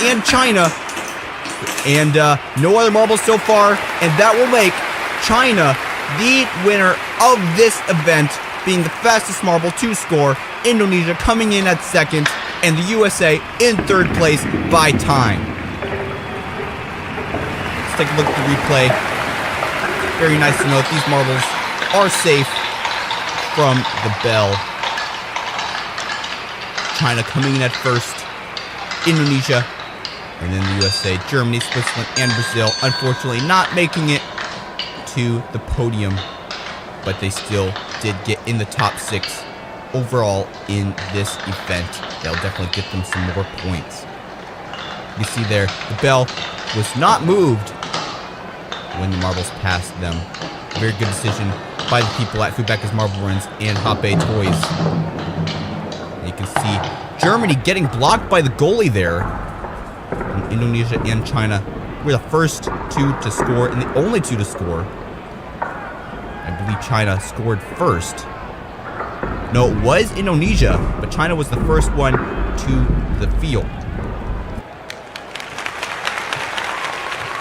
and China. And no other marbles so far. And that will make China the winner of this event, being the fastest marble to score. Indonesia coming in at second, and the USA in third place by time. Let's take a look at the replay. Very nice to note these marbles are safe from the bell. China coming in at first, Indonesia, and then the USA, Germany, Switzerland, and Brazil. Unfortunately, not making it to the podium, but they still did get in the top 6 overall in this event. That'll definitely get them some more points. You see there, the bell was not moved when the marbles passed them. Very good decision by the people at Fubeca's Marble Runs and Hoppe Toys. And you can see Germany getting blocked by the goalie there. And Indonesia and China were the first two to score and the only two to score. I believe China scored first. No, it was Indonesia, but China was the first one to the field.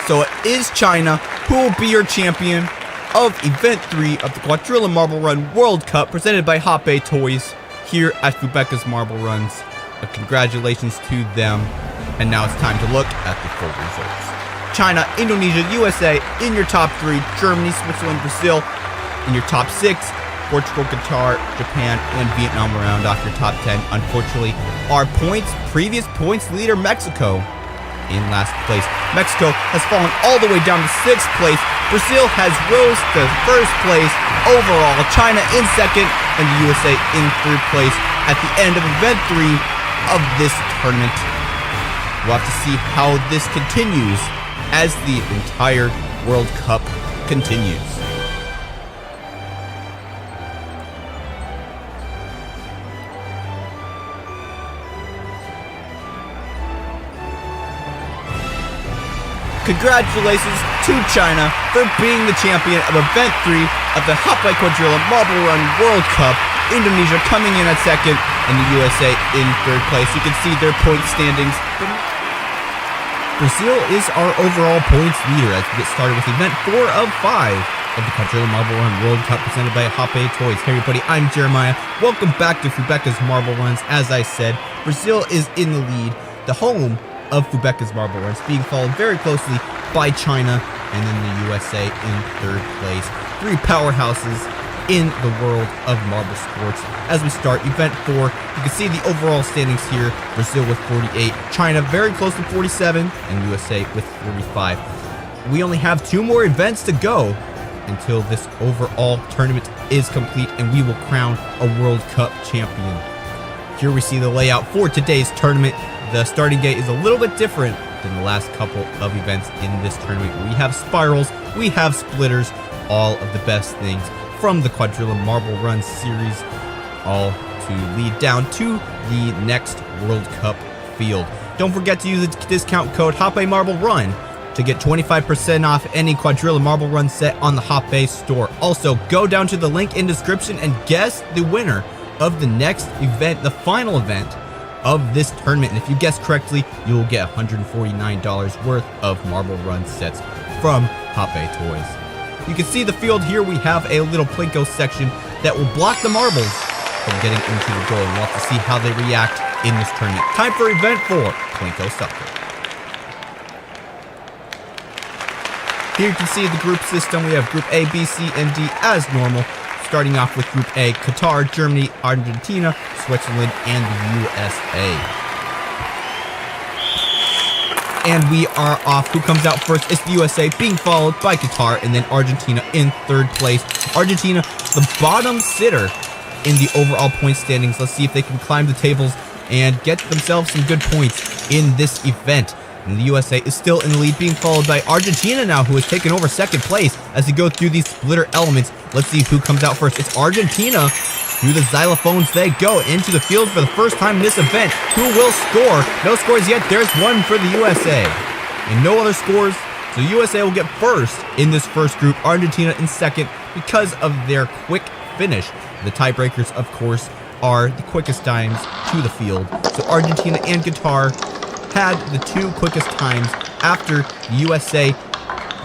So it is China who will be your champion of Event 3 of the Quadrilla Marble Run World Cup, presented by Hoppe Toys here at Fubeca's Marble Runs. Congratulations to them. And now it's time to look at the full results. China, Indonesia, USA in your top 3. Germany, Switzerland, Brazil in your top 6. Portugal, Qatar, Japan, and Vietnam will round off your top 10. Unfortunately, our previous points leader, Mexico, in last place. Mexico has fallen all the way down to 6th place. Brazil has rose to 1st place overall. China in 2nd, and the USA in 3rd place at the end of Event 3 of this tournament. We'll have to see how this continues as the entire World Cup continues. Congratulations to China for being the champion of Event 3 of the Hoppe Quadrilla Marble Run World Cup. Indonesia coming in at 2nd, and the USA in 3rd place. You can see their point standings. Brazil is our overall points leader as we get started with Event 4 of 5 of the Quadrilla Marble Run World Cup, presented by Hoppe Toys. Hey everybody, I'm Jeremiah. Welcome back to Fubeca's Marble Runs. As I said, Brazil is in the lead, the home of Fubeca's Marble Runs, being followed very closely by China, and then the USA in 3rd place. 3 powerhouses in the world of marble sports. As we start Event 4, you can see the overall standings here. Brazil with 48, China very close to 47, and USA with 45. We only have 2 more events to go until this overall tournament is complete, and we will crown a World Cup champion. Here we see the layout for today's tournament. The starting gate is a little bit different than the last couple of events in this tournament. We have spirals, we have splitters, all of the best things from the Quadrilla Marble Run series, all to lead down to the next World Cup field. Don't forget to use the discount code Hoppe Marble Run to get 25% off any Quadrilla Marble Run set on the Hoppe store. Also, go down to the link in description and guess the winner of the next event, the final event of this tournament. And if you guess correctly, you will get $149 worth of Marble Run sets from Hoppe Toys. You can see the field here. We have a little Plinko section that will block the marbles from getting into the goal. We'll have to see how they react in this tournament. Time for Event 4, Plinko Soccer. Here you can see the group system. We have Group A, B, C, and D as normal. Starting off with Group A, Qatar, Germany, Argentina, Switzerland, and the USA. And we are off. Who comes out first? It's the USA, being followed by Qatar, and then Argentina in 3rd place. Argentina, the bottom sitter in the overall point standings. Let's see if they can climb the tables and get themselves some good points in this event. And the USA is still in the lead, being followed by Argentina now, who has taken over 2nd place as they go through these splitter elements. Let's see who comes out first. It's Argentina. Through the xylophones they go into the field for the first time in this event. Who will score? No scores yet. There's one for the USA. And no other scores. So USA will get first in this first group. Argentina in 2nd because of their quick finish. The tiebreakers, of course, are the quickest times to the field. So Argentina and Qatar had the 2 quickest times after the USA,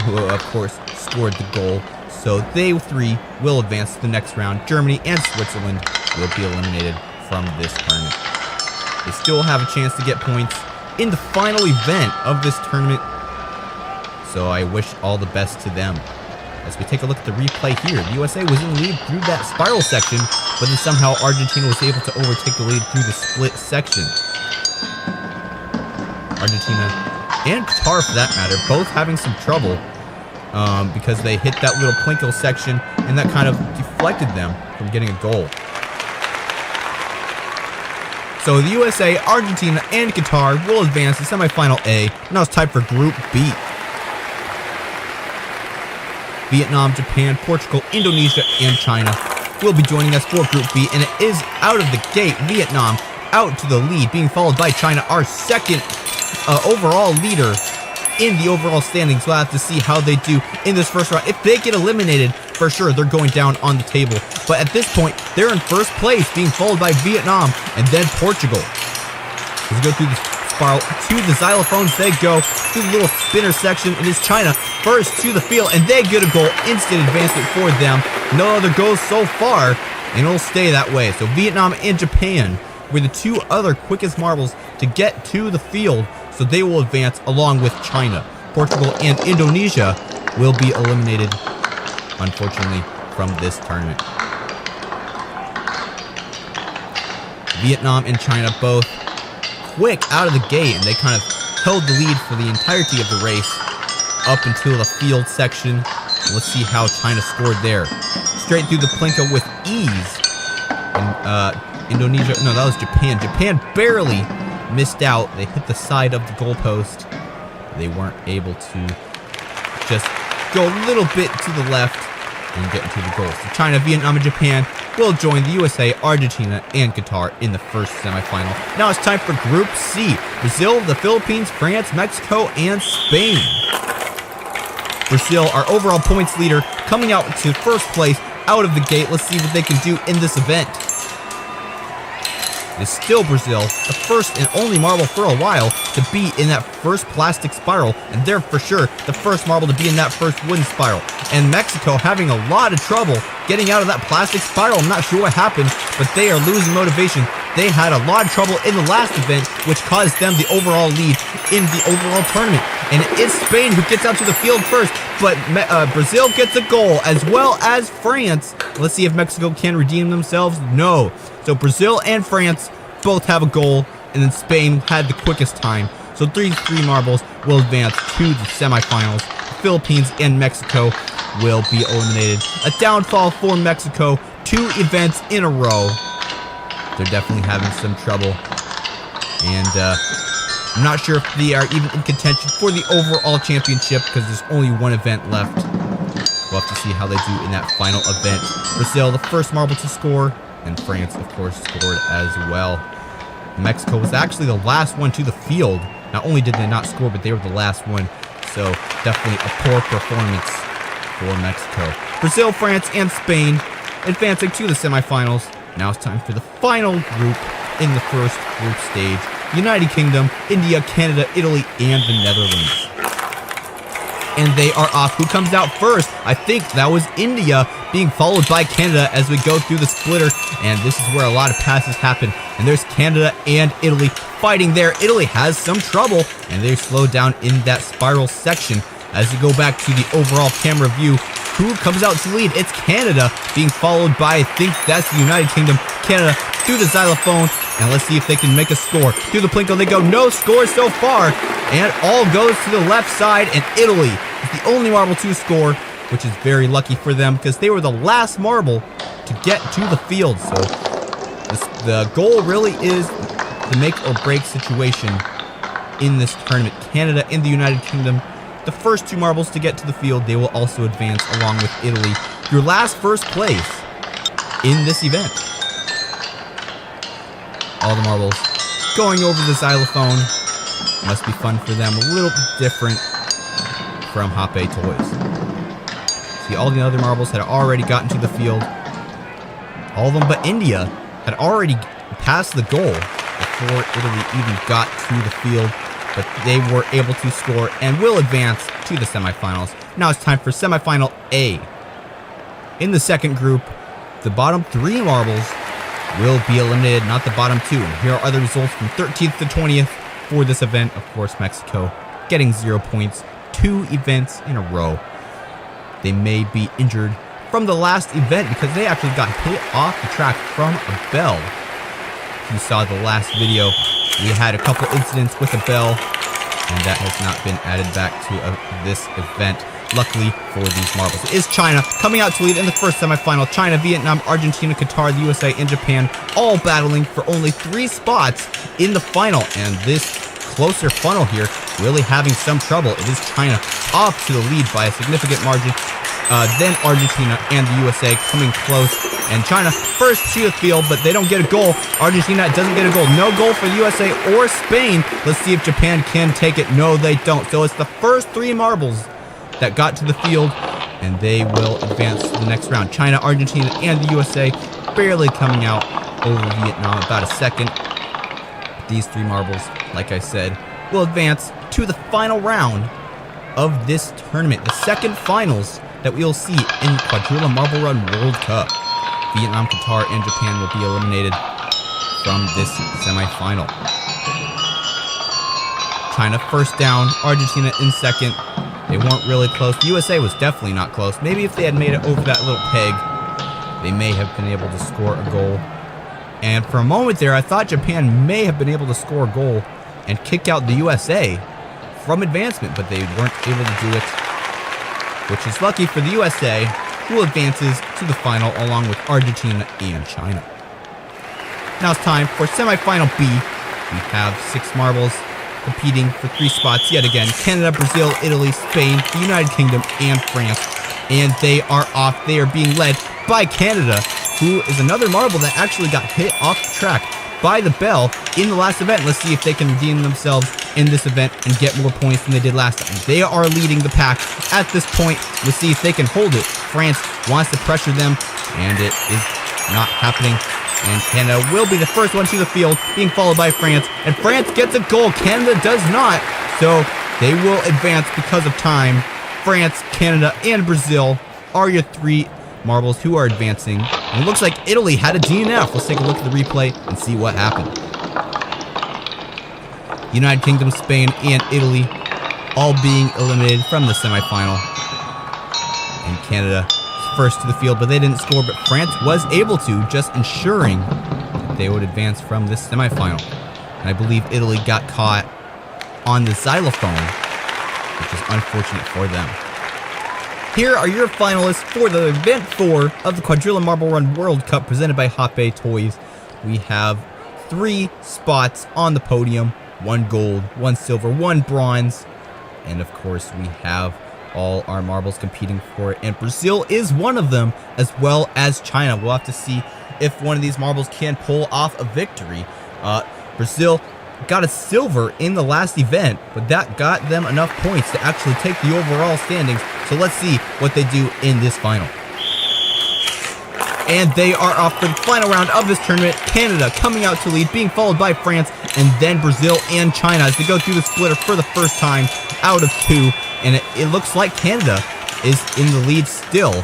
who of course scored the goal. So they 3 will advance to the next round. Germany and Switzerland will be eliminated from this tournament. They still have a chance to get points in the final event of this tournament. So I wish all the best to them. As we take a look at the replay here, the USA was in the lead through that spiral section, but then somehow Argentina was able to overtake the lead through the split section. Argentina and Qatar, for that matter, both having some trouble because they hit that little Plinko section, and that kind of deflected them from getting a goal. So the USA, Argentina, and Qatar will advance to semifinal A. Now it's time for Group B. Vietnam, Japan, Portugal, Indonesia, and China will be joining us for Group B, and it is out of the gate, Vietnam out to the lead, being followed by China, our second overall leader in the overall standings. We'll have to see how they do in this first round. If they get eliminated, for sure, they're going down on the table. But at this point, they're in first place, being followed by Vietnam and then Portugal. As we go through the spiral to the xylophones, they go through the little spinner section. It is China first to the field, and they get a goal. Instant advancement for them. No other goals so far, and it'll stay that way. So Vietnam and Japan were the 2 other quickest marbles to get to the field, so they will advance along with China. Portugal and Indonesia will be eliminated, unfortunately, from this tournament. Vietnam and China both quick out of the gate, and they kind of held the lead for the entirety of the race up until the field section. Let's see how China scored there. Straight through the Plinko with ease. And Indonesia, no, that was Japan. Japan barely missed out. They hit the side of the goalpost. They weren't able to just go a little bit to the left and get into the goal. So China, Vietnam, and Japan will join the USA, Argentina, and Qatar in the first semifinal. Now it's time for Group C. Brazil, the Philippines, France, Mexico, and Spain. Brazil, our overall points leader, coming out to first place out of the gate. Let's see what they can do in this event. It is still Brazil, the first and only marble for a while to be in that first plastic spiral, and they're for sure the first marble to be in that first wooden spiral. And Mexico having a lot of trouble getting out of that plastic spiral. I'm not sure what happened, but they are losing motivation. They had a lot of trouble in the last event, which caused them the overall lead in the overall tournament. And it's Spain who gets out to the field first, but Brazil gets a goal, as well as France. Let's see if Mexico can redeem themselves. No. So Brazil and France both have a goal, and then Spain had the quickest time. So 3 marbles will advance to the semifinals. The Philippines and Mexico will be eliminated. A downfall for Mexico, 2 events in a row. They're definitely having some trouble. And I'm not sure if they are even in contention for the overall championship because there's only 1 event left. We'll have to see how they do in that final event. Brazil, the first marble to score, and France, of course, scored as well. Mexico was actually the last one to the field. Not only did they not score, but they were the last one. So definitely a poor performance for Mexico. Brazil, France, and Spain advancing to the semifinals. Now it's time for the final group in the first group stage. United Kingdom, India, Canada, Italy, and the Netherlands. And they are off. Who comes out first? I think that was India, being followed by Canada as we go through the splitter. And this is where a lot of passes happen. And there's Canada and Italy fighting there. Italy has some trouble, and they slow down in that spiral section. As we go back to the overall camera view, who comes out to lead? It's Canada, being followed by, I think that's the United Kingdom. Canada through the xylophone, and let's see if they can make a score. Through the Plinko, they go. No score so far, and all goes to the left side, and Italy is the only marble to score, which is very lucky for them because they were the last marble to get to the field. So the goal really is the make or break situation in this tournament. Canada and the United Kingdom, the first 2 marbles to get to the field, they will also advance along with Italy. Your last first place in this event. All the marbles going over the xylophone. Must be fun for them. A little bit different from Hoppe Toys. See, all the other marbles had already gotten to the field. All of them but India had already passed the goal before Italy even got to the field. but they were able to score and will advance to the semifinals. Now it's time for semifinal A. In the second group, the bottom 3 marbles will be eliminated, not the bottom 2. And here are the results from 13th to 20th for this event. Of course, Mexico getting 0 points, 2 events in a row. They may be injured from the last event because they actually got hit off the track from a bell. If you saw the last video, we had a couple incidents with a bell, and that has not been added back to this event. Luckily for these marbles, it is China coming out to lead in the first semifinal. China, Vietnam, Argentina, Qatar, the USA, and Japan all battling for only 3 spots in the final. And this closer funnel here really having some trouble. It is China off to the lead by a significant margin. Then Argentina and the USA coming close. And China first to the field, but they don't get a goal. Argentina doesn't get a goal. No goal for the USA or Spain. Let's see if Japan can take it. No, they don't. So it's the first 3 marbles that got to the field, and they will advance to the next round. China, Argentina, and the USA barely coming out over Vietnam, about a second. These 3 marbles, like I said, will advance to the final round of this tournament, the second finals that we will see in the Quadrilla Marble Run World Cup. Vietnam, Qatar, and Japan will be eliminated from this semifinal. China first down, Argentina in second. They weren't really close. The USA was definitely not close. Maybe if they had made it over that little peg, they may have been able to score a goal. And for a moment there, I thought Japan may have been able to score a goal and kick out the USA from advancement, but they weren't able to do it, which is lucky for the USA, who advances to the final along with Argentina and China. Now it's time for semifinal B. We have 6 marbles competing for 3 spots yet again. Canada, Brazil, Italy, Spain, the United Kingdom, and France. And they are off. They are being led by Canada, who is another marble that actually got hit off the track by the bell in the last event. Let's see if they can redeem themselves in this event and get more points than they did last time. They are leading the pack at this point. Let's see if they can hold it. France wants to pressure them, and it is not happening. And Canada will be the first one to the field, being followed by France. And France gets a goal. Canada does not. So they will advance because of time. France, Canada, and Brazil are your 3 marbles who are advancing. And it looks like Italy had a DNF. Let's take a look at the replay and see what happened. United Kingdom, Spain, and Italy all being eliminated from the semifinal. And Canada first to the field, but they didn't score, but France was able to, just ensuring that they would advance from this semifinal. And I believe Italy got caught on the xylophone, which is unfortunate for them. Here are your finalists for the event 4 of the Quadrilla Marble Run World Cup presented by Hoppe Toys. We have 3 spots on the podium, 1 gold, 1 silver, 1 bronze, and of course we have all our marbles competing for it, and Brazil is one of them, as well as China. We'll have to see if one of these marbles can pull off a victory. Brazil got a silver in the last event, but that got them enough points to actually take the overall standings. So let's see what they do in this final. And they are off for the final round of this tournament. Canada coming out to lead, being followed by France, and then Brazil and China as they go through the splitter for the first time out of 2. And it looks like Canada is in the lead still.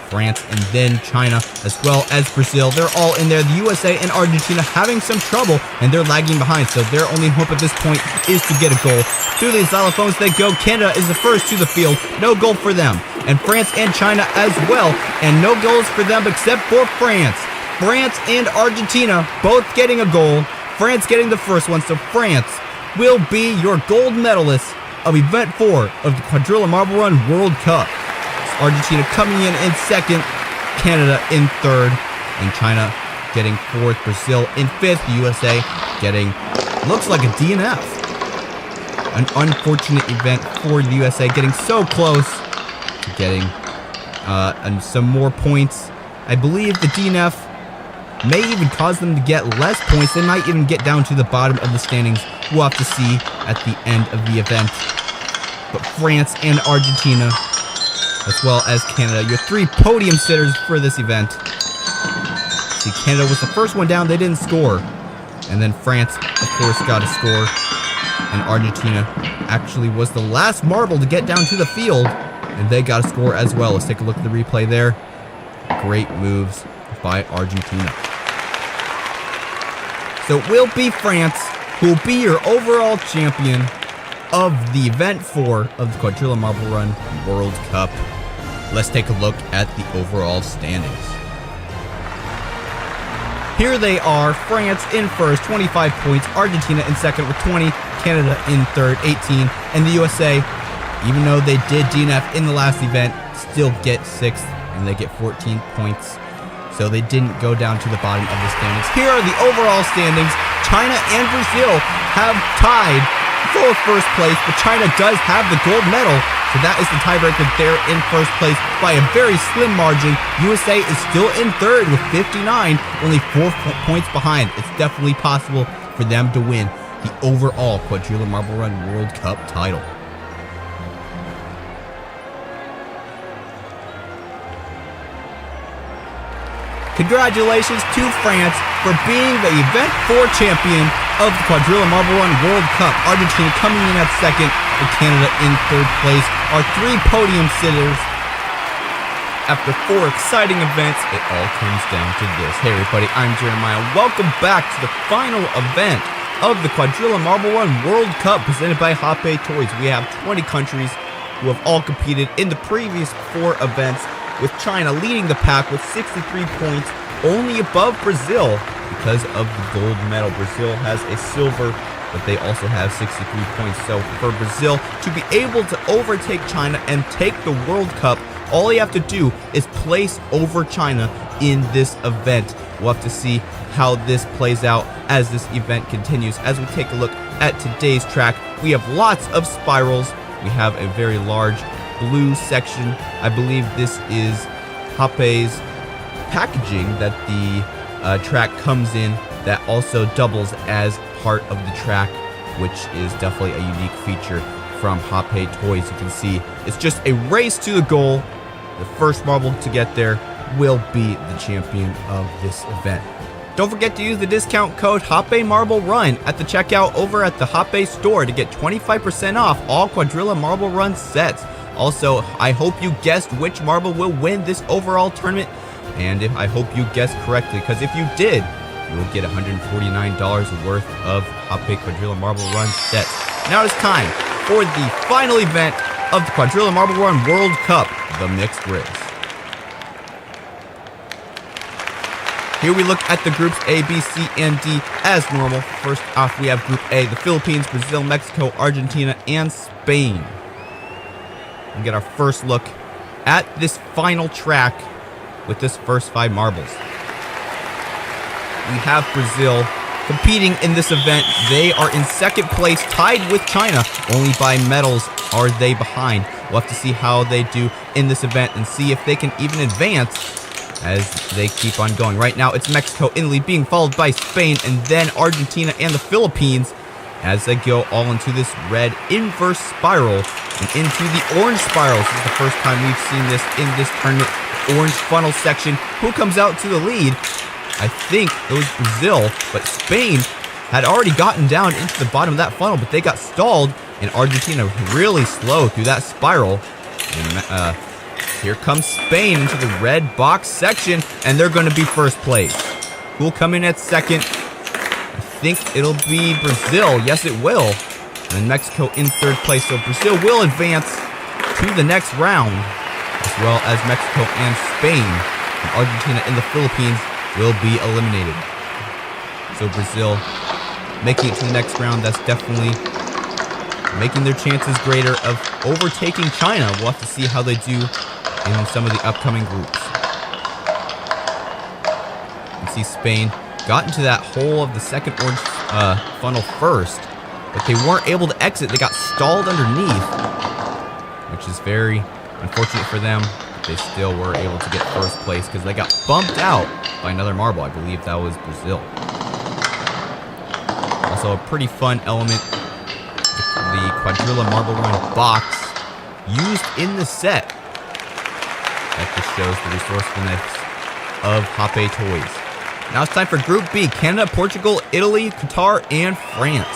France and then China, as well as Brazil. They're all in there. The USA and Argentina having some trouble, and they're lagging behind. So their only hope at this point is to get a goal. Through these xylophones they go. Canada is the first to the field. No goal for them. And France and China as well. And no goals for them except for France. France and Argentina both getting a goal. France getting the first one. So France will be your gold medalist of event 4 of the Quadrilla Marble Run World Cup. It's Argentina coming in second, Canada in third, and China getting 4th, Brazil in 5th, the USA getting, looks like a DNF. An unfortunate event for the USA, getting so close to getting some more points. I believe the DNF may even cause them to get less points. They might even get down to the bottom of the standings. We'll have to see at the end of the event. But France and Argentina, as well as Canada, your 3 podium sitters for this event. See, Canada was the first one down. They didn't score. And then France, of course, got a score. And Argentina actually was the last marble to get down to the field. And they got a score as well. Let's take a look at the replay there. Great moves by Argentina. So it will be France who will be your overall champion of the Event 4 of the Quadrilla Marble Run World Cup. Let's take a look at the overall standings. Here they are, France in first, 25 points, Argentina in second with 20, Canada in third, 18, and the USA, even though they did DNF in the last event, still get sixth, and they get 14 points. So they didn't go down to the bottom of the standings. Here are the overall standings. China and Brazil have tied for first place, but China does have the gold medal. So that is the tiebreaker. They're in first place by a very slim margin. USA is still in third with 59, only 4 points behind. It's definitely possible for them to win the overall Quadrilla Marble Run World Cup title. Congratulations to France for being the Event 4 champion of the Quadrilla Marble Run World Cup. Argentina coming in at second and Canada in third place. Our 3 podium sitters. After 4 exciting events, it all comes down to this. Hey everybody, I'm Jeremiah. Welcome back to the final event of the Quadrilla Marble Run World Cup presented by Hoppe Toys. We have 20 countries who have all competed in the previous 4 events, with China leading the pack with 63 points, only above Brazil because of the gold medal. Brazil has a silver, but they also have 63 points. So for Brazil to be able to overtake China and take the World Cup, all you have to do is place over China in this event. We'll have to see how this plays out as this event continues. As we take a look at today's track, we have lots of spirals. We have a very large blue section. I believe this is Hoppe's packaging that the track comes in, that also doubles as part of the track, which is definitely a unique feature from Hoppe Toys. You can see it's just a race to the goal. The first marble to get there will be the champion of this event. Don't forget to use the discount code Hoppe Marble Run at the checkout over at the Hoppe store to get 25% off all Quadrilla Marble Run sets. Also, I hope you guessed which marble will win this overall tournament, and I hope you guessed correctly, because if you did, you will get $149 worth of Hoppe Quadrilla Marble Run sets. Now it's time for the final event of the Quadrilla Marble Run World Cup, the mixed race. Here we look at the groups A, B, C, and D as normal. First off, we have Group A, the Philippines, Brazil, Mexico, Argentina, and Spain. And get our first look at this final track with this first 5 marbles. We have Brazil competing in this event. They are in second place, tied with China. Only by medals are they behind. We'll have to see how they do in this event and see if they can even advance as they keep on going. Right now, it's Mexico in the lead, being followed by Spain, and then Argentina and the Philippines as they go all into this red inverse spiral and into the orange spiral. This is the first time we've seen this in this tournament. Orange funnel section. Who comes out to the lead? I think it was Brazil, but Spain had already gotten down into the bottom of that funnel, but they got stalled, and Argentina really slow through that spiral. And here comes Spain into the red box section, and they're going to be first place. Who will come in at second? I think it'll be Brazil. Yes, it will. And then Mexico in third place. So Brazil will advance to the next round, as well as Mexico and Spain. And Argentina and the Philippines will be eliminated. So Brazil making it to the next round. That's definitely making their chances greater of overtaking China. We'll have to see how they do in some of the upcoming groups. You see Spain got into that hole of the second orange funnel first, but they weren't able to exit. They got stalled underneath, which is very unfortunate for them. They still were able to get first place because they got bumped out by another marble. I believe that was Brazil. Also a pretty fun element, the Quadrilla Marble Run box used in the set. That just shows the resourcefulness of Hoppe Toys. Now it's time for Group B, Canada, Portugal, Italy, Qatar, and France.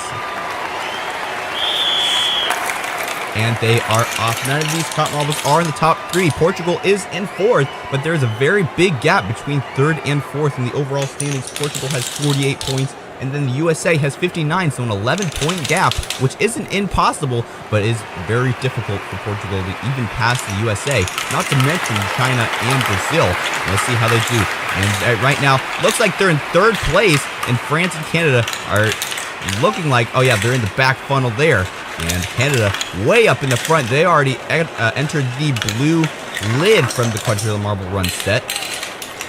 And they are off. None of these top marbles are in the top 3. Portugal is in 4th, but there's a very big gap between 3rd and 4th in the overall standings. Portugal has 48 points, and then the USA has 59, so an 11-point gap, which isn't impossible, but is very difficult for Portugal to even pass the USA, not to mention China and Brazil. Let's see how they do. And right now, looks like they're in 3rd place, and France and Canada are looking like, oh yeah, they're in the back funnel there. And Canada way up in the front. They already entered the blue lid from the quadrillion marble run set.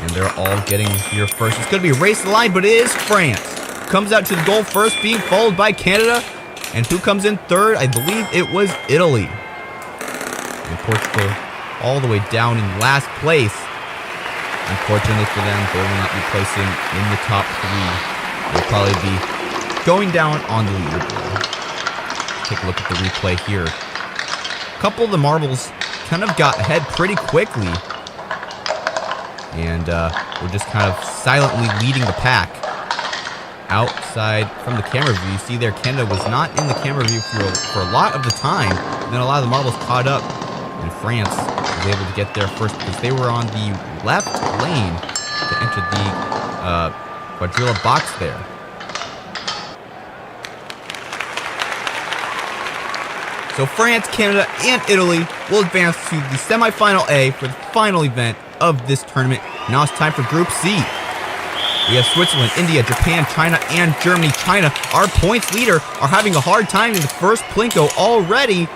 And they're all getting here first. It's going to be a race to the line, but it is France. Comes out to the goal first, being followed by Canada. And who comes in 3rd? I believe it was Italy. And Portugal all the way down in last place. Unfortunately for them, they will not be placing in the top 3. They'll probably be going down on the leaderboard. Take a look at the replay here. A couple of the marbles kind of got ahead pretty quickly. And we're just kind of silently leading the pack. Outside from the camera view, you see there Canada was not in the camera view for a lot of the time. And then a lot of the marbles caught up. And France was able to get there first because they were on the left lane to enter the quadrilla box there. So France, Canada, and Italy will advance to the semifinal A for the final event of this tournament. Now it's time for Group C. We have Switzerland, India, Japan, China, and Germany. China, our points leader, are having a hard time in the first Plinko already.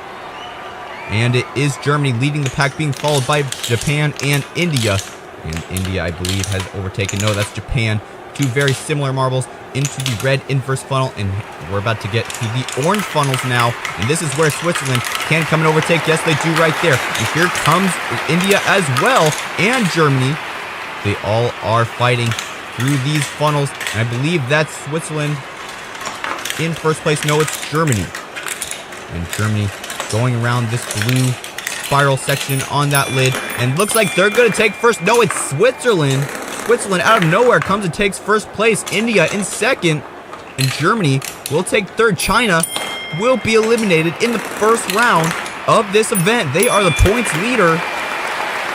And it is Germany leading the pack, being followed by Japan and India. And India, I believe, has overtaken. No, that's Japan. Two very similar marbles into the red inverse funnel, and we're about to get to the orange funnels now, and this is where Switzerland can come and overtake. Yes, they do right there. And here comes India as well, and Germany. They all are fighting through these funnels, and I believe that's Switzerland in first place. No, it's Germany. And Germany going around this blue spiral section on that lid, and looks like they're going to take first. No, it's Switzerland. Switzerland out of nowhere comes and takes first place. India in second, and Germany will take third. China will be eliminated in the first round of this event. They are the points leader.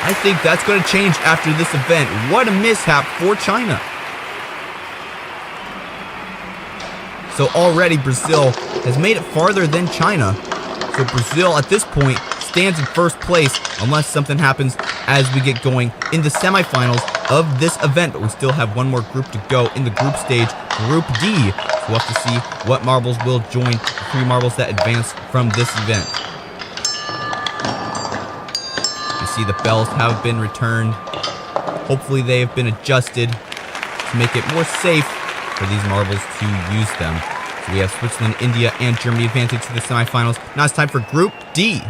I think that's going to change after this event. What a mishap for China. So already Brazil has made it farther than China. So Brazil at this point stands in first place unless something happens as we get going in the semifinals of this event. But we still have one more group to go in the group stage, Group D. So we'll have to see what marbles will join the 3 marbles that advance from this event. You see the bells have been returned. Hopefully they have been adjusted to make it more safe for these marbles to use them. So we have Switzerland, India, and Germany advancing to the semifinals. Now it's time for Group D.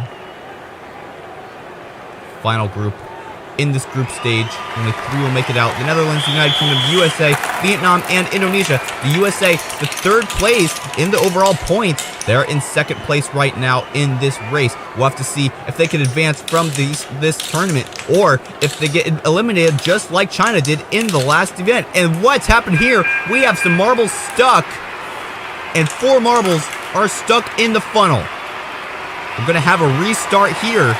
Final group in this group stage. Only 3 will make it out. The Netherlands, the United Kingdom, the USA, Vietnam, and Indonesia. The USA, the 3rd place in the overall points. They're in 2nd place right now in this race. We'll have to see if they can advance from this tournament, or if they get eliminated just like China did in the last event. And what's happened here? We have some marbles stuck, and 4 marbles are stuck in the funnel. We're going to have a restart here.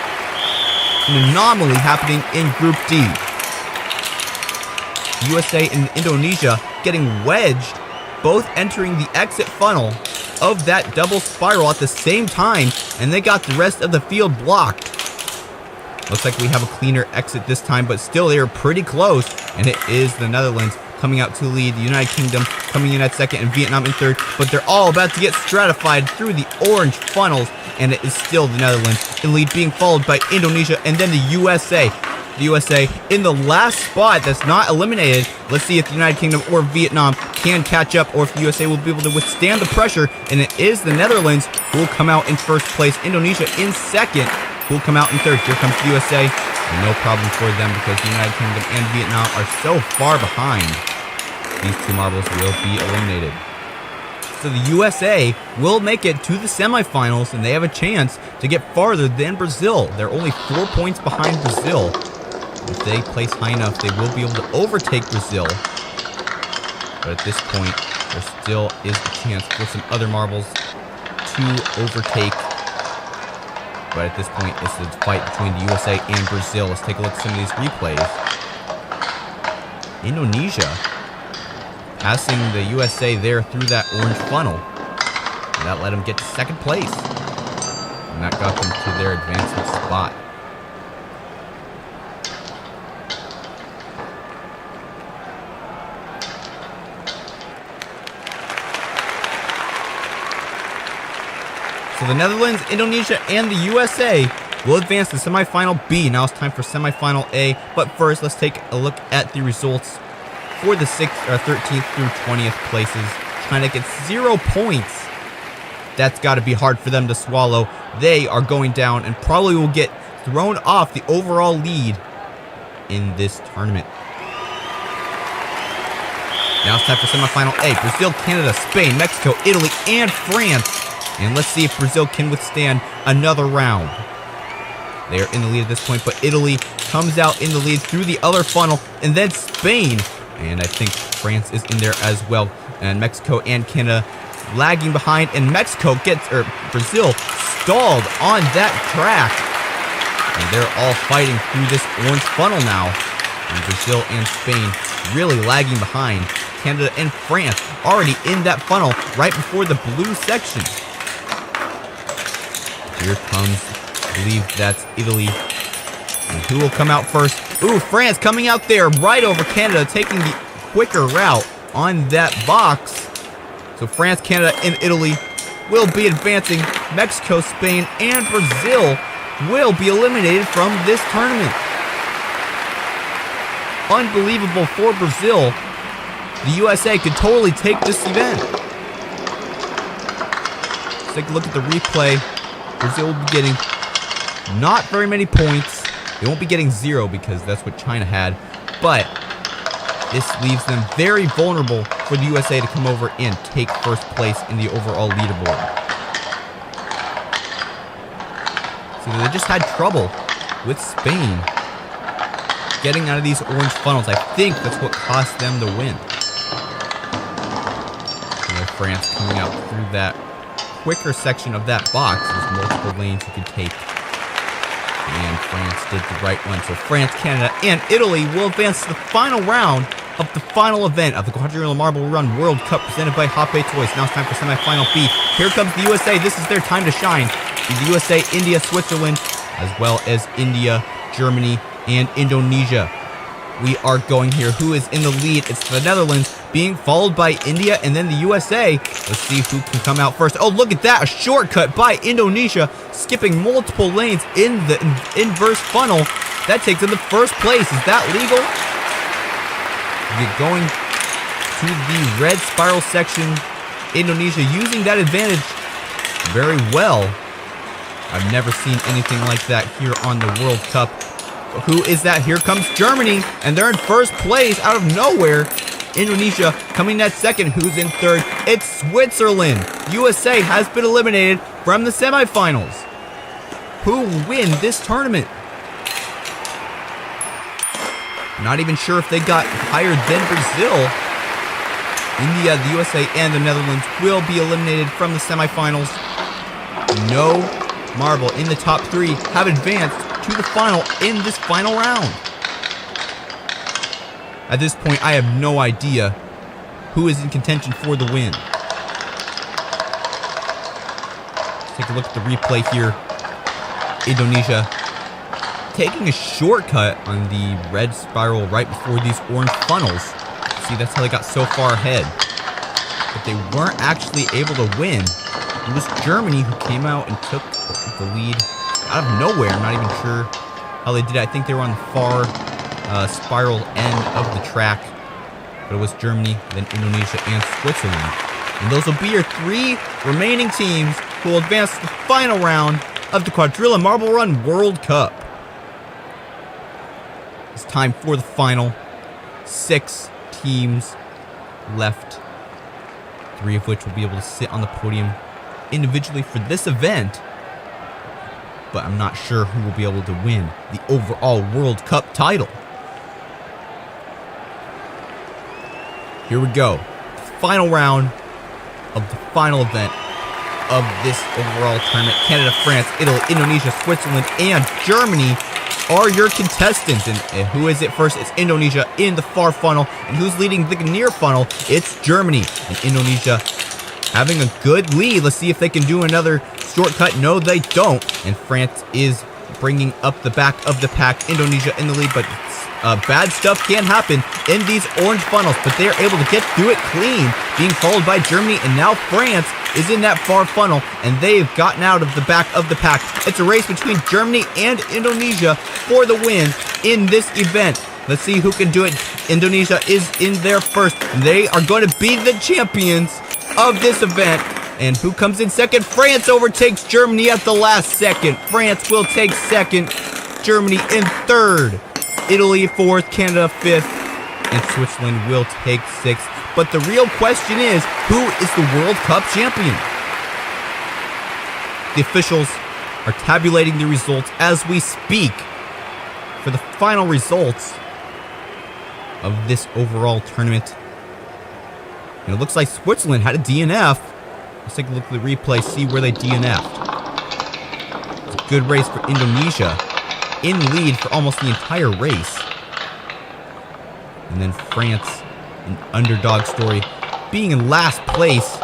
An anomaly happening in Group D. USA and Indonesia getting wedged, both entering the exit funnel of that double spiral at the same time, and they got the rest of the field blocked. Looks like we have a cleaner exit this time, but still they are pretty close, and it is the Netherlands coming out to lead, the United Kingdom coming in at 2nd, and Vietnam in 3rd, but they're all about to get stratified through the orange funnels, and it is still the Netherlands in lead, being followed by Indonesia, and then the USA. The USA in the last spot that's not eliminated. Let's see if the United Kingdom or Vietnam can catch up, or if the USA will be able to withstand the pressure, and it is the Netherlands who will come out in first place. Indonesia in 2nd, who will come out in 3rd. Here comes the USA. No problem for them because the United Kingdom and Vietnam are so far behind. These 2 marbles will be eliminated. So the USA will make it to the semifinals, and they have a chance to get farther than Brazil. They're only 4 points behind Brazil. If they place high enough, they will be able to overtake Brazil. But at this point, there still is a chance for some other marbles to overtake But at this point, it's a fight between the USA and Brazil. Let's take a look at some of these replays. Indonesia passing the USA there through that orange funnel. And that let them get to second place. And that got them to their advancement spot. So the Netherlands, Indonesia, and the USA will advance to semifinal B. Now it's time for semifinal A. But first, let's take a look at the results for the 13th through 20th places. China gets 0 points. That's got to be hard for them to swallow. They are going down and probably will get thrown off the overall lead in this tournament. Now it's time for semifinal A. Brazil, Canada, Spain, Mexico, Italy, and France. And let's see if Brazil can withstand another round. They are in the lead at this point, but Italy comes out in the lead through the other funnel, and then Spain. And I think France is in there as well. And Mexico and Canada lagging behind, and Brazil stalled on that track. And they're all fighting through this orange funnel now. And Brazil and Spain really lagging behind. Canada and France already in that funnel right before the blue section. Here comes, I believe that's Italy. And who will come out first? Ooh, France coming out there right over Canada, taking the quicker route on that box. So France, Canada, and Italy will be advancing. Mexico, Spain, and Brazil will be eliminated from this tournament. Unbelievable for Brazil. The USA could totally take this event. Let's take a look at the replay. Brazil will be getting not very many points. They won't be getting 0 because that's what China had. But this leaves them very vulnerable for the USA to come over and take first place in the overall leaderboard. So they just had trouble with Spain getting out of these orange funnels. I think that's what cost them the win. And France coming out through that quicker section of that box. There's multiple lanes you could take. And France did the right one. So France, Canada, and Italy will advance to the final round of the final event of the Quadrillion Marble Run World Cup presented by Hoppe Toys. Now it's time for semifinal B. Here comes the USA. This is their time to shine. The USA, India, Switzerland, as well as India, Germany, and Indonesia. We are going here. Who is in the lead? It's the Netherlands being followed by India and then the USA. Let's see who can come out first. Oh, look at that. A shortcut by Indonesia, skipping multiple lanes in the inverse funnel. That takes them to first place. Is that legal? You're going to the red spiral section. Indonesia using that advantage very well. I've never seen anything like that here on the World Cup. Who is that? Here comes Germany, and they're in first place out of nowhere. Indonesia coming at second. Who's in third? It's Switzerland. USA has been eliminated from the semifinals. Who will win this tournament? Not even sure if they got higher than Brazil. India, the USA, and the Netherlands will be eliminated from the semifinals. No marble in the top 3 have advanced to the final in this final round. At this point, I have no idea who is in contention for the win. Let's take a look at the replay here. Indonesia taking a shortcut on the red spiral right before these orange funnels. See, that's how they got so far ahead. But they weren't actually able to win. It was Germany who came out and took the lead out of nowhere. I'm not even sure how they did it. I think they were on the far spiral end of the track. But it was Germany, then Indonesia, and Switzerland. And those will be your 3 remaining teams who will advance to the final round of the Quadrillion Marble Run World Cup. It's time for the final. 6 teams left. 3 of which will be able to sit on the podium individually for this event. But I'm not sure who will be able to win the overall World Cup title. Here we go. Final round of the final event of this overall tournament. Canada, France, Italy, Indonesia, Switzerland, and Germany are your contestants. And who is it first? It's Indonesia in the far funnel. And who's leading the near funnel? It's Germany. And Indonesia having a good lead. Let's see if they can do another shortcut. No, they don't. And France is bringing up the back of the pack. Indonesia in the lead, but bad stuff can happen in these orange funnels, but they are able to get through it clean, being followed by Germany, and now France is in that far funnel, and they've gotten out of the back of the pack. It's a race between Germany and Indonesia for the win in this event. Let's see who can do it. Indonesia is in there first. They are going to be the champions of this event. And who comes in second? France overtakes Germany at the last second. France will take second. Germany in third. Italy fourth. Canada fifth. And Switzerland will take sixth. But the real question is, who is the World Cup champion? The officials are tabulating the results as we speak for the final results of this overall tournament. And it looks like Switzerland had a DNF. Let's take a look at the replay, see where they DNF'd. It's a good race for Indonesia, in lead for almost the entire race. And then France, an underdog story, being in last place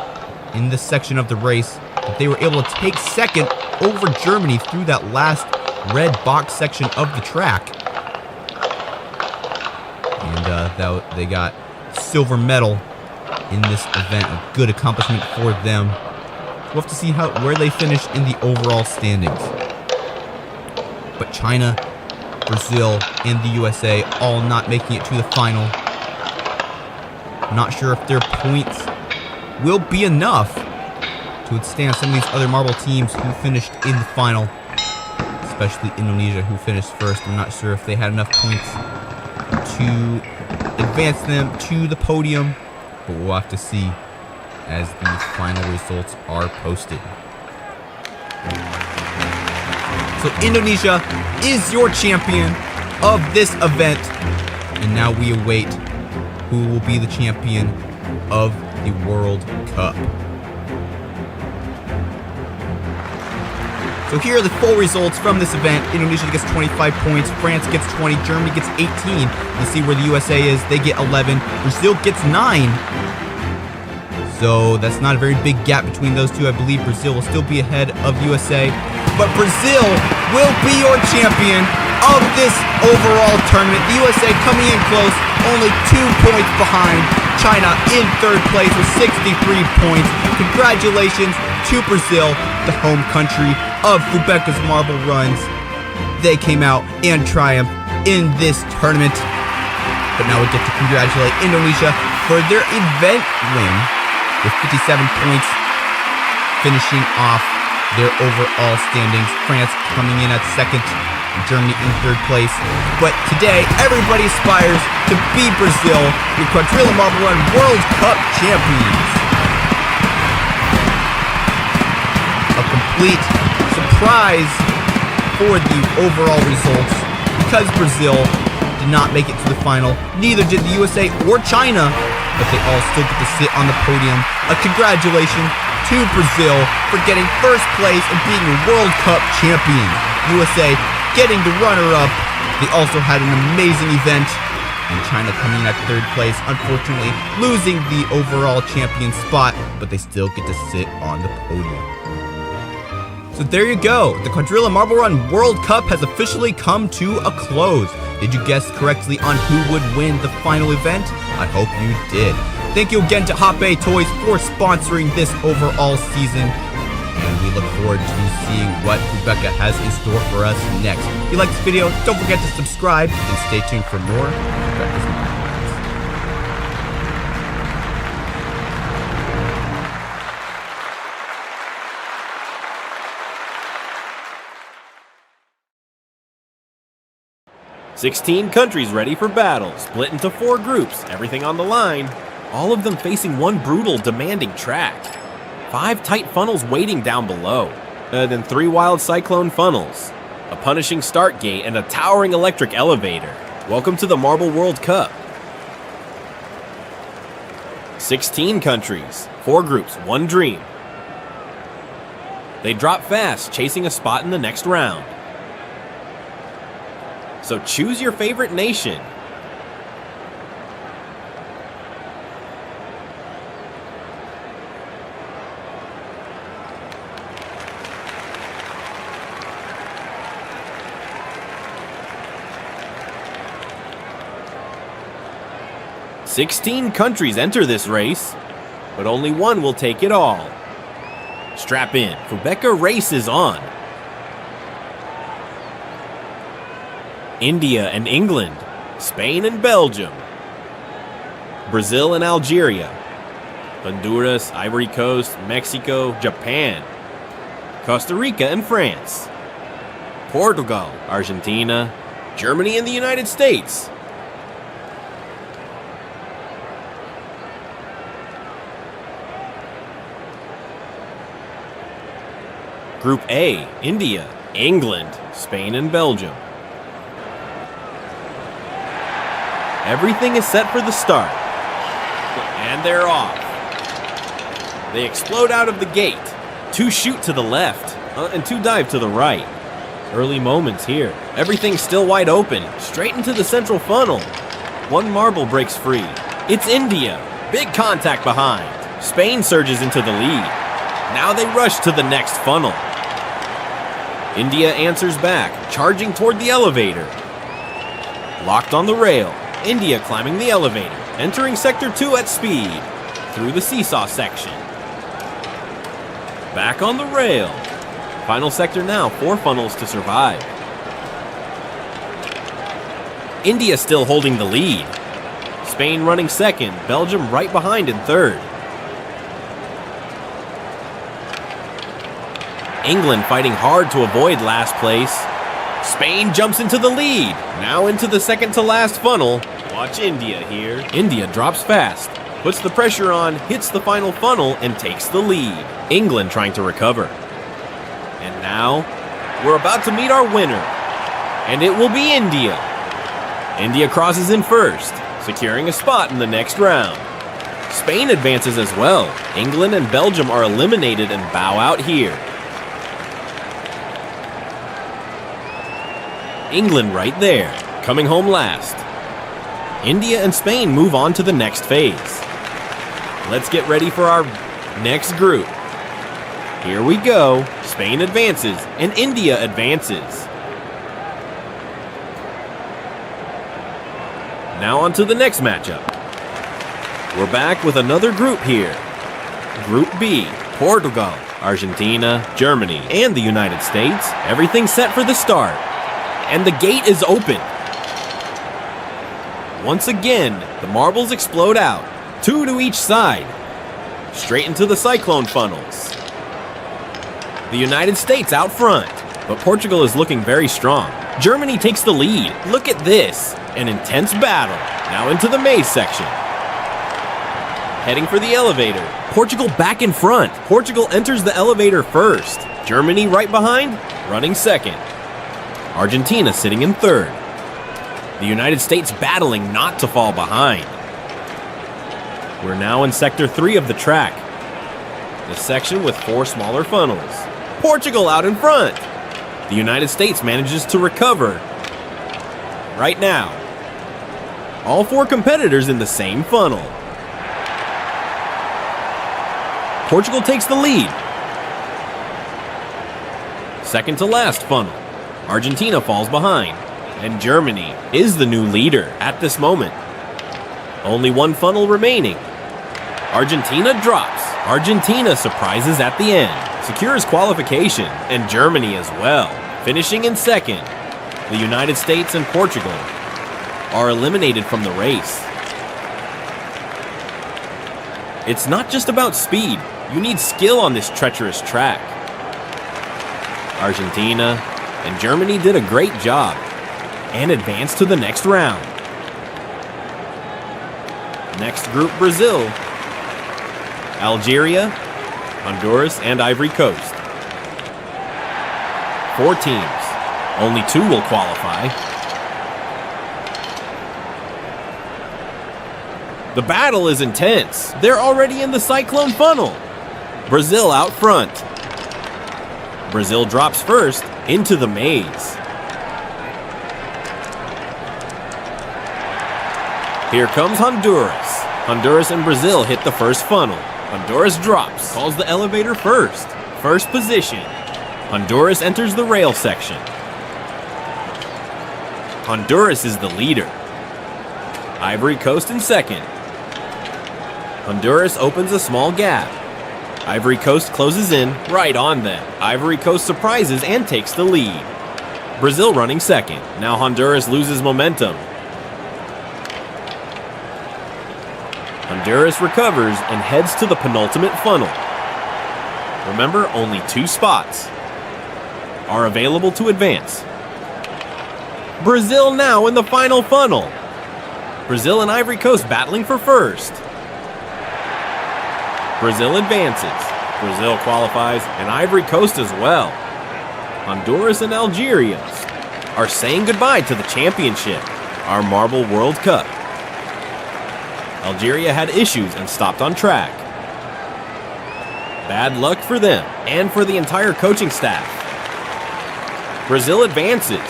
in this section of the race. But they were able to take second over Germany through that last red box section of the track. And they got silver medal in this event. A good accomplishment for them. We'll have to see where they finish in the overall standings. But China, Brazil, and the USA all not making it to the final. Not sure if their points will be enough to withstand some of these other marble teams who finished in the final. Especially Indonesia, who finished first. I'm not sure if they had enough points to advance them to the podium. But we'll have to see as these final results are posted. So Indonesia is your champion of this event. And now we await who will be the champion of the World Cup. So here are the full results from this event. Indonesia gets 25 points, France gets 20, Germany gets 18. You see where the USA is, they get 11, Brazil gets 9. So that's not a very big gap between those two. I believe Brazil will still be ahead of USA. But Brazil will be your champion of this overall tournament. The USA coming in close, only 2 points behind. China in third place with 63 points. Congratulations to Brazil, the home country of Fubeca's marble runs. They came out and triumphed in this tournament. But now we get to congratulate Indonesia for their event win with 57 points, finishing off their overall standings. France coming in at second, Germany in third place. But today, everybody aspires to be Brazil, your Quadrilla Marble Run World Cup champions. A complete surprise for the overall results, because Brazil did not make it to the final. Neither did the USA or China, but they all still get to sit on the podium. A congratulations to Brazil for getting first place and being a World Cup champion. USA getting the runner-up. They also had an amazing event. And China coming in at third place, unfortunately losing the overall champion spot, but they still get to sit on the podium. So there you go. The Quadrilla Marble Run World Cup has officially come to a close. Did you guess correctly on who would win the final event? I hope you did. Thank you again to Hoppe Toys for sponsoring this overall season. And we look forward to seeing what Fubeca has in store for us next. If you like this video, don't forget to subscribe and stay tuned for more Fubeca's Marble Runs. 16 countries ready for battle, split into 4 groups, everything on the line. All of them facing one brutal, demanding track. 5 tight funnels waiting down below. Then 3 wild cyclone funnels. A punishing start gate and a towering electric elevator. Welcome to the Marble World Cup. 16 countries, 4 groups, 1 dream. They drop fast, chasing a spot in the next round. So choose your favorite nation. "16 countries enter this race, but only one will take it all. Strap in, Fubeca race is on." India and England, Spain and Belgium, Brazil and Algeria, Honduras, Ivory Coast, Mexico, Japan, Costa Rica and France, Portugal, Argentina, Germany and the United States. Group A, India, England, Spain and Belgium. Everything is set for the start. And they're off. They explode out of the gate. 2 shoot to the left, and 2 dive to the right. Early moments here. Everything's still wide open, straight into the central funnel. 1 marble breaks free. It's India. Big contact behind. Spain surges into the lead. Now they rush to the next funnel. India answers back, charging toward the elevator. Locked on the rail. India climbing the elevator, entering Sector 2 at speed, through the seesaw section. Back on the rail. Final sector now, 4 funnels to survive. India still holding the lead. Spain running second, Belgium right behind in third. England fighting hard to avoid last place. Spain jumps into the lead, now into the second to last funnel. Watch India here. India drops fast, puts the pressure on, hits the final funnel, and takes the lead. England trying to recover. And now, we're about to meet our winner. And it will be India. India crosses in first, securing a spot in the next round. Spain advances as well. England and Belgium are eliminated and bow out here. England right there, coming home last. India and Spain move on to the next phase. Let's get ready for our next group. Here we go. Spain advances and India advances. Now on to the next matchup. We're back with another group here. Group B, Portugal, Argentina, Germany, and the United States. Everything set for the start. And the gate is open. Once again, the marbles explode out, 2 to each side, straight into the cyclone funnels. The United States out front, but Portugal is looking very strong. Germany takes the lead. Look at this, an intense battle. Now into the maze section. Heading for the elevator. Portugal back in front. Portugal enters the elevator first. Germany right behind, running second. Argentina sitting in third. The United States battling not to fall behind. We're now in Sector 3 of the track, the section with 4 smaller funnels. Portugal out in front. The United States manages to recover. Right now, all 4 competitors in the same funnel. Portugal takes the lead. Second to last funnel. Argentina falls behind, and Germany is the new leader at this moment. Only 1 funnel remaining. Argentina drops. Argentina surprises at the end, secures qualification, and Germany as well, finishing in second. The United States and Portugal are eliminated from the race. It's not just about speed. You need skill on this treacherous track. Argentina and Germany did a great job and advanced to the next round. Next group, Brazil, Algeria, Honduras, and Ivory Coast. 4 teams. Only 2 will qualify. The battle is intense. They're already in the cyclone funnel. Brazil out front. Brazil drops first into the maze. Here comes Honduras. Honduras and Brazil hit the first funnel. Honduras drops, calls the elevator first. First position. Honduras enters the rail section. Honduras is the leader. Ivory Coast in second. Honduras opens a small gap. Ivory Coast closes in right on them. Ivory Coast surprises and takes the lead. Brazil running second. Now Honduras loses momentum. Honduras recovers and heads to the penultimate funnel. Remember, only 2 spots are available to advance. Brazil now in the final funnel. Brazil and Ivory Coast battling for first. Brazil advances. Brazil qualifies, and Ivory Coast as well. Honduras and Algeria are saying goodbye to the championship, our Marble World Cup. Algeria had issues and stopped on track. Bad luck for them and for the entire coaching staff. Brazil advances.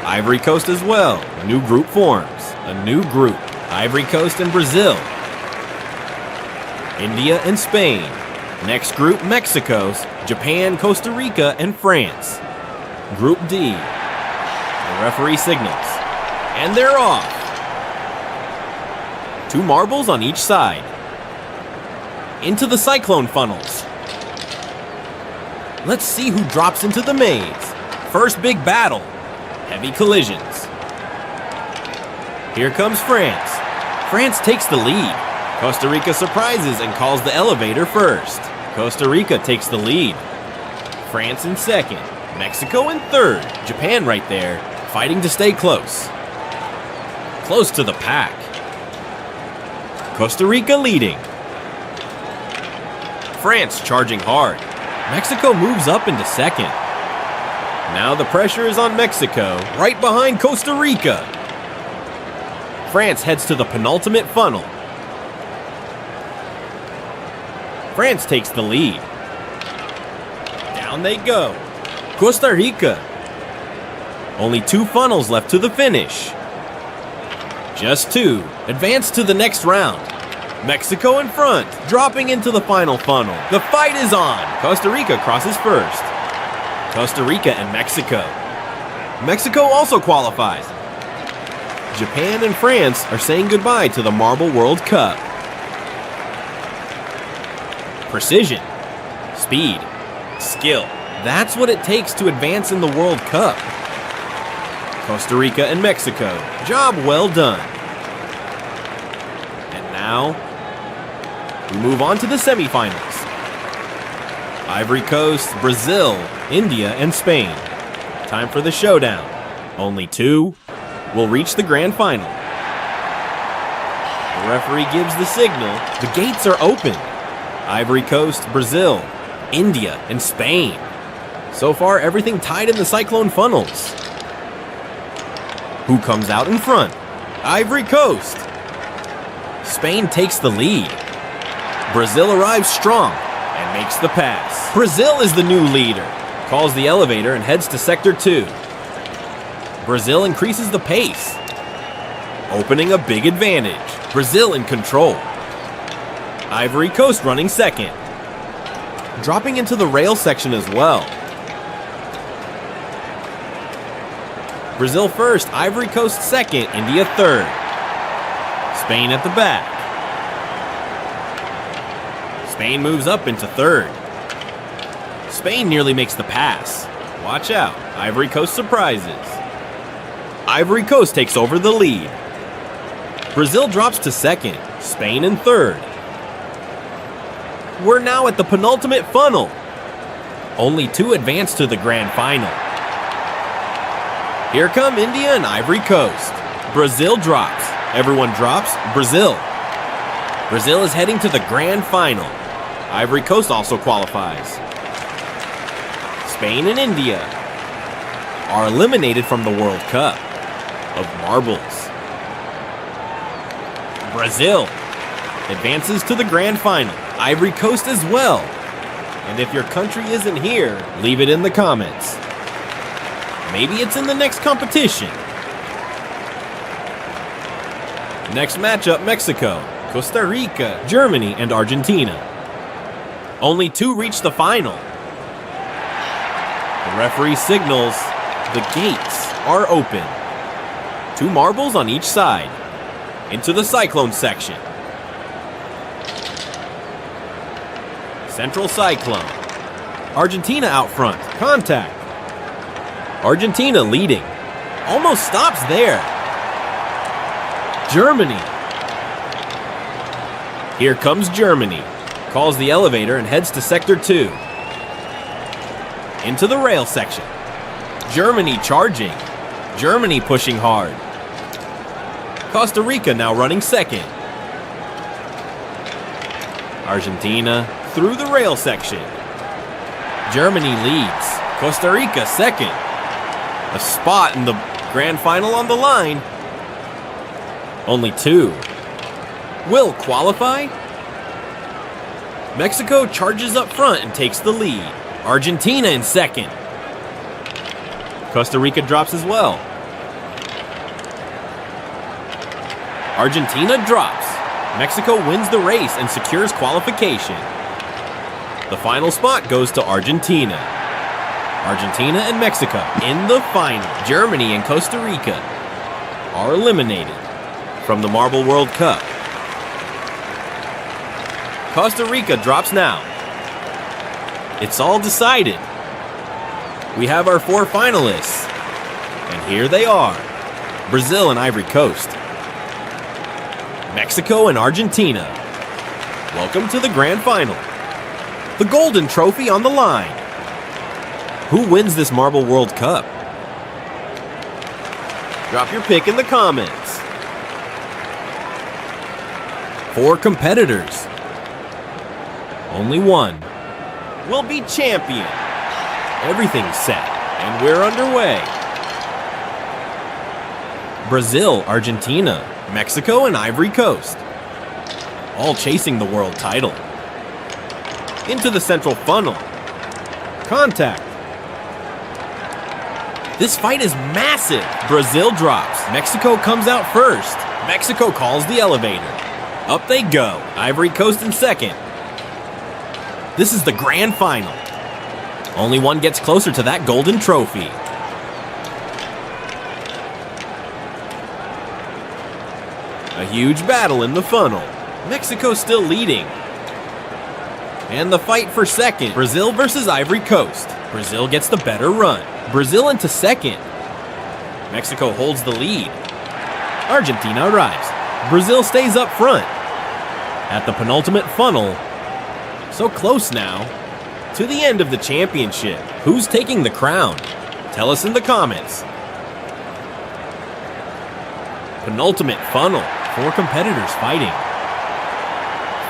Ivory Coast as well. A new group forms. A new group. Ivory Coast and Brazil. India and Spain. Next group, Mexico, Japan, Costa Rica, and France. Group D. The referee signals. And they're off. 2 marbles on each side. Into the cyclone funnels. Let's see who drops into the maze. First big battle. Heavy collisions. Here comes France. France takes the lead. Costa Rica surprises and calls the elevator first. Costa Rica takes the lead. France in second. Mexico in third. Japan right there, fighting to stay close. Close to the pack. Costa Rica leading. France charging hard. Mexico moves up into second. Now the pressure is on Mexico, right behind Costa Rica. France heads to the penultimate funnel. France takes the lead. Down they go. Costa Rica. Only 2 funnels left to the finish. Just 2. Advance to the next round. Mexico in front, dropping into the final funnel. The fight is on. Costa Rica crosses first. Costa Rica and Mexico. Mexico also qualifies. Japan and France are saying goodbye to the Marble World Cup. Precision, speed, skill. That's what it takes to advance in the World Cup. Costa Rica and Mexico. Job well done. And now, we move on to the semifinals. Ivory Coast, Brazil, India, and Spain. Time for the showdown. Only 2 will reach the grand final. The referee gives the signal. The gates are open. Ivory Coast, Brazil, India, and Spain. So far, everything tied in the cyclone funnels. Who comes out in front? Ivory Coast. Spain takes the lead. Brazil arrives strong and makes the pass. Brazil is the new leader. Calls the elevator and heads to Sector 2. Brazil increases the pace, opening a big advantage. Brazil in control. Ivory Coast running second. Dropping into the rail section as well. Brazil first, Ivory Coast second, India third. Spain at the back. Spain moves up into third. Spain nearly makes the pass. Watch out, Ivory Coast surprises. Ivory Coast takes over the lead. Brazil drops to second, Spain in third. We're now at the penultimate funnel. Only 2 advance to the grand final. Here come India and Ivory Coast. Brazil drops. Everyone drops. Brazil. Brazil is heading to the grand final. Ivory Coast also qualifies. Spain and India are eliminated from the World Cup of Marbles. Brazil advances to the grand final. Ivory Coast as well. And if your country isn't here, leave it in the comments. Maybe it's in the next competition. Next matchup, Mexico, Costa Rica, Germany, and Argentina. Only 2 reach the final. The referee signals the gates are open. 2 marbles on each side. Into the cyclone section. Central cyclone. Argentina out front. Contact. Argentina leading. Almost stops there. Germany. Here comes Germany. Calls the elevator and heads to Sector 2. Into the rail section. Germany charging. Germany pushing hard. Costa Rica now running second. Argentina through the rail section. Germany leads. Costa Rica second. A spot in the grand final on the line. Only 2. Will qualify? Mexico charges up front and takes the lead. Argentina in second. Costa Rica drops as well. Argentina drops. Mexico wins the race and secures qualification. The final spot goes to Argentina. Argentina and Mexico in the final. Germany and Costa Rica are eliminated from the Marble World Cup. Costa Rica drops now. It's all decided. We have our 4 finalists. And here they are. Brazil and Ivory Coast. Mexico and Argentina. Welcome to the grand final. The golden trophy on the line. Who wins this Marble World Cup? Drop your pick in the comments. 4 competitors. Only one will be champion. Everything's set, and we're underway. Brazil, Argentina, Mexico, and Ivory Coast. All chasing the world title. Into the central funnel. Contact. This fight is massive. Brazil drops. Mexico comes out first. Mexico calls the elevator. Up they go. Ivory Coast in second. This is the grand final. Only one gets closer to that golden trophy. A huge battle in the funnel. Mexico still leading. And the fight for second. Brazil versus Ivory Coast. Brazil gets the better run. Brazil into second. Mexico holds the lead. Argentina arrives. Brazil stays up front. At the penultimate funnel. So close now to the end of the championship. Who's taking the crown? Tell us in the comments. Penultimate funnel. 4 competitors fighting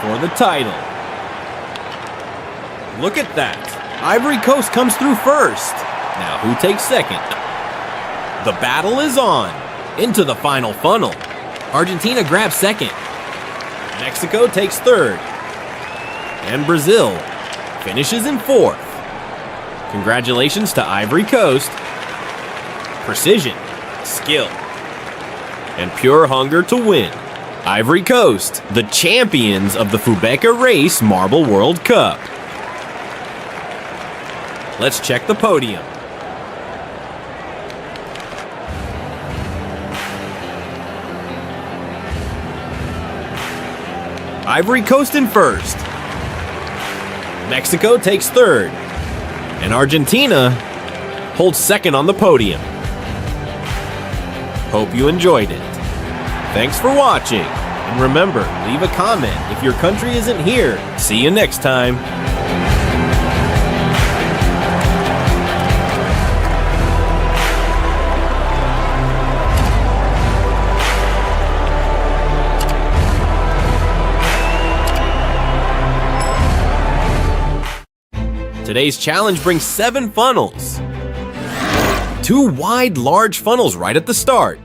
for the title. Look at that. Ivory Coast comes through first. Now who takes second? The battle is on. Into the final funnel. Argentina grabs second. Mexico takes third. And Brazil finishes in 4th. Congratulations to Ivory Coast. Precision, skill, and pure hunger to win. Ivory Coast, the champions of the Fubeca Race Marble World Cup. Let's check the podium. Ivory Coast in first. Mexico takes third. And Argentina holds second on the podium. Hope you enjoyed it. Thanks for watching. And remember, leave a comment if your country isn't here. See you next time. Today's challenge brings 7 funnels. 2 wide, large funnels right at the start.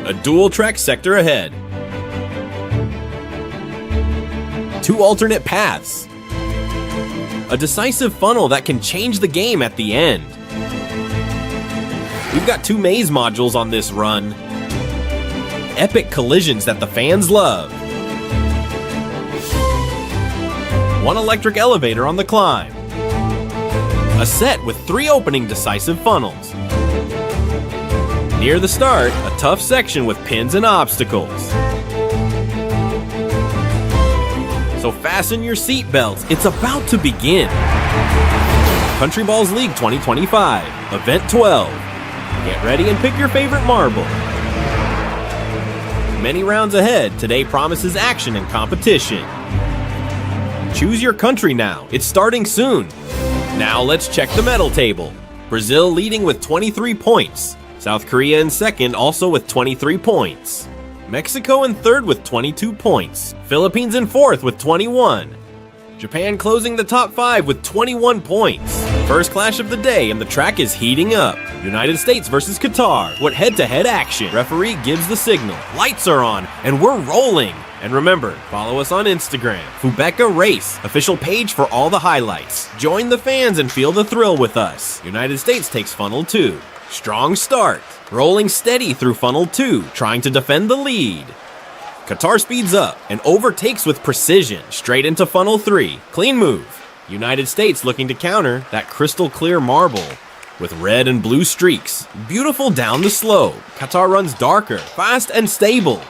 A dual track sector ahead. 2 alternate paths. A decisive funnel that can change the game at the end. We've got 2 maze modules on this run. Epic collisions that the fans love. 1 electric elevator on the climb. A set with 3 opening decisive funnels. Near the start, a tough section with pins and obstacles. So fasten your seatbelts, it's about to begin. Country Balls League 2025, Event 12. Get ready and pick your favorite marble. Many rounds ahead, today promises action and competition. Choose your country now, it's starting soon. Now let's check the medal table. Brazil leading with 23 points. South Korea in second, also with 23 points. Mexico in third with 22 points. Philippines in fourth with 21. Japan closing the top 5 with 21 points. First clash of the day and the track is heating up. United States versus Qatar. What head-to-head action. Referee gives the signal. Lights are on and we're rolling. And remember, follow us on Instagram, Fubeca Race, official page for all the highlights. Join the fans and feel the thrill with us. United States takes funnel 2. Strong start. Rolling steady through funnel 2, trying to defend the lead. Qatar speeds up and overtakes with precision, straight into funnel 3. Clean move. United States looking to counter that crystal clear marble with red and blue streaks. Beautiful down the slope. Qatar runs darker, fast and stable.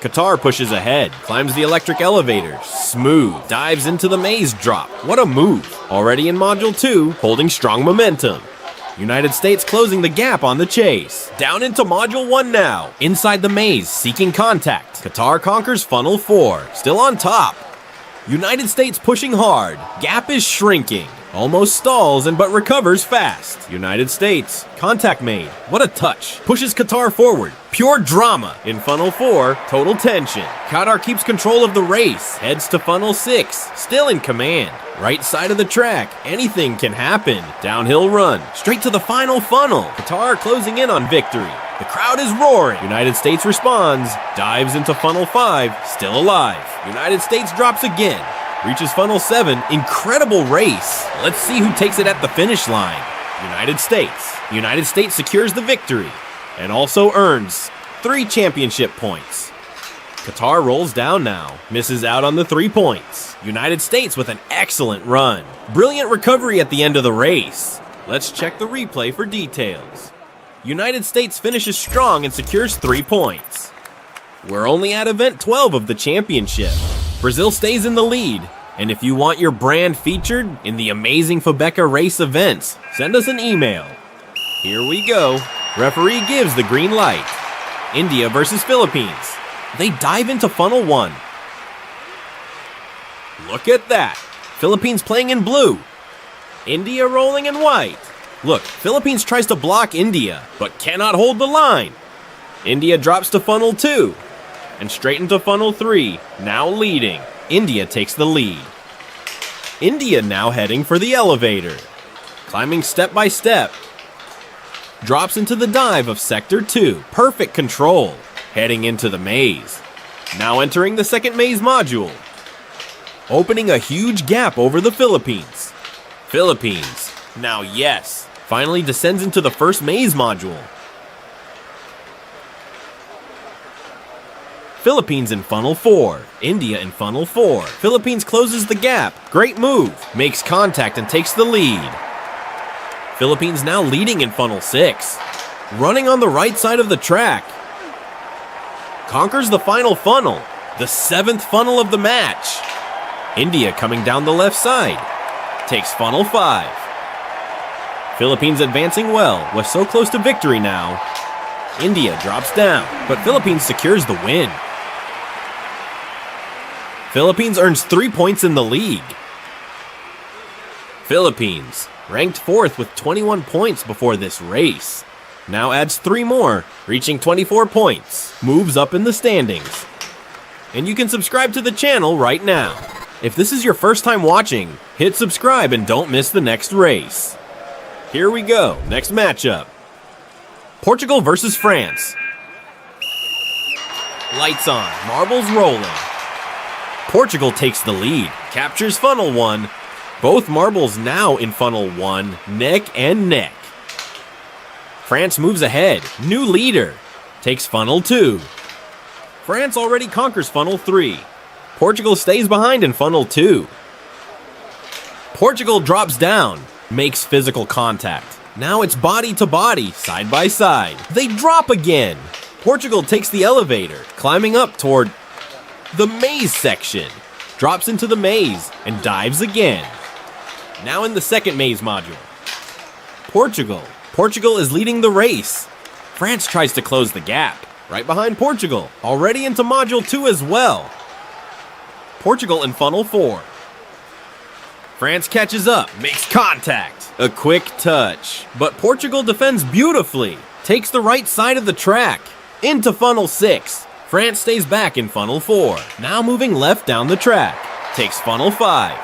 Qatar pushes ahead, climbs the electric elevator, smooth, dives into the maze drop. What a move. Already in Module 2, holding strong momentum. United States closing the gap on the chase. Down into Module 1 now. Inside the maze, seeking contact. Qatar conquers funnel 4, still on top. United States pushing hard. Gap is shrinking. Almost stalls but recovers fast. United States, contact made. What a touch. Pushes Qatar forward. Pure drama. In funnel 4, total tension. Qatar keeps control of the race. Heads to funnel 6, still in command. Right side of the track, anything can happen. Downhill run, straight to the final funnel. Qatar closing in on victory. The crowd is roaring. United States responds, dives into funnel 5, still alive. United States drops again. Reaches funnel 7, incredible race. Let's see who takes it at the finish line. United States. United States secures the victory and also earns 3 championship points. Qatar rolls down now, misses out on the 3 points. United States with an excellent run. Brilliant recovery at the end of the race. Let's check the replay for details. United States finishes strong and secures 3 points. We're only at event 12 of the championship. Brazil stays in the lead, and if you want your brand featured in the amazing Fubeca race events, send us an email. Here we go. Referee gives the green light. India versus Philippines. They dive into funnel 1. Look at that. Philippines playing in blue. India rolling in white. Look, Philippines tries to block India, but cannot hold the line. India drops to funnel 2. And straight into funnel 3, now leading. India takes the lead. India now heading for the elevator. Climbing step by step. Drops into the dive of sector 2. Perfect control. Heading into the maze. Now entering the second maze module. Opening a huge gap over the Philippines. Philippines, now yes, finally descends into the first maze module. Philippines in funnel 4. India in funnel 4. Philippines closes the gap. Great move. Makes contact and takes the lead. Philippines now leading in funnel 6. Running on the right side of the track. Conquers the final funnel. The 7th funnel of the match. India coming down the left side. Takes funnel 5. Philippines advancing well. Was so close to victory now. India drops down, but Philippines secures the win. Philippines earns 3 points in the league. Philippines, ranked 4th with 21 points before this race, now adds 3 more, reaching 24 points, moves up in the standings. And you can subscribe to the channel right now. If this is your first time watching, hit subscribe and don't miss the next race. Here we go, next matchup. Portugal versus France. Lights on, marbles rolling. Portugal takes the lead, captures funnel 1. Both marbles now in funnel 1, neck and neck. France moves ahead, new leader, takes funnel 2. France already conquers funnel 3. Portugal stays behind in funnel 2. Portugal drops down, makes physical contact. Now it's body to body, side by side. They drop again. Portugal takes the elevator, climbing up toward the maze section. Drops into the maze and dives again. Now in the second maze module. Portugal is leading the race. France tries to close the gap. Right behind Portugal, already into module 2 as well. Portugal in funnel 4. France catches up, makes contact. A quick touch. But Portugal defends beautifully. Takes the right side of the track. Into funnel 6. France stays back in funnel 4. Now moving left down the track. Takes funnel 5.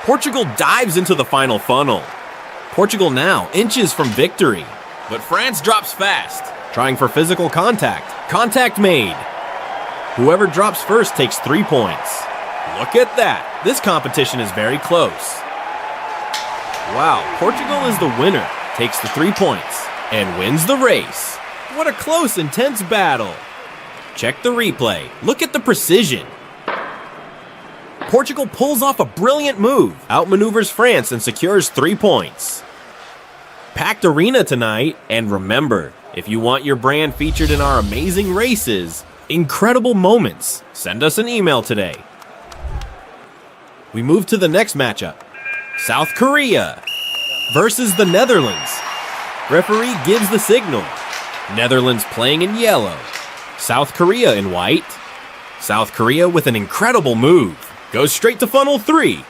Portugal dives into the final funnel. Portugal now inches from victory. But France drops fast. Trying for physical contact. Contact made. Whoever drops first takes 3 points. Look at that. This competition is very close. Wow, Portugal is the winner, takes the 3 points, and wins the race. What a close, intense battle. Check the replay. Look at the precision. Portugal pulls off a brilliant move, outmaneuvers France and secures 3 points. Packed arena tonight, and remember, if you want your brand featured in our amazing races, incredible moments, send us an email today. We move to the next matchup. South Korea versus the Netherlands. Referee gives the signal. Netherlands playing in yellow. South Korea in white. South Korea with an incredible move. Goes straight to funnel 3.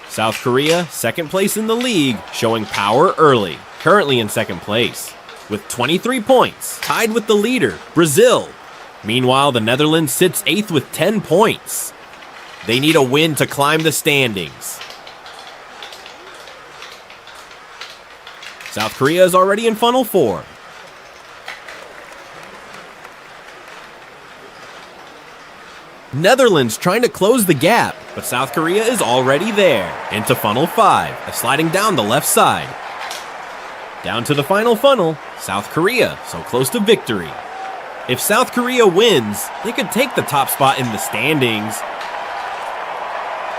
South Korea, second place in the league, showing power early. Currently in second place, with 23 points, tied with the leader, Brazil. Meanwhile, the Netherlands sits 8th with 10 points. They need a win to climb the standings. South Korea is already in funnel 4. Netherlands trying to close the gap, but South Korea is already there. Into funnel 5, sliding down the left side. Down to the final funnel, South Korea, so close to victory. If South Korea wins, they could take the top spot in the standings.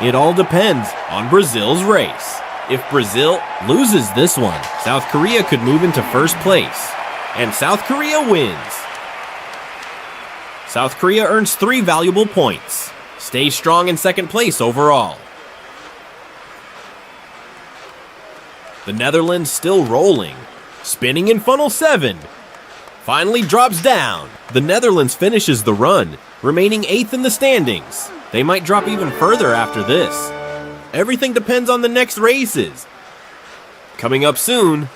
It all depends on Brazil's race. If Brazil loses this one, South Korea could move into first place. And South Korea wins. South Korea earns 3 valuable points. Stays strong in second place overall. The Netherlands still rolling. Spinning in funnel 7. Finally drops down. The Netherlands finishes the run, remaining 8th in the standings. They might drop even further after this. Everything depends on the next races. Coming up soon,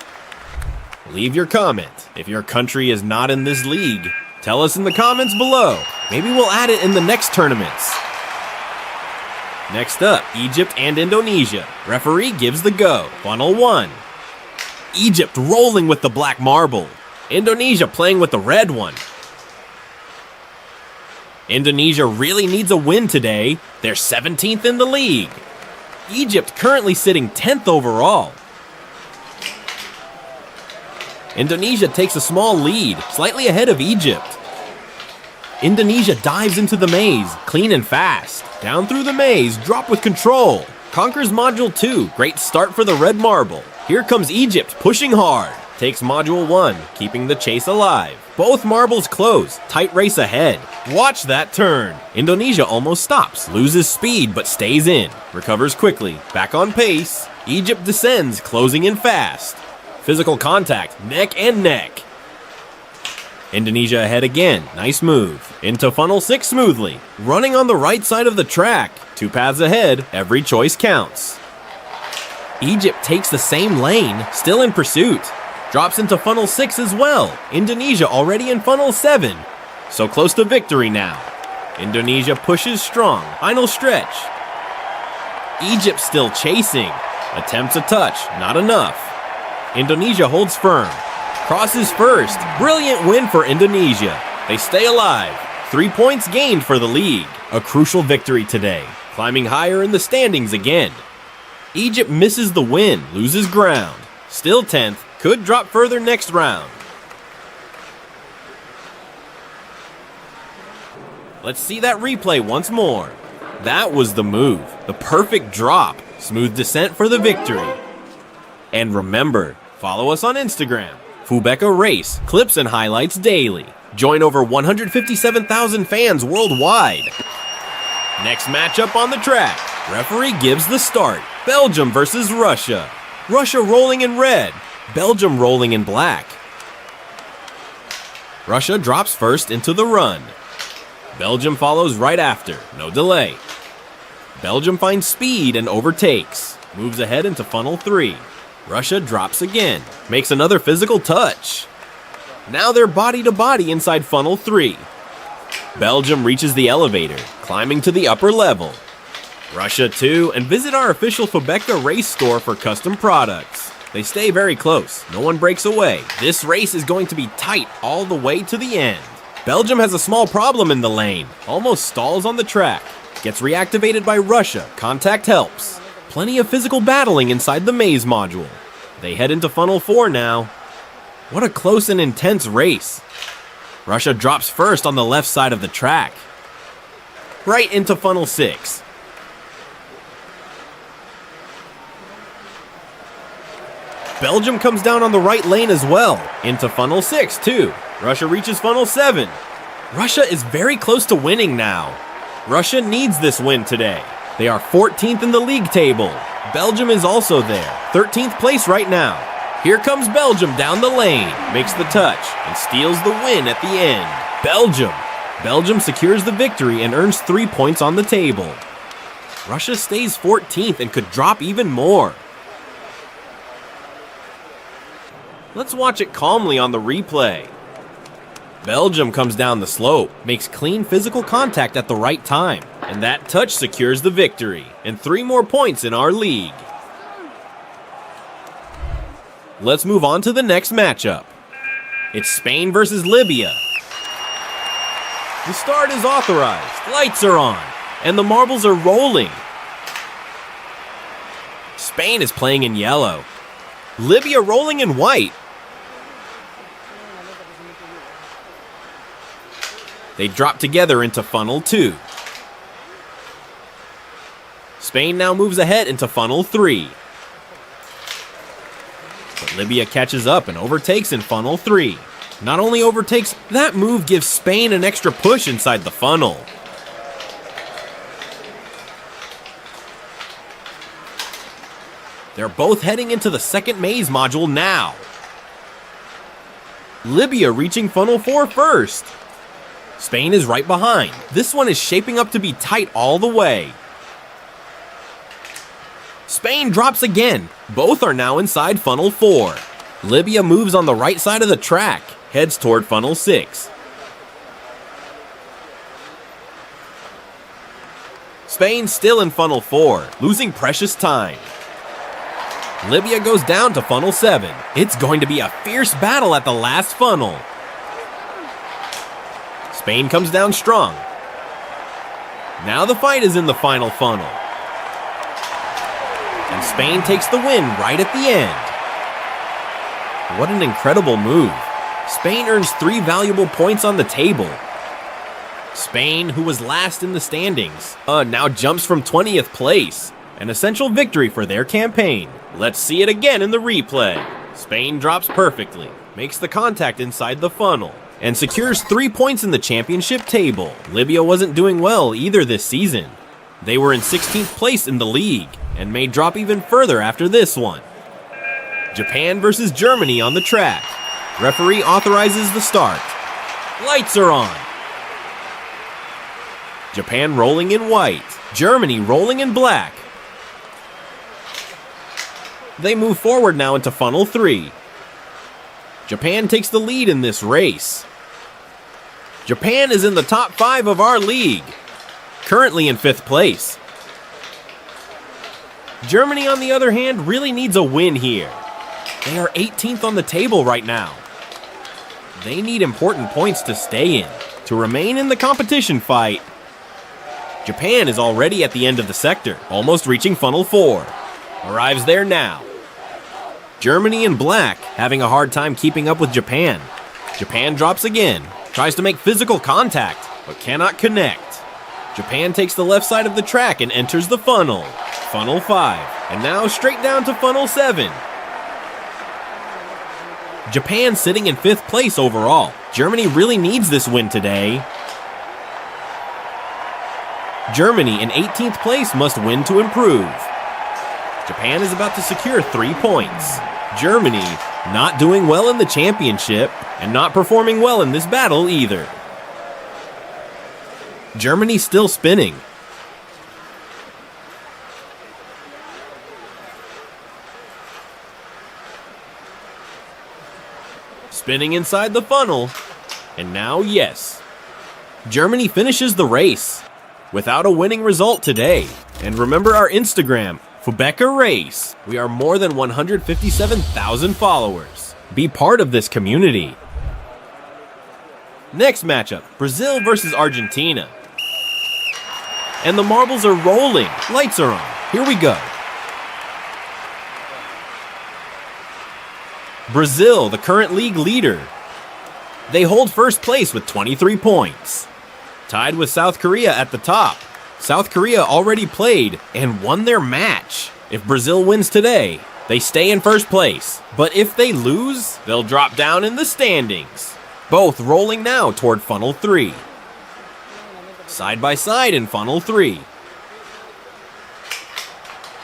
leave your comment. If your country is not in this league, tell us in the comments below. Maybe we'll add it in the next tournaments. Next up, Egypt and Indonesia. Referee gives the go. Funnel 1. Egypt rolling with the black marble. Indonesia playing with the red one. Indonesia really needs a win today. They're 17th in the league. Egypt currently sitting 10th overall. Indonesia takes a small lead, slightly ahead of Egypt. Indonesia dives into the maze, clean and fast. Down through the maze, drop with control. Conquers Module 2, great start for the red marble. Here comes Egypt, pushing hard. Takes Module 1, keeping the chase alive. Both marbles close, tight race ahead. Watch that turn. Indonesia almost stops, loses speed but stays in. Recovers quickly, back on pace. Egypt descends, closing in fast. Physical contact, neck and neck. Indonesia ahead again, nice move. Into funnel 6 smoothly. Running on the right side of the track. 2 paths ahead, every choice counts. Egypt takes the same lane, still in pursuit. Drops into funnel 6 as well. Indonesia already in funnel 7. So close to victory now. Indonesia pushes strong. Final stretch. Egypt still chasing. Attempts a touch, not enough. Indonesia holds firm. Crosses first. Brilliant win for Indonesia. They stay alive. 3 points gained for the league. A crucial victory today, climbing higher in the standings again. Egypt misses the win, loses ground. Still 10th, could drop further next round. Let's see that replay once more. That was the move, the perfect drop. Smooth descent for the victory. And remember, follow us on Instagram. Fubeca Race, clips and highlights daily. Join over 157,000 fans worldwide. Next matchup on the track. Referee gives the start. Belgium versus Russia. Russia rolling in red. Belgium rolling in black. Russia drops first into the run. Belgium follows right after, no delay. Belgium finds speed and overtakes. Moves ahead into funnel 3. Russia drops again. Makes another physical touch. Now they're body to body inside funnel 3. Belgium reaches the elevator, climbing to the upper level. Russia 2, and visit our official Fubeca Race store for custom products. They stay very close, no one breaks away. This race is going to be tight all the way to the end. Belgium has a small problem in the lane, almost stalls on the track. Gets reactivated by Russia, contact helps. Plenty of physical battling inside the maze module. They head into funnel 4 now. What a close and intense race. Russia drops first on the left side of the track. Right into funnel 6. Belgium comes down on the right lane as well. Into funnel 6 too. Russia reaches funnel 7. Russia is very close to winning now. Russia needs this win today. They are 14th in the league table. Belgium is also there, 13th place right now. Here comes Belgium down the lane, makes the touch, and steals the win at the end. Belgium secures the victory and earns 3 points on the table. Russia stays 14th and could drop even more. Let's watch it calmly on the replay. Belgium comes down the slope, makes clean physical contact at the right time, and that touch secures the victory, and 3 more points in our league. Let's move on to the next matchup. It's Spain versus Libya. The start is authorized, lights are on, and the marbles are rolling. Spain is playing in yellow. Libya rolling in white. They drop together into funnel 2. Spain now moves ahead into funnel 3. But Libya catches up and overtakes in funnel 3. Not only overtakes, that move gives Spain an extra push inside the funnel. They're both heading into the second maze module now. Libya reaching funnel 4 first. Spain is right behind. This one is shaping up to be tight all the way. Spain drops again. Both are now inside funnel 4. Libya moves on the right side of the track, heads toward funnel 6. Spain still in funnel 4, losing precious time. Libya goes down to funnel 7. It's going to be a fierce battle at the last funnel. Spain comes down strong. Now the fight is in the final funnel. And Spain takes the win right at the end. What an incredible move. Spain earns 3 valuable points on the table. Spain, who was last in the standings, now jumps from 20th place. An essential victory for their campaign. Let's see it again in the replay. Spain drops perfectly, makes the contact inside the funnel, and secures 3 points in the championship table. Libya wasn't doing well either this season. They were in 16th place in the league, and may drop even further after this one. Japan versus Germany on the track. Referee authorizes the start. Lights are on. Japan rolling in white. Germany rolling in black. They move forward now into funnel 3. Japan takes the lead in this race. Japan is in the top 5 of our league, currently in 5th place. Germany, on the other hand, really needs a win here. They are 18th on the table right now. They need important points to stay in. to remain in the competition fight. Japan is already at the end of the sector, almost reaching funnel 4. Arrives there now. Germany in black, having a hard time keeping up with Japan. Japan drops again, tries to make physical contact, but cannot connect. Japan takes the left side of the track and enters the funnel. Funnel 5, and now straight down to funnel 7. Japan sitting in 5th place overall. Germany really needs this win today. Germany in 18th place must win to improve. Japan is about to secure 3 points. Germany not doing well in the championship and not performing well in this battle either. Germany still spinning. Spinning inside the funnel. And now, yes. Germany finishes the race without a winning result today. And remember our Instagram, Fubeca Race. We are more than 157,000 followers. Be part of this community. Next matchup, Brazil versus Argentina. And the marbles are rolling. Lights are on. Here we go. Brazil, the current league leader. They hold first place with 23 points. Tied with South Korea at the top. South Korea already played and won their match. If Brazil wins today, they stay in first place. But if they lose, they'll drop down in the standings. Both rolling now toward funnel 3. Side by side in funnel 3.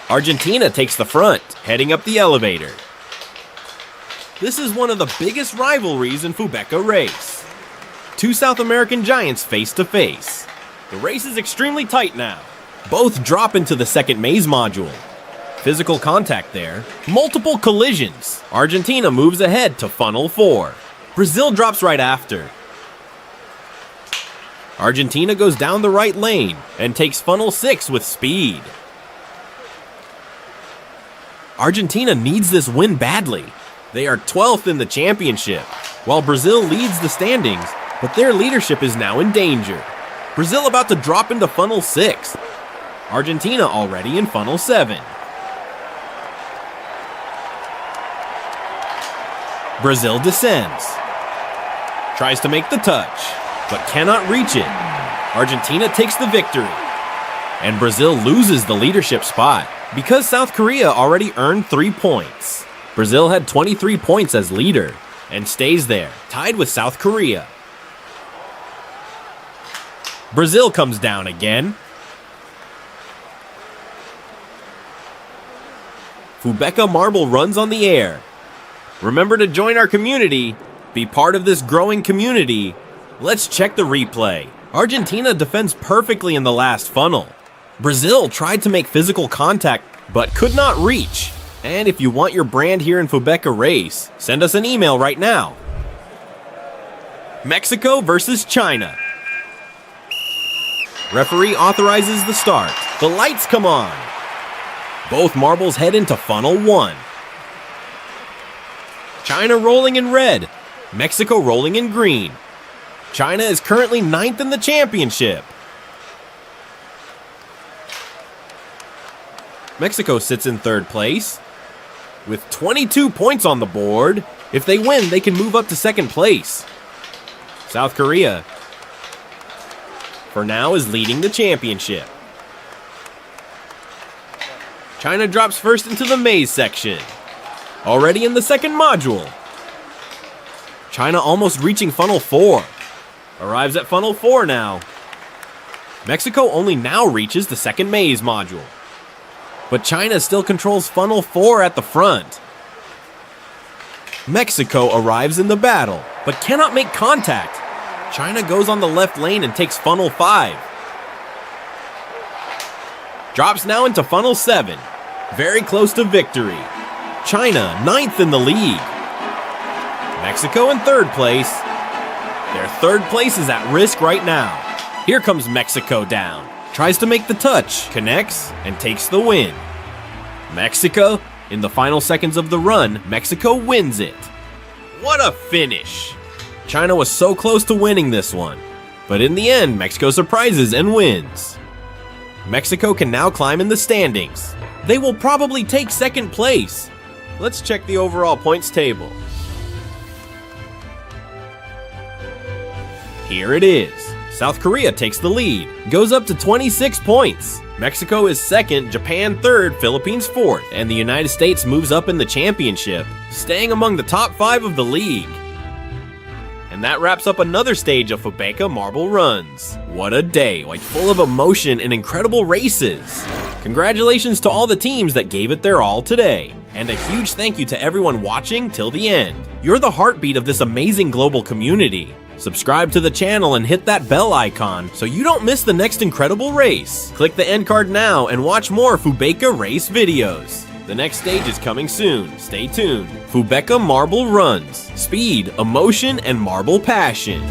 Argentina takes the front, heading up the elevator. This is one of the biggest rivalries in Fubeca Race. Two South American giants face to face. The race is extremely tight now. Both drop into the second maze module. Physical contact there. Multiple collisions. Argentina moves ahead to funnel 4. Brazil drops right after. Argentina goes down the right lane and takes funnel 6 with speed. Argentina needs this win badly. They are 12th in the championship, while Brazil leads the standings, but their leadership is now in danger. Brazil about to drop into funnel 6. Argentina already in funnel 7. Brazil descends. Tries to make the touch, but cannot reach it. Argentina takes the victory. And Brazil loses the leadership spot because South Korea already earned 3 points. Brazil had 23 points as leader and stays there, tied with South Korea. Brazil comes down again. Fubeca Marble runs on the air. Remember to join our community. Be part of this growing community. Let's check the replay. Argentina defends perfectly in the last funnel. Brazil tried to make physical contact, but could not reach. And if you want your brand here in Fubeca Race, send us an email right now. Mexico versus China. Referee authorizes the start. The lights come on. Both marbles head into funnel 1. China rolling in red. Mexico rolling in green. China is currently 9th in the championship. Mexico sits in 3rd place with 22 points on the board. If they win, they can move up to 2nd place. South Korea, for now, is leading the championship. China drops first into the maze section. Already in the 2nd module. China almost reaching funnel 4. Arrives at funnel 4 now. Mexico only now reaches the 2nd maze module. But China still controls funnel 4 at the front. Mexico arrives in the battle, but cannot make contact. China goes on the left lane and takes funnel 5. Drops now into funnel 7. Very close to victory. China 9th in the league. Mexico in 3rd place. Their 3rd place is at risk right now. Here comes Mexico down. Tries to make the touch, connects, and takes the win. Mexico, in the final seconds of the run, Mexico wins it. What a finish! China was so close to winning this one. But in the end, Mexico surprises and wins. Mexico can now climb in the standings. They will probably take second place. Let's check the overall points table. Here it is. South Korea takes the lead, goes up to 26 points. Mexico is second, Japan third, Philippines fourth, and the United States moves up in the championship, staying among the top 5 of the league. And that wraps up another stage of Fubeca Marble Runs. What a day, like full of emotion and incredible races. Congratulations to all the teams that gave it their all today. And a huge thank you to everyone watching till the end. You're the heartbeat of this amazing global community. Subscribe to the channel and hit that bell icon so you don't miss the next incredible race. Click the end card now and watch more Fubeca race videos. The next stage is coming soon. Stay tuned. Fubeca Marble Runs. Speed, emotion, and marble passion.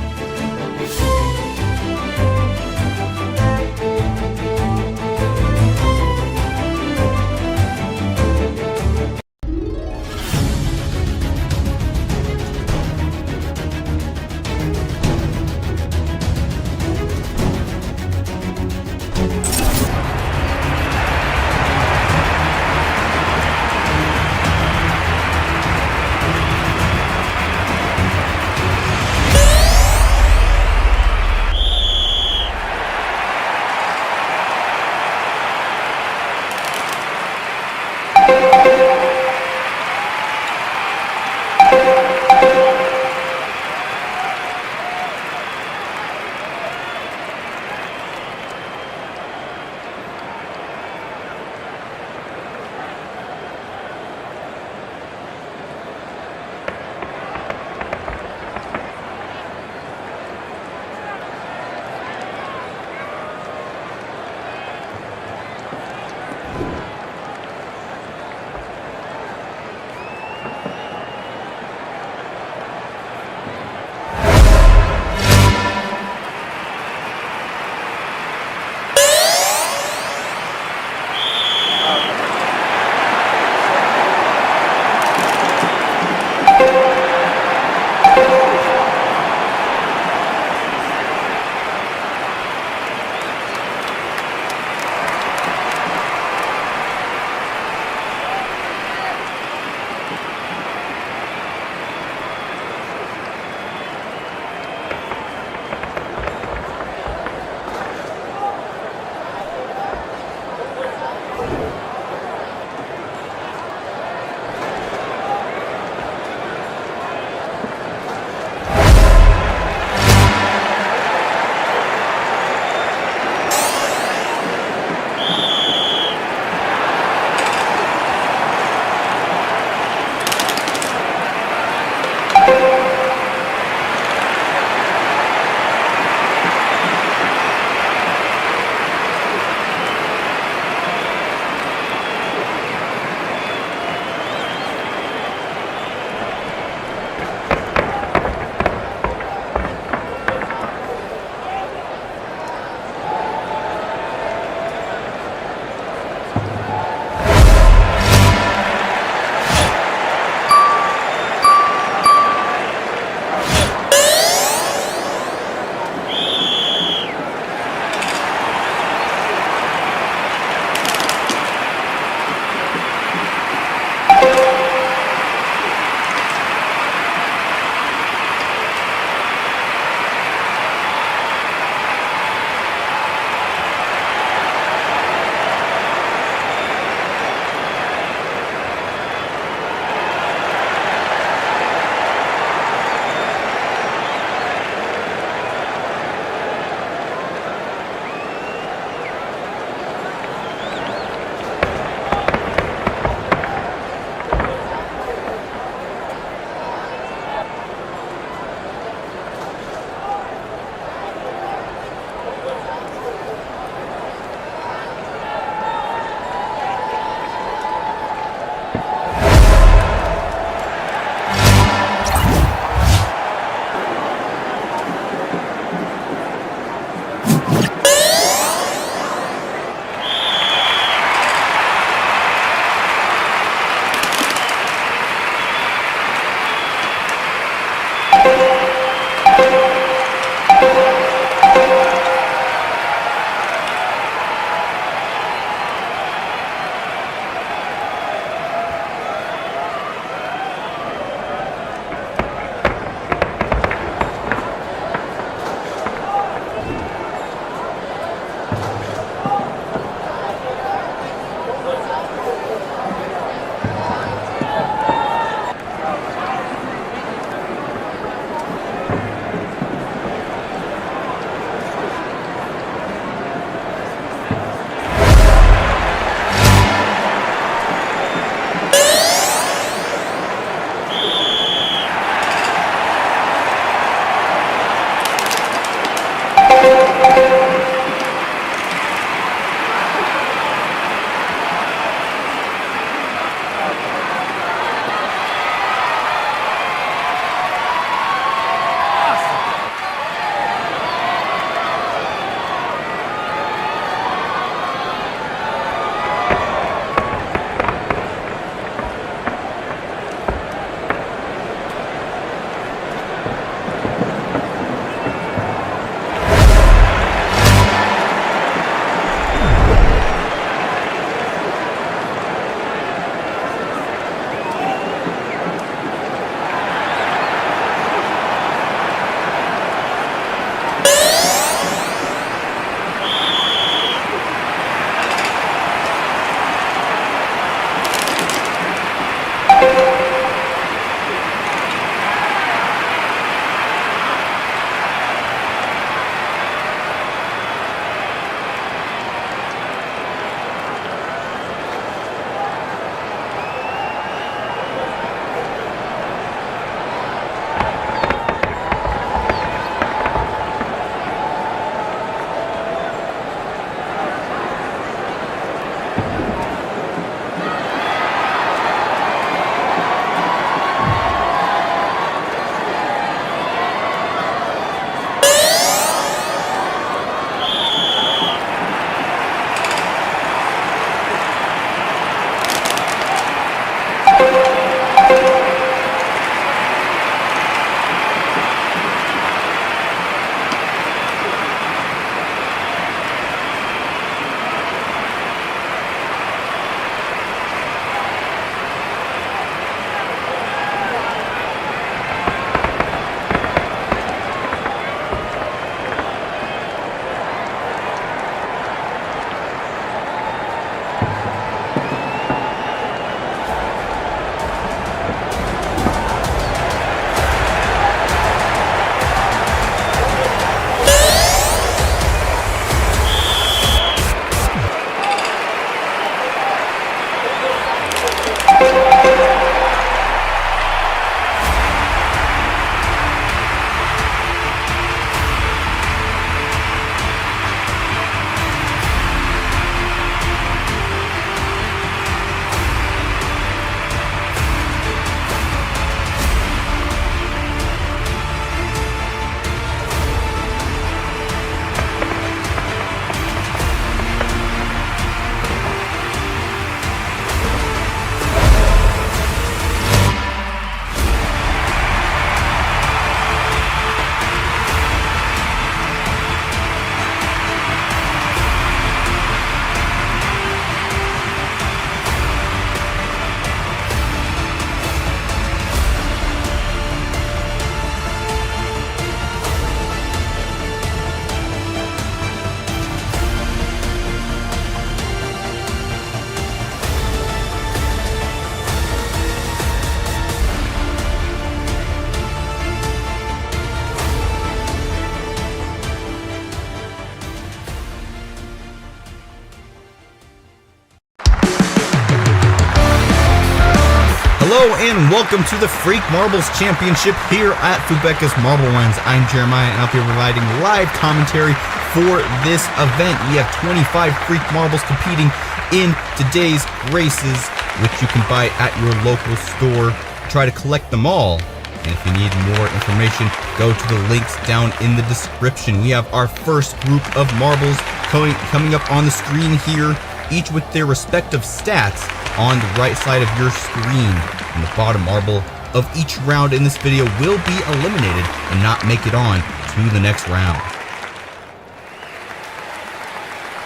Hello and welcome to the Freak Marbles Championship here at Fubeca's Marble Runs. I'm Jeremiah and I'll be providing live commentary for this event. We have 25 Freak Marbles competing in today's races, which you can buy at your local store. Try to collect them all. And if you need more information, go to the links down in the description. We have our first group of marbles coming up on the screen here, each with their respective stats on the right side of your screen. And the bottom marble of each round in this video will be eliminated and not make it on to the next round.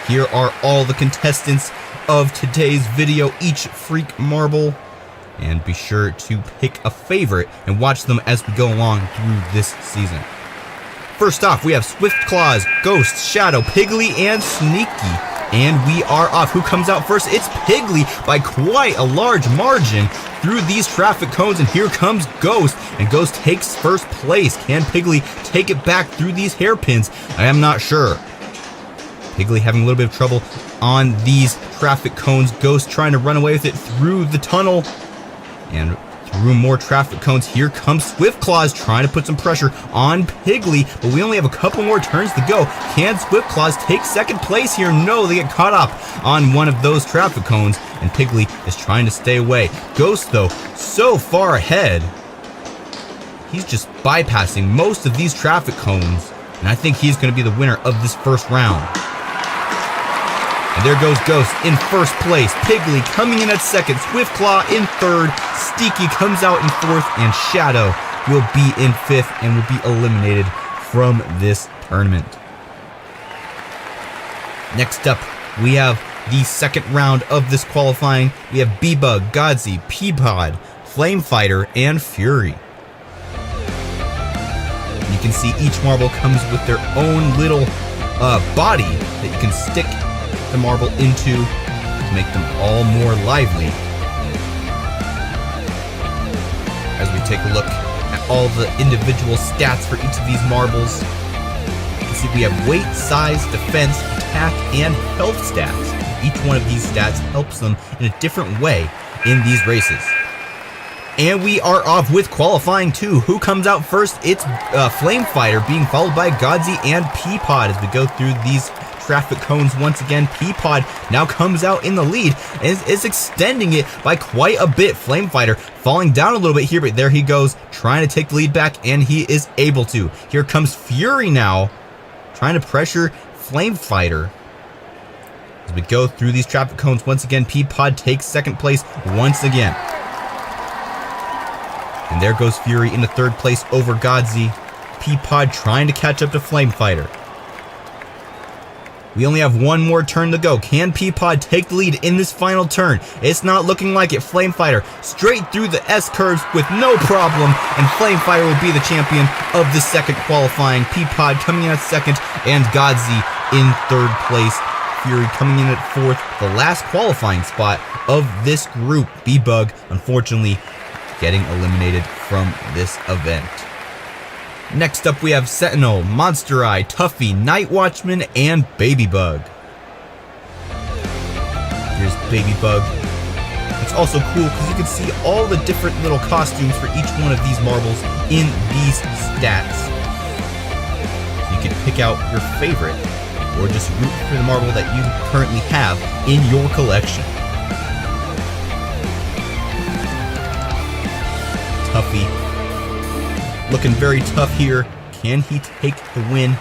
Here are all the contestants of today's video, each freak marble. And be sure to pick a favorite and watch them as we go along through this season. First off, we have Swift Claws, Ghost, Shadow, Piggly, and Sneaky. And we are off. Who comes out first? It's Piggly by quite a large margin through these traffic cones. And here comes Ghost. And Ghost takes first place. Can Piggly take it back through these hairpins? I am not sure. Piggly having a little bit of trouble on these traffic cones. Ghost trying to run away with it through the tunnel. And through more traffic cones, here comes Swift Claws trying to put some pressure on Piggly, but we only have a couple more turns to go. Can Swift Claws take second place here? No, they get caught up on one of those traffic cones, and Piggly is trying to stay away. Ghost, though, so far ahead. He's just bypassing most of these traffic cones, and I think he's going to be the winner of this first round. And there goes Ghost in first place. Piggly coming in at second. Swiftclaw in third. Sneaky comes out in fourth. And Shadow will be in fifth and will be eliminated from this tournament. Next up, we have the second round of this qualifying. We have B-Bug, Godsey, Peapod, Flamefighter, and Fury. You can see each marble comes with their own little body that you can stick the marble into to make them all more lively. As we take a look at all the individual stats for each of these marbles, you can see we have weight, size, defense, attack, and health stats. Each one of these stats helps them in a different way in these races. And we are off with qualifying 2. Who comes out first? It's Flamefighter being followed by Godsey and Peapod as we go through these traffic cones once again. Peapod now comes out in the lead and is extending it by quite a bit. Flamefighter falling down a little bit here, but there he goes, trying to take the lead back, and he is able to. Here comes Fury now, trying to pressure Flamefighter. As we go through these traffic cones once again, Peapod takes second place once again. And there goes Fury into third place over Godsey. Peapod trying to catch up to Flamefighter. We only have one more turn to go. Can Peapod take the lead in this final turn? It's not looking like it. Flamefighter straight through the S-curves with no problem, and Flamefighter will be the champion of the second qualifying. Peapod coming in at second, and Godsey in third place. Fury coming in at fourth, the last qualifying spot of this group. B-Bug, unfortunately, getting eliminated from this event. Next up, we have Sentinel, Monster Eye, Tuffy, Night Watchman, and Baby Bug. Here's Baby Bug. It's also cool because you can see all the different little costumes for each one of these marbles in these stats. You can pick out your favorite or just root for the marble that you currently have in your collection. Tuffy looking very tough here. Can he take the win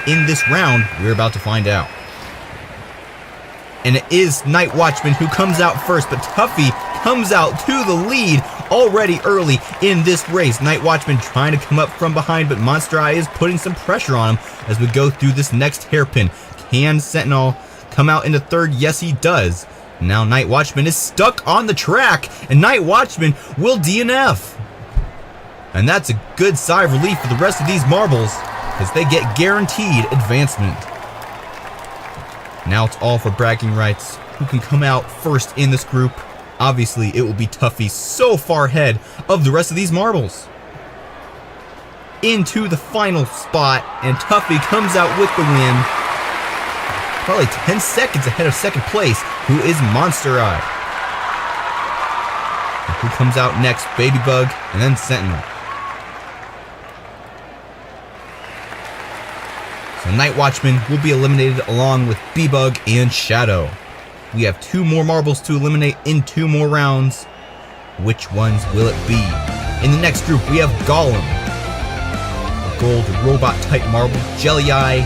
in this round? We're about to find out. And it is Night Watchman who comes out first, but Tuffy comes out to the lead already early in this race. Night Watchman trying to come up from behind, but Monster Eye is putting some pressure on him as we go through this next hairpin. Can Sentinel come out into third? Yes, he does. Now Night Watchman is stuck on the track, and Night Watchman will DNF. And that's a good sigh of relief for the rest of these marbles, because they get guaranteed advancement. Now it's all for bragging rights. Who can come out first in this group? Obviously, it will be Tuffy, so far ahead of the rest of these marbles. Into the final spot, and Tuffy comes out with the win. Probably 10 seconds ahead of second place, who is Monster Eye. Who comes out next? Baby Bug and then Sentinel. So Night Watchman will be eliminated along with B-Bug and Shadow. We have 2 more marbles to eliminate in 2 more rounds. Which ones will it be? In the next group, we have Golem, a gold robot-type marble, Jelly Eye,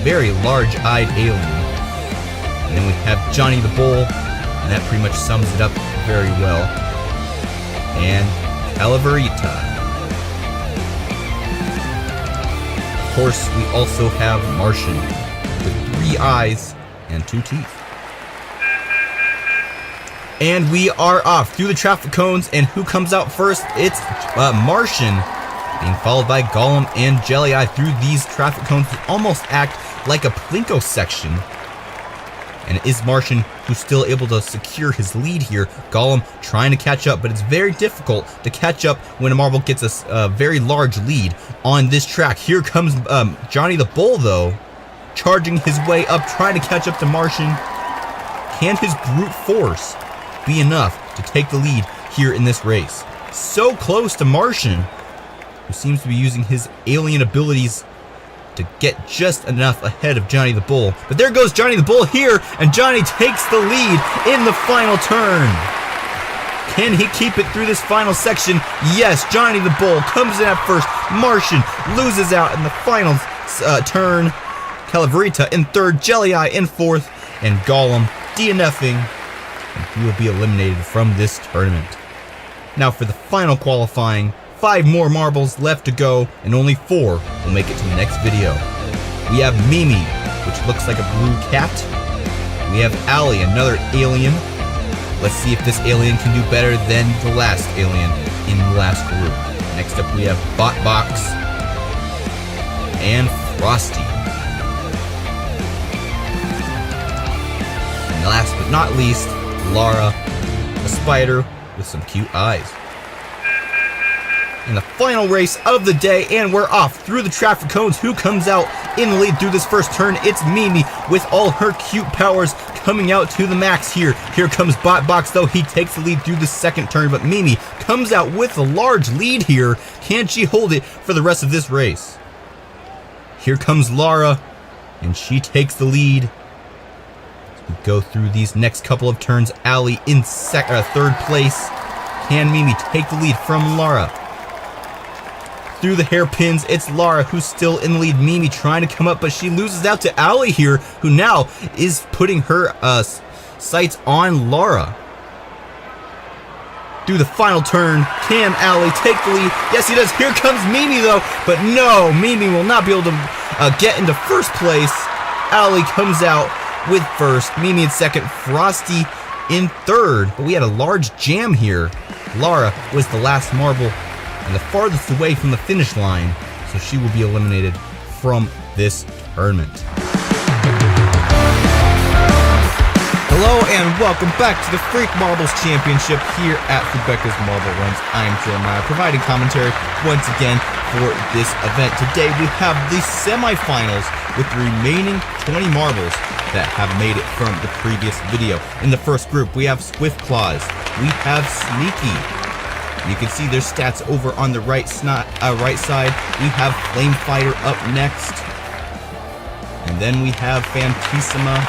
a very large-eyed alien. And then we have Johnny the Bull, and that pretty much sums it up very well. And Calaverita. Of course, we also have Martian, with 3 eyes and 2 teeth. And we are off through the traffic cones, and who comes out first? It's Martian, being followed by Golem and Jelly Eye through these traffic cones that almost act like a Plinko section. And it is Martian who's still able to secure his lead here. Golem trying to catch up, but it's very difficult to catch up when a marble gets a very large lead on this track. Here comes Johnny the Bull, though, charging his way up, trying to catch up to Martian. Can his brute force be enough to take the lead here in this race? So close to Martian, who seems to be using his alien abilities to get just enough ahead of Johnny the Bull. But there goes Johnny the Bull here, and Johnny takes the lead in the final turn. Can he keep it through this final section? Yes, Johnny the Bull comes in at first. Martian loses out in the final turn. Calaverita in third, Jelly Eye in fourth, and Golem DNFing, and he will be eliminated from this tournament. Now for the final qualifying, 5 more marbles left to go, and only 4 will make it to the next video. We have Mimi, which looks like a blue cat. We have Allie, another alien. Let's see if this alien can do better than the last alien in the last group. Next up we have Botbox and Frosty. And last but not least, Lara, a spider with some cute eyes. In the final race of the day, and we're off through the traffic cones. Who comes out in the lead through this first turn? It's Mimi with all her cute powers coming out to the max here. Here comes Botbox, though. He takes the lead through the second turn, but Mimi comes out with a large lead here. Can she hold it for the rest of this race? Here comes Lara, and she takes the lead. As we go through these next couple of turns, Allie in third place. Can Mimi take the lead from Lara? Through the hairpins, it's Lara who's still in the lead. Mimi trying to come up, but she loses out to Allie here, who now is putting her sights on Lara. Through the final turn, can Allie take the lead? Yes, he does. Here comes Mimi, though, but no, Mimi will not be able to get into first place. Allie comes out with first, Mimi in second, Frosty in third, but we had a large jam here. Lara was the last marble and the farthest away from the finish line, so she will be eliminated from this tournament. Hello and welcome back to the Freak Marbles Championship here at Fubeca's Marble Runs. I'm Jeremiah, providing commentary once again for this event. Today we have the semifinals with the remaining 20 marbles that have made it from the previous video. In the first group, we have Swift Claws, we have Sneaky. You can see their stats over on the right side. We have Flame Fighter up next. And then we have Fantissima.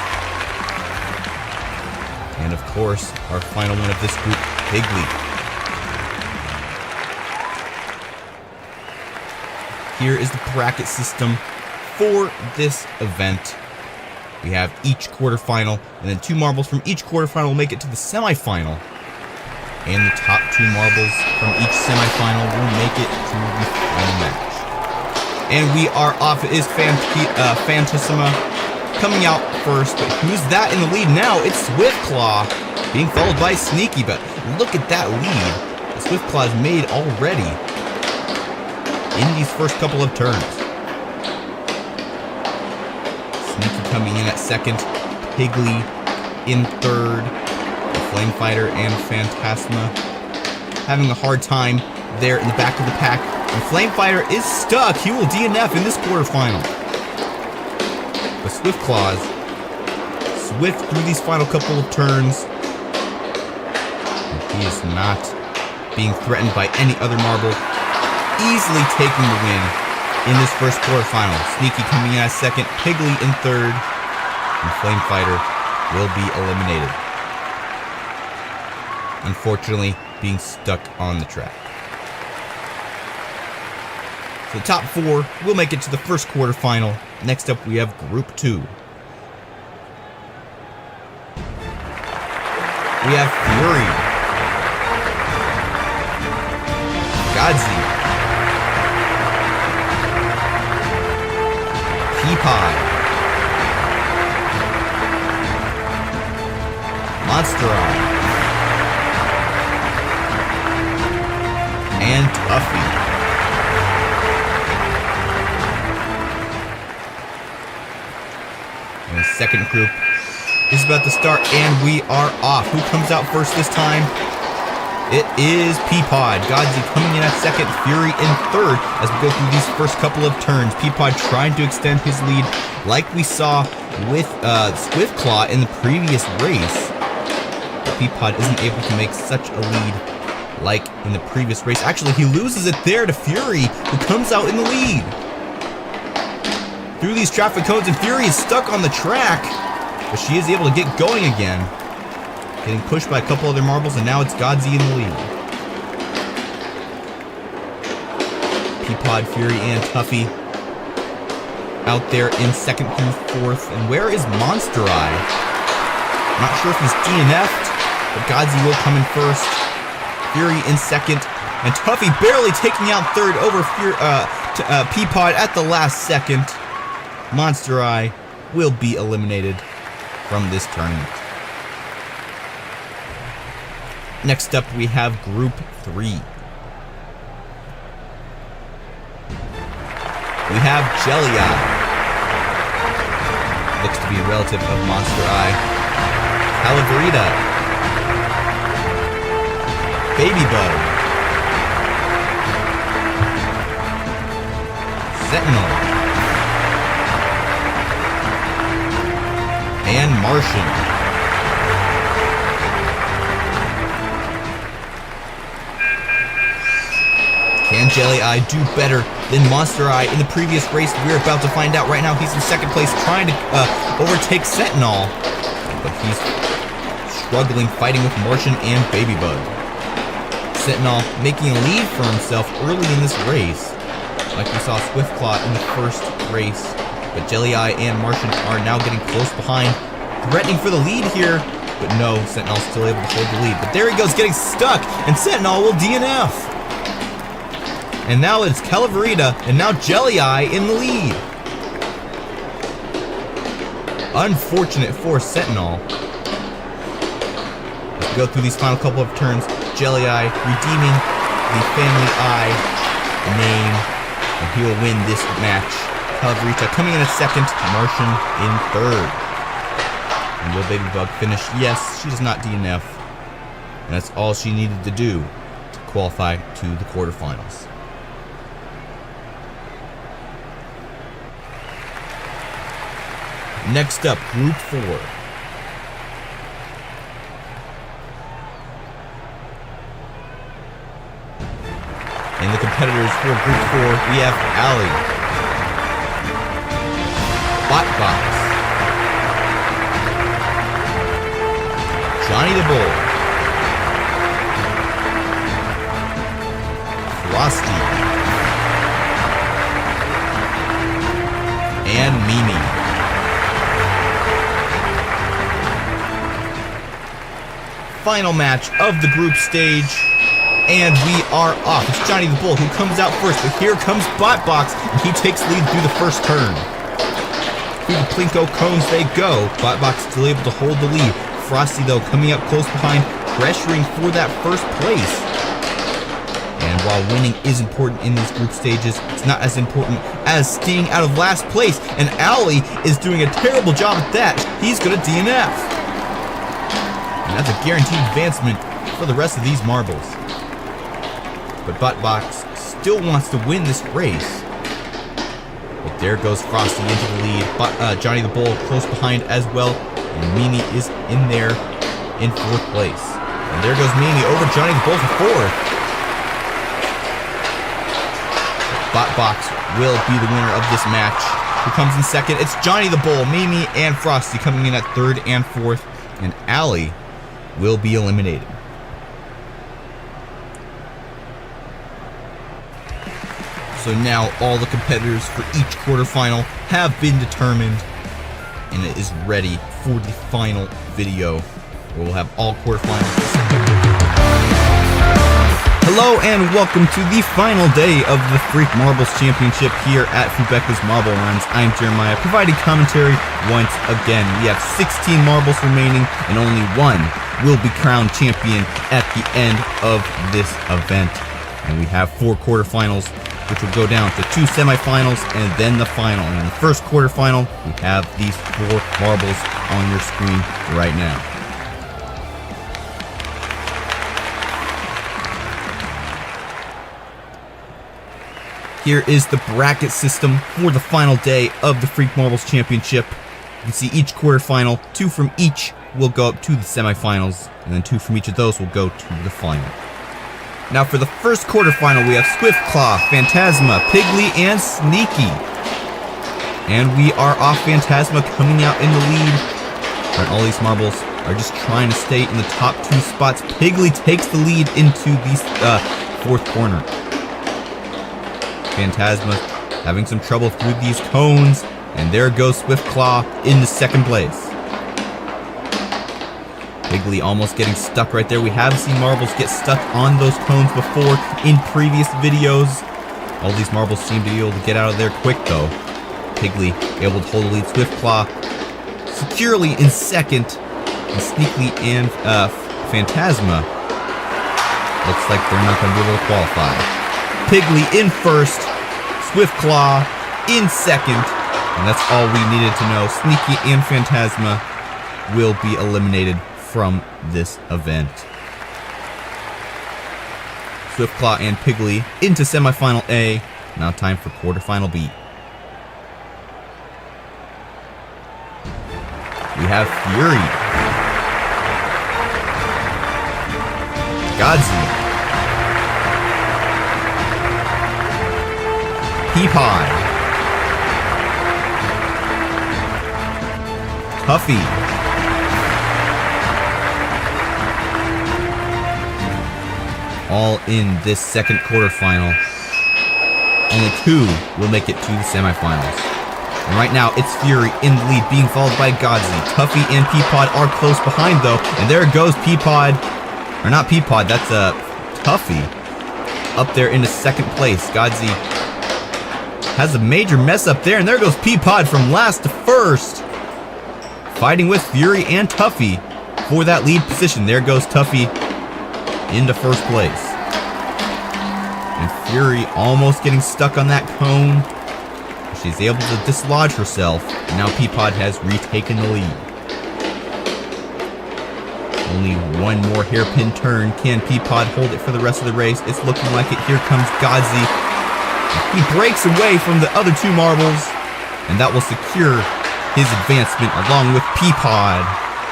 And of course, our final one of this group, Higley. Here is the bracket system for this event. We have each quarterfinal, and then 2 marbles from each quarterfinal will make it to the semifinal. And the top 2 marbles from each semifinal will make it to the final match. And we are off. It is Fantissima coming out first, but who's that in the lead now? It's Swiftclaw being followed by Sneaky, but look at that lead that Swiftclaw's made already in these first couple of turns. Sneaky coming in at second, Higley in third, Flame Fighter and Phantasma having a hard time there in the back of the pack. And Flame Fighter is stuck. He will DNF in this quarterfinal. But Swift Claws swift through these final couple of turns. And He is not being threatened by any other marble. Easily taking the win in this first quarterfinal. Sneaky coming in at second, Piggly in third, and Flame Fighter will be eliminated. Unfortunately, being stuck on the track. So the top four will make it to the first quarterfinal. Next up, we have Group 2. We have Fury, Godzi, Peapod, Monstera, and Tuffy. And the second group is about to start, and we are off. Who comes out first this time? It is Peapod. Godzi coming in at second, Fury in third as we go through these first couple of turns. Peapod trying to extend his lead like we saw with Swiftclaw in the previous race. But Peapod isn't able to make such a lead like in the previous race. Actually, he loses it there to Fury, who comes out in the lead. Through these traffic cones, and Fury is stuck on the track, but she is able to get going again. Getting pushed by a couple other marbles, and now it's Godzi in the lead. Peapod, Fury, and Tuffy out there in second through fourth. And where is Monstera? Not sure if he's DNF'd, but Godzi will come in first. Fury in second, and Tuffy barely taking out third over Peapod at the last second. Monstera will be eliminated from this tournament. Next up, we have Group 3. We have Jelly-Eye. Looks to be a relative of Monstera. Calaverita. Babybug. Sentinel. And Martian. Can Jelly-Eye do better than Monstera in the previous race? We're about to find out right now. He's in second place trying to overtake Sentinel, but he's struggling fighting with Martian and Babybug. Sentinel making a lead for himself early in this race, like we saw Swiftclaw in the first race, but Jelly-Eye and Martian are now getting close behind, threatening for the lead here, but no, Sentinel's still able to hold the lead. But there he goes, getting stuck, and Sentinel will DNF. And now it's Calaverita, and now Jelly-Eye in the lead. Unfortunate for Sentinel. As we go through these final couple of turns, Jelly-Eye redeeming the Family Eye name, and he will win this match. Calaverita coming in at second, Martian in third. And will Babybug finish? Yes, she does not DNF. And that's all she needed to do to qualify to the quarterfinals. Next up, Group 4. And the competitors for Group 4, we have Allie, Botbox, Johnny the Bull, Frosty, and Mimi. Final match of the group stage, and we are off. It's Johnny the Bull who comes out first, but here comes Botbox, and he takes lead through the first turn. Through the Plinko cones they go. Botbox still able to hold the lead. Frosty, though, coming up close behind, pressuring for that first place. And while winning is important in these group stages, it's not as important as staying out of last place, and Owlie is doing a terrible job at that. He's going to DNF. And that's a guaranteed advancement for the rest of these marbles. But Botbox still wants to win this race. But there goes Frosty into the lead. Johnny the Bull close behind as well. And Mimi is in there in fourth place. And there goes Mimi over Johnny the Bull for 4th. Bot Box will be the winner of this match. Who comes in 2nd? It's Johnny the Bull, Mimi, and Frosty coming in at 3rd and 4th. And Allie will be eliminated. So now all the competitors for each quarterfinal have been determined. And it is ready for the final video, where we'll have all quarterfinals. Hello and welcome to the final day of the Freak Marbles Championship here at Fubeca's Marble Runs. I'm Jeremiah, providing commentary once again. We have 16 marbles remaining, and only one will be crowned champion at the end of this event. And we have 4 quarterfinals, which will go down to 2 semifinals and then the final. And in the first quarterfinal, we have these 4 marbles on your screen right now. Here is the bracket system for the final day of the Freak Marbles Championship. You can see each quarterfinal, 2 from each will go up to the semifinals, and then 2 from each of those will go to the final. Now for the first quarterfinal, we have Swift Claw, Phantasma, Piggly, and Sneaky. And we are off Phantasma coming out in the lead. And all these marbles are just trying to stay in the top 2 spots. Piggly takes the lead into the 4th corner. Phantasma having some trouble through these cones, and there goes Swift Claw in the 2nd place. Piggly almost getting stuck right there. We have seen marbles get stuck on those cones before in previous videos. All these marbles seem to be able to get out of there quick though. Piggly able to hold the lead. Swift Claw securely in 2nd, and Sneaky and Phantasma looks like they're not going to be able to qualify. Piggly in 1st, Swift Claw in 2nd, and that's all we needed to know. Sneaky and Phantasma will be eliminated from this event. Swift Claw and Piggly into semifinal A. Now time for quarterfinal B. We have Fury, Godsey, Peapod, Huffy, all in this 2nd quarterfinal. Only 2 will make it to the semifinals. And right now, it's Fury in the lead, being followed by Godsey. Tuffy and Peapod are close behind though, and there goes Peapod, or not Peapod, that's Tuffy, up there in the 2nd place. Godsey has a major mess up there, and there goes Peapod from last to 1st. Fighting with Fury and Tuffy for that lead position. There goes Tuffy into 1st place. And Fury almost getting stuck on that cone. She's able to dislodge herself, and now Peapod has retaken the lead. Only one more hairpin turn. Can Peapod hold it for the rest of the race? It's looking like it. Here comes Godsey. He breaks away from the other 2 marbles, and that will secure his advancement along with Peapod,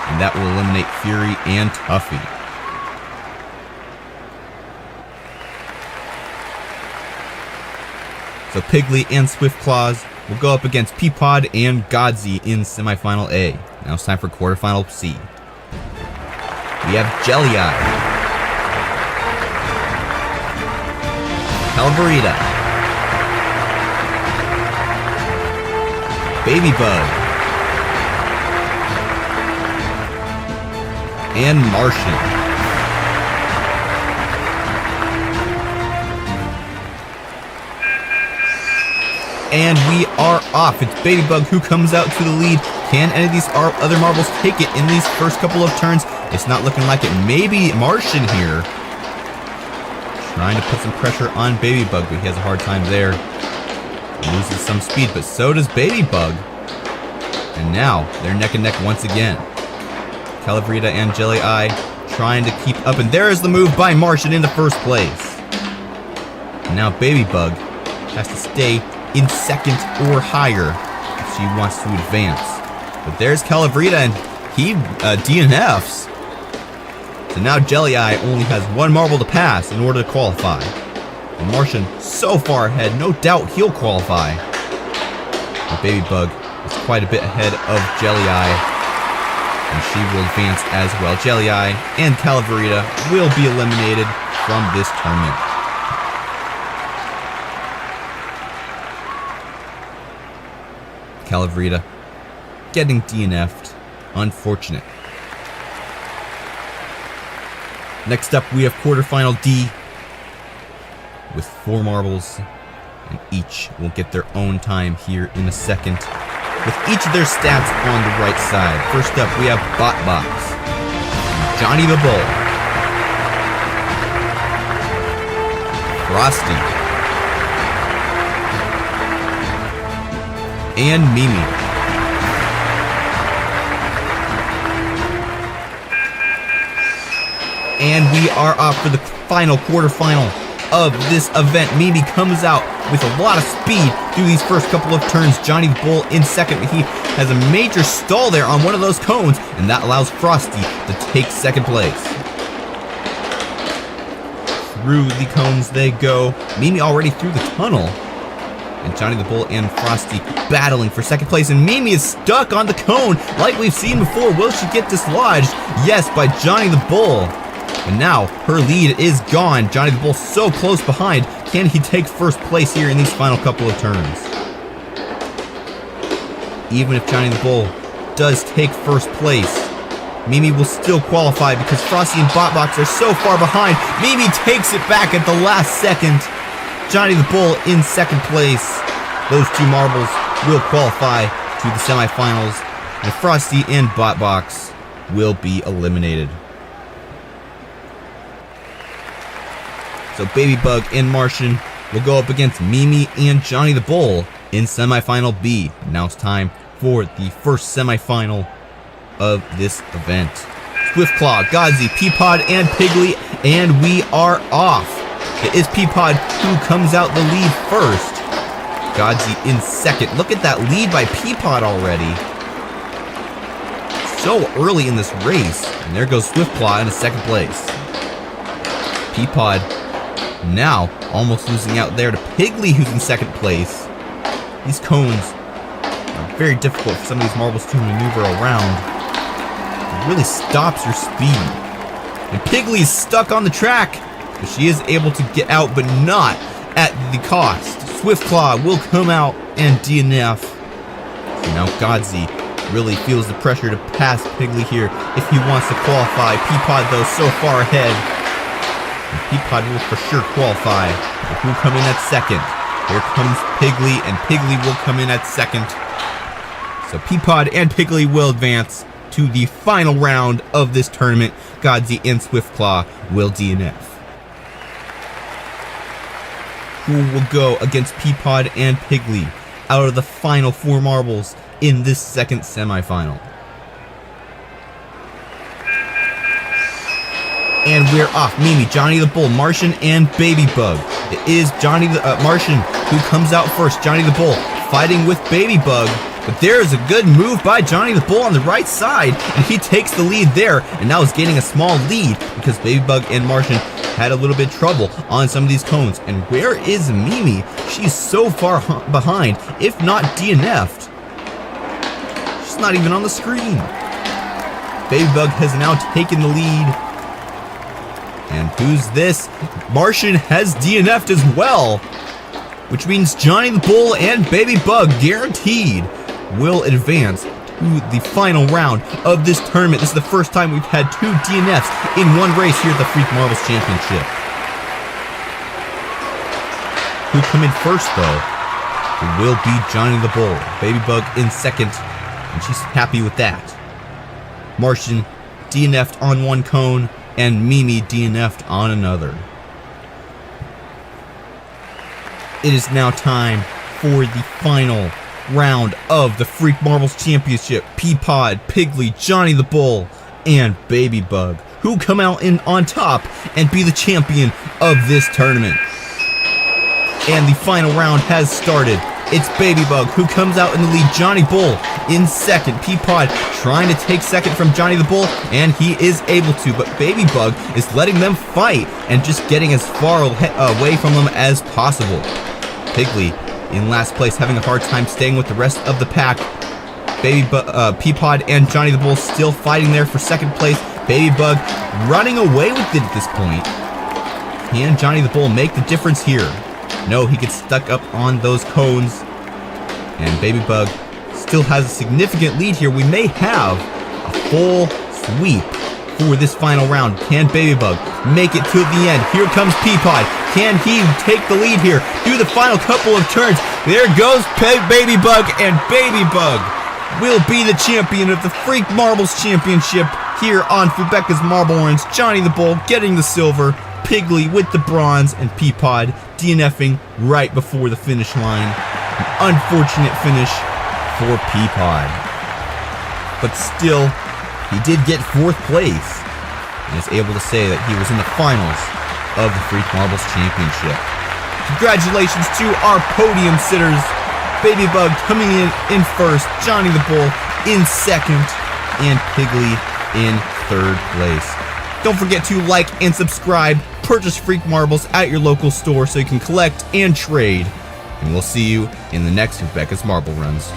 and that will eliminate Fury and Tuffy. So Piggly and Swift Claws will go up against Peapod and Godsey in semifinal A. Now it's time for quarterfinal C. We have Jelly Eye, Calvarita, Baby Bug, and Martian. And we are off. It's Baby Bug who comes out to the lead. Can any of these other marbles take it in these first couple of turns? It's not looking like it. Maybe Martian here, trying to put some pressure on Baby Bug, but he has a hard time there. Loses some speed, but so does Baby Bug. And now they're neck and neck once again. Calavrita and Jelly Eye trying to keep up, and there is the move by Martian into 1st place. And now Baby Bug has to stay in 2nd or higher if she wants to advance. But there's Calavrita, and he DNFs. So now Jelly Eye only has one marble to pass in order to qualify. And Martian so far ahead, no doubt he'll qualify. But Baby Bug is quite a bit ahead of Jelly Eye, and she will advance as well. Jelly Eye and Calaverita will be eliminated from this tournament. Calaverita getting DNF'd. Unfortunate. Next up, we have quarterfinal D with 4 marbles, and each will get their own time here in a second, with each of their stats on the right side. First up, we have Botbox, Johnny the Bull, Frosty, and Mimi. And we are off for the final quarterfinal of this event. Mimi comes out with a lot of speed through these first couple of turns. Johnny the Bull in second. He has a major stall there on one of those cones, and that allows Frosty to take second place. Through the cones they go. Mimi already through the tunnel. And Johnny the Bull and Frosty battling for second place. And Mimi is stuck on the cone like we've seen before. Will she get dislodged? Yes, by Johnny the Bull. And now her lead is gone. Johnny the Bull so close behind. Can he take first place here in these final couple of turns? Even if Johnny the Bull does take first place, Mimi will still qualify because Frosty and Botbox are so far behind. Mimi takes it back at the last second. Johnny the Bull in second place. Those 2 marbles will qualify to the semifinals, and Frosty and Botbox will be eliminated. So Baby Bug and Martian will go up against Mimi and Johnny the Bull in semifinal B. Now it's time for the first semifinal of this event. Swiftclaw, Godsey, Peapod, and Piggly, and we are off. It is Peapod who comes out the lead first. Godsey in second. Look at that lead by Peapod already. So early in this race. And there goes Swiftclaw in second place. Peapod now almost losing out there to Piggly, who's in second place. These cones are very difficult for some of these marbles to maneuver around. It really stops your speed. And Piggly is stuck on the track, but she is able to get out, but not at the cost. Swiftclaw will come out and DNF. So now Godsey really feels the pressure to pass Piggly here if he wants to qualify. Peapod, though, so far ahead. And Peapod will for sure qualify, but who will come in at second? Here comes Piggly, and Piggly will come in at second. So Peapod and Piggly will advance to the final round of this tournament. Godsey and Swiftclaw will DNF. Who will go against Peapod and Piggly out of the final 4 marbles in this second semifinal? And we're off. Mimi, Johnny the Bull, Martian, and Baby Bug. It is Johnny the Martian who comes out first. Johnny the Bull fighting with Baby Bug. But there is a good move by Johnny the Bull on the right side, and he takes the lead there, and now is gaining a small lead because Baby Bug and Martian had a little bit of trouble on some of these cones. And where is Mimi? She's so far behind, if not DNF'd. She's not even on the screen. Baby Bug has now taken the lead. And who's this? Martian has DNF'd as well, which means Johnny the Bull and Baby Bug guaranteed will advance to the final round of this tournament. This is the first time we've had 2 DNFs in one race here at the Freak Marbles Championship. Who come in first, though? It will be Johnny the Bull. Baby Bug in second, and she's happy with that. Martian DNF'd on one cone, and Mimi DNF'd on another. It is now time for the final round of the Freak Marbles Championship. Peapod, Piggly, Johnny the Bull, and Baby Bug, who come out on top and be the champion of this tournament. And the final round has started. It's Baby Bug who comes out in the lead. Johnny Bull in second. Peapod trying to take second from Johnny the Bull, and he is able to, but Baby Bug is letting them fight and just getting as far away from them as possible. Piggly in last place, having a hard time staying with the rest of the pack. Peapod and Johnny the Bull still fighting there for second place. Baby Bug running away with it at this point. Can Johnny the Bull make the difference here? No, he gets stuck up on those cones. And Baby Bug still has a significant lead here. We may have a full sweep for this final round. Can Baby Bug make it to the end? Here comes Peapod. Can he take the lead here through the final couple of turns? There goes Baby Bug, and Baby Bug will be the champion of the Freak Marbles Championship here on Fubeca's Marble Runs. Johnny the Bull getting the silver, Piggly with the bronze, and Peapod DNFing right before the finish line. An unfortunate finish for Peapod. But still, he did get 4th place and is able to say that he was in the finals of the Freak Marbles Championship. Congratulations to our podium sitters. Baby Bug coming in first, Johnny the Bull in second, and Piggly in 3rd place. Don't forget to like and subscribe, purchase Freak Marbles at your local store so you can collect and trade. And we'll see you in the next Fubeca's Marble Runs.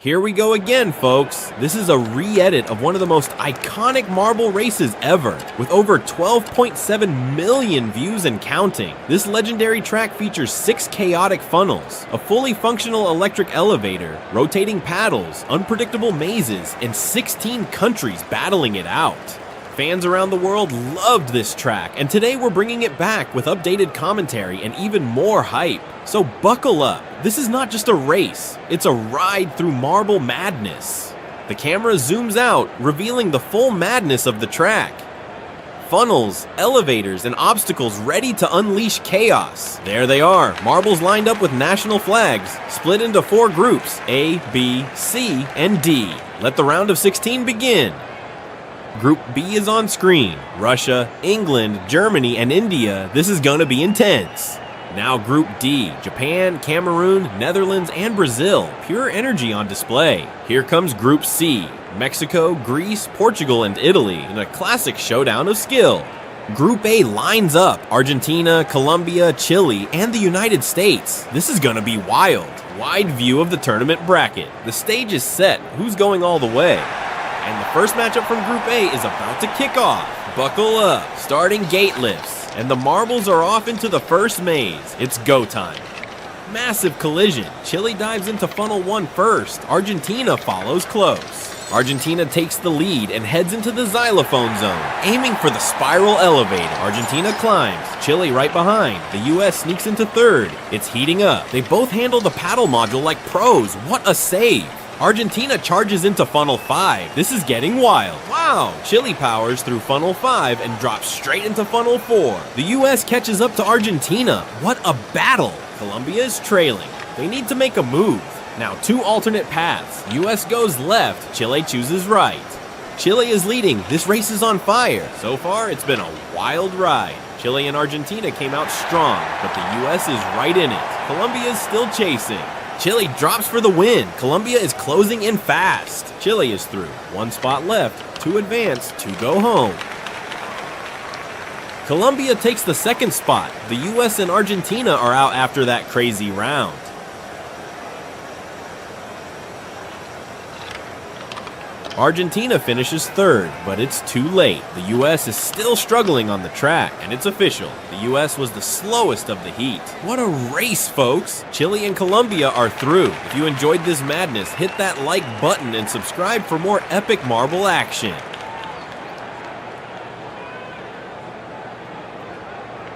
Here we go again, folks. This is a re-edit of one of the most iconic marble races ever, with over 12.7 million views and counting. This legendary track features 6 chaotic funnels, a fully functional electric elevator, rotating paddles, unpredictable mazes, and 16 countries battling it out. Fans around the world loved this track, and today we're bringing it back with updated commentary and even more hype. So buckle up. This is not just a race, it's a ride through marble madness. The camera zooms out, revealing the full madness of the track. Funnels, elevators, and obstacles ready to unleash chaos. There they are, marbles lined up with national flags, split into 4 groups, A, B, C, and D. Let the round of 16 begin. Group B is on screen. Russia, England, Germany, and India. This is gonna be intense. Now Group D, Japan, Cameroon, Netherlands, and Brazil. Pure energy on display. Here comes Group C, Mexico, Greece, Portugal, and Italy in a classic showdown of skill. Group A lines up Argentina, Colombia, Chile, and the United States. This is gonna be wild. Wide view of the tournament bracket. The stage is set. Who's going all the way? And the first matchup from Group A is about to kick off. Buckle up. Starting gate lifts. And the marbles are off into the first maze. It's go time. Massive collision. Chile dives into funnel 1 first. Argentina follows close. Argentina takes the lead and heads into the xylophone zone, aiming for the spiral elevator. Argentina climbs. Chile right behind. The US sneaks into third. It's heating up. They both handle the paddle module like pros. What a save. Argentina charges into funnel 5. This is getting wild. Wow! Chile powers through funnel 5 and drops straight into funnel 4. The US catches up to Argentina. What a battle! Colombia is trailing. They need to make a move. Now 2 alternate paths. US goes left, Chile chooses right. Chile is leading. This race is on fire. So far, it's been a wild ride. Chile and Argentina came out strong, but the US is right in it. Colombia is still chasing. Chile drops for the win. Colombia is closing in fast. Chile is through. 1 spot left. 2 advance, 2 go home. Colombia takes the 2nd spot. The US and Argentina are out after that crazy round. Argentina finishes 3rd, but it's too late. The US is still struggling on the track, and it's official. The US was the slowest of the heat. What a race, folks! Chile and Colombia are through. If you enjoyed this madness, hit that like button and subscribe for more epic marble action.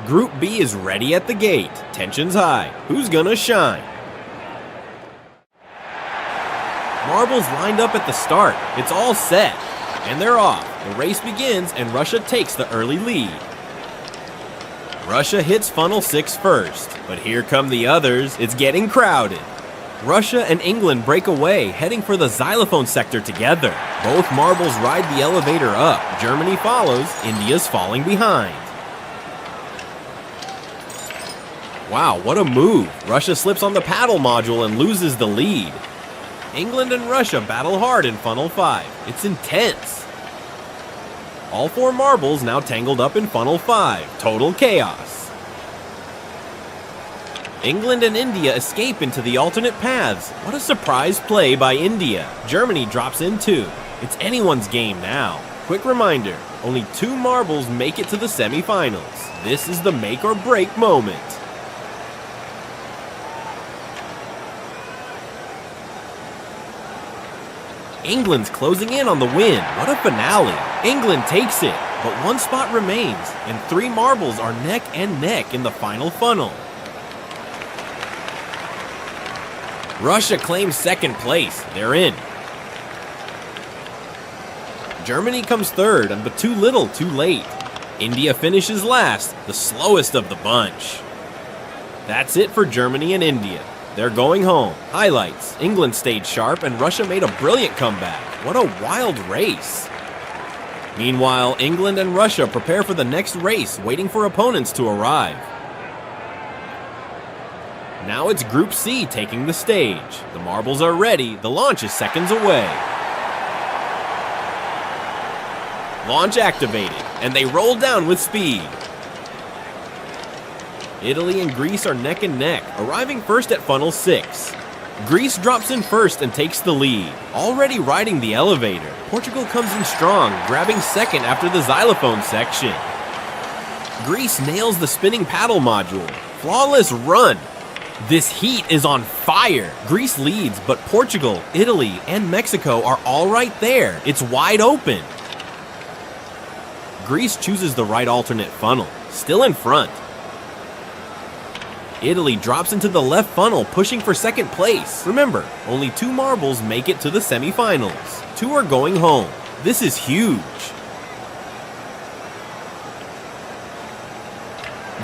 Group B is ready at the gate. Tension's high. Who's gonna shine? Marbles lined up at the start. It's all set. And they're off. The race begins and Russia takes the early lead. Russia hits funnel 6 first. But here come the others. It's getting crowded. Russia and England break away, heading for the xylophone sector together. Both marbles ride the elevator up. Germany follows. India's falling behind. Wow, what a move. Russia slips on the paddle module and loses the lead. England and Russia battle hard in funnel 5. It's intense. All 4 marbles now tangled up in funnel 5. Total chaos. England and India escape into the alternate paths. What a surprise play by India. Germany drops in too. It's anyone's game now. Quick reminder, only 2 marbles make it to the semifinals. This is the make or break moment. England's closing in on the win. What a finale. England takes it, but 1 spot remains, and 3 marbles are neck and neck in the final funnel. Russia claims 2nd place. They're in. Germany comes 3rd, but too little, too late. India finishes last, the slowest of the bunch. That's it for Germany and India. They're going home. Highlights. England stayed sharp and Russia made a brilliant comeback. What a wild race. Meanwhile, England and Russia prepare for the next race, waiting for opponents to arrive. Now it's Group C taking the stage. The marbles are ready. The launch is seconds away. Launch activated, and they roll down with speed. Italy and Greece are neck and neck, arriving first at funnel 6. Greece drops in first and takes the lead, already riding the elevator. Portugal comes in strong, grabbing second after the xylophone section. Greece nails the spinning paddle module. Flawless run. This heat is on fire. Greece leads, but Portugal, Italy, and Mexico are all right there. It's wide open. Greece chooses the right alternate funnel, still in front. Italy drops into the left funnel, pushing for second place. Remember, only 2 marbles make it to the semifinals. 2 are going home. This is huge.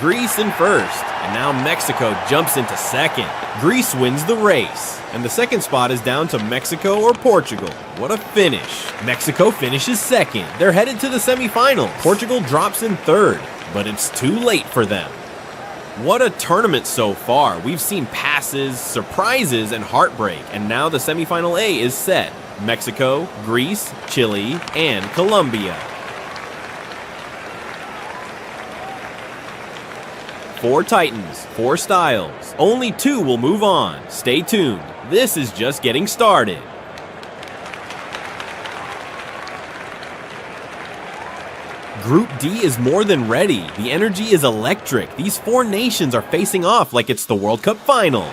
Greece in first, and now Mexico jumps into second. Greece wins the race, and the second spot is down to Mexico or Portugal. What a finish. Mexico finishes second. They're headed to the semifinals. Portugal drops in third, but it's too late for them. What a tournament so far. We've seen passes, surprises, and heartbreak, and now the semifinal A is set. Mexico, Greece, Chile, and Colombia. 4 Titans, 4 styles. Only 2 will move on. Stay tuned. This is just getting started. Group D is more than ready. The energy is electric. These 4 nations are facing off like it's the World Cup final.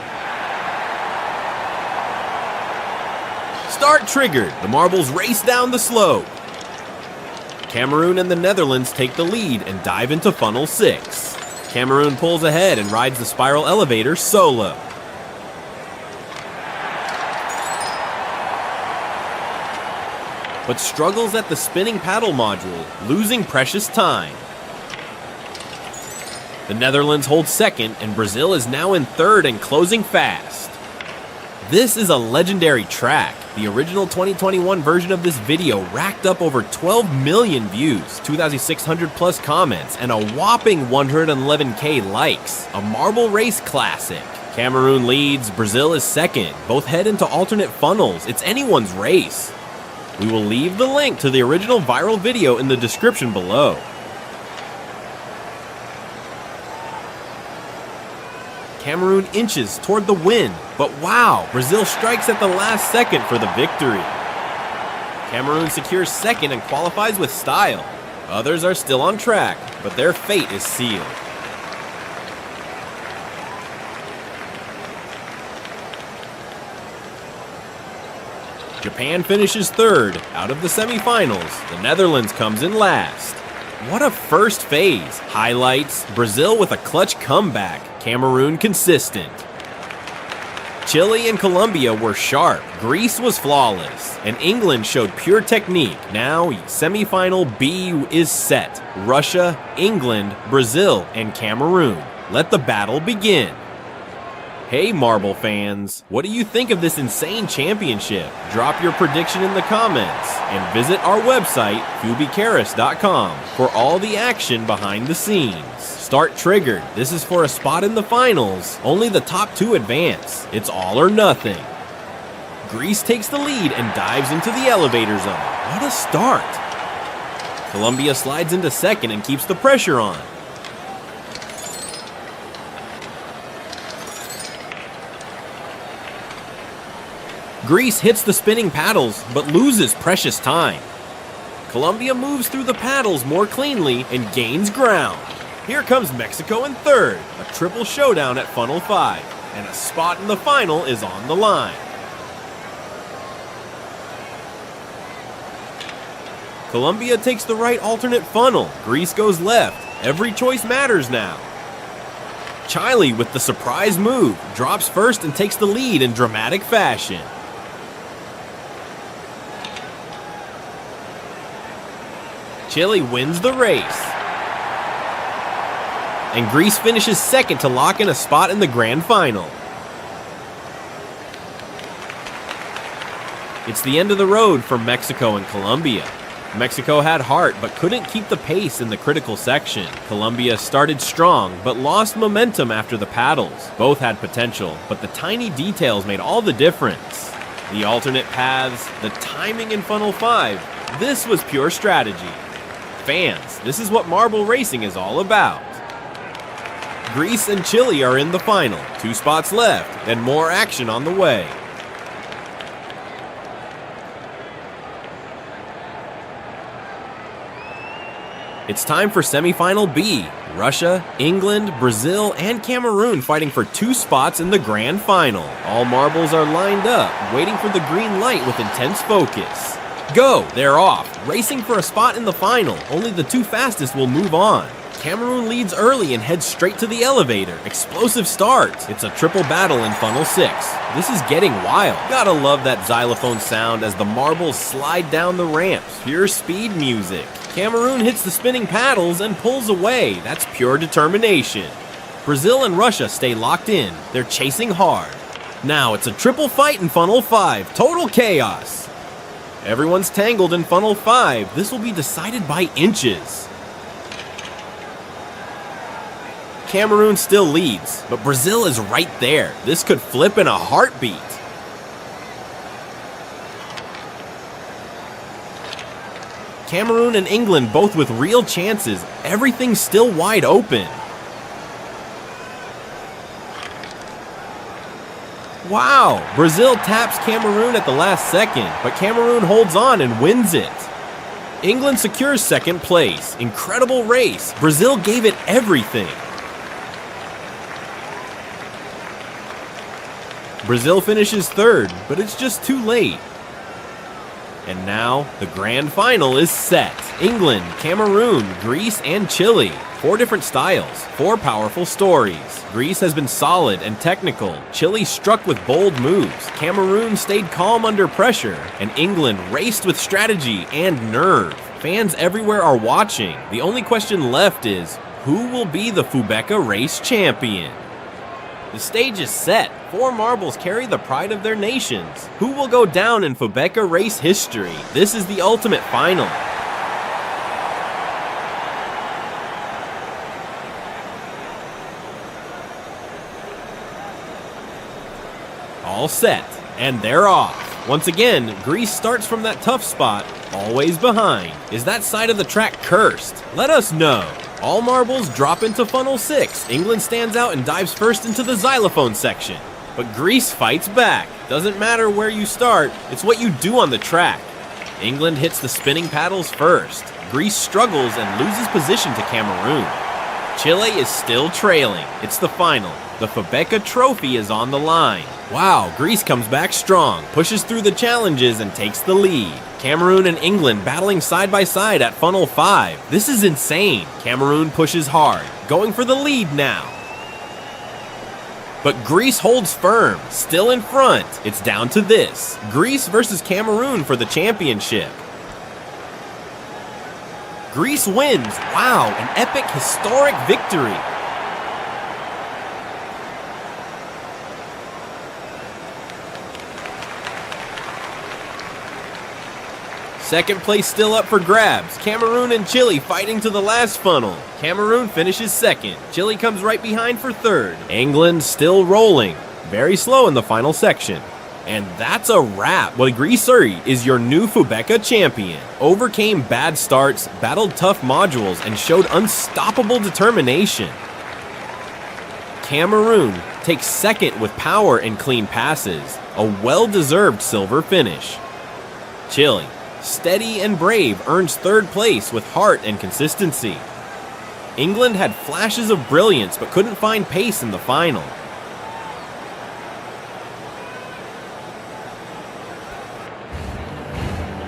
Start triggered. The marbles race down the slope. Cameroon and the Netherlands take the lead and dive into funnel 6. Cameroon pulls ahead and rides the spiral elevator solo. But struggles at the spinning paddle module, losing precious time. The Netherlands hold second, and Brazil is now in third and closing fast. This is a legendary track. The original 2021 version of this video racked up over 12 million views, 2,600 plus comments, and a whopping 111K likes. A marble race classic. Cameroon leads, Brazil is second. Both head into alternate funnels. It's anyone's race. We will leave the link to the original viral video in the description below. Cameroon inches toward the win, but wow, Brazil strikes at the last second for the victory. Cameroon secures second and qualifies with style. Others are still on track, but their fate is sealed. Japan finishes third. Out of the semifinals, the Netherlands comes in last. What a first phase. Highlights, Brazil with a clutch comeback. Cameroon consistent. Chile and Colombia were sharp. Greece was flawless. And England showed pure technique. Now, semifinal B is set. Russia, England, Brazil, and Cameroon. Let the battle begin. Hey Marble fans, what do you think of this insane championship? Drop your prediction in the comments and visit our website, fubeca.com, for all the action behind the scenes. Start triggered. This is for a spot in the finals. Only the top 2 advance. It's all or nothing. Greece takes the lead and dives into the elevator zone. What a start. Colombia slides into second and keeps the pressure on. Greece hits the spinning paddles, but loses precious time. Colombia moves through the paddles more cleanly and gains ground. Here comes Mexico in third, a triple showdown at funnel 5, and a spot in the final is on the line. Colombia takes the right alternate funnel. Greece goes left. Every choice matters now. Chile, with the surprise move, drops first and takes the lead in dramatic fashion. Chile wins the race. And Greece finishes second to lock in a spot in the grand final. It's the end of the road for Mexico and Colombia. Mexico had heart but couldn't keep the pace in the critical section. Colombia started strong but lost momentum after the paddles. Both had potential, but the tiny details made all the difference. The alternate paths, the timing in funnel 5, this was pure strategy. Fans, this is what marble racing is all about. Greece and Chile are in the final. 2 spots left, and more action on the way. It's time for semifinal B. Russia, England, Brazil, and Cameroon fighting for 2 spots in the grand final. All marbles are lined up, waiting for the green light with intense focus. Go! They're off, racing for a spot in the final. Only the 2 fastest will move on. Cameroon leads early and heads straight to the elevator. Explosive start. It's a triple battle in funnel 6. This is getting wild. Gotta love that xylophone sound as the marbles slide down the ramps. Pure speed music. Cameroon hits the spinning paddles and pulls away. That's pure determination. Brazil and Russia stay locked in. They're chasing hard. Now it's a triple fight in funnel 5. Total chaos. Everyone's tangled in funnel 5. This will be decided by inches. Cameroon still leads, but Brazil is right there. This could flip in a heartbeat. Cameroon and England both with real chances. Everything's still wide open. Wow! Brazil taps Cameroon at the last second, but Cameroon holds on and wins it. England secures second place. Incredible race. Brazil gave it everything. Brazil finishes third, but it's just too late. And now, the grand final is set. England, Cameroon, Greece, and Chile. 4 different styles, 4 powerful stories. Greece has been solid and technical. Chile struck with bold moves. Cameroon stayed calm under pressure. And England raced with strategy and nerve. Fans everywhere are watching. The only question left is, who will be the Fubeca race champion? The stage is set. 4 marbles carry the pride of their nations. Who will go down in Fubeca race history? This is the ultimate final. All set, and they're off. Once again, Greece starts from that tough spot, always behind. Is that side of the track cursed? Let us know. All marbles drop into funnel 6. England stands out and dives first into the xylophone section. But Greece fights back. Doesn't matter where you start, it's what you do on the track. England hits the spinning paddles first. Greece struggles and loses position to Cameroon. Chile is still trailing. It's the final. The Fubeca trophy is on the line. Wow, Greece comes back strong, pushes through the challenges and takes the lead. Cameroon and England battling side by side at funnel 5. This is insane. Cameroon pushes hard, going for the lead now. But Greece holds firm, still in front. It's down to this. Greece versus Cameroon for the championship. Greece wins. Wow, an epic, historic victory. Second place still up for grabs. Cameroon and Chile fighting to the last funnel. Cameroon finishes second. Chile comes right behind for third. England still rolling. Very slow in the final section. And that's a wrap. Well, Greece is your new Fubeca champion. Overcame bad starts, battled tough modules, and showed unstoppable determination. Cameroon takes second with power and clean passes. A well-deserved silver finish. Chile, steady and brave, earns third place with heart and consistency. England had flashes of brilliance but couldn't find pace in the final.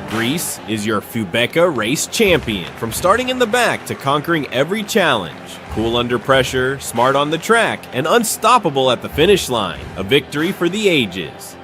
Greece is your Fubeca race champion, from starting in the back to conquering every challenge. Cool under pressure, smart on the track, and unstoppable at the finish line. A victory for the ages.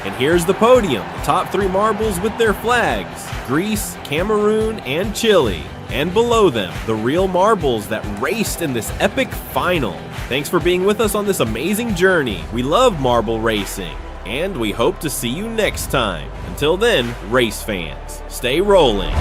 And here's the podium, the top 3 marbles with their flags, Greece, Cameroon, and Chile. And below them, the real marbles that raced in this epic final. Thanks for being with us on this amazing journey. We love marble racing, and we hope to see you next time. Until then, race fans, stay rolling.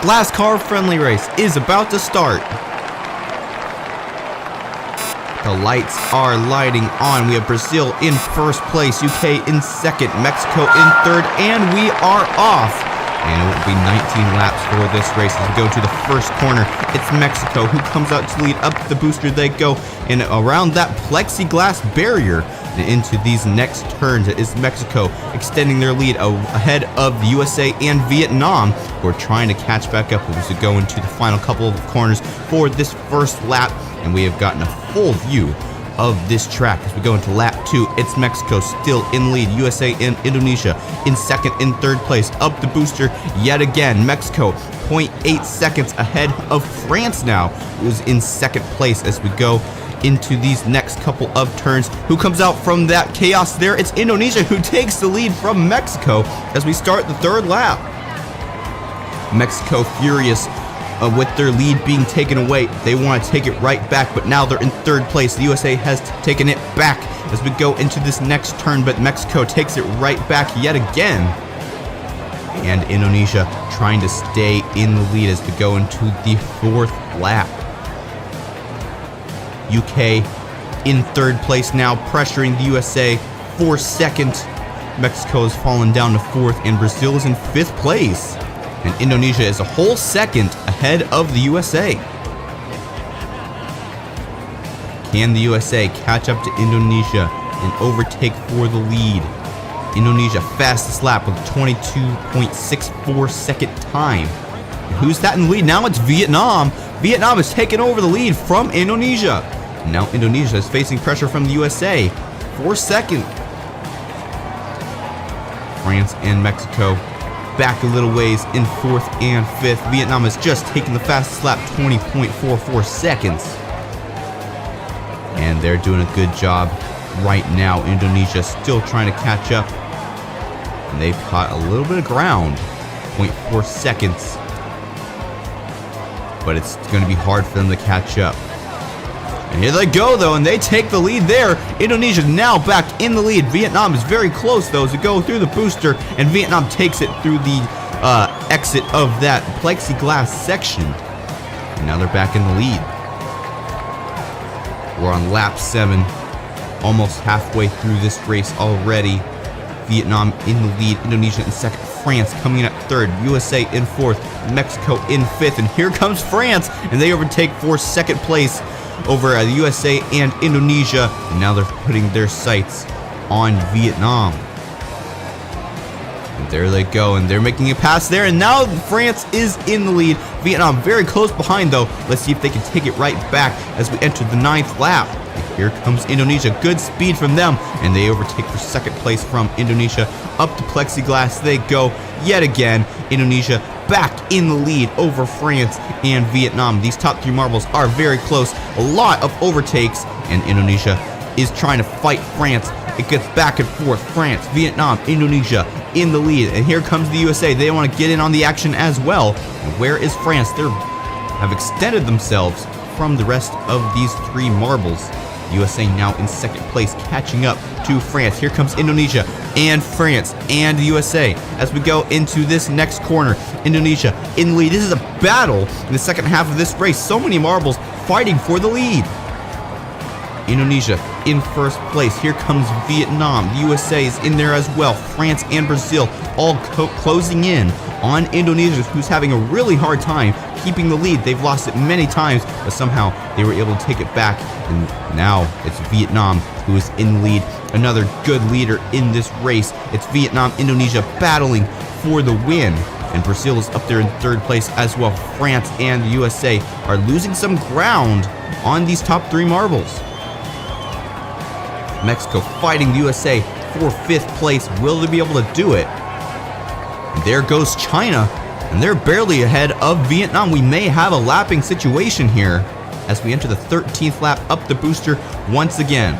last car-friendly race is about to start. The lights are lighting on. We have Brazil in first place, UK in second, Mexico in third, and we are off. And it will be 19 laps for this race as we go to the first corner. It's Mexico who comes out to lead. Up the booster they go, and around that plexiglass barrier and into these next turns. It is Mexico extending their lead ahead of the USA and Vietnam, who are trying to catch back up as we go into the final couple of corners for this first lap. And we have gotten a full view of this track as we go into lap 2. It's Mexico still in lead, USA and Indonesia in second and third place. Up the booster yet again, Mexico 0.8 seconds ahead of France now, who's in second place as we go into these next couple of turns. Who comes out from that chaos there? It's Indonesia who takes the lead from Mexico as we start the third lap. Mexico furious with their lead being taken away. They want to take it right back, but now they're in third place. The USA has taken it back as we go into this next turn, but Mexico takes it right back yet again. And Indonesia trying to stay in the lead as we go into the fourth lap. UK in third place now, pressuring the USA for second. Mexico has fallen down to fourth, and Brazil is in fifth place. And Indonesia is a whole second ahead of the USA. Can the USA catch up to Indonesia and overtake for the lead? Indonesia fastest lap with 22.64 second time. And who's that in the lead? Now it's Vietnam. Vietnam is taking over the lead from Indonesia. And now Indonesia is facing pressure from the USA for second. France and Mexico back a little ways in fourth and fifth. Vietnam has just taken the fastest lap, 20.44 seconds. And they're doing a good job right now. Indonesia still trying to catch up. And they've caught a little bit of ground, 0.4 seconds. But it's going to be hard for them to catch up. And here they go, though, and they take the lead there. Indonesia now back in the lead. Vietnam is very close, though, as we go through the booster, and Vietnam takes it through the exit of that plexiglass section. And now they're back in the lead. We're on lap 7, almost halfway through this race already. Vietnam in the lead, Indonesia in second, France coming in at third, USA in fourth, Mexico in fifth, and here comes France, and they overtake for second place over the USA and Indonesia, and now they're putting their sights on Vietnam. And there they go, and they're making a pass there, and now France is in the lead. Vietnam very close behind, though. Let's see if they can take it right back as we enter the 9th lap. And here comes Indonesia, good speed from them, and they overtake for second place from Indonesia. Up to plexiglass they go yet again. Indonesia back in the lead over France and Vietnam. These top 3 marbles are very close. A lot of overtakes, and Indonesia is trying to fight France. It gets back and forth. France, Vietnam, Indonesia in the lead. And here comes the USA. They want to get in on the action as well. And where is France? They have extended themselves from the rest of these 3 marbles. USA now in second place, catching up to France. Here comes Indonesia and France and the USA as we go into this next corner. Indonesia in the lead. This is a battle in the second half of this race. So many marbles fighting for the lead. Indonesia in first place. Here comes Vietnam. The USA is in there as well. France and Brazil all closing in on Indonesia, who's having a really hard time keeping the lead. They've lost it many times, but somehow they were able to take it back. And now it's Vietnam who is in the lead. Another good leader in this race. It's Vietnam, Indonesia battling for the win. And Brazil is up there in third place as well. France and the USA are losing some ground on these top 3 marbles. Mexico fighting the USA for 5th place. Will they be able to do it? And there goes China, and they're barely ahead of Vietnam. We may have a lapping situation here as we enter the 13th lap. Up the booster once again.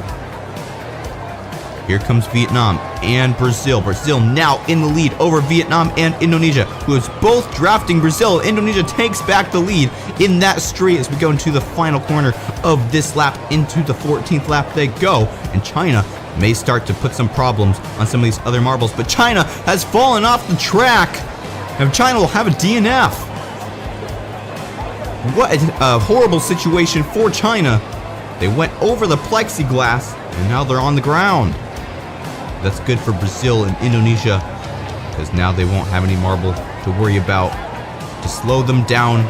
Here comes Vietnam and Brazil. Brazil now in the lead over Vietnam and Indonesia, who is both drafting Brazil. Indonesia takes back the lead in that straight as we go into the final corner of this lap. Into the 14th lap they go, and China may start to put some problems on some of these other marbles, but China has fallen off the track, and China will have a DNF. What a horrible situation for China. They went over the plexiglass, and now they're on the ground. That's good for Brazil and Indonesia, because now they won't have any marble to worry about to slow them down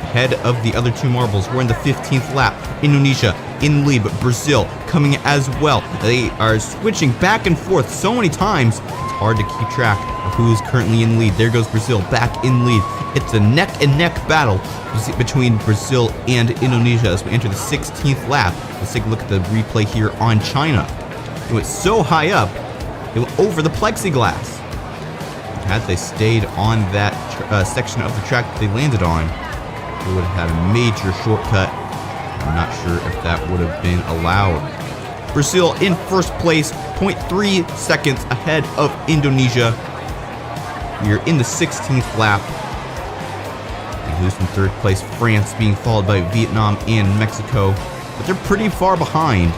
ahead of the other two marbles. We're in the 15th lap. Indonesia in lead, but Brazil coming as well. They are switching back and forth so many times, it's hard to keep track of who is currently in lead. There goes Brazil back in lead. It's a neck-and-neck battle between Brazil and Indonesia as we enter the 16th lap. Let's take a look at the replay here on China. It went so high up, it went over the plexiglass. Had they stayed on that section of the track that they landed on, they would have had a major shortcut. I'm not sure if that would have been allowed. Brazil in first place, 0.3 seconds ahead of Indonesia. We are in the 16th lap. And who's in third place? France, being followed by Vietnam and Mexico. But they're pretty far behind,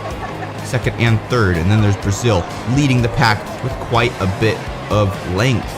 second and third. And then there's Brazil leading the pack with quite a bit of length.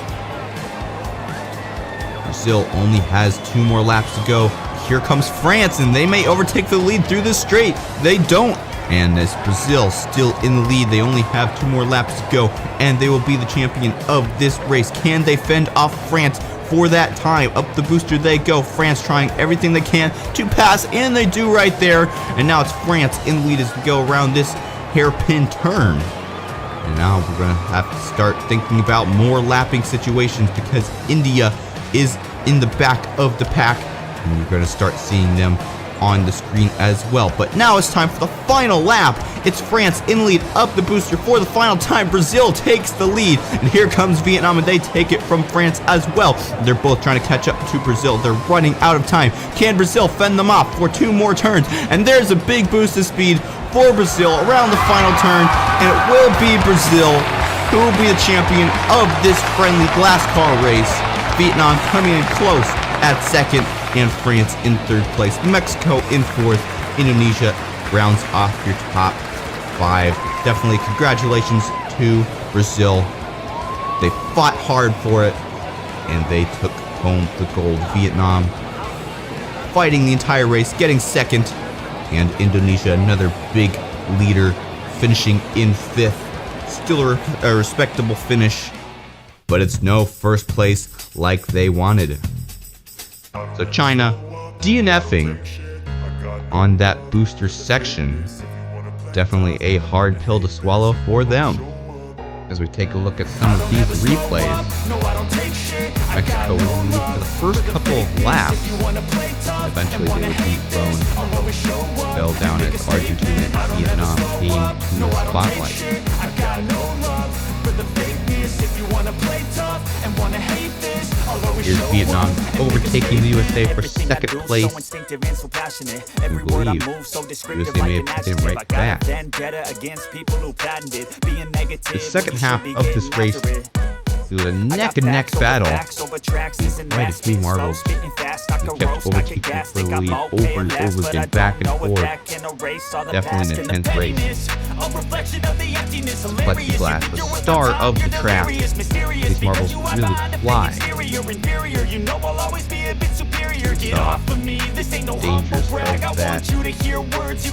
Brazil only has 2 more laps to go. Here comes France, and they may overtake the lead through this straight. They don't. And as Brazil still in the lead, they only have 2 more laps to go, and they will be the champion of this race. Can they fend off France for that time? Up the booster they go. France trying everything they can to pass, and they do right there. And now it's France in the lead as we go around this hairpin turn. And now we're going to have to start thinking about more lapping situations because India is in the back of the pack. And you're going to start seeing them on the screen as well. But now it's time for the final lap. It's France in lead, up the booster for the final time. Brazil takes the lead, and here comes Vietnam, and they take it from France as well. They're both trying to catch up to Brazil. They're running out of time. Can Brazil fend them off for 2 more turns? And there's a big boost of speed for Brazil around the final turn, and it will be Brazil who will be the champion of this friendly glass car race. Vietnam coming in close at second, and France in third place. Mexico in fourth. Indonesia rounds off your top 5. Definitely congratulations to Brazil. They fought hard for it, and they took home the gold. Vietnam fighting the entire race, getting second, and Indonesia, another big leader, finishing in 5th. Still a respectable finish, but it's no first place like they wanted. So China DNFing on that booster section. Definitely a hard pill to swallow for them. As we take a look at some of these replays, Mexico will lead for the first couple of laps. Eventually they would be thrown, fell down as Argentina and Vietnam came to the spotlight. Here's Vietnam overtaking the USA for second place. We believe USA may have taken him right back. The second half of this race, it was a neck-and-neck battle. Quite a few marbles. We kept overtaking for the lead over and over again, back and forth. Definitely an intense race. Plexiglass, the star of the track. These marbles really fly. Dangers of that.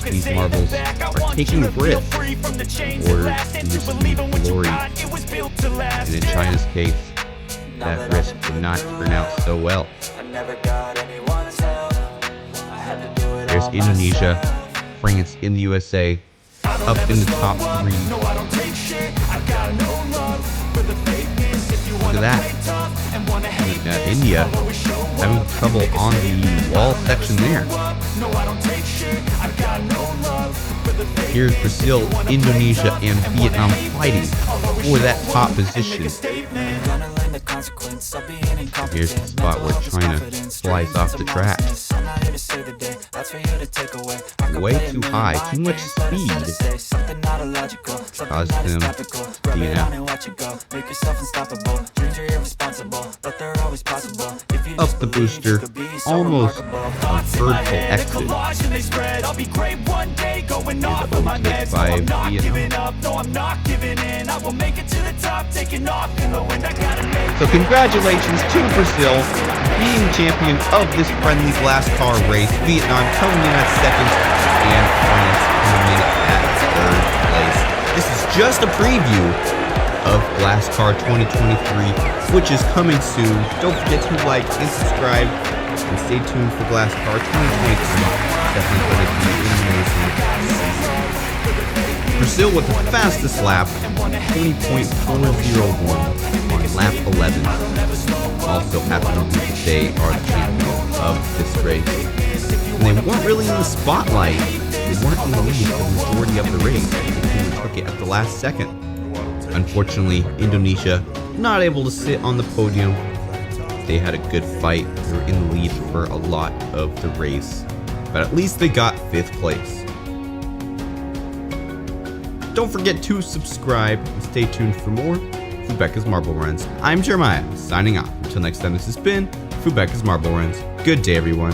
These marbles are taking risks in order to receive glory. And in China's case, that risk did not turn out so well. There's Indonesia, France in the USA, up in the top 3. Look at that. India having trouble on the wall section there. Here's Brazil, Indonesia, and Vietnam fighting for that top position. Here's the spot where China flies off the track. Way too high, too much speed. Caused him to get out. Up the booster, almost a vertical exit. By Vietnam. So congratulations to Brazil, being champion of this friendly glass car race. Vietnam coming in at second, and France coming in at third place. This is just a preview of Glass Car 2023, which is coming soon. Don't forget to like and subscribe, and stay tuned for Glass Car 2023. Definitely going to be amazing season. Brazil with the fastest lap, 20.401 on lap 11. Also happen to be that they are the champion of this race. And they weren't really in the spotlight. They weren't in the lead for the majority of the race. They took it at the last second. Unfortunately, Indonesia not able to sit on the podium. They had a good fight. They were in the lead for a lot of the race, but at least they got 5th place. Don't forget to subscribe and stay tuned for more Fubeca's Marble Runs. I'm Jeremiah, signing off. Until next time, this has been Fubeca's Marble Runs. Good day, everyone.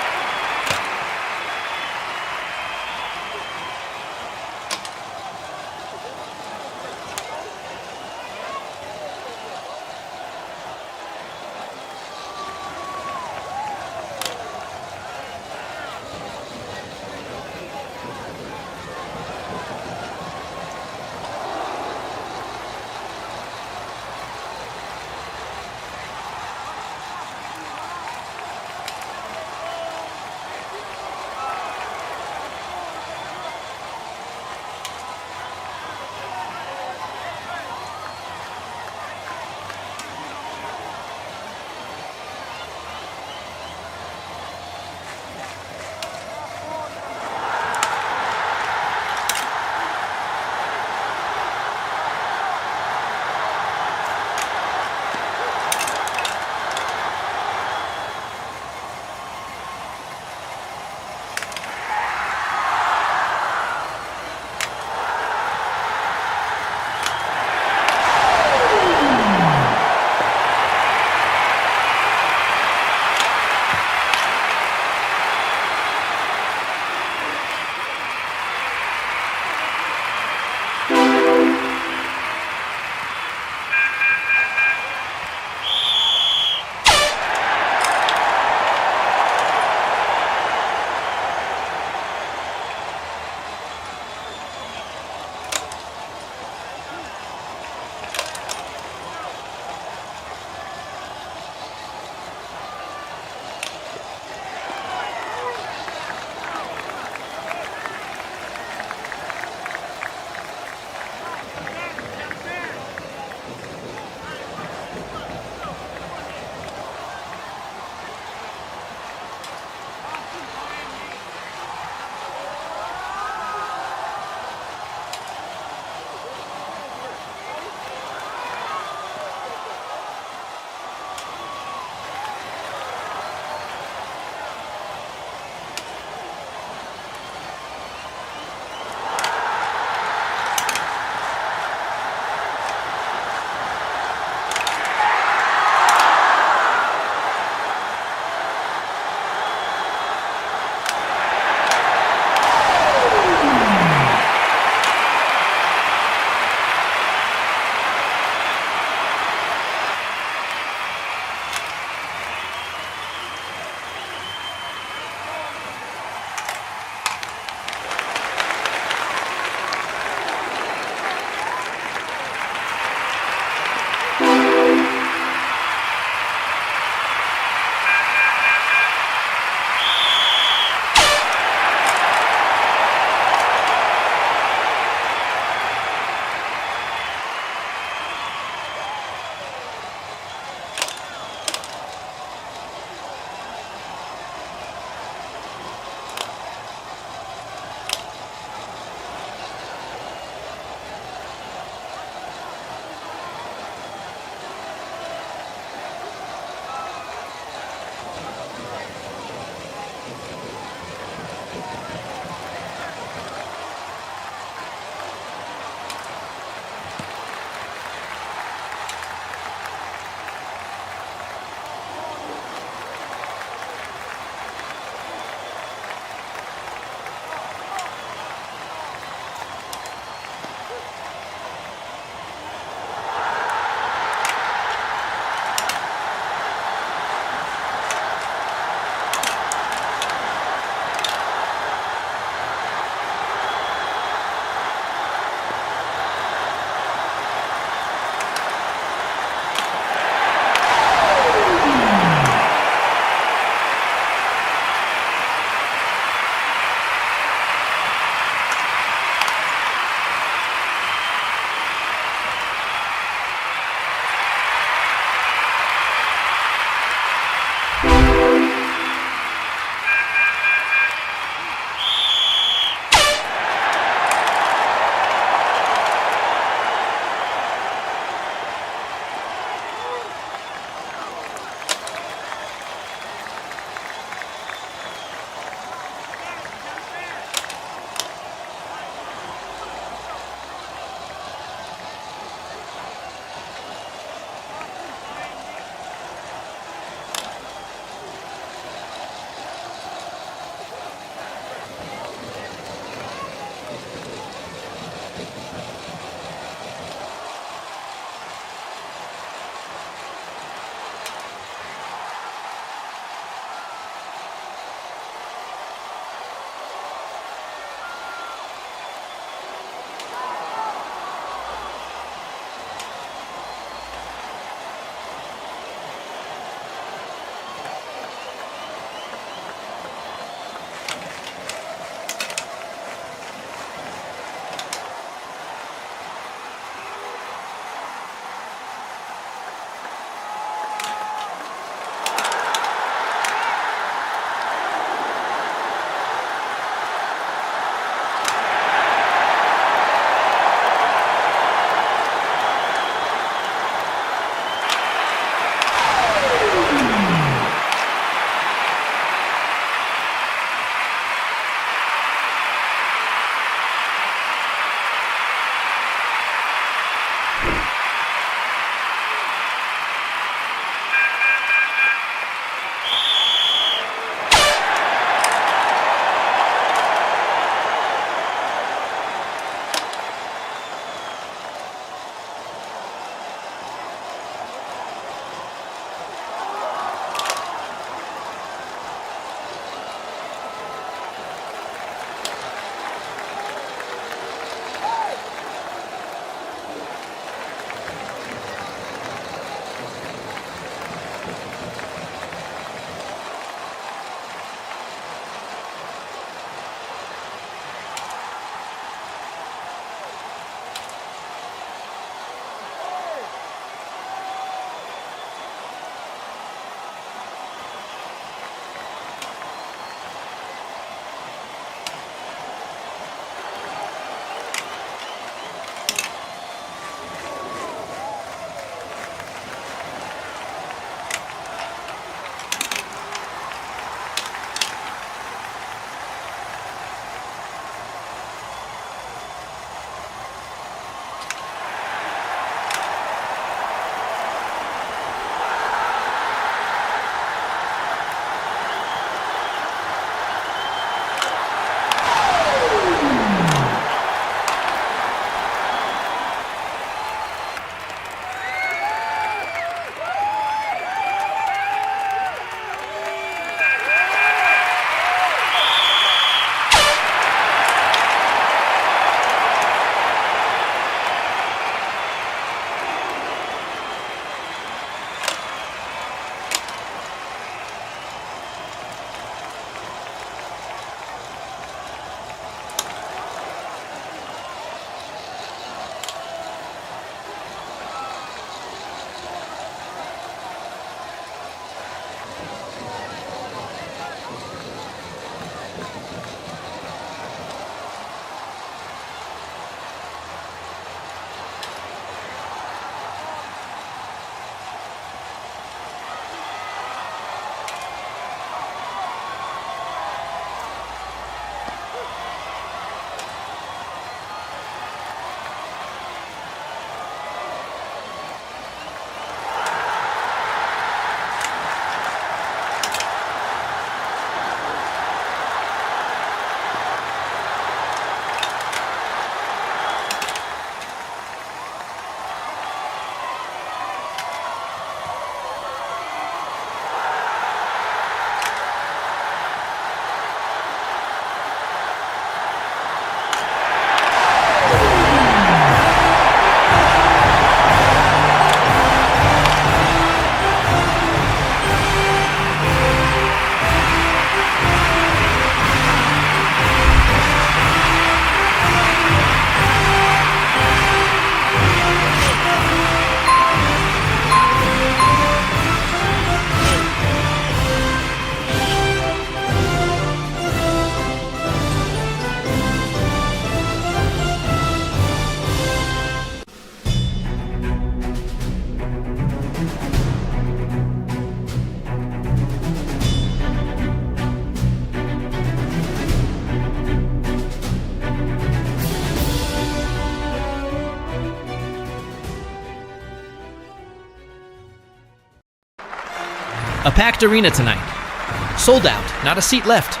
A packed arena tonight. Sold out, not a seat left.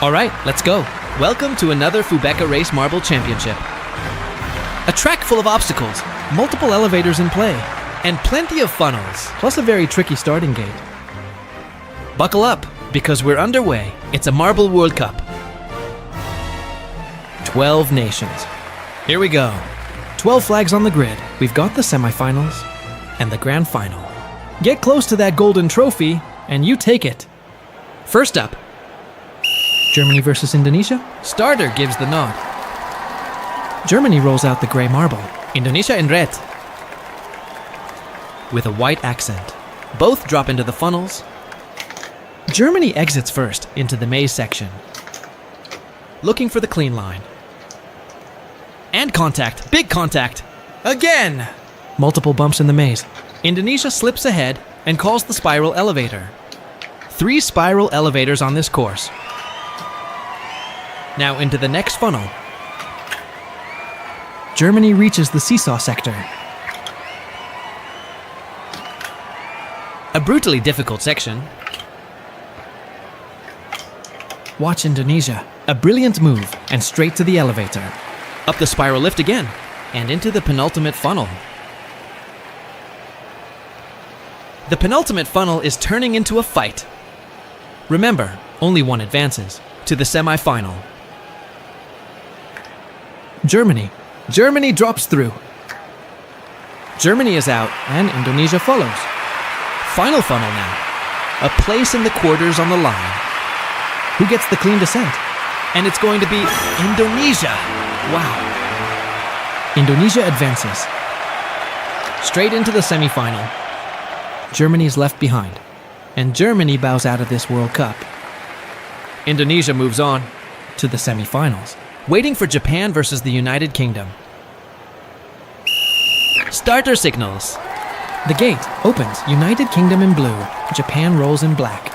All right, let's go. Welcome to another Fubeca Race Marble Championship. A track full of obstacles, multiple elevators in play, and plenty of funnels, plus a very tricky starting gate. Buckle up, because we're underway. It's a Marble World Cup. 12 nations. Here we go. 12 flags on the grid. We've got the semifinals and the grand final. Get close to that golden trophy, and you take it. First up, Germany versus Indonesia. Starter gives the nod. Germany rolls out the gray marble. Indonesia in red. With a white accent. Both drop into the funnels. Germany exits first into the maze section. Looking for the clean line. And contact, big contact. Again! Multiple bumps in the maze. Indonesia slips ahead and calls the spiral elevator. 3 spiral elevators on this course. Now into the next funnel. Germany reaches the seesaw sector. A brutally difficult section. Watch Indonesia. A brilliant move and straight to the elevator. Up the spiral lift again and into the penultimate funnel. The penultimate funnel is turning into a fight. Remember, only one advances to the semi-final. Germany. Germany drops through. Germany is out and Indonesia follows. Final funnel now. A place in the quarters on the line. Who gets the clean descent? And it's going to be Indonesia. Wow. Indonesia advances. Straight into the semi-final. Germany is left behind. And Germany bows out of this World Cup. Indonesia moves on to the semi-finals. Waiting for Japan versus the United Kingdom. Starter signals. The gate opens. United Kingdom in blue. Japan rolls in black.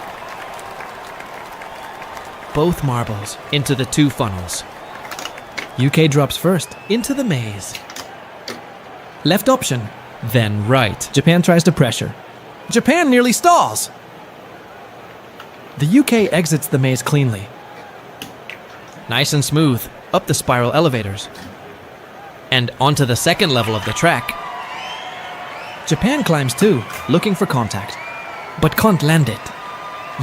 Both marbles into the 2 funnels. UK drops first into the maze. Left option, then right. Japan tries to pressure. Japan nearly stalls. The UK exits the maze cleanly. Nice and smooth, up the spiral elevators. And onto the second level of the track. Japan climbs too, looking for contact, but can't land it.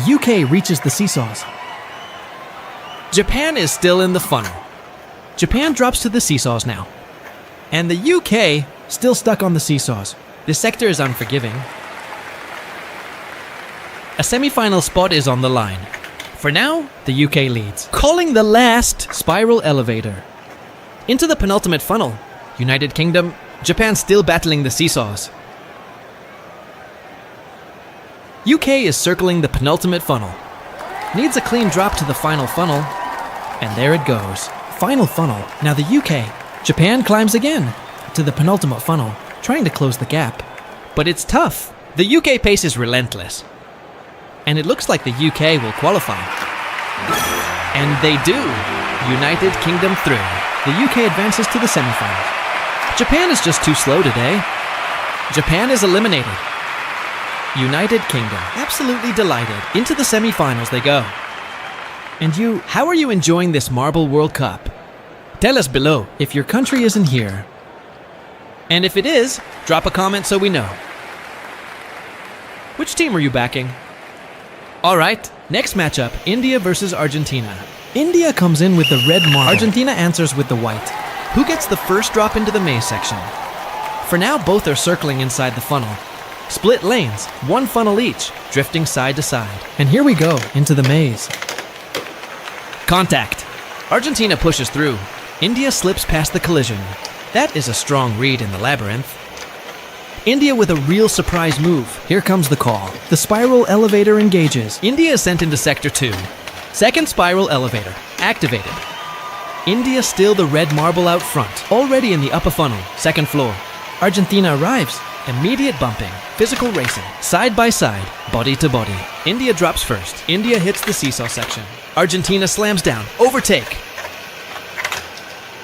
UK reaches the seesaws. Japan is still in the funnel. Japan drops to the seesaws now. And the UK still stuck on the seesaws. This sector is unforgiving. A semi-final spot is on the line. For now, the UK leads, calling the last spiral elevator. Into the penultimate funnel. United Kingdom, Japan still battling the seesaws. UK is circling the penultimate funnel. Needs a clean drop to the final funnel. And there it goes. Final funnel. Now the UK. Japan climbs again to the penultimate funnel, trying to close the gap. But it's tough. The UK pace is relentless. And it looks like the UK will qualify. And they do. United Kingdom through. The UK advances to the semifinals. Japan is just too slow today. Japan is eliminated. United Kingdom, absolutely delighted. Into the semifinals they go. And you, how are you enjoying this Marble World Cup? Tell us below if your country isn't here. And if it is, drop a comment so we know. Which team are you backing? Alright, next matchup, India versus Argentina. India comes in with the red marble. Argentina answers with the white. Who gets the first drop into the maze section? For now, both are circling inside the funnel. Split lanes, 1 funnel each, drifting side to side. And here we go, into the maze. Contact. Argentina pushes through. India slips past the collision. That is a strong read in the labyrinth. India with a real surprise move. Here comes the call. The spiral elevator engages. India is sent into Sector 2. Second spiral elevator, activated. India still the red marble out front, already in the upper funnel, second floor. Argentina arrives. Immediate bumping, physical racing, side by side, body to body. India drops first. India hits the seesaw section. Argentina slams down, overtake.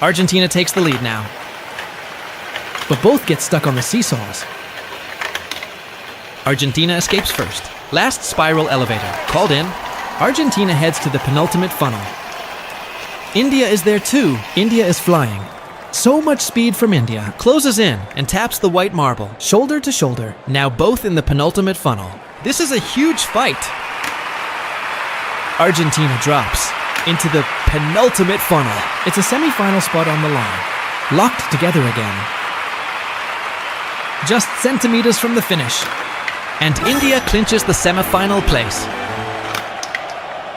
Argentina takes the lead now. But both get stuck on the seesaws. Argentina escapes first. Last spiral elevator. Called in. Argentina heads to the penultimate funnel. India is there too. India is flying. So much speed from India. Closes in and taps the white marble. Shoulder to shoulder. Now both in the penultimate funnel. This is a huge fight. Argentina drops into the penultimate funnel. It's a semi-final spot on the line. Locked together again. Just centimeters from the finish. And India clinches the semi-final place.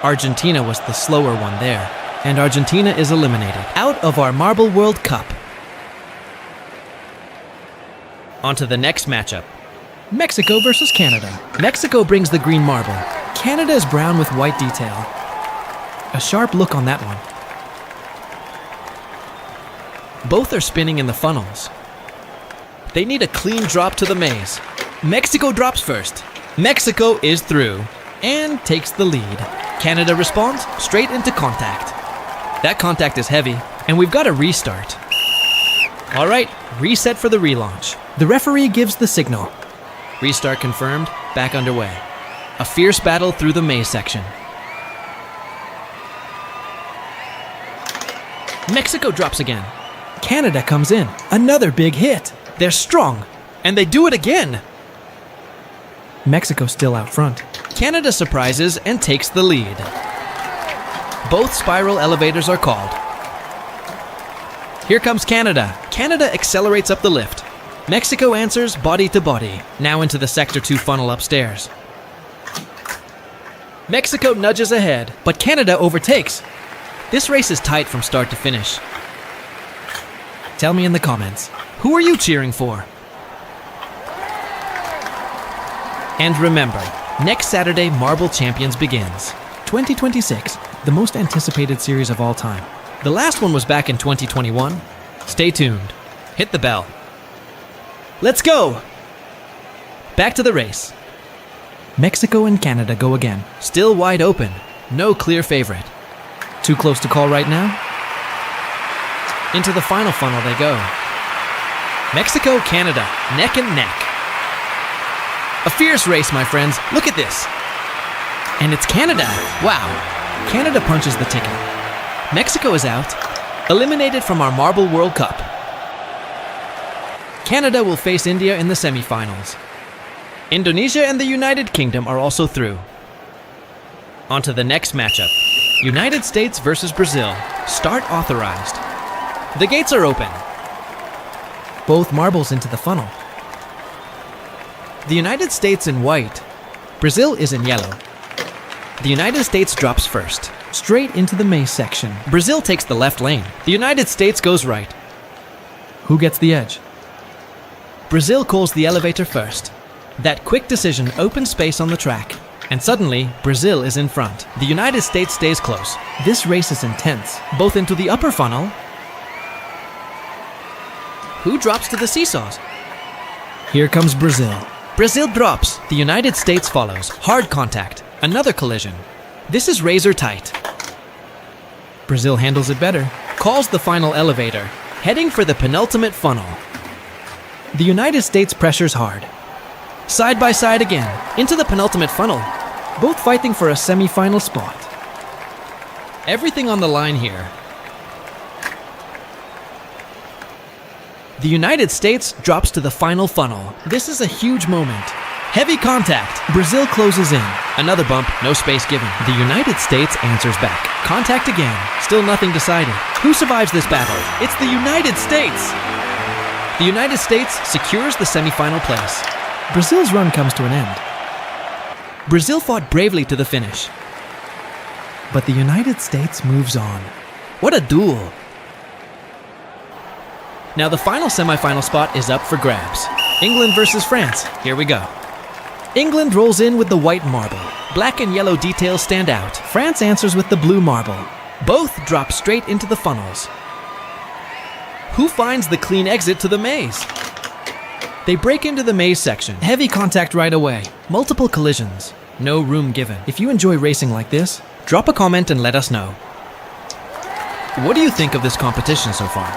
Argentina was the slower one there. And Argentina is eliminated. Out of our Marble World Cup. On to the next matchup. Mexico versus Canada. Mexico brings the green marble. Canada is brown with white detail. A sharp look on that one. Both are spinning in the funnels. They need a clean drop to the maze. Mexico drops first. Mexico is through and takes the lead. Canada responds straight into contact. That contact is heavy, and we've got a restart. All right, reset for the relaunch. The referee gives the signal. Restart confirmed, back underway. A fierce battle through the maze section. Mexico drops again. Canada comes in. Another big hit. They're strong, and they do it again. Mexico still out front. Canada surprises and takes the lead. Both spiral elevators are called. Here comes Canada. Canada accelerates up the lift. Mexico answers body to body. Now into the Sector 2 funnel upstairs. Mexico nudges ahead, but Canada overtakes. This race is tight from start to finish. Tell me in the comments, who are you cheering for? And remember, next Saturday, Marble Champions begins. 2026, the most anticipated series of all time. The last one was back in 2021. Stay tuned. Hit the bell. Let's go! Back to the race. Mexico and Canada go again. Still wide open. No clear favorite. Too close to call right now? Into the final funnel they go. Mexico, Canada, neck and neck. A fierce race, my friends. Look at this. And it's Canada. Wow. Canada punches the ticket. Mexico is out. Eliminated from our Marble World Cup. Canada will face India in the semifinals. Indonesia and the United Kingdom are also through. On to the next matchup. United States versus Brazil. Start authorized. The gates are open. Both marbles into the funnel. The United States in white. Brazil is in yellow. The United States drops first, straight into the maze section. Brazil takes the left lane. The United States goes right. Who gets the edge? Brazil calls the elevator first. That quick decision opens space on the track. And suddenly, Brazil is in front. The United States stays close. This race is intense, both into the upper funnel. Who drops to the seesaws? Here comes Brazil. Brazil drops. The United States follows. Hard contact. Another collision. This is razor tight. Brazil handles it better. Calls the final elevator. Heading for the penultimate funnel. The United States pressures hard. Side by side again. Into the penultimate funnel. Both fighting for a semi-final spot. Everything on the line here. The United States drops to the final funnel. This is a huge moment. Heavy contact. Brazil closes in. Another bump, no space given. The United States answers back. Contact again. Still nothing decided. Who survives this battle? It's the United States! The United States secures the semi-final place. Brazil's run comes to an end. Brazil fought bravely to the finish. But the United States moves on. What a duel! Now the final semi-final spot is up for grabs. England versus France. Here we go. England rolls in with the white marble. Black and yellow details stand out. France answers with the blue marble. Both drop straight into the funnels. Who finds the clean exit to the maze? They break into the maze section. Heavy contact right away. Multiple collisions. No room given. If you enjoy racing like this, drop a comment and let us know. What do you think of this competition so far?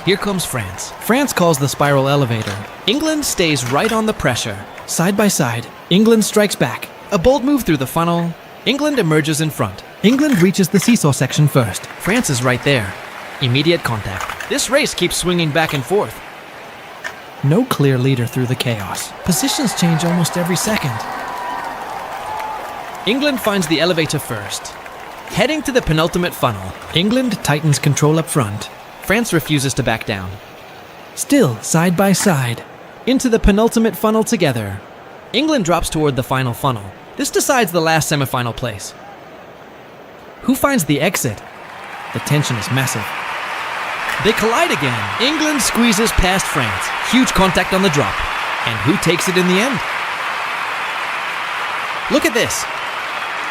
Here comes France. France calls the spiral elevator. England stays right on the pressure. Side by side, England strikes back. A bold move through the funnel. England emerges in front. England reaches the seesaw section first. France is right there. Immediate contact. This race keeps swinging back and forth. No clear leader through the chaos. Positions change almost every second. England finds the elevator first. Heading to the penultimate funnel, England tightens control up front. France refuses to back down. Still, side by side, into the penultimate funnel together. England drops toward the final funnel. This decides the last semifinal place. Who finds the exit? The tension is massive. They collide again. England squeezes past France. Huge contact on the drop. And who takes it in the end? Look at this.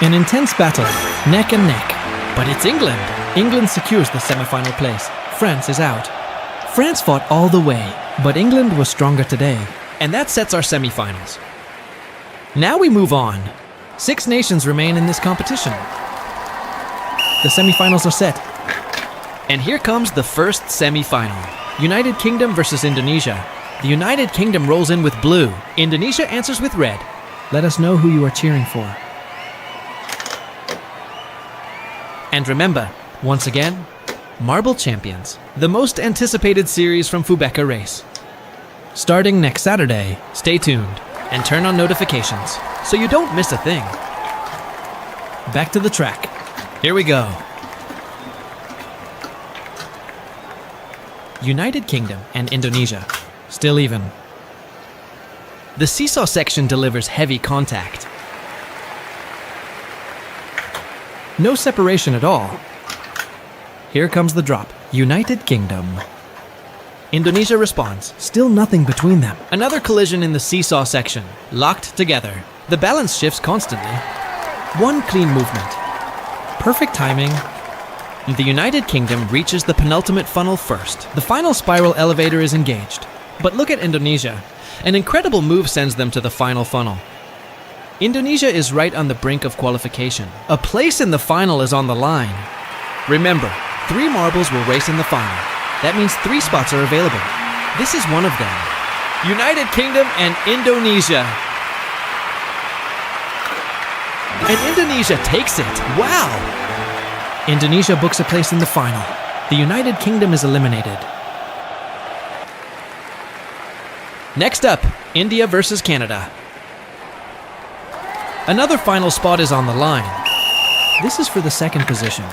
An intense battle, neck and neck. But it's England. England secures the semifinal place. France is out. France fought all the way, but England was stronger today. And that sets our semifinals. Now we move on. 6 nations remain in this competition. The semifinals are set. And here comes the first semifinal. United Kingdom versus Indonesia. The United Kingdom rolls in with blue. Indonesia answers with red. Let us know who you are cheering for. And remember, once again, Marble Champions, the most anticipated series from Fubeca Race. Starting next Saturday, stay tuned and turn on notifications so you don't miss a thing. Back to the track. Here we go. United Kingdom and Indonesia, still even. The seesaw section delivers heavy contact. No separation at all. Here comes the drop. United Kingdom. Indonesia responds. Still nothing between them. Another collision in the seesaw section. Locked together. The balance shifts constantly. One clean movement. Perfect timing. The United Kingdom reaches the penultimate funnel first. The final spiral elevator is engaged. But look at Indonesia. An incredible move sends them to the final funnel. Indonesia is right on the brink of qualification. A place in the final is on the line. Remember, 3 marbles will race in the final. That means 3 spots are available. This is one of them. United Kingdom and Indonesia. And Indonesia takes it. Wow! Indonesia books a place in the final. The United Kingdom is eliminated. Next up, India versus Canada. Another final spot is on the line. This is for the second position.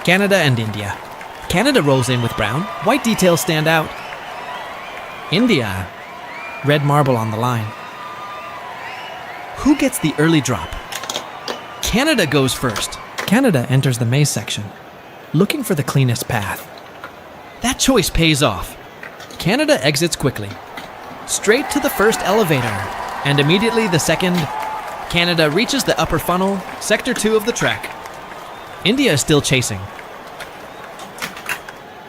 Canada and India. Canada rolls in with brown. White details stand out. India. Red marble on the line. Who gets the early drop? Canada goes first. Canada enters the maze section, looking for the cleanest path. That choice pays off. Canada exits quickly. Straight to the first elevator, and immediately the second. Canada reaches the upper funnel, sector 2 of the track. India is still chasing.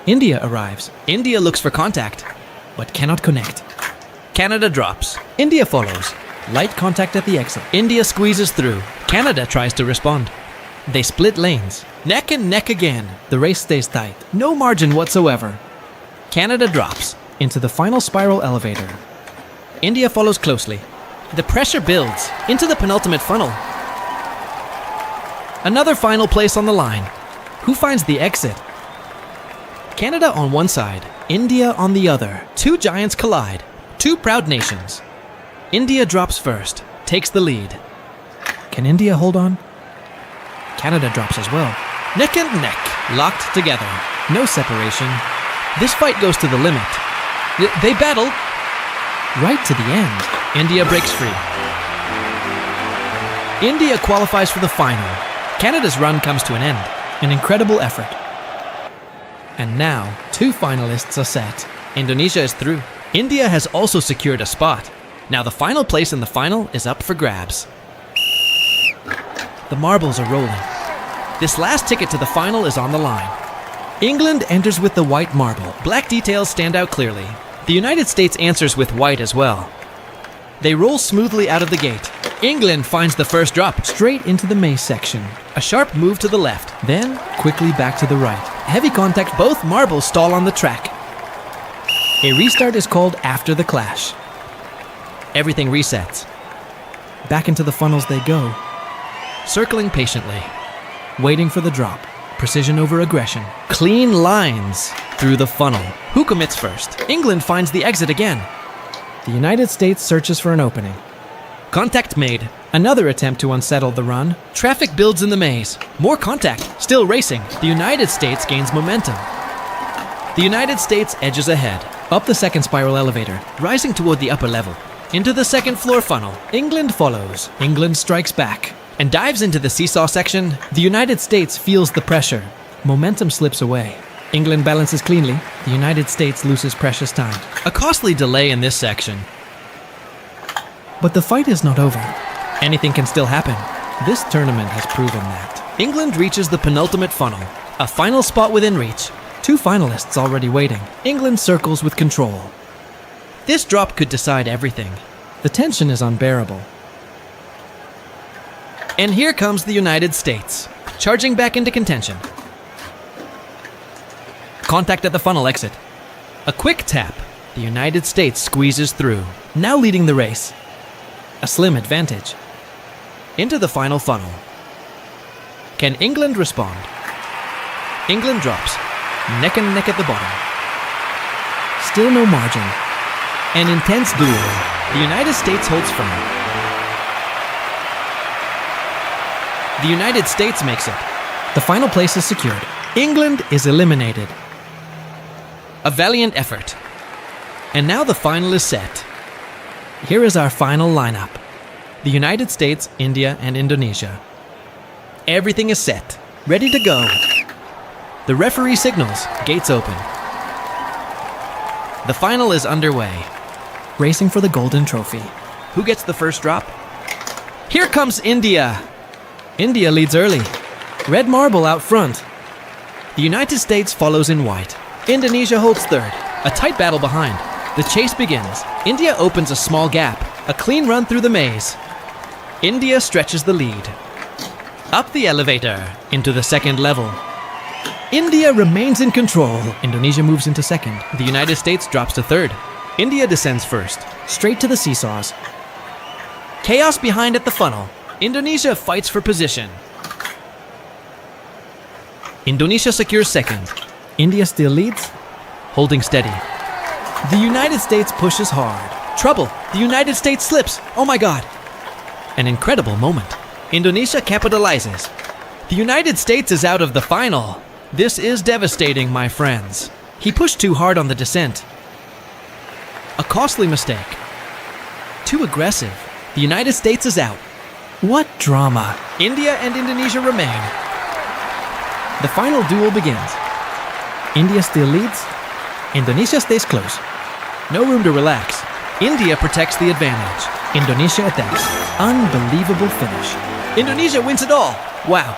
India arrives. India looks for contact, but cannot connect. Canada drops. India follows. Light contact at the exit. India squeezes through. Canada tries to respond. They split lanes. Neck and neck again. The race stays tight. No margin whatsoever. Canada drops into the final spiral elevator. India follows closely. The pressure builds into the penultimate funnel. Another final place on the line. Who finds the exit? Canada on one side, India on the other. 2 giants collide. 2 proud nations. India drops first, takes the lead. Can India hold on? Canada drops as well. Neck and neck, locked together. No separation. This fight goes to the limit. They battle right to the end. India breaks free. India qualifies for the final. Canada's run comes to an end. An incredible effort. And now, 2 finalists are set. Indonesia is through. India has also secured a spot. Now the final place in the final is up for grabs. The marbles are rolling. This last ticket to the final is on the line. England enters with the white marble. Black details stand out clearly. The United States answers with white as well. They roll smoothly out of the gate. England finds the first drop. Straight into the maze section. A sharp move to the left, then quickly back to the right. Heavy contact, both marbles stall on the track. A restart is called after the clash. Everything resets. Back into the funnels they go, circling patiently, waiting for the drop. Precision over aggression. Clean lines through the funnel. Who commits first? England finds the exit again. The United States searches for an opening. Contact made. Another attempt to unsettle the run. Traffic builds in the maze. More contact. Still racing. The United States gains momentum. The United States edges ahead. Up the second spiral elevator, rising toward the upper level. Into the second floor funnel. England follows. England strikes back and dives into the seesaw section. The United States feels the pressure. Momentum slips away. England balances cleanly. The United States loses precious time. A costly delay in this section. But the fight is not over. Anything can still happen. This tournament has proven that. England reaches the penultimate funnel. A final spot within reach. 2 finalists already waiting. England circles with control. This drop could decide everything. The tension is unbearable. And here comes the United States, charging back into contention. Contact at the funnel exit. A quick tap. The United States squeezes through, now leading the race. A slim advantage. Into the final funnel. Can England respond? England drops, neck and neck at the bottom. Still no margin. An intense duel. The United States holds firm. The United States makes it. The final place is secured. England is eliminated. A valiant effort. And now the final is set. Here is our final lineup. The United States, India, and Indonesia. Everything is set, ready to go. The referee signals, gates open. The final is underway. Racing for the golden trophy. Who gets the first drop? Here comes India. India leads early. Red marble out front. The United States follows in white. Indonesia holds third. A tight battle behind. The chase begins. India opens a small gap. A clean run through the maze. India stretches the lead. Up the elevator, into the second level. India remains in control. Indonesia moves into second. The United States drops to third. India descends first, straight to the seesaws. Chaos behind at the funnel. Indonesia fights for position. Indonesia secures second. India still leads, holding steady. The United States pushes hard. Trouble! The United States slips! Oh my god! An incredible moment. Indonesia capitalizes. The United States is out of the final. This is devastating, my friends. He pushed too hard on the descent. A costly mistake. Too aggressive. The United States is out. What drama. India and Indonesia remain. The final duel begins. India still leads. Indonesia stays close. No room to relax. India protects the advantage. Indonesia attacks. Unbelievable finish. Indonesia wins it all. Wow.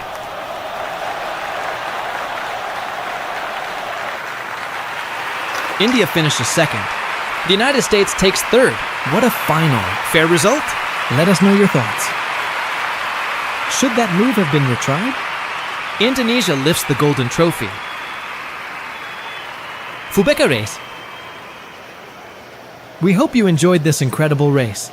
India finishes second. The United States takes third. What a final. Fair result? Let us know your thoughts. Should that move have been retried? Indonesia lifts the golden trophy. Fubeca race. We hope you enjoyed this incredible race.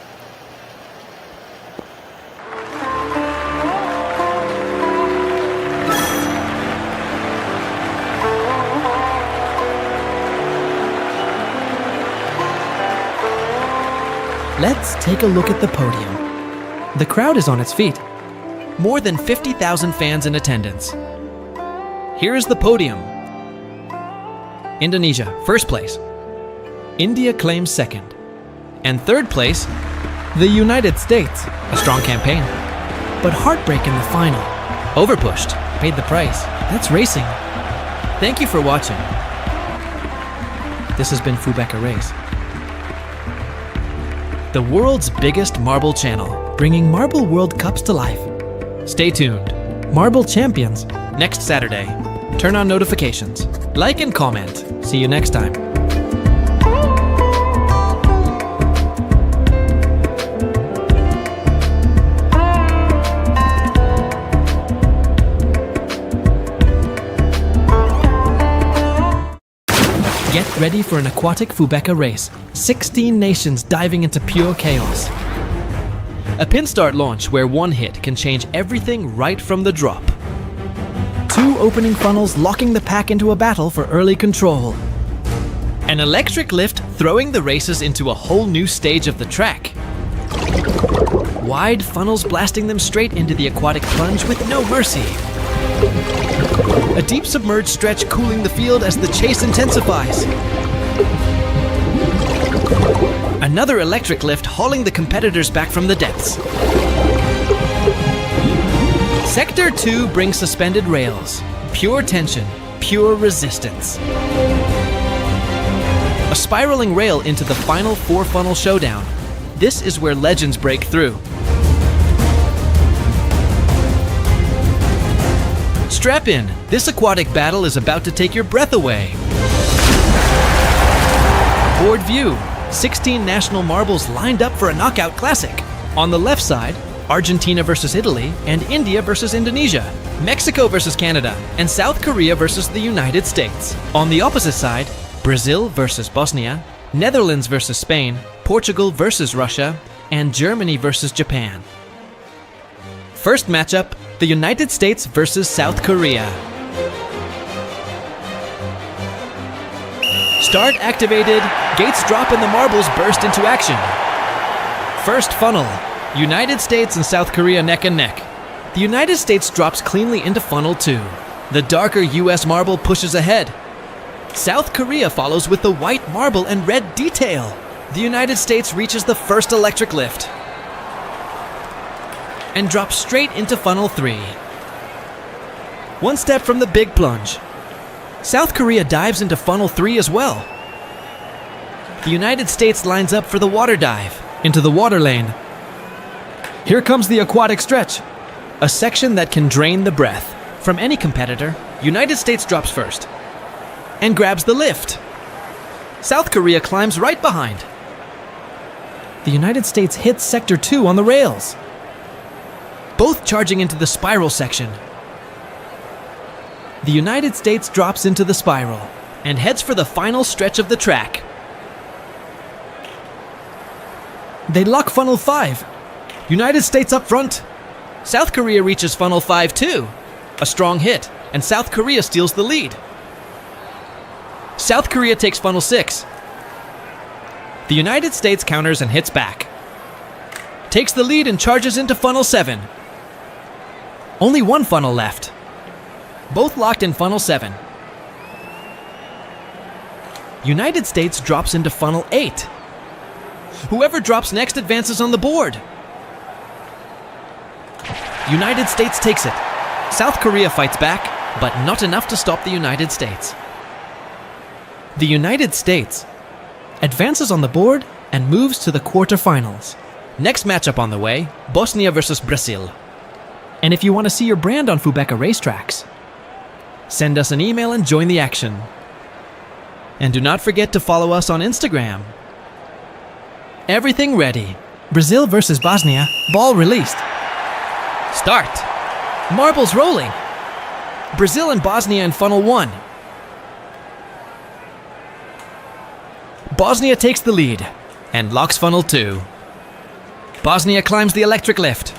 Let's take a look at the podium. The crowd is on its feet. More than 50,000 fans in attendance. Here is the podium. Indonesia, first place. India claims second. And third place, the United States. A strong campaign. But heartbreak in the final. Overpushed, paid the price. That's racing. Thank you for watching. This has been Fubeca Race. The world's biggest marble channel, bringing Marble World Cups to life. Stay tuned. Marble Champions, next Saturday. Turn on notifications. Like and comment. See you next time. Get Get ready for an aquatic Fubeca race. 16 nations diving into pure chaos. A pin start launch where one hit can change everything right from the drop. 2 opening funnels locking the pack into a battle for early control. An electric lift throwing the racers into a whole new stage of the track. Wide funnels blasting them straight into the aquatic plunge with no mercy. A deep submerged stretch cooling the field as the chase intensifies. Another electric lift hauling the competitors back from the depths. Sector 2 brings suspended rails. Pure tension, pure resistance. A spiraling rail into the final 4-funnel showdown. This is where legends break through. Strap in, this aquatic battle is about to take your breath away. Board view, 16 national marbles lined up for a knockout classic. On the left side, Argentina versus Italy and India versus Indonesia, Mexico versus Canada, and South Korea versus the United States. On the opposite side, Brazil versus Bosnia, Netherlands versus Spain, Portugal versus Russia, and Germany versus Japan. First matchup, the United States versus South Korea. Start activated, gates drop and the marbles burst into action. First funnel, United States and South Korea neck and neck. The United States drops cleanly into funnel 2. The darker US marble pushes ahead. South Korea follows with the white marble and red detail. The United States reaches the first electric lift and drops straight into funnel 3. One step from the big plunge. South Korea dives into funnel 3 as well. The United States lines up for the water dive into the water lane. Here comes the aquatic stretch, a section that can drain the breath from any competitor. United States drops first and grabs the lift. South Korea climbs right behind. The United States hits sector 2 on the rails, both charging into the spiral section. The United States drops into the spiral and heads for the final stretch of the track. They lock funnel 5. United States up front. South Korea reaches funnel 5 too. A strong hit, and South Korea steals the lead. South Korea takes funnel 6. The United States counters and hits back. Takes the lead and charges into funnel 7. Only one funnel left. Both locked in funnel 7. United States drops into funnel 8. Whoever drops next advances on the board. United States takes it. South Korea fights back, but not enough to stop the United States. The United States advances on the board and moves to the quarterfinals. Next matchup on the way, Bosnia versus Brazil. And if you want to see your brand on Fubeca racetracks, send us an email and join the action. And do not forget to follow us on Instagram. Everything ready. Brazil versus Bosnia, ball released. Start. Marbles rolling. Brazil and Bosnia in funnel 1. Bosnia takes the lead and locks funnel 2. Bosnia climbs the electric lift.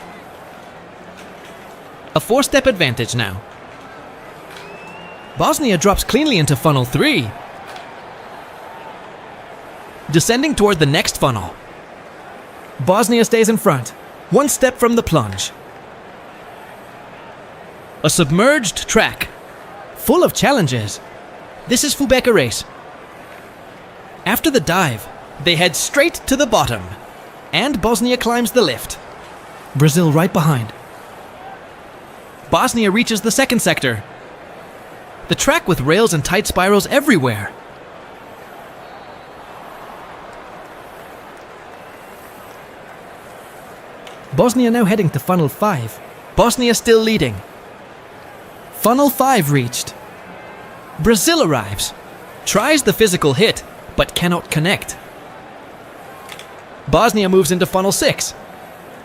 A 4-step advantage now. Bosnia drops cleanly into funnel 3. Descending toward the next funnel. Bosnia stays in front, 1 step from the plunge. A submerged track, full of challenges. This is Fubeca race. After the dive, they head straight to the bottom, and Bosnia climbs the lift. Brazil right behind. Bosnia reaches the second sector. The track with rails and tight spirals everywhere. Bosnia now heading to funnel 5. Bosnia still leading. Funnel 5 reached. Brazil arrives. Tries the physical hit, but cannot connect. Bosnia moves into funnel 6.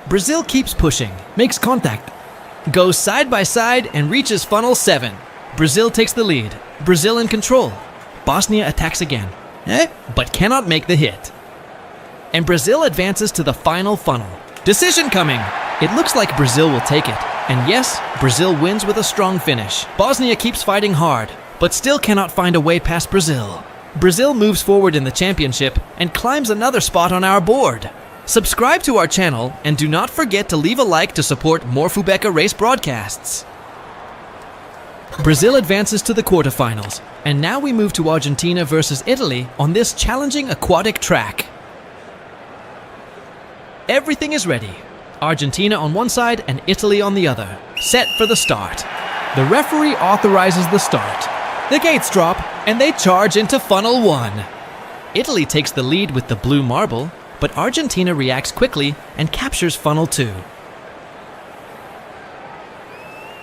Brazil keeps pushing, makes contact, goes side by side and reaches funnel 7. Brazil takes the lead. Brazil in control. Bosnia attacks again. but cannot make the hit. And Brazil advances to the final funnel. Decision coming! It looks like Brazil will take it. And yes, Brazil wins with a strong finish. Bosnia keeps fighting hard, but still cannot find a way past Brazil. Brazil moves forward in the championship and climbs another spot on our board. Subscribe to our channel and do not forget to leave a like to support more Fubeca race broadcasts. Brazil advances to the quarterfinals, and now we move to Argentina versus Italy on this challenging aquatic track. Everything is ready. Argentina on one side and Italy on the other. Set for the start. The referee authorizes the start. The gates drop, and they charge into funnel 1. Italy takes the lead with the blue marble, but Argentina reacts quickly and captures funnel 2.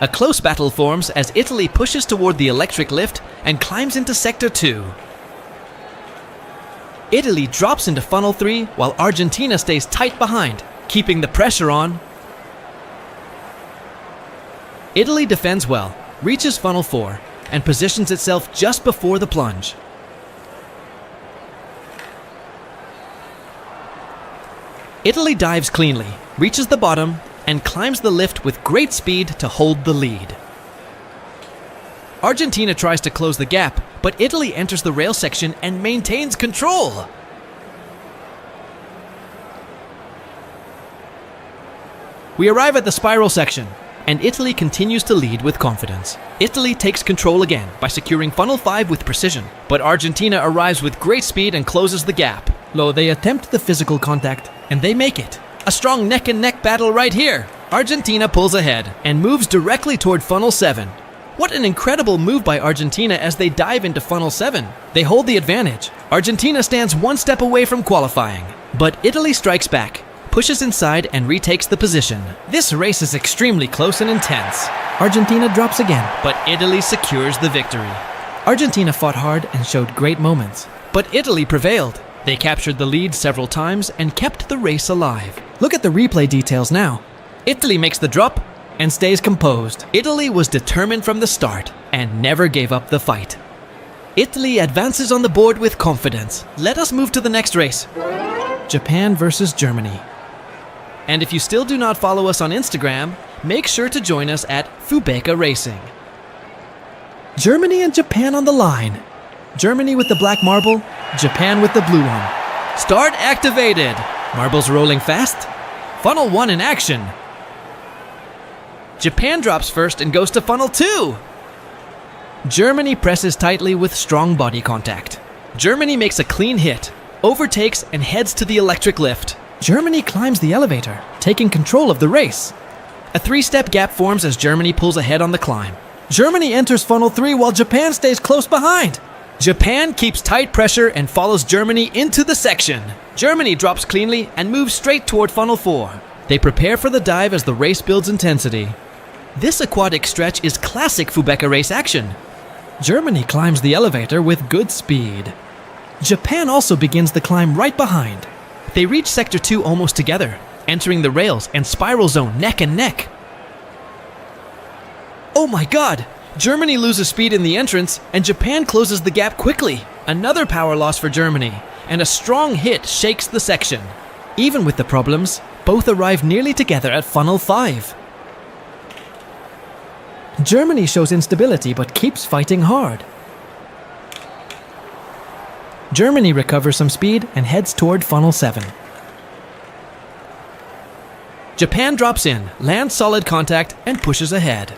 A close battle forms as Italy pushes toward the electric lift and climbs into sector 2. Italy drops into funnel 3 while Argentina stays tight behind, keeping the pressure on. Italy defends well, reaches funnel 4, and positions itself just before the plunge. Italy dives cleanly, reaches the bottom, and climbs the lift with great speed to hold the lead. Argentina tries to close the gap, but Italy enters the rail section and maintains control. We arrive at the spiral section, and Italy continues to lead with confidence. Italy takes control again by securing funnel 5 with precision, but Argentina arrives with great speed and closes the gap. They attempt the physical contact, and they make it. A strong neck-and-neck battle right here. Argentina pulls ahead and moves directly toward funnel 7. What an incredible move by Argentina as they dive into funnel 7. They hold the advantage. Argentina stands one step away from qualifying, but Italy strikes back, pushes inside and retakes the position. This race is extremely close and intense. Argentina drops again, but Italy secures the victory. Argentina fought hard and showed great moments, but Italy prevailed. They captured the lead several times and kept the race alive. Look at the replay details now. Italy makes the drop and stays composed. Italy was determined from the start and never gave up the fight. Italy advances on the board with confidence. Let us move to the next race. Japan versus Germany. And if you still do not follow us on Instagram, make sure to join us at Fubeca Racing. Germany and Japan on the line. Germany with the black marble, Japan with the blue one. Start activated. Marbles rolling fast. Funnel 1 in action. Japan drops first and goes to funnel 2. Germany presses tightly with strong body contact. Germany makes a clean hit, overtakes and heads to the electric lift. Germany climbs the elevator, taking control of the race. A 3-step gap forms as Germany pulls ahead on the climb. Germany enters funnel 3 while Japan stays close behind. Japan keeps tight pressure and follows Germany into the section. Germany drops cleanly and moves straight toward funnel 4. They prepare for the dive as the race builds intensity. This aquatic stretch is classic Fubeca race action. Germany climbs the elevator with good speed. Japan also begins the climb right behind. They reach sector 2 almost together, entering the rails and spiral zone neck and neck. Oh my god! Germany loses speed in the entrance, and Japan closes the gap quickly. Another power loss for Germany, and a strong hit shakes the section. Even with the problems, both arrive nearly together at funnel 5. Germany shows instability but keeps fighting hard. Germany recovers some speed and heads toward funnel 7. Japan drops in, lands solid contact, and pushes ahead.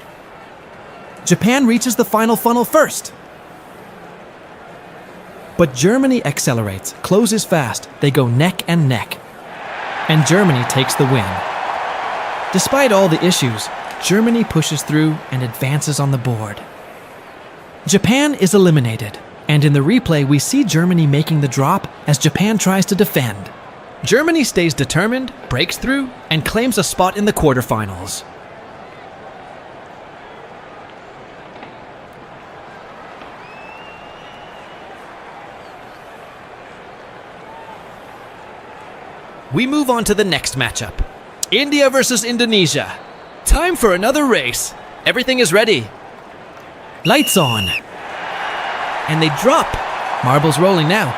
Japan reaches the final funnel first. But Germany accelerates, closes fast, they go neck and neck. And Germany takes the win. Despite all the issues, Germany pushes through and advances on the board. Japan is eliminated, and in the replay we see Germany making the drop as Japan tries to defend. Germany stays determined, breaks through, and claims a spot in the quarterfinals. We move on to the next matchup. India versus Indonesia. Time for another race. Everything is ready. Lights on. And they drop. Marbles rolling now.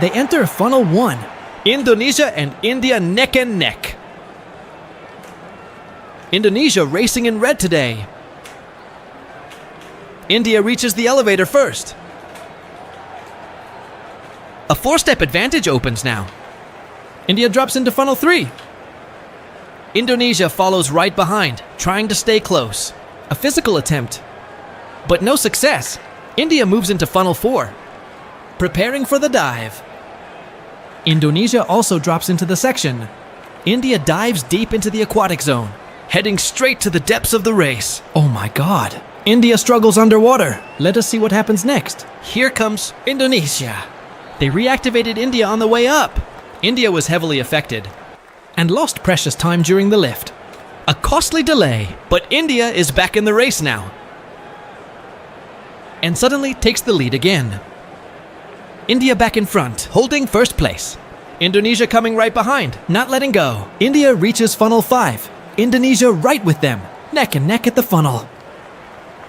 They enter funnel 1. Indonesia and India neck and neck. Indonesia racing in red today. India reaches the elevator first. A 4-step advantage opens now. India drops into funnel 3. Indonesia follows right behind, trying to stay close. A physical attempt, but no success. India moves into funnel 4, preparing for the dive. Indonesia also drops into the section. India dives deep into the aquatic zone, heading straight to the depths of the race. Oh my god. India struggles underwater. Let us see what happens next. Here comes Indonesia. They reactivated India on the way up. India was heavily affected and lost precious time during the lift. A costly delay, but India is back in the race now and suddenly takes the lead again. India back in front, holding first place. Indonesia coming right behind, not letting go. India reaches funnel 5. Indonesia right with them, neck and neck at the funnel.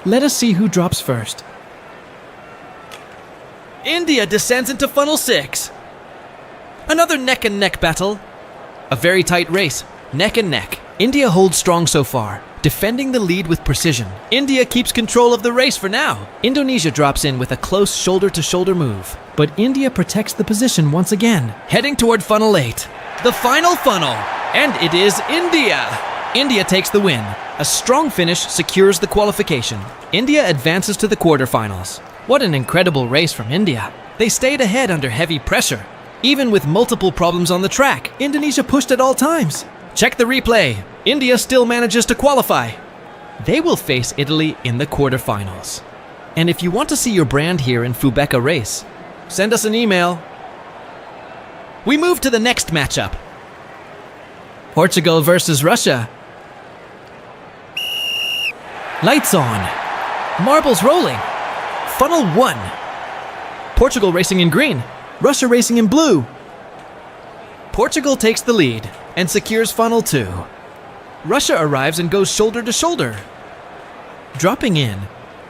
Let us see who drops first. India descends into funnel 6. Another neck and neck battle. A very tight race, neck and neck. India holds strong so far, defending the lead with precision. India keeps control of the race for now. Indonesia drops in with a close shoulder-to-shoulder move, but India protects the position once again, heading toward funnel 8. The final funnel, and it is India. India takes the win. A strong finish secures the qualification. India advances to the quarterfinals. What an incredible race from India. They stayed ahead under heavy pressure. Even with multiple problems on the track, Indonesia pushed at all times. Check the replay. India still manages to qualify. They will face Italy in the quarterfinals. And if you want to see your brand here in Fubeca race, send us an email. We move to the next matchup. Portugal versus Russia. Lights on. Marbles rolling. Funnel 1. Portugal racing in green. Russia racing in blue. Portugal takes the lead and secures funnel 2. Russia arrives and goes shoulder to shoulder, dropping in,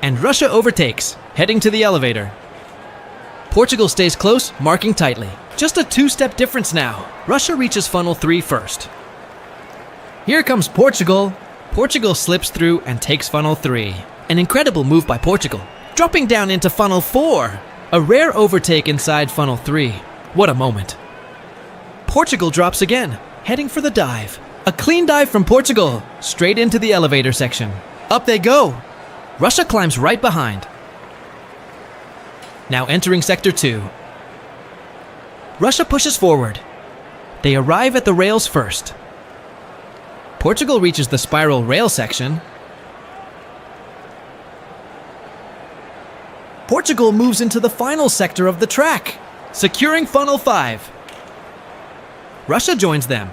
and Russia overtakes, heading to the elevator. Portugal stays close, marking tightly. Just a 2-step difference now. Russia reaches funnel 3 first. Here comes Portugal. Portugal slips through and takes funnel 3. An incredible move by Portugal, dropping down into funnel 4. A rare overtake inside funnel 3. What a moment. Portugal drops again, heading for the dive. A clean dive from Portugal, straight into the elevator section. Up they go. Russia climbs right behind. Now entering sector 2. Russia pushes forward. They arrive at the rails first. Portugal reaches the spiral rail section. Portugal moves into the final sector of the track, securing funnel 5. Russia joins them.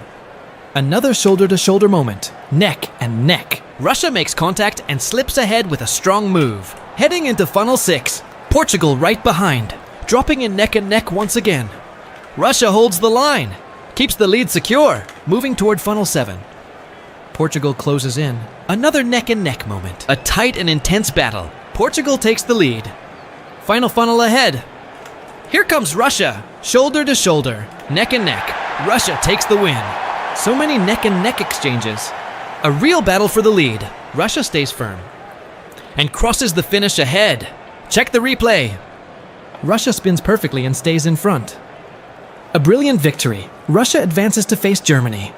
Another shoulder-to-shoulder moment, neck and neck. Russia makes contact and slips ahead with a strong move, heading into funnel 6. Portugal right behind, dropping in neck and neck once again. Russia holds the line, keeps the lead secure, moving toward funnel 7. Portugal closes in. Another neck and neck moment, a tight and intense battle. Portugal takes the lead. Final funnel ahead. Here comes Russia, shoulder to shoulder, neck and neck. Russia takes the win. So many neck and neck exchanges. A real battle for the lead. Russia stays firm and crosses the finish ahead. Check the replay. Russia spins perfectly and stays in front. A brilliant victory. Russia advances to face Germany.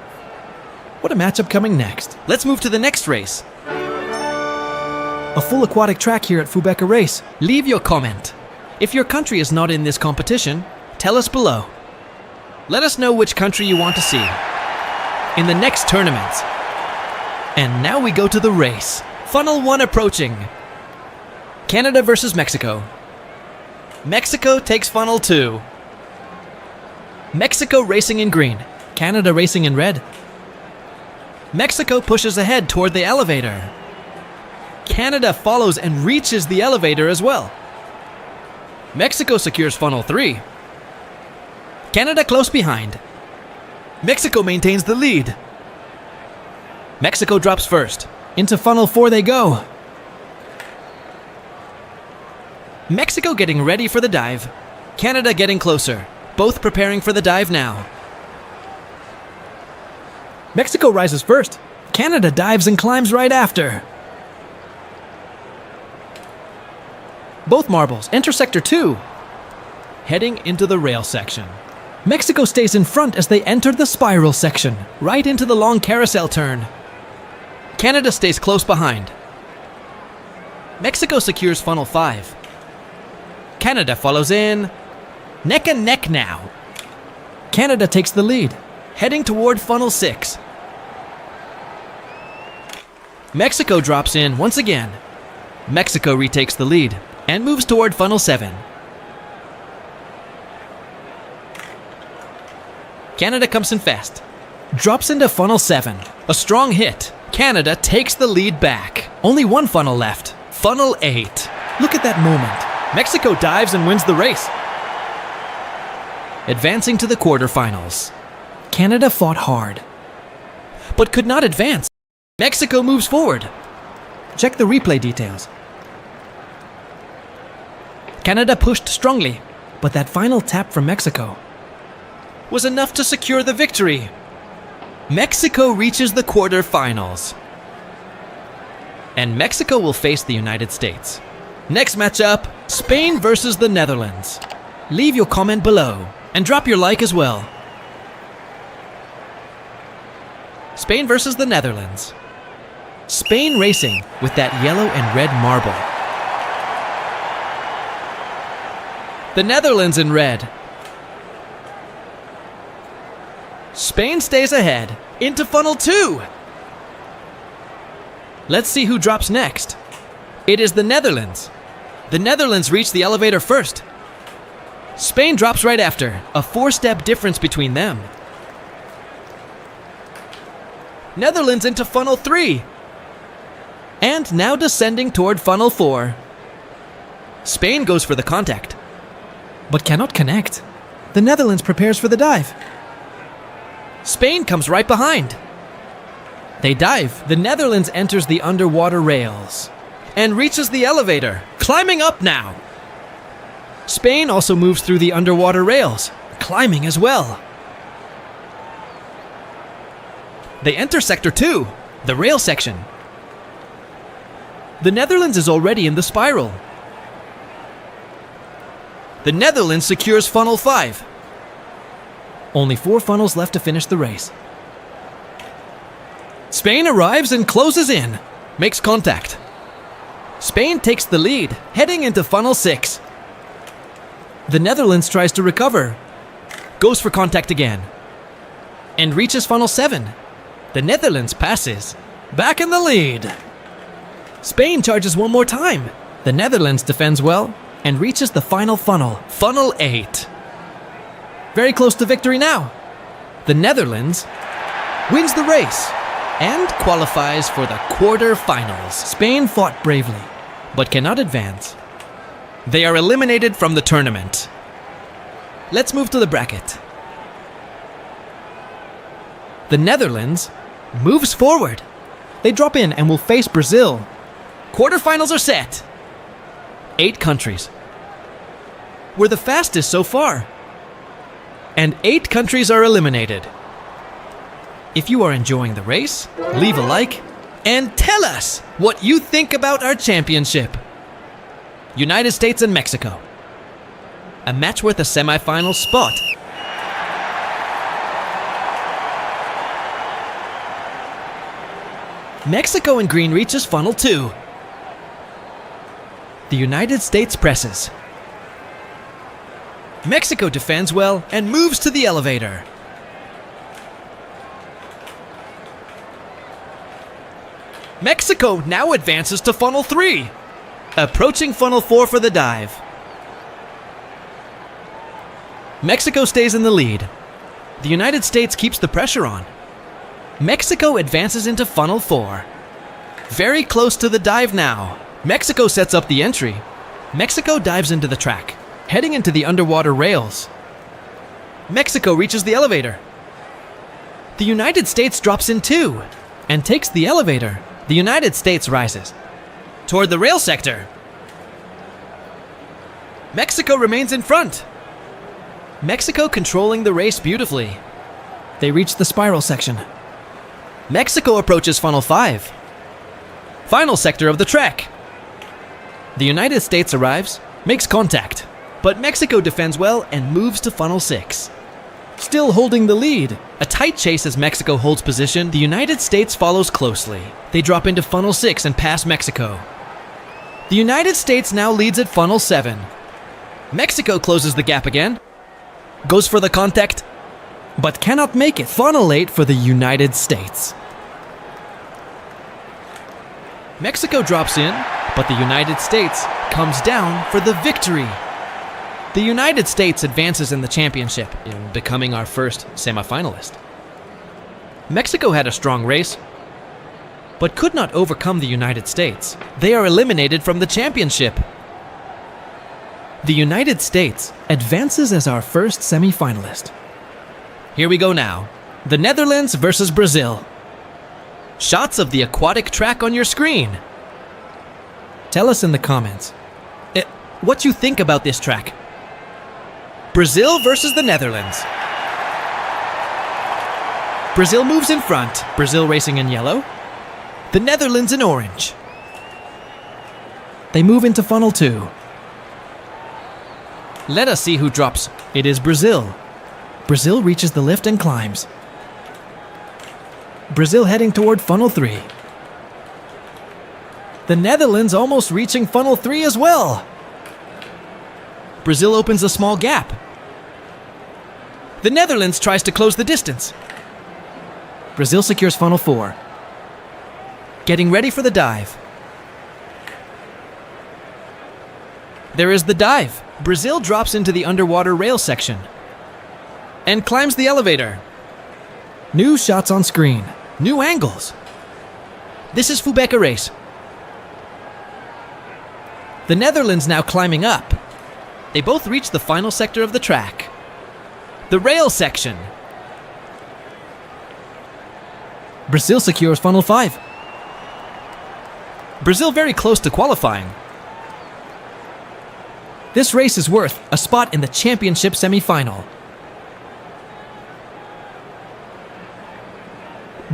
What a matchup coming next. Let's move to the next race. A full aquatic track here at Fubeca Race. Leave your comment. If your country is not in this competition, tell us below. Let us know which country you want to see in the next tournaments. And now we go to the race. Funnel 1 approaching. Canada versus Mexico. Mexico takes funnel 2. Mexico racing in green. Canada racing in red. Mexico pushes ahead toward the elevator. Canada follows and reaches the elevator as well. Mexico secures funnel 3. Canada close behind. Mexico maintains the lead. Mexico drops first. Into funnel 4 they go. Mexico getting ready for the dive. Canada getting closer. both preparing for the dive now. Mexico rises first. Canada dives and climbs right after. Both marbles enter Sector 2, heading into the rail section. Mexico stays in front as they enter the spiral section, right into the long carousel turn. Canada stays close behind. Mexico secures funnel 5. Canada follows in. Neck and neck now. Canada takes the lead, heading toward funnel 6. Mexico drops in once again. Mexico retakes the lead and moves toward funnel 7. Canada comes in fast. Drops into funnel 7. A strong hit. Canada takes the lead back. Only one funnel left. Funnel 8. Look at that moment. Mexico dives and wins the race. Advancing to the quarterfinals. Canada fought hard, but could not advance. Mexico moves forward. Check the replay details. Canada pushed strongly, but that final tap from Mexico was enough to secure the victory. Mexico reaches the quarterfinals. And Mexico will face the United States. Next matchup, Spain versus the Netherlands. Leave your comment below and drop your like as well. Spain versus the Netherlands. Spain racing with that yellow and red marble. The Netherlands in red. Spain stays ahead into funnel 2. Let's see who drops next. It is the Netherlands. The Netherlands reach the elevator first. Spain drops right after, a 4-step difference between them. Netherlands into funnel 3. And now descending toward funnel 4. Spain goes for the contact, but cannot connect. The Netherlands prepares for the dive. Spain comes right behind. They dive. The Netherlands enters the underwater rails and reaches the elevator, climbing up now. Spain also moves through the underwater rails, climbing as well. They enter Sector 2, the rail section. The Netherlands is already in the spiral. The Netherlands secures funnel 5. Only 4 funnels left to finish the race. Spain arrives and closes in, makes contact. Spain takes the lead, heading into funnel 6. The Netherlands tries to recover, goes for contact again, and reaches funnel 7. The Netherlands passes, back in the lead. Spain charges one more time. The Netherlands defends well and reaches the final funnel, funnel 8. Very close to victory now. The Netherlands wins the race and qualifies for the quarterfinals. Spain fought bravely, but cannot advance. They are eliminated from the tournament. Let's move to the bracket. The Netherlands moves forward. They drop in and will face Brazil. Quarterfinals are set. 8 countries. We're the fastest so far. And 8 countries are eliminated. If you are enjoying the race, leave a like and tell us what you think about our championship. United States and Mexico. A match worth a semifinal spot. Mexico in green reaches funnel 2. The United States presses. Mexico defends well and moves to the elevator. Mexico now advances to funnel 3, approaching funnel 4 for the dive. Mexico stays in the lead. The United States keeps the pressure on. Mexico advances into funnel 4. Very close to the dive now. Mexico sets up the entry. Mexico dives into the track, heading into the underwater rails. Mexico reaches the elevator. The United States drops in too and takes the elevator. The United States rises toward the rail sector. Mexico remains in front. Mexico controlling the race beautifully. They reach the spiral section. Mexico approaches funnel 5. Final sector of the track. The United States arrives, makes contact, but Mexico defends well and moves to funnel 6. Still holding the lead. A tight chase as Mexico holds position, the United States follows closely. They drop into funnel 6 and pass Mexico. The United States now leads at funnel 7. Mexico closes the gap again, goes for the contact, but cannot make it. Funnel 8 for the United States. Mexico drops in, but the United States comes down for the victory. The United States advances in the championship, in becoming our first semifinalist. Mexico had a strong race, but could not overcome the United States. They are eliminated from the championship. The United States advances as our first semifinalist. Here we go now. The Netherlands versus Brazil. Shots of the aquatic track on your screen. Tell us in the comments what you think about this track. Brazil versus the Netherlands. Brazil moves in front. Brazil racing in yellow. The Netherlands in orange. They move into funnel 2. Let us see who drops. It is Brazil. Brazil reaches the lift and climbs. Brazil heading toward funnel 3. The Netherlands almost reaching funnel 3 as well. Brazil opens a small gap. The Netherlands tries to close the distance. Brazil secures funnel 4. Getting ready for the dive. There is the dive. Brazil drops into the underwater rail section and climbs the elevator. New shots on screen. New angles. This is Fubeca race. The Netherlands now climbing up. They both reach the final sector of the track. The rail section. Brazil secures funnel 5. Brazil very close to qualifying. This race is worth a spot in the championship semi-final.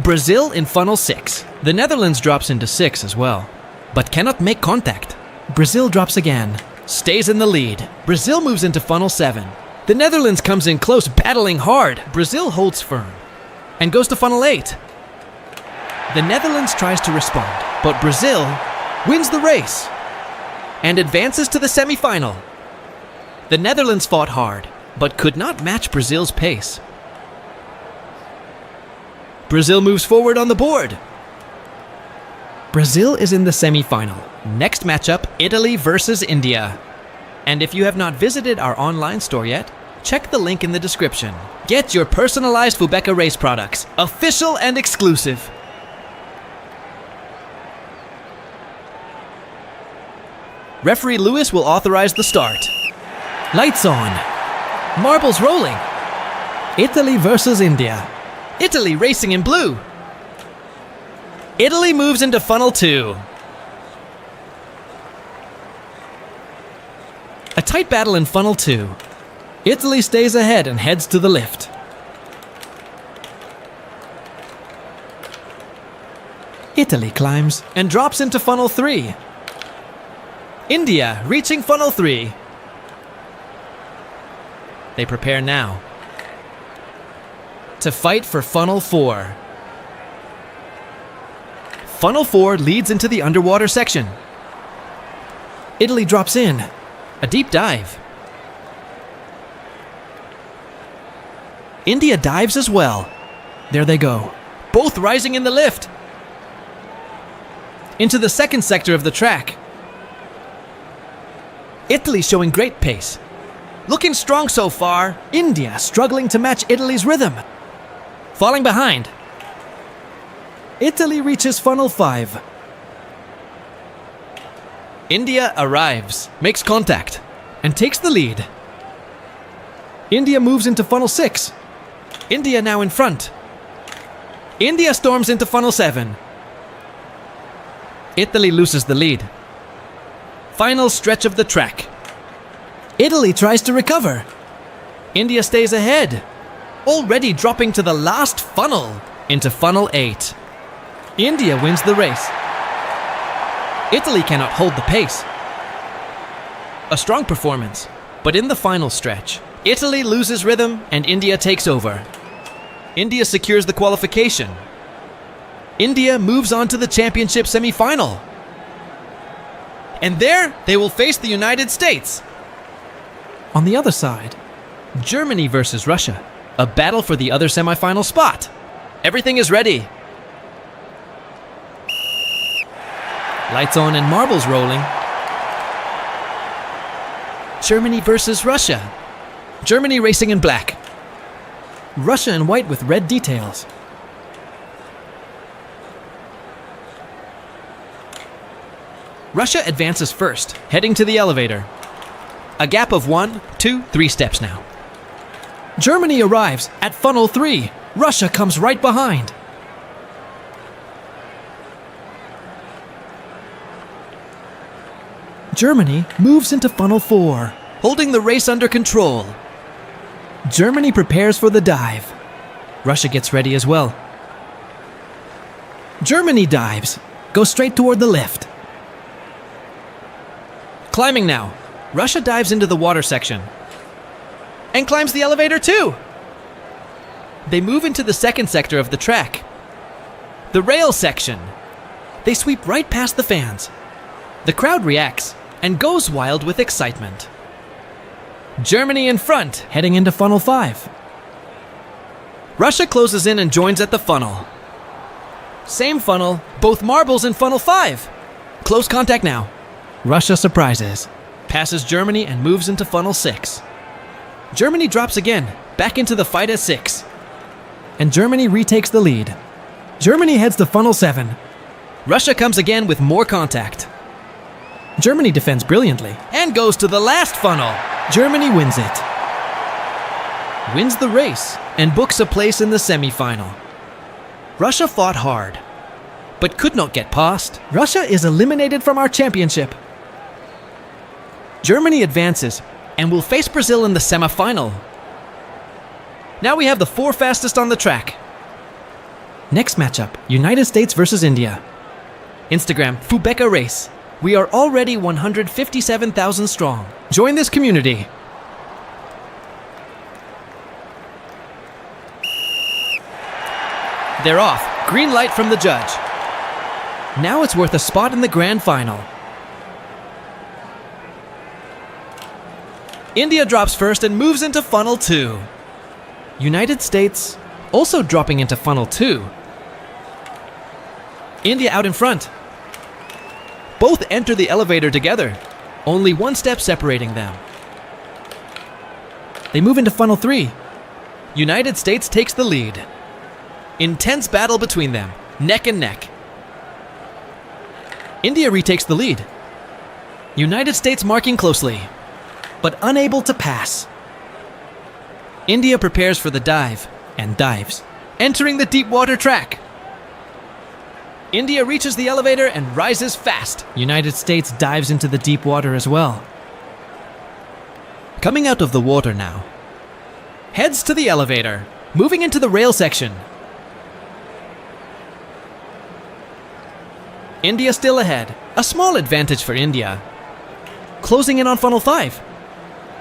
Brazil in funnel 6. The Netherlands drops into 6 as well, but cannot make contact. Brazil drops again, stays in the lead. Brazil moves into funnel 7. The Netherlands comes in close, battling hard. Brazil holds firm and goes to funnel 8. The Netherlands tries to respond, but Brazil wins the race and advances to the semi-final. The Netherlands fought hard, but could not match Brazil's pace. Brazil moves forward on the board. Brazil is in the semi-final. Next matchup, Italy versus India. And if you have not visited our online store yet, check the link in the description. Get your personalized Fubeca race products, official and exclusive. Referee Lewis will authorize the start. Lights on. Marbles rolling. Italy versus India. Italy racing in blue. Italy moves into funnel 2. A tight battle in funnel 2. Italy stays ahead and heads to the lift. Italy climbs and drops into funnel 3. India reaching funnel 3. They prepare now to fight for funnel 4. Funnel 4 leads into the underwater section. Italy drops in. A deep dive. India dives as well. There they go, both rising in the lift. Into the second sector of the track. Italy showing great pace. Looking strong so far. India struggling to match Italy's rhythm. Falling behind. Italy reaches funnel 5. India arrives, makes contact, and takes the lead. India moves into funnel 6. India now in front. India storms into funnel 7. Italy loses the lead. Final stretch of the track. Italy tries to recover. India stays ahead, already dropping to the last funnel, into funnel 8. India wins the race. Italy cannot hold the pace. A strong performance, but in the final stretch, Italy loses rhythm and India takes over. India secures the qualification. India moves on to the championship semi-final. And there, they will face the United States. On the other side, Germany versus Russia, a battle for the other semi-final spot. Everything is ready. Lights on and marbles rolling. Germany versus Russia. Germany racing in black. Russia in white with red details. Russia advances first, heading to the elevator. A gap of 1, 2, 3 steps now. Germany arrives at funnel 3. Russia comes right behind. Germany moves into funnel 4, holding the race under control. Germany prepares for the dive. Russia gets ready as well. Germany dives, goes straight toward the lift. Climbing now. Russia dives into the water section and climbs the elevator too. They move into the second sector of the track, the rail section. They sweep right past the fans. The crowd reacts and goes wild with excitement. Germany in front, heading into funnel 5. Russia closes in and joins at the funnel. Same funnel, both marbles in funnel 5. Close contact now. Russia surprises, passes Germany and moves into funnel 6. Germany drops again, back into the fight at 6. And Germany retakes the lead. Germany heads to funnel 7. Russia comes again with more contact. Germany defends brilliantly and goes to the last funnel. Germany wins it. Wins the race and books a place in the semi-final. Russia fought hard, but could not get past. Russia is eliminated from our championship. Germany advances and will face Brazil in the semi-final. Now we have the 4 fastest on the track. Next matchup, United States versus India. Instagram, Fubeca Race. We are already 157,000 strong. Join this community. They're off. Green light from the judge. Now it's worth a spot in the grand final. India drops first and moves into funnel 2. United States also dropping into funnel 2. India out in front. Both enter the elevator together, only 1 step separating them. They move into funnel 3. United States takes the lead. Intense battle between them, neck and neck. India retakes the lead. United States marking closely, but unable to pass. India prepares for the dive and dives, entering the deep water track. India reaches the elevator and rises fast. United States dives into the deep water as well. Coming out of the water now. Heads to the elevator, moving into the rail section. India still ahead, a small advantage for India. Closing in on funnel 5.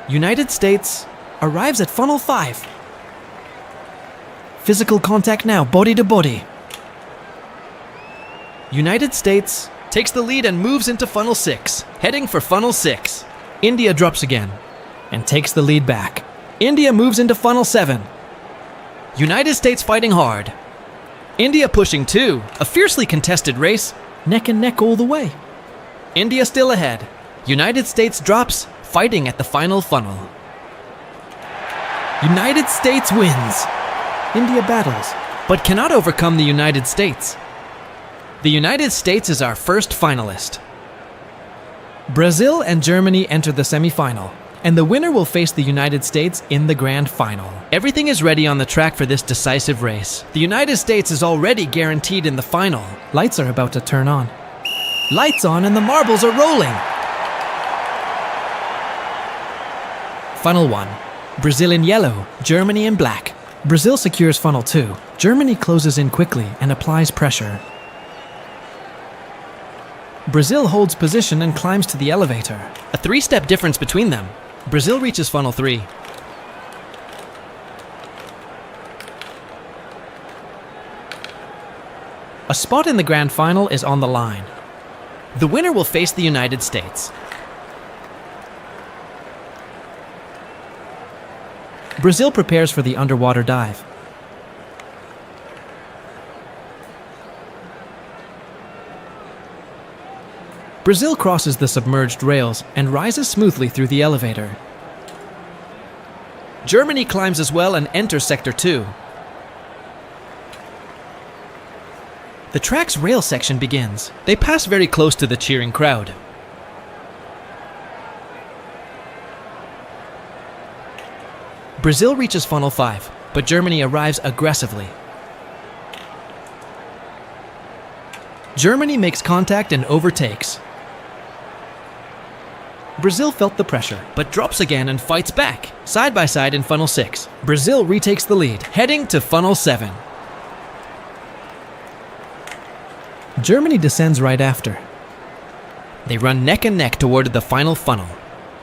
United States arrives at funnel 5. Physical contact now, body to body. United States takes the lead and moves into funnel 6, heading for funnel 6. India drops again and takes the lead back. India moves into funnel 7. United States fighting hard. India pushing too, a fiercely contested race, neck and neck all the way. India still ahead. United States drops, fighting at the final funnel. United States wins. India battles, but cannot overcome the United States. The United States is our first finalist. Brazil and Germany enter the semi-final, and the winner will face the United States in the grand final. Everything is ready on the track for this decisive race. The United States is already guaranteed in the final. Lights are about to turn on. Lights on and the marbles are rolling. Funnel 1. Brazil in yellow, Germany in black. Brazil secures funnel 2. Germany closes in quickly and applies pressure. Brazil holds position and climbs to the elevator. A 3-step difference between them. Brazil reaches funnel 3. A spot in the grand final is on the line. The winner will face the United States. Brazil prepares for the underwater dive. Brazil crosses the submerged rails and rises smoothly through the elevator. Germany climbs as well and enters Sector 2. The track's rail section begins. They pass very close to the cheering crowd. Brazil reaches funnel 5, but Germany arrives aggressively. Germany makes contact and overtakes. Brazil felt the pressure, but drops again and fights back, side by side in funnel 6. Brazil retakes the lead, heading to funnel 7. Germany descends right after. They run neck and neck toward the final funnel.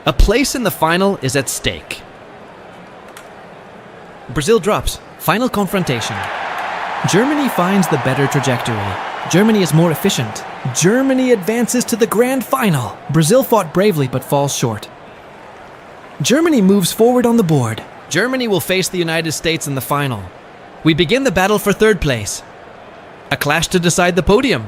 A place in the final is at stake. Brazil drops. Final confrontation. Germany finds the better trajectory. Germany is more efficient. Germany advances to the grand final. Brazil fought bravely but falls short. Germany moves forward on the board. Germany will face the United States in the final. We begin the battle for third place. A clash to decide the podium.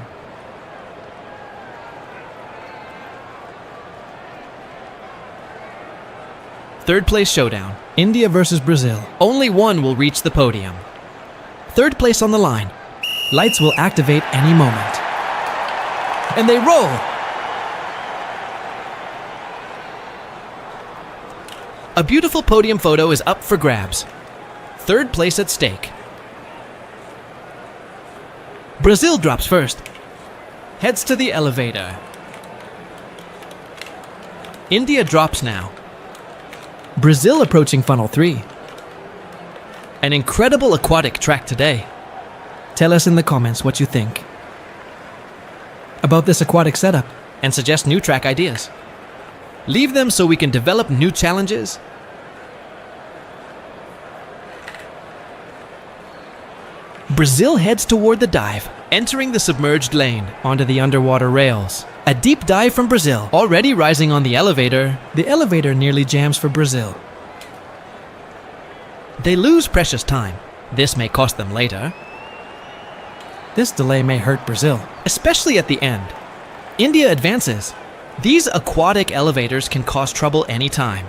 Third place showdown. India versus Brazil. Only one will reach the podium. Third place on the line. Lights will activate any moment. And they roll! A beautiful podium photo is up for grabs. Third place at stake. Brazil drops first. Heads to the elevator. India drops now. Brazil approaching funnel 3. An incredible aquatic track today. Tell us in the comments what you think about this aquatic setup and suggest new track ideas. Leave them so we can develop new challenges. Brazil heads toward the dive, entering the submerged lane onto the underwater rails. A deep dive from Brazil, already rising on the elevator. The elevator nearly jams for Brazil. They lose precious time. This may cost them later. This delay may hurt Brazil, especially at the end. India advances. These aquatic elevators can cause trouble anytime.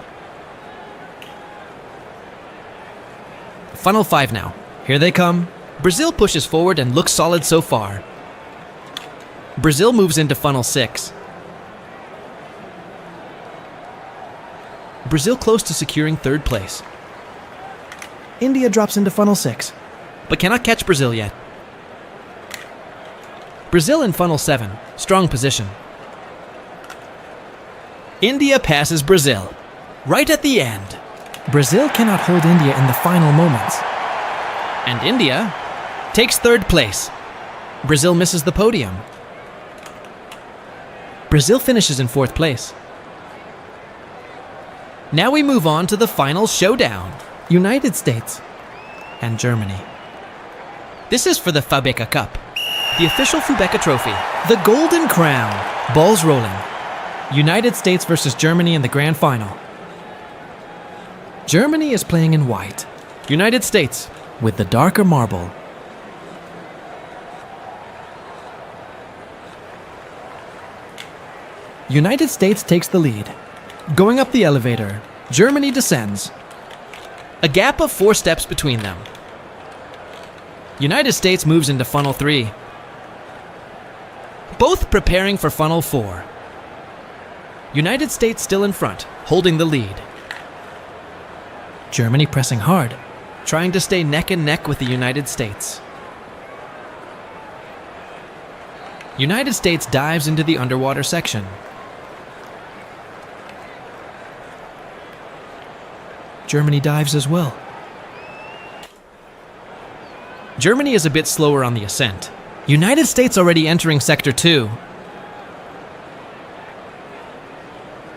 Funnel 5 now. Here they come. Brazil pushes forward and looks solid so far. Brazil moves into funnel 6. Brazil close to securing third place. India drops into funnel 6, but cannot catch Brazil yet. Brazil in funnel 7, strong position. India passes Brazil, right at the end. Brazil cannot hold India in the final moments. And India takes third place. Brazil misses the podium. Brazil finishes in fourth place. Now we move on to the final showdown. United States and Germany. This is for the Fubeca Cup, the official Fubeca trophy. The Golden Crown. Balls rolling. United States versus Germany in the grand final. Germany is playing in white. United States with the darker marble. United States takes the lead. Going up the elevator, Germany descends. A gap of 4 steps between them. United States moves into funnel 3. Both preparing for funnel 4. United States still in front, holding the lead. Germany pressing hard, trying to stay neck and neck with the United States. United States dives into the underwater section. Germany dives as well. Germany is a bit slower on the ascent. United States already entering Sector 2.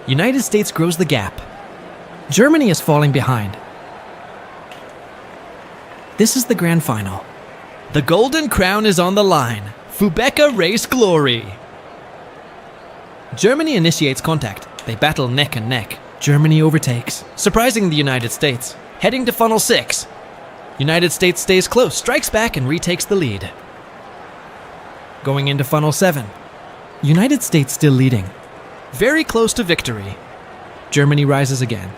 United States grows the gap. Germany is falling behind. This is the grand final. The golden crown is on the line. Fubeca race glory. Germany initiates contact. They battle neck and neck. Germany overtakes, surprising the United States. Heading to funnel 6. United States stays close, strikes back and retakes the lead. Going into funnel 7. United States still leading. Very close to victory. Germany rises again.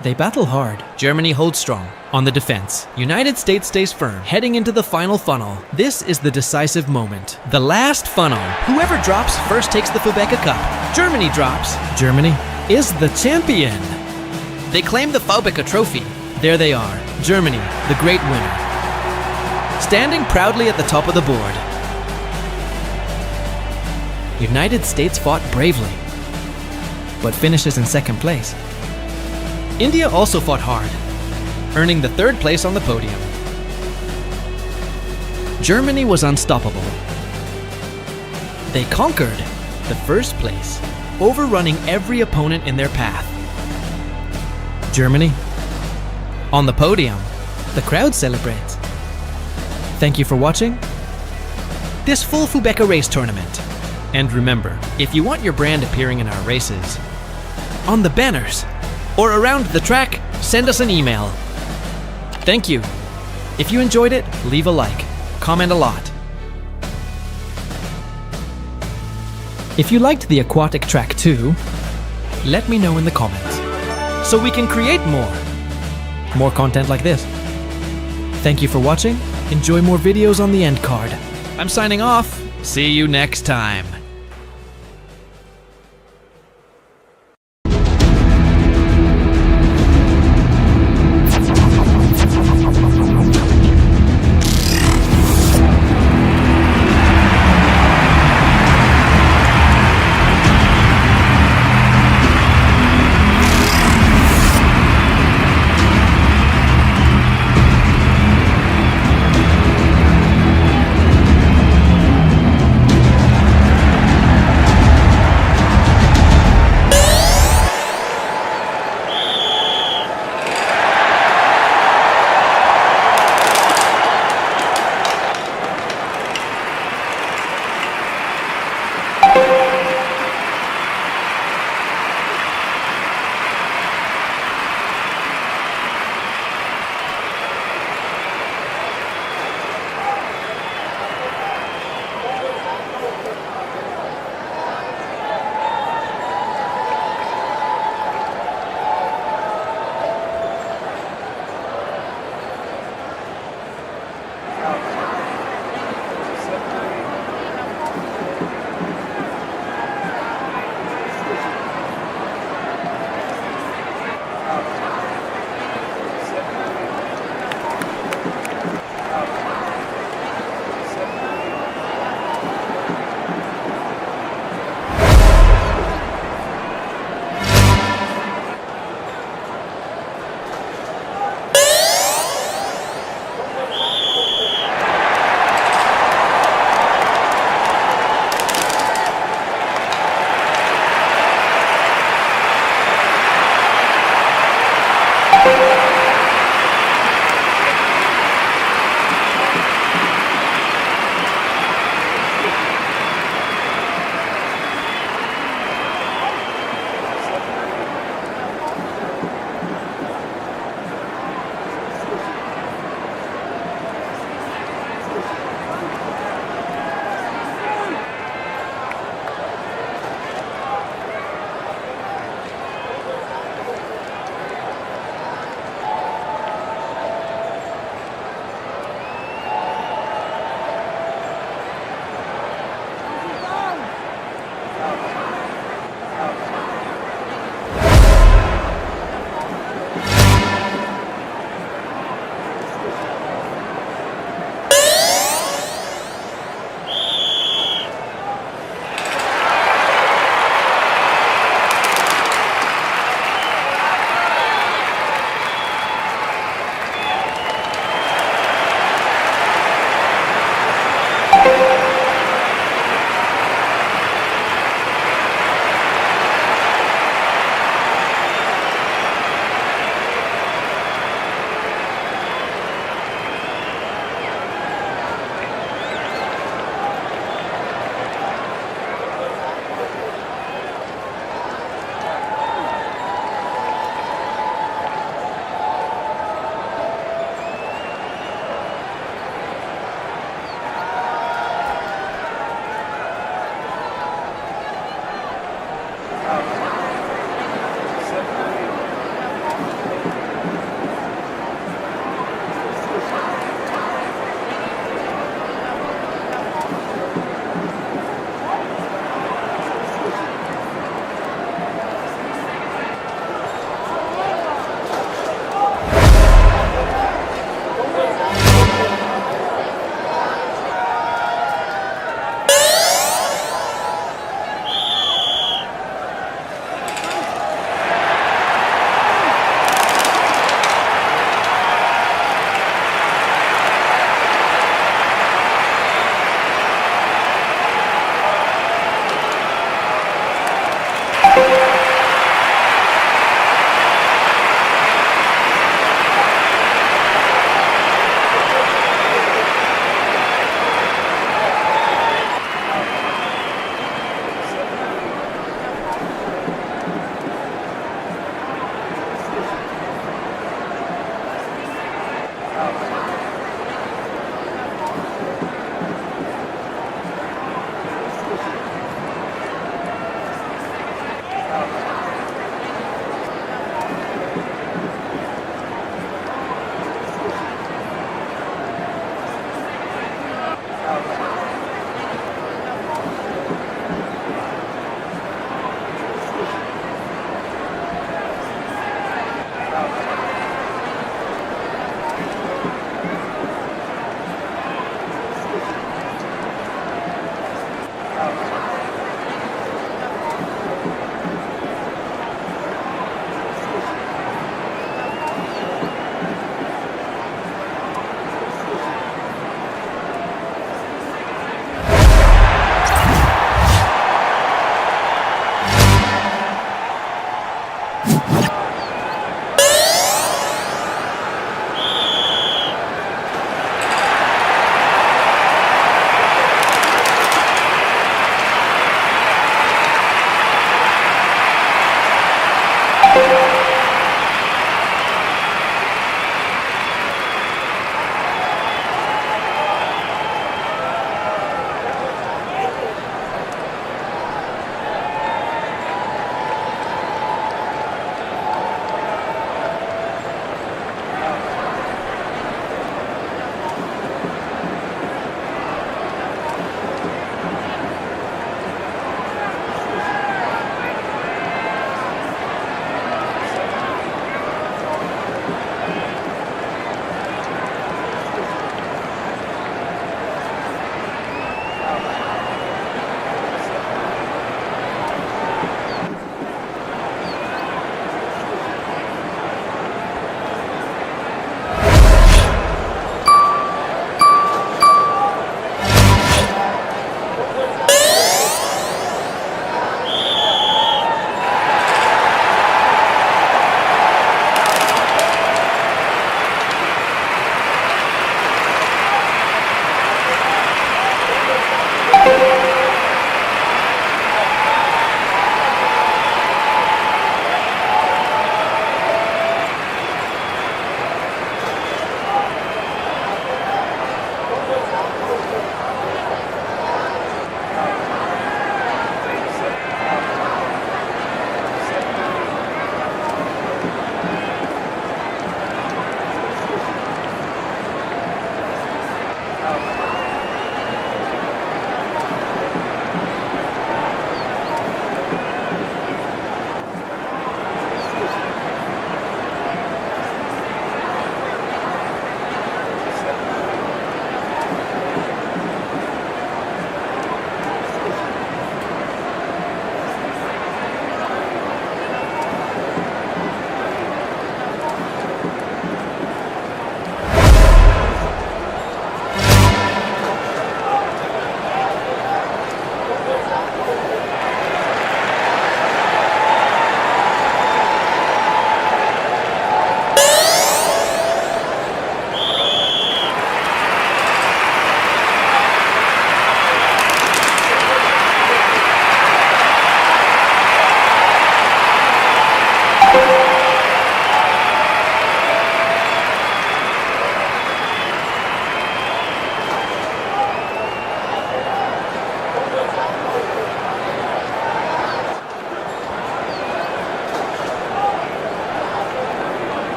They battle hard. Germany holds strong. On the defense, United States stays firm. Heading into the final funnel. This is the decisive moment. The last funnel. Whoever drops first takes the Fubeca Cup. Germany drops. Germany is the champion. They claim the Fubeca trophy. There they are. Germany, the great winner. Standing proudly at the top of the board. United States fought bravely, but finishes in second place. India also fought hard, earning the third place on the podium. Germany was unstoppable. They conquered the first place, overrunning every opponent in their path. Germany, on the podium, the crowd celebrates. Thank you for watching this full Fubeca race tournament. And remember, if you want your brand appearing in our races, on the banners, or around the track, send us an email. Thank you. If you enjoyed it, leave a like, comment a lot. If you liked the aquatic track too, let me know in the comments, so we can create more content like this. Thank you for watching. Enjoy more videos on the end card. I'm signing off. See you next time.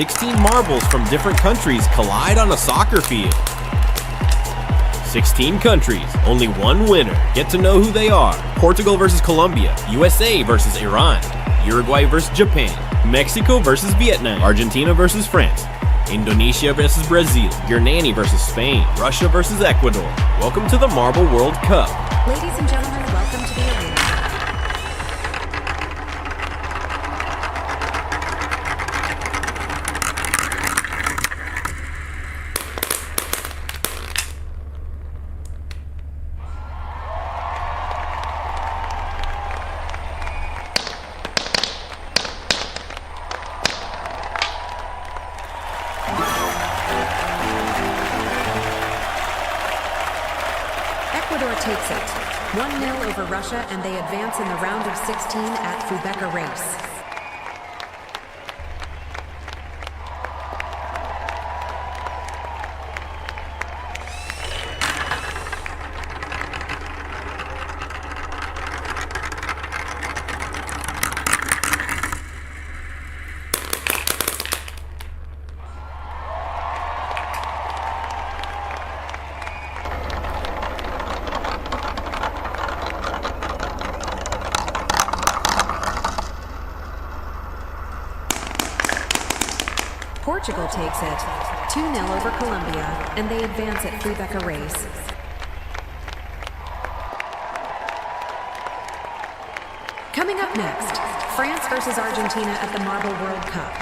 16 marbles from different countries collide on a soccer field. 16 countries, only one winner. Get to know who they are. Portugal versus Colombia, USA versus Iran, Uruguay versus Japan, Mexico versus Vietnam, Argentina versus France, Indonesia versus Brazil, Gurnani versus Spain, Russia versus Ecuador. Welcome to the Marble World Cup. Ladies and gentlemen, welcome to the arena. Ecuador takes it. 1-0 over Russia, and they advance in the round of 16 at Fubeca race. Portugal takes it. 2-0 over Colombia, and they advance at Fubeca race. Coming up next, France versus Argentina at the Marble World Cup.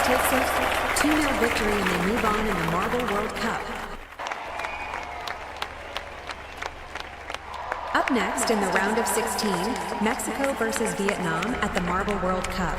Takes a 2-0 victory, and they move on in the Marble World Cup. Up next in the round of 16, Mexico versus Vietnam at the Marble World Cup.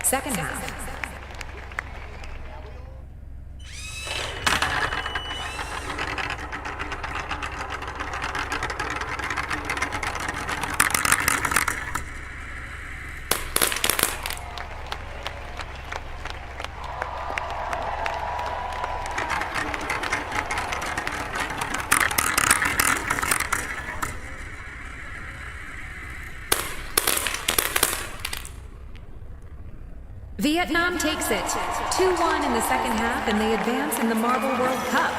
Second half. Vietnam takes it. 2-1 in the second half, and they advance in the Marble World Cup.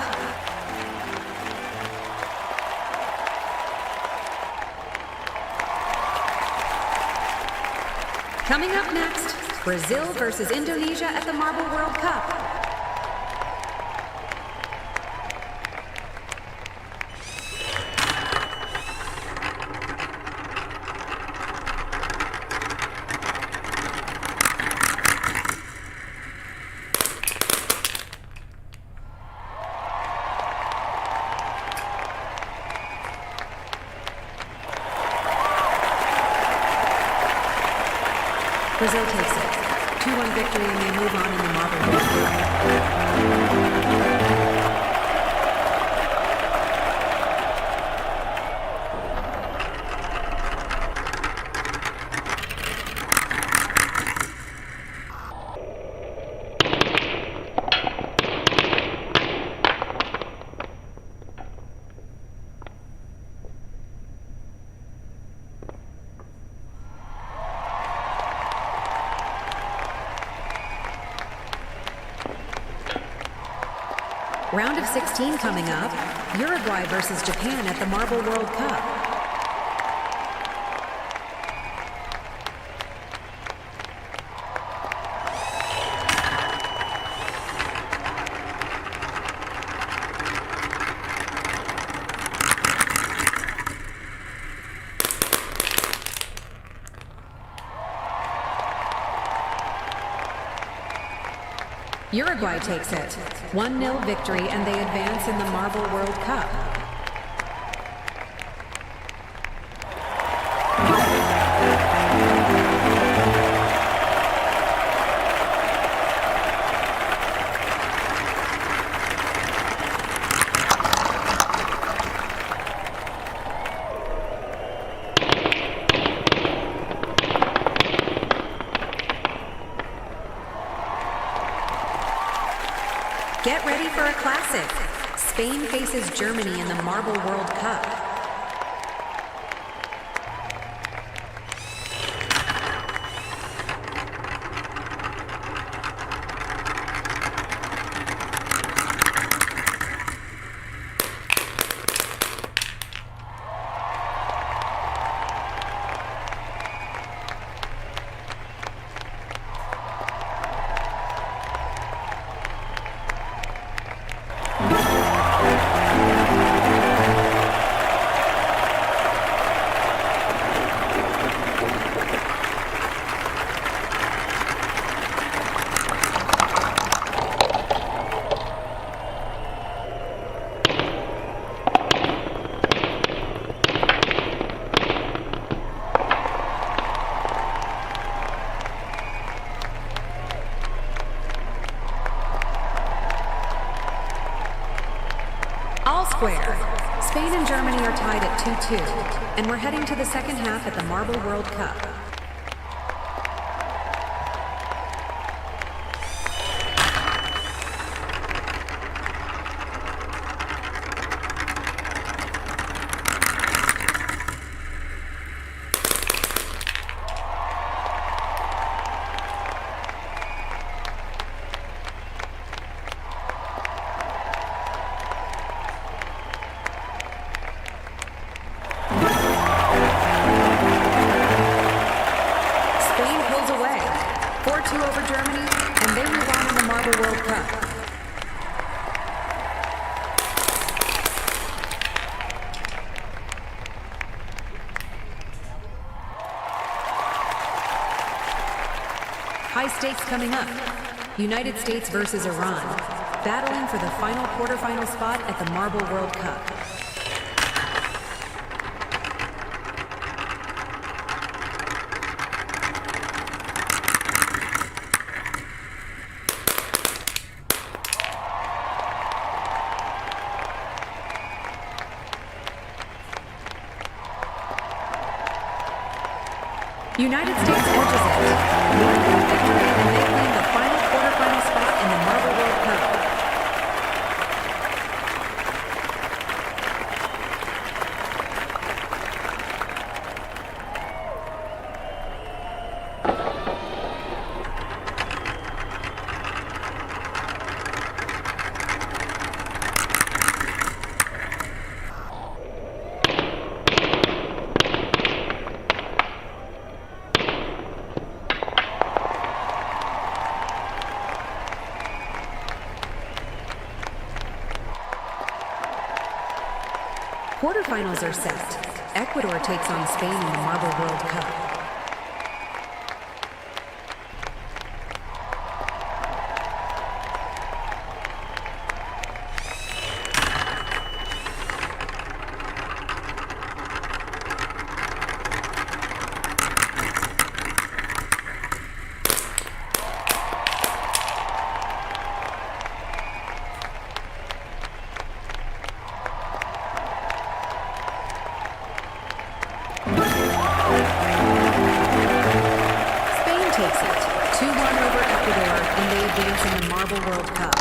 Coming up next, Brazil versus Indonesia at the Marble World Cup. Brazil takes it. 2-1 victory, and they move on in the Marble World Cup. Round of 16 coming up. Uruguay versus Japan at the Marble World Cup. Uruguay takes it. 1-0 victory, and they advance in the Marble World Cup. Get ready for a classic. Spain faces Germany in the Marble World Cup. All square. Spain and Germany are tied at 2-2, and we're heading to the second half at the Marble World Cup. Over Germany, and they move on in the Marble World Cup. High stakes coming up. United States versus Iran, battling for the final quarterfinal spot at the Marble World Cup. United States edges it. 1-0 victory, and they claim the final quarterfinal spot in the Marble World Cup. Quarterfinals are set. Ecuador takes on Spain in the Marble World Cup. Takes it. 2-1 over Ecuador, and they advance in the Marble World Cup.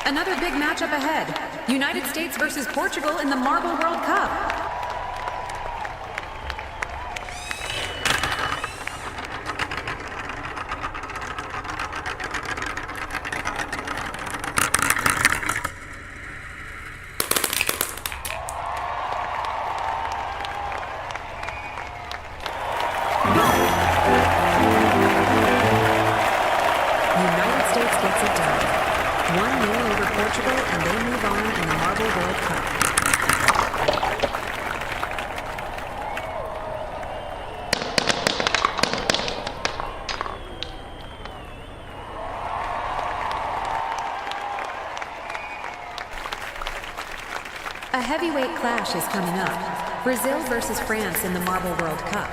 Another big matchup ahead. United States versus Portugal in the Marble World Cup. United States gets it done. 1-0 over Portugal, and they move on in the Marble World Cup. A heavyweight clash is coming up. Brazil versus France in the Marble World Cup.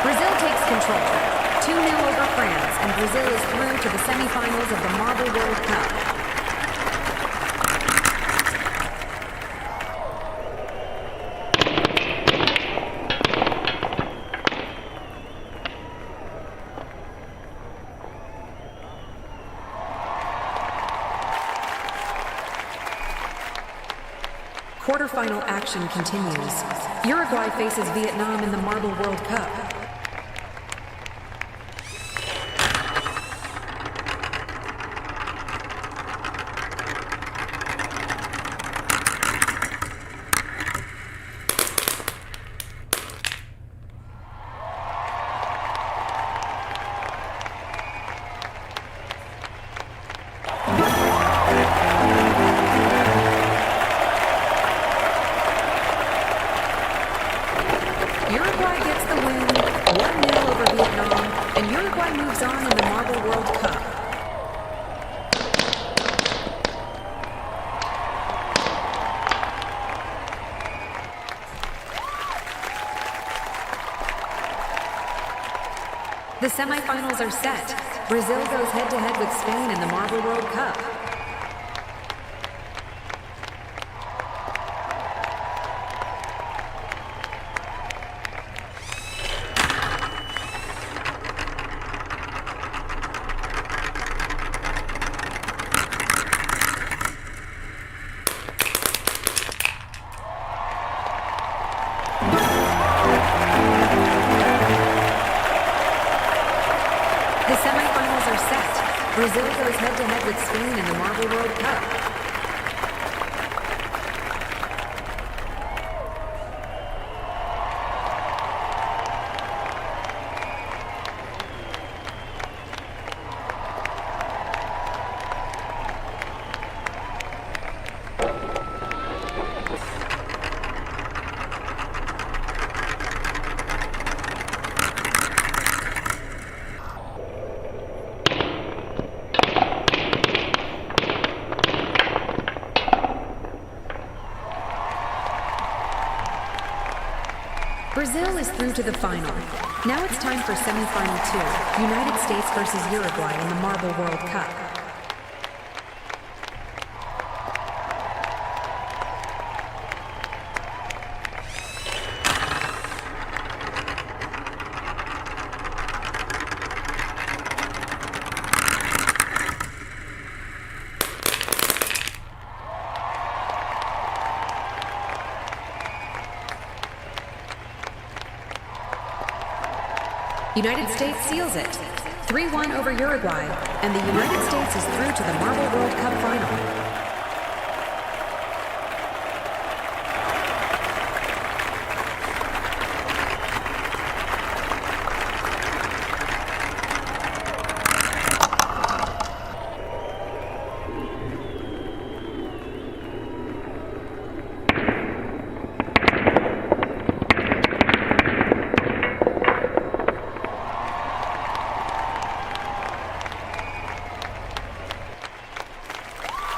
Brazil takes control. 2-0 over France, and Brazil is through to the semifinals of the Marble World Cup. Quarterfinal action continues. Uruguay faces Vietnam in the Marble World Cup. Uruguay gets the win, 1-0 over Vietnam, and Uruguay moves on in the Marble World Cup. The semifinals are set. Brazil goes head-to-head with Spain in the Marble World Cup. The semifinals are set. Brazil goes head-to-head with Spain in the Marble World Cup. Brazil is through to the final. Now it's time for semifinal 2, United States versus Uruguay in the Marble World Cup. United States seals it. 3-1 over Uruguay, and the United States is through to the Marble World Cup final.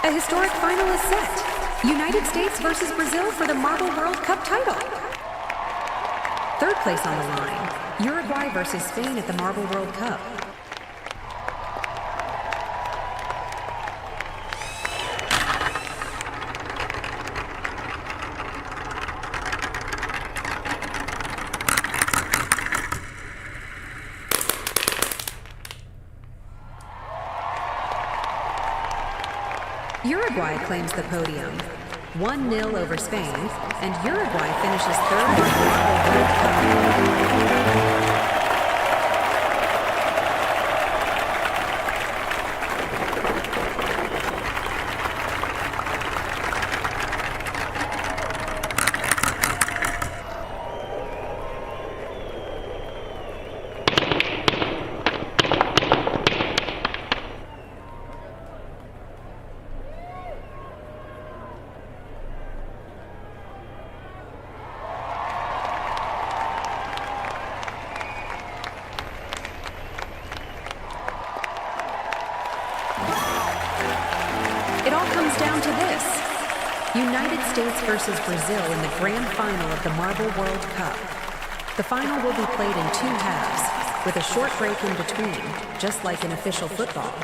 A historic final is set. United States versus Brazil for the Marble World Cup title. Third place on the line, Uruguay versus Spain at the Marble World Cup. Uruguay claims the podium, 1-0 over Spain, and Uruguay finishes third in the Marble World Cup. It all comes down to this. United States versus Brazil in the grand final of the Marble World Cup. The final will be played in 2 halves, with a short break in between, just like in official football.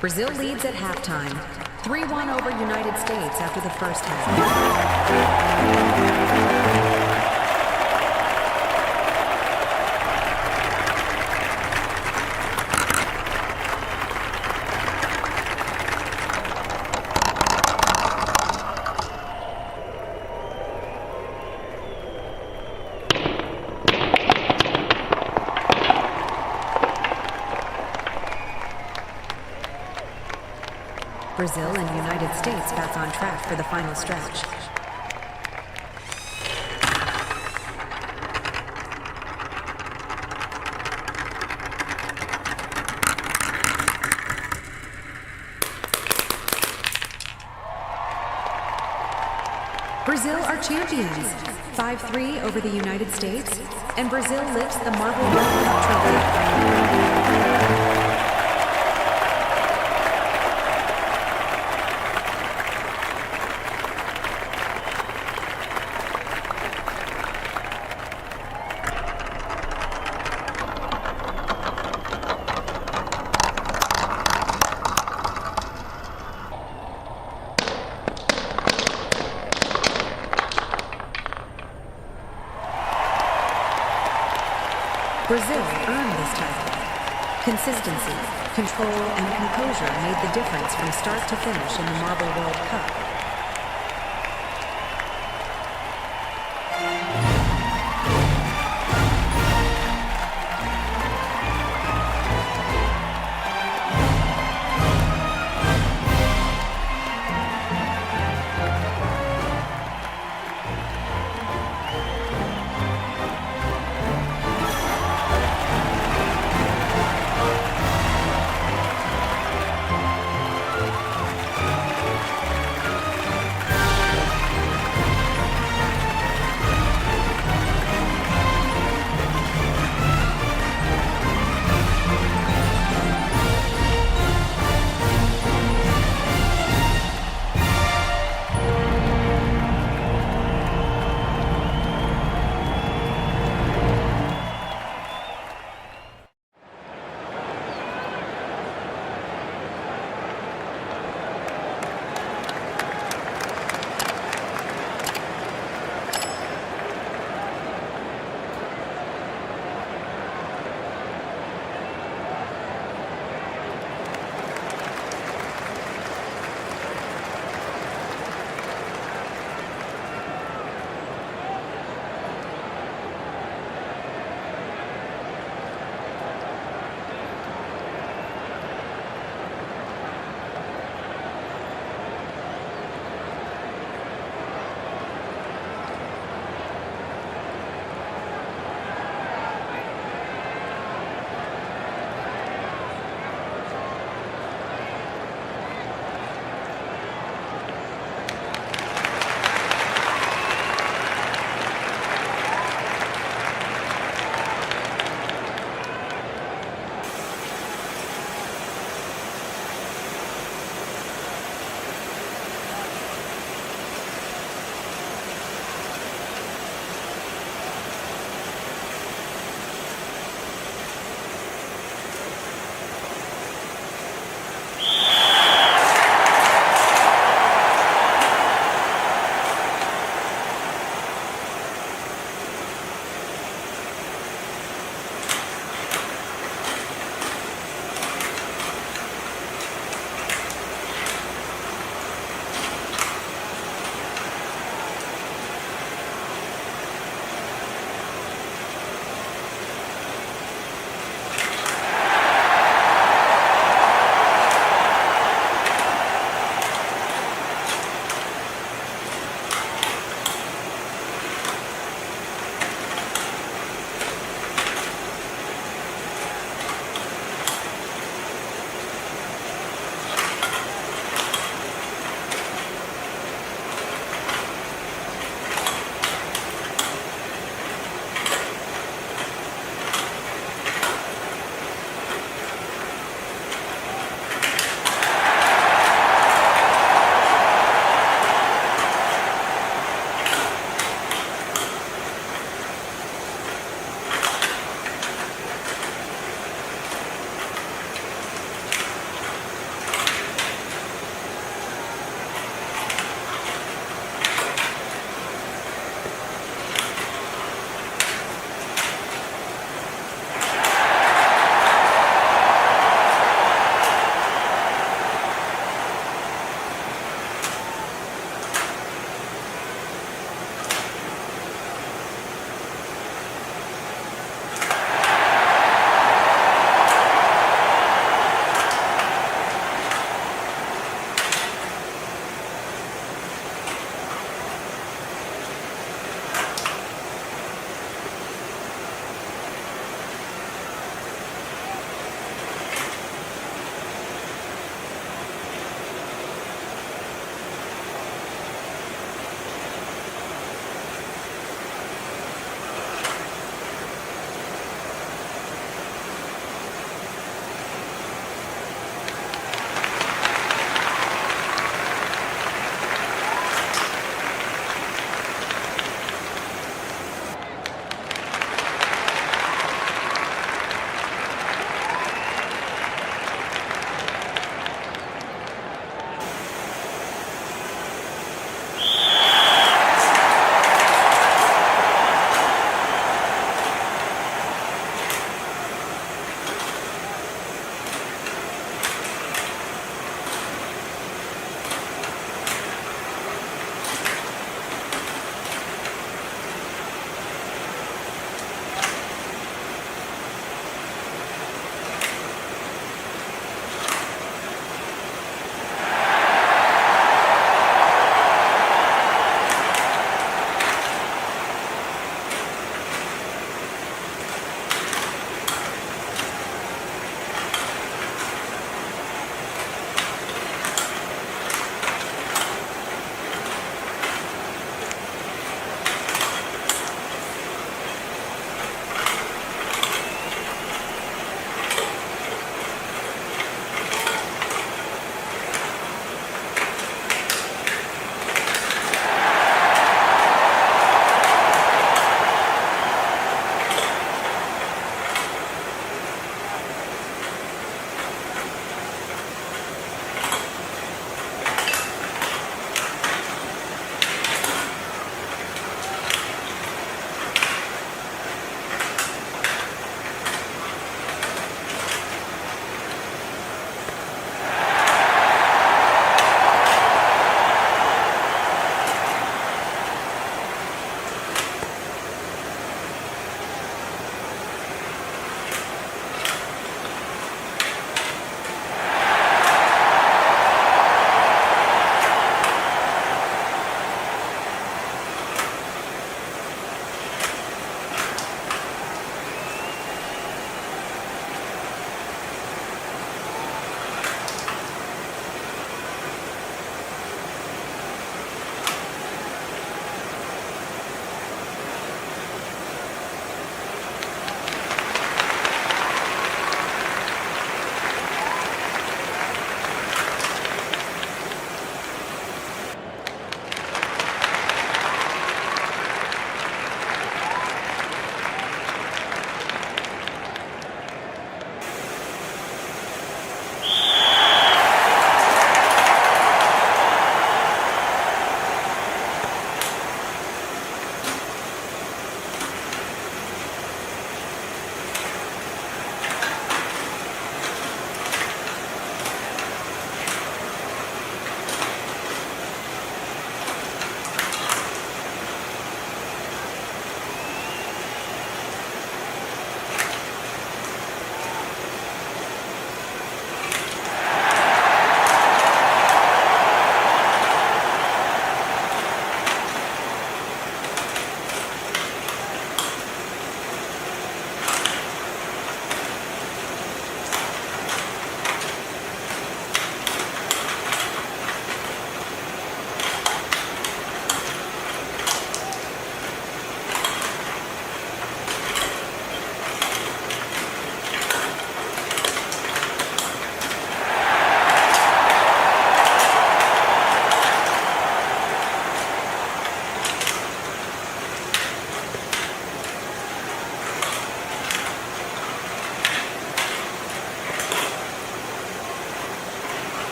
Brazil leads at halftime, 3-1 over United States after the first half. Brazil and United States back on track for the final stretch. Brazil are champions, 5-3 over the United States, and Brazil lifts the Marble World Cup trophy. Brazil earned this title. Consistency, control, and composure made the difference from start to finish in the Marble World Cup.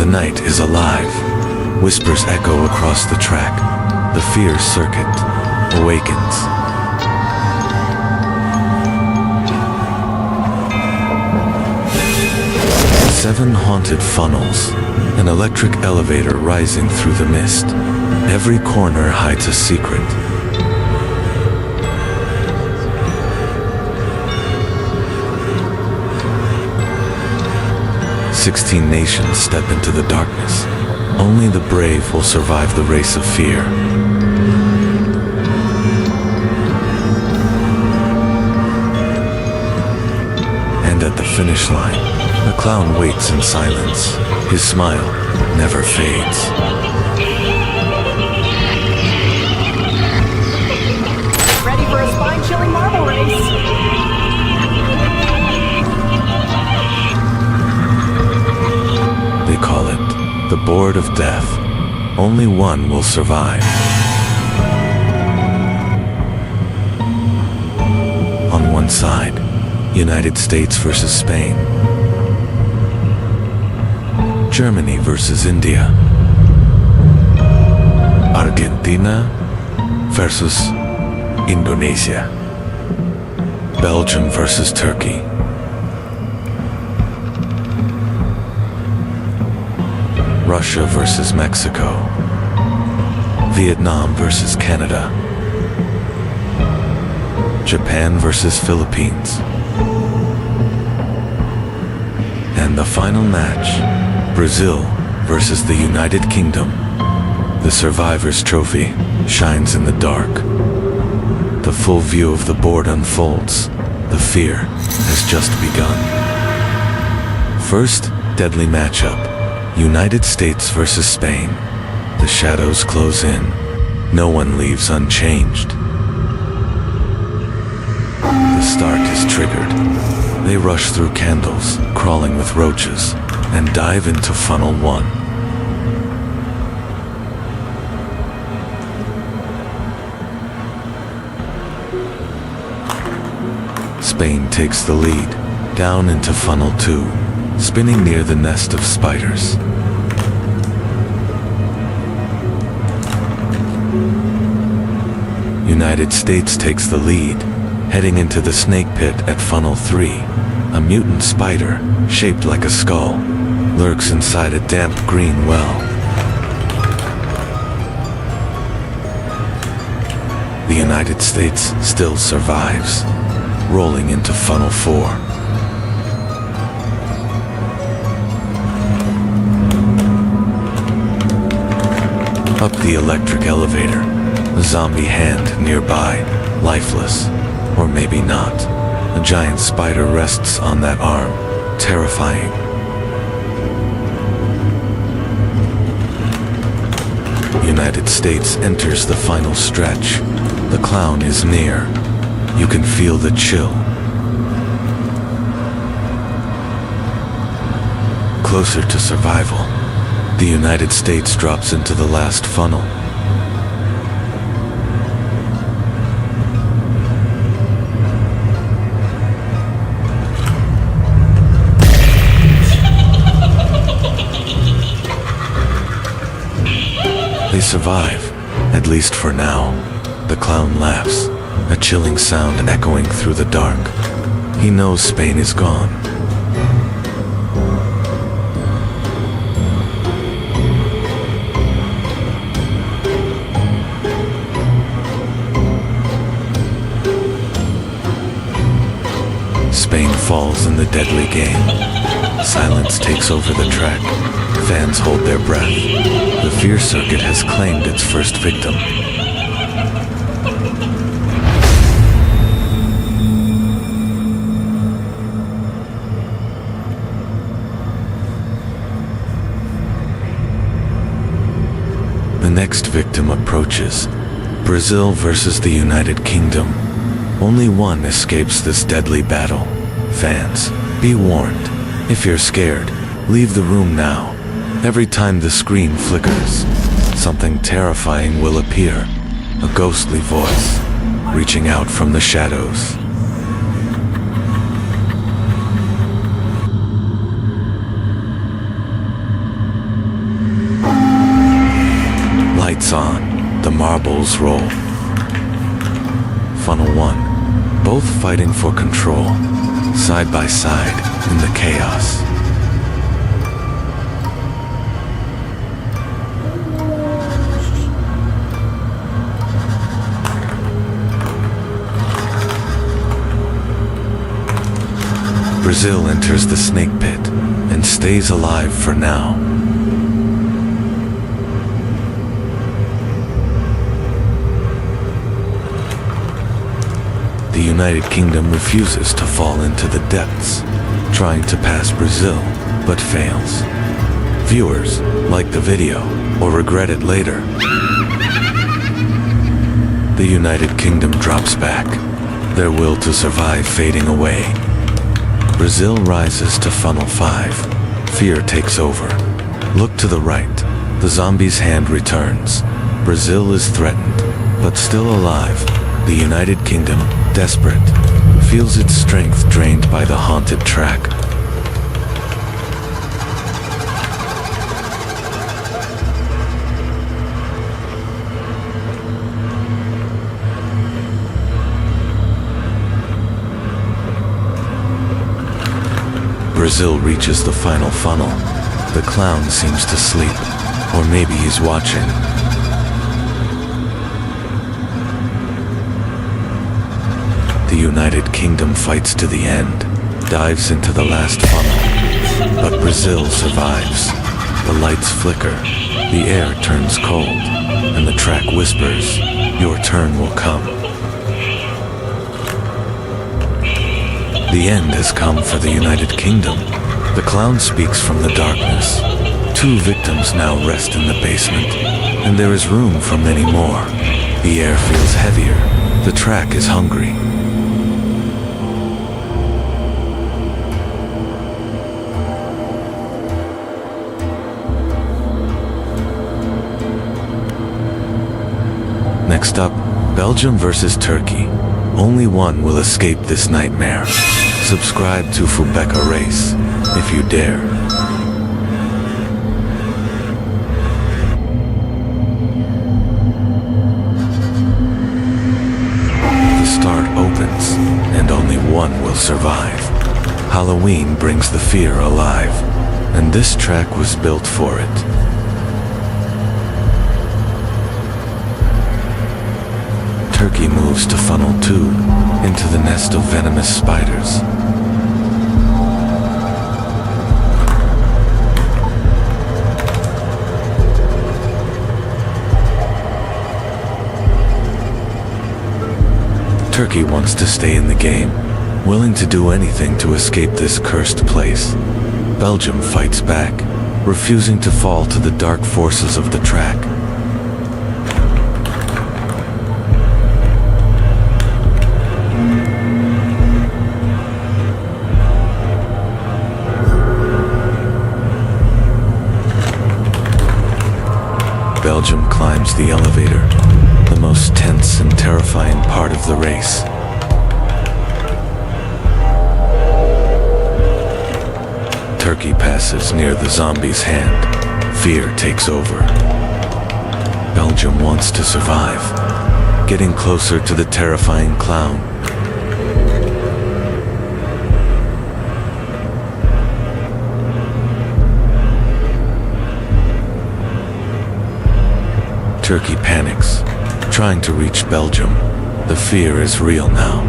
The night is alive. Whispers echo across the track. The fear circuit awakens. Seven haunted funnels, an electric elevator rising through the mist. Every corner hides a secret. "16 nations step into the darkness. Only the brave will survive the race of fear." And at the finish line, the clown waits in silence. His smile never fades. Ready for a spine-chilling marble race? They call it the Board of Death. Only one will survive. On one side, United States versus Spain. Germany versus India. Argentina versus Indonesia. Belgium versus Turkey. Russia versus Mexico. Vietnam versus Canada. Japan versus Philippines. And the final match, Brazil versus the United Kingdom. The Survivor's Trophy shines in the dark. The full view of the board unfolds. The fear has just begun. First deadly matchup, United States versus Spain. The shadows close in. No one leaves unchanged. The start is triggered. They rush through candles, crawling with roaches, and dive into funnel 1. Spain takes the lead, down into funnel 2, spinning near the nest of spiders. United States takes the lead, heading into the snake pit at funnel 3. A mutant spider, shaped like a skull, lurks inside a damp green well. The United States still survives, rolling into funnel 4. Up the electric elevator, a zombie hand nearby, lifeless, or maybe not. A giant spider rests on that arm, terrifying. United States enters the final stretch. The clown is near. You can feel the chill. Closer to survival, the United States drops into the last funnel. They survive, at least for now. The clown laughs, a chilling sound echoing through the dark. He knows Spain is gone. Spain falls in the deadly game. Silence takes over the track. Fans hold their breath. The fear circuit has claimed its first victim. The next victim approaches. Brazil versus the United Kingdom. Only one escapes this deadly battle. Fans, be warned. If you're scared, leave the room now. Every time the screen flickers, something terrifying will appear. A ghostly voice, reaching out from the shadows. marbles roll. Funnel 1, both fighting for control, side by side in the chaos. Brazil enters the snake pit and stays alive for now. The United Kingdom refuses to fall into the depths, trying to pass Brazil, but fails. Viewers like the video or regret it later. The United Kingdom drops back, their will to survive fading away. Brazil rises to funnel 5. Fear takes over. Look to the right. The zombie's hand returns. Brazil is threatened, but still alive. The United Kingdom, desperate, feels its strength drained by the haunted track. Brazil reaches the final funnel. The clown seems to sleep, or maybe he's watching. The United Kingdom fights to the end, dives into the last funnel, but Brazil survives. The lights flicker, the air turns cold, and the track whispers, "Your turn will come." The end has come for the United Kingdom. The clown speaks from the darkness. 2 victims now rest in the basement, and there is room for many more. The air feels heavier. The track is hungry. Next up, Belgium versus Turkey. Only one will escape this nightmare. Subscribe to Fubeca Race, if you dare. The start opens, and only one will survive. Halloween brings the fear alive, and this track was built for it. Turkey moves to funnel 2, into the nest of venomous spiders. Turkey wants to stay in the game, willing to do anything to escape this cursed place. Belgium fights back, refusing to fall to the dark forces of the track. Belgium climbs the elevator, the most tense and terrifying part of the race. Turkey passes near the zombie's hand. Fear takes over. Belgium wants to survive, getting closer to the terrifying clown. Turkey panics, trying to reach Belgium. The fear is real now.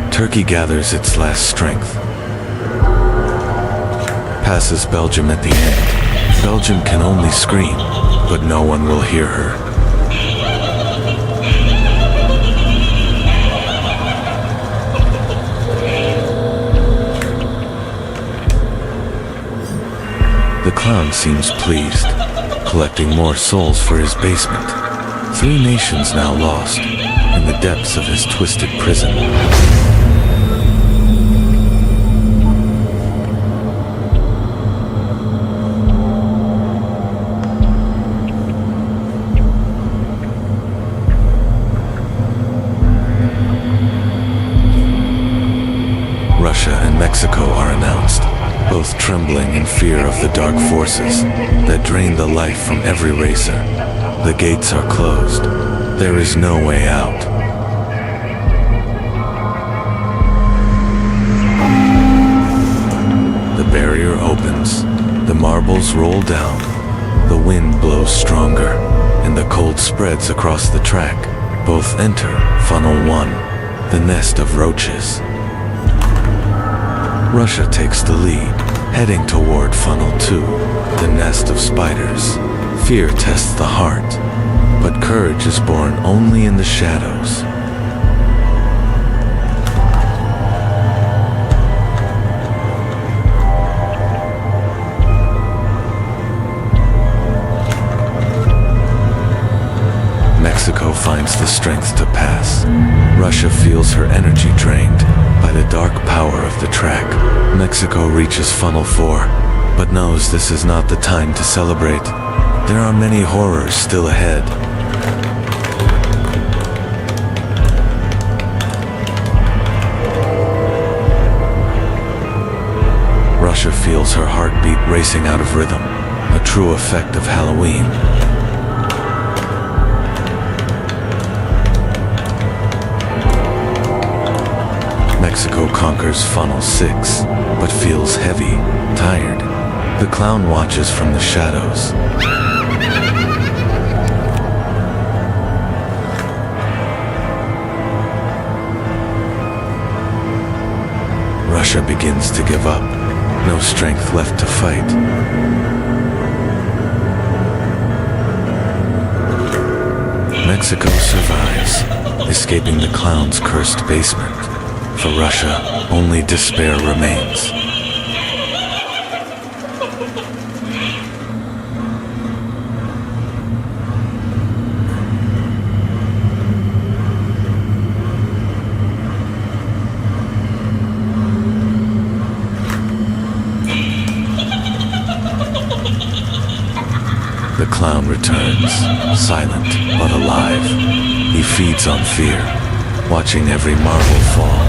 Turkey gathers its last strength. Passes Belgium at the end. Belgium can only scream, but no one will hear her. The clown seems pleased, collecting more souls for his basement. 3 nations now lost, in the depths of his twisted prison. Russia and and Mexico are announced, both trembling in fear of the dark forces that drain the life from every racer. The gates are closed. There is no way out. The barrier opens. The marbles roll down. The wind blows stronger, and the cold spreads across the track. Both enter Funnel 1, the nest of roaches. Russia takes the lead, heading toward Funnel 2, the nest of spiders. Fear tests the heart, but courage is born only in the shadows. Mexico finds the strength to pass. Russia feels her energy drained by the dark power of the track. Mexico reaches Funnel 4, but knows this is not the time to celebrate. There are many horrors still ahead. Russia feels her heartbeat racing out of rhythm, a true effect of Halloween. Mexico conquers Funnel 6, but feels heavy, tired. The clown watches from the shadows. Russia begins to give up. No strength left to fight. Mexico survives, escaping the clown's cursed basement. For Russia, only despair remains. The clown returns, silent but alive. He feeds on fear, watching every marble fall.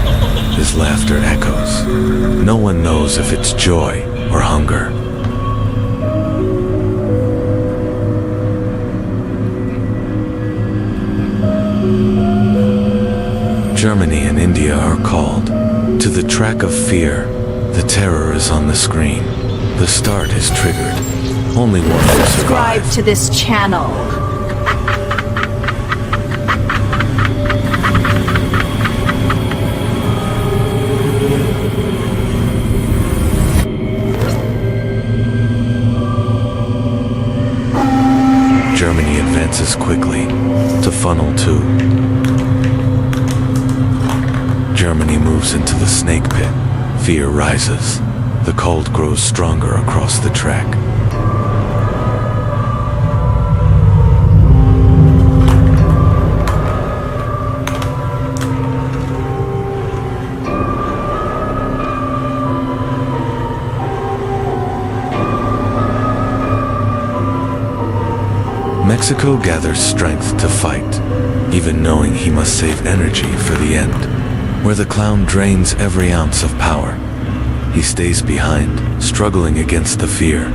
His laughter echoes. No one knows if it's joy or hunger. Germany and India are called. To the track of fear, the terror is on the screen. The start is triggered. Only one will Subscribe survive. to this channel. Germany advances quickly to Funnel 2. Germany moves into the snake pit. Fear rises. The cold grows stronger across the track. Mexico gathers strength to fight, even knowing he must save energy for the end, where the clown drains every ounce of power. He stays behind, struggling against the fear.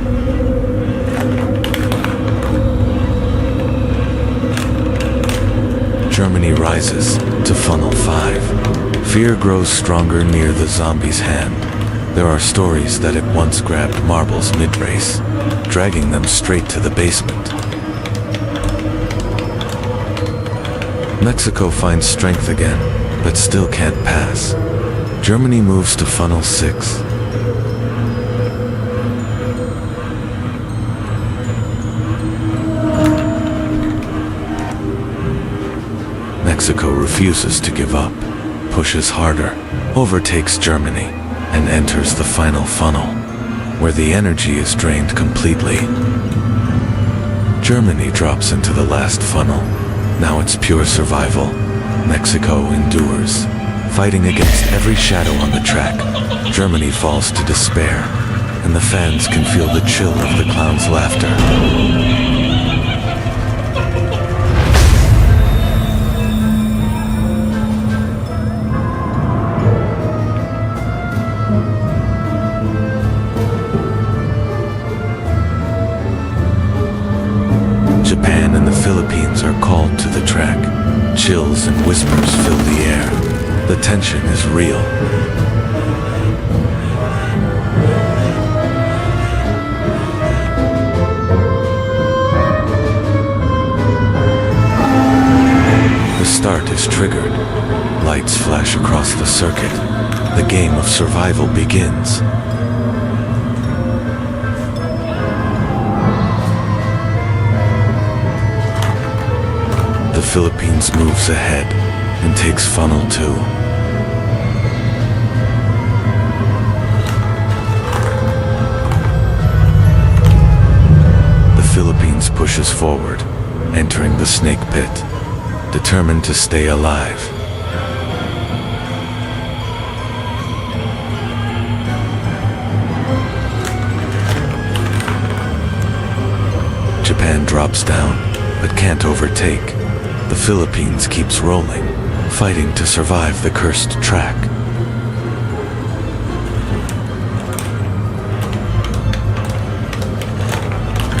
Germany rises to Funnel 5. Fear grows stronger near the zombie's hand. There are stories that it once grabbed marbles mid-race, dragging them straight to the basement. Mexico finds strength again, but still can't pass. Germany moves to Funnel 6. Mexico refuses to give up, pushes harder, overtakes Germany, and enters the final funnel, where the energy is drained completely. Germany drops into the last funnel. Now it's pure survival. Mexico endures, fighting against every shadow on the track. Germany falls to despair, and the fans can feel the chill of the clown's laughter. Chills and whispers fill the air. The tension is real. The start is triggered. Lights flash across the circuit. The game of survival begins. The Philippines moves ahead and takes Funnel 2. The Philippines pushes forward, entering the snake pit, determined to stay alive. Japan drops down, but can't overtake. The Philippines keeps rolling, fighting to survive the cursed track.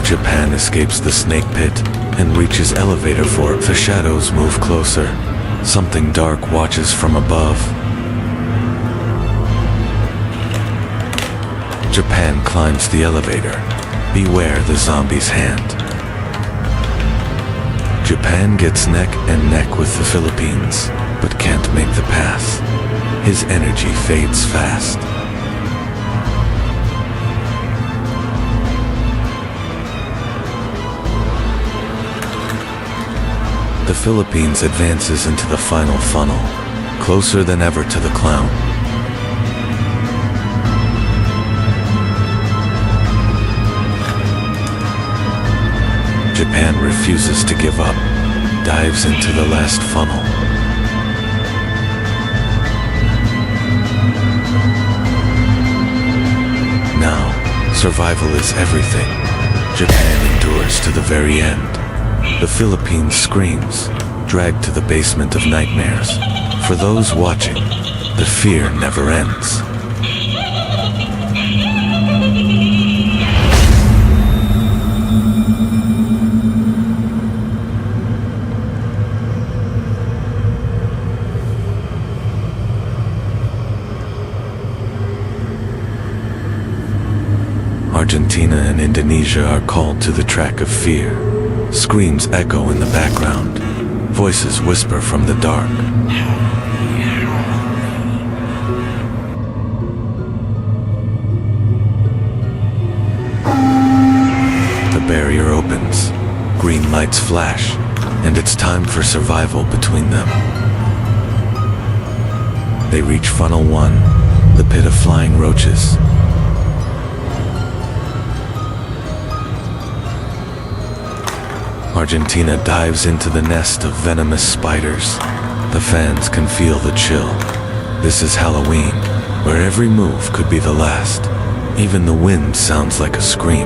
Japan escapes the snake pit and reaches elevator for it. The shadows move closer. Something dark watches from above. Japan climbs the elevator. Beware the zombie's hand. Japan gets neck and neck with the Philippines, but can't make the pass. His energy fades fast. The Philippines advances into the final funnel, closer than ever to the clown. Japan refuses to give up, dives into the last funnel. Now, survival is everything. Japan endures to the very end. The Philippines screams, dragged to the basement of nightmares. For those watching, the fear never ends. Argentina and Indonesia are called to the track of fear. Screams echo in the background. Voices whisper from the dark. The barrier opens. Green lights flash, and it's time for survival between them. They reach Funnel 1, the pit of flying roaches. Argentina dives into the nest of venomous spiders. The fans can feel the chill. This is Halloween, where every move could be the last. Even the wind sounds like a scream.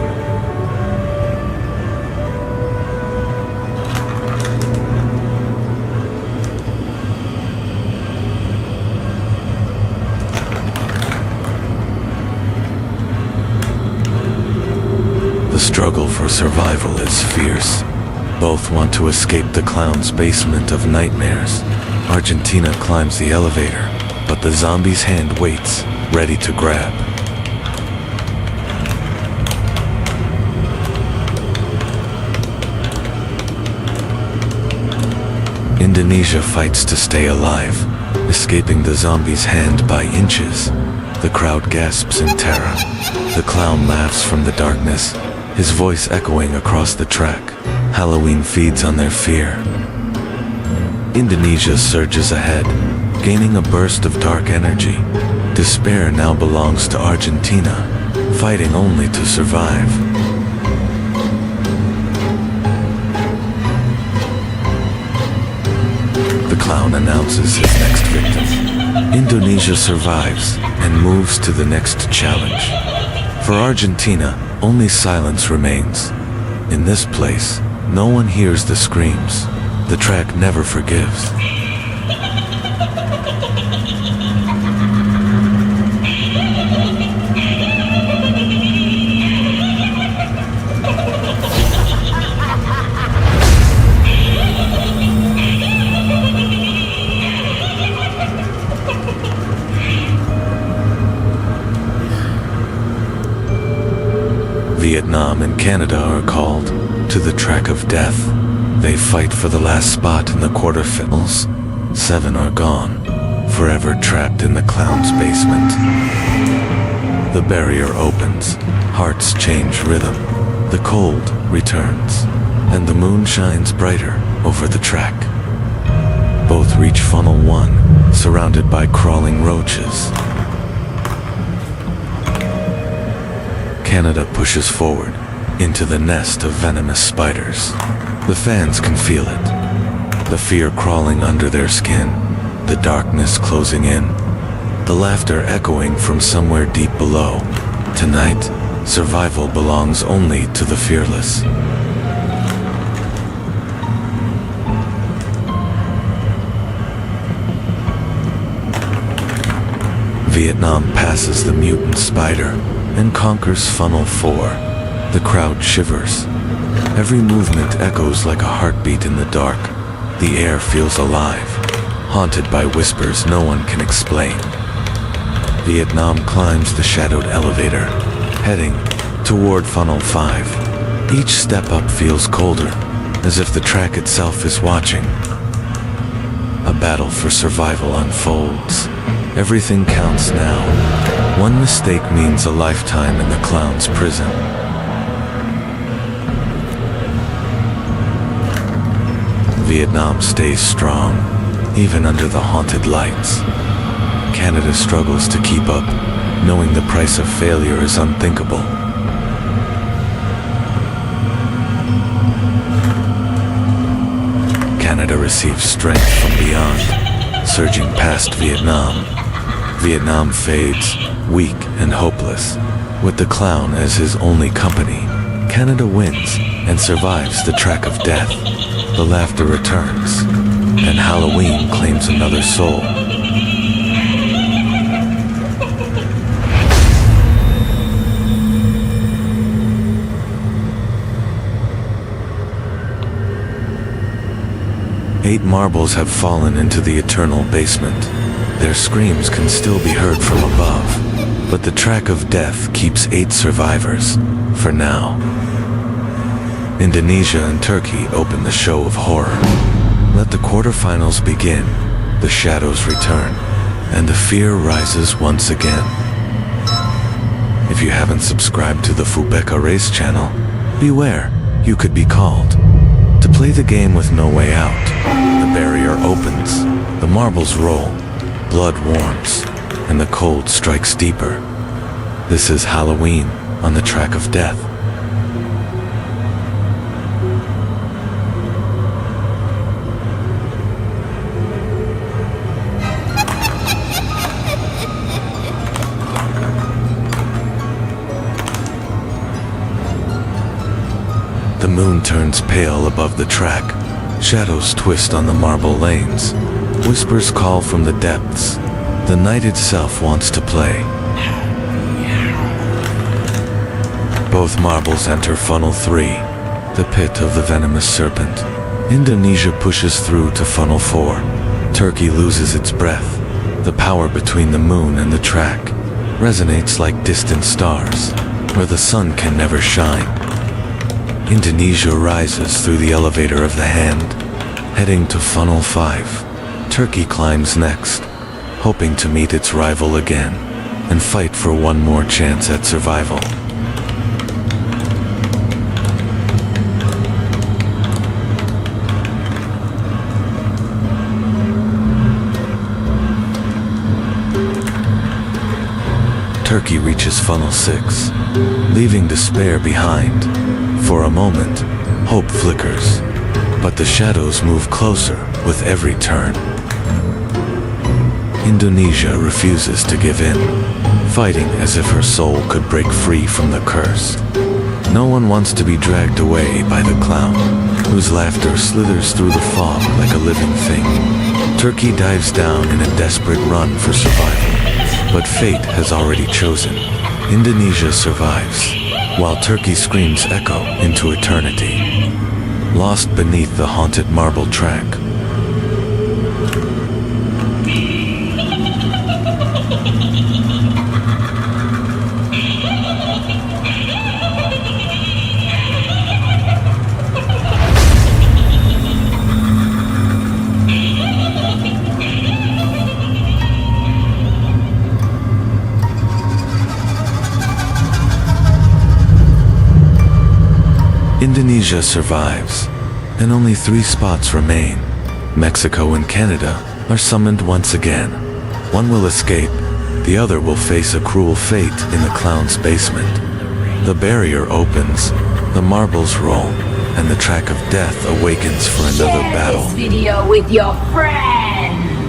The struggle for survival is fierce. Both want to escape the clown's basement of nightmares. Argentina climbs the elevator, but the zombie's hand waits, ready to grab. Indonesia fights to stay alive, escaping the zombie's hand by inches. The crowd gasps in terror. The clown laughs from the darkness, his voice echoing across the track. Halloween feeds on their fear. Indonesia surges ahead, gaining a burst of dark energy. Despair now belongs to Argentina, fighting only to survive. The clown announces his next victim. Indonesia survives and moves to the next challenge. For Argentina, only silence remains. In this place, no one hears the screams. The track never forgives. Vietnam and Canada are called to the track of death. They fight for the last spot in the quarterfinals. 7 are gone, forever trapped in the clown's basement. The barrier opens, hearts change rhythm, the cold returns, and the moon shines brighter over the track. Both reach funnel 1, surrounded by crawling roaches. Canada pushes forward into the nest of venomous spiders. The fans can feel it, the fear crawling under their skin, the darkness closing in, the laughter echoing from somewhere deep below. Tonight, survival belongs only to the fearless. Vietnam passes the mutant spider and conquers funnel 4. The crowd shivers. Every movement echoes like a heartbeat in the dark. The air feels alive, haunted by whispers no one can explain. Vietnam climbs the shadowed elevator, heading toward funnel 5. Each step up feels colder, as if the track itself is watching. A battle for survival unfolds. Everything counts now. One mistake means a lifetime in the clown's prison. Vietnam stays strong, even under the haunted lights. Canada struggles to keep up, knowing the price of failure is unthinkable. Canada receives strength from beyond, surging past Vietnam. Vietnam fades, weak and hopeless. With the clown as his only company, Canada wins and survives the track of death. The laughter returns, and Halloween claims another soul. Eight marbles have fallen into the eternal basement. Their screams can still be heard from above, but the track of death keeps 8 survivors, for now. Indonesia and Turkey open the show of horror. Let the quarterfinals begin, the shadows return, and the fear rises once again. If you haven't subscribed to the Fubeca race channel, beware, you could be called. To play the game with no way out, the barrier opens, the marbles roll, blood warms, and the cold strikes deeper. This is Halloween on the track of death. The moon turns pale above the track. Shadows twist on the marble lanes. Whispers call from the depths. The night itself wants to play. Both marbles enter funnel 3, the pit of the venomous serpent. Indonesia pushes through to funnel 4. Turkey loses its breath. The power between the moon and the track resonates like distant stars, where the sun can never shine. Indonesia rises through the elevator of the hand, heading to funnel 5. Turkey climbs next, hoping to meet its rival again and fight for one more chance at survival. Turkey reaches funnel 6, leaving despair behind. For a moment, hope flickers, but the shadows move closer with every turn. Indonesia refuses to give in, fighting as if her soul could break free from the curse. No one wants to be dragged away by the clown, whose laughter slithers through the fog like a living thing. Turkey dives down in a desperate run for survival, but fate has already chosen. Indonesia survives, while Turkey screams echo into eternity, lost beneath the haunted marble track. Indonesia survives, and only 3 spots remain. Mexico and Canada are summoned once again. One will escape, the other will face a cruel fate in the clown's basement. The barrier opens, the marbles roll, and the track of death awakens for another battle. Share this video with your friends!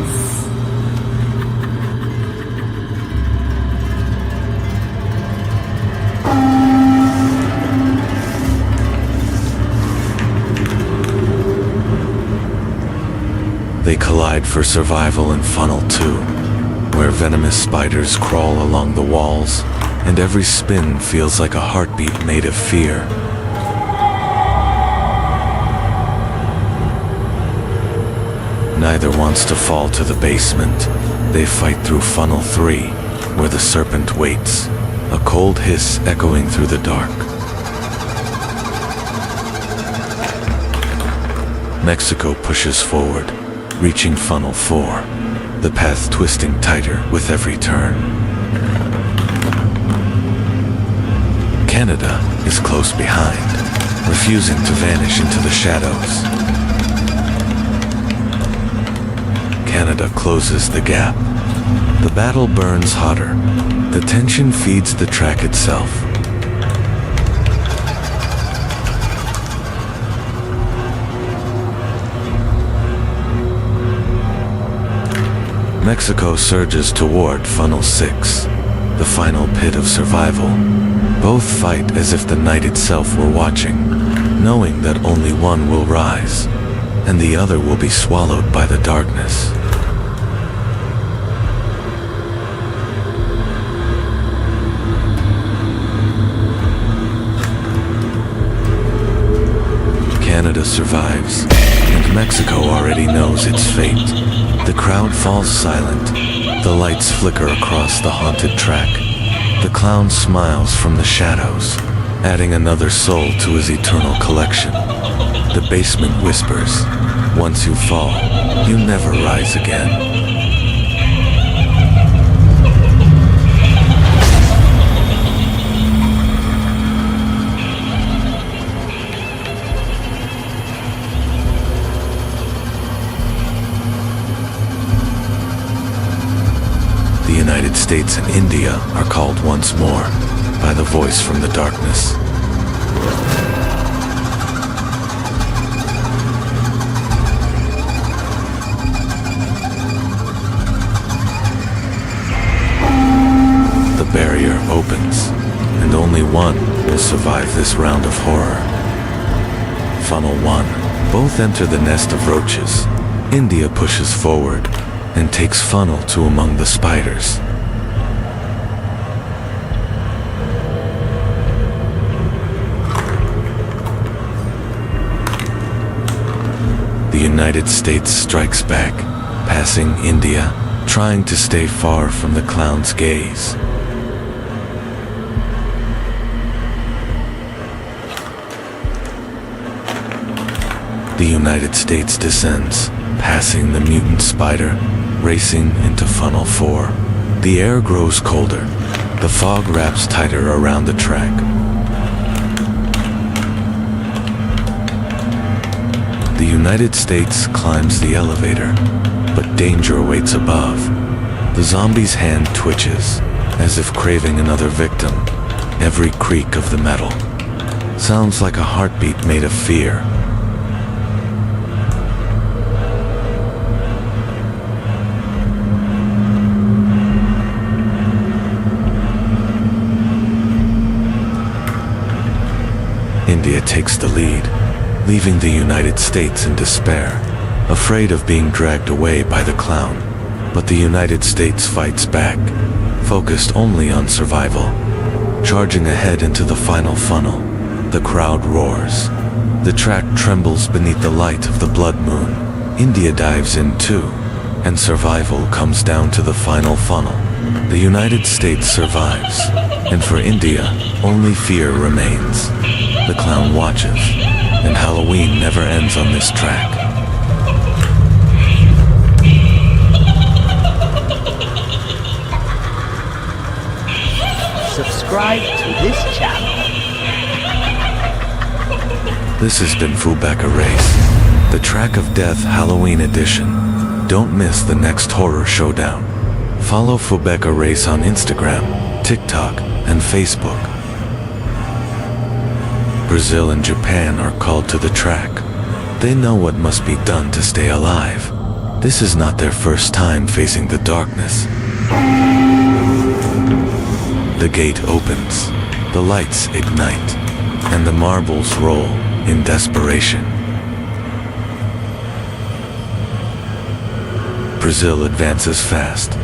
They collide for survival in Funnel 2, where venomous spiders crawl along the walls, and every spin feels like a heartbeat made of fear. Neither wants to fall to the basement. They fight through Funnel 3, where the serpent waits, a cold hiss echoing through the dark. Mexico pushes forward, reaching Funnel 4, the path twisting tighter with every turn. Canada is close behind, refusing to vanish into the shadows. Canada closes the gap. The battle burns hotter. The tension feeds the track itself. Mexico surges toward Funnel 6, the final pit of survival. Both fight as if the night itself were watching, knowing that only one will rise, and the other will be swallowed by the darkness. Canada survives, and Mexico already knows its fate. The crowd falls silent. The lights flicker across the haunted track. The clown smiles from the shadows, adding another soul to his eternal collection. The basement whispers, "Once you fall, you never rise again." The United States and India are called once more by the voice from the darkness. The barrier opens, and only one will survive this round of horror. Funnel 1. Both enter the nest of roaches. India pushes forward and takes Funnel to among the spiders. The United States strikes back, passing India, trying to stay far from the clown's gaze. The United States descends, passing the mutant spider, racing into Funnel 4. The air grows colder. The fog wraps tighter around the track. The United States climbs the elevator, but danger awaits above. The zombie's hand twitches, as if craving another victim. Every creak of the metal sounds like a heartbeat made of fear. India takes the lead, leaving the United States in despair, afraid of being dragged away by the clown. But the United States fights back, focused only on survival. Charging ahead into the final funnel, the crowd roars. The track trembles beneath the light of the blood moon. India dives in too, and survival comes down to the final funnel. The United States survives, and for India, only fear remains. The clown watches, and Halloween never ends on this track. Subscribe to this channel. This has been Fubeca Race, the Track of Death Halloween edition. Don't miss the next horror showdown. Follow Fubeca Race on Instagram, TikTok, and Facebook. Brazil and Japan are called to the track. They know what must be done to stay alive. This is not their first time facing the darkness. The gate opens, the lights ignite, and the marbles roll in desperation. Brazil advances fast,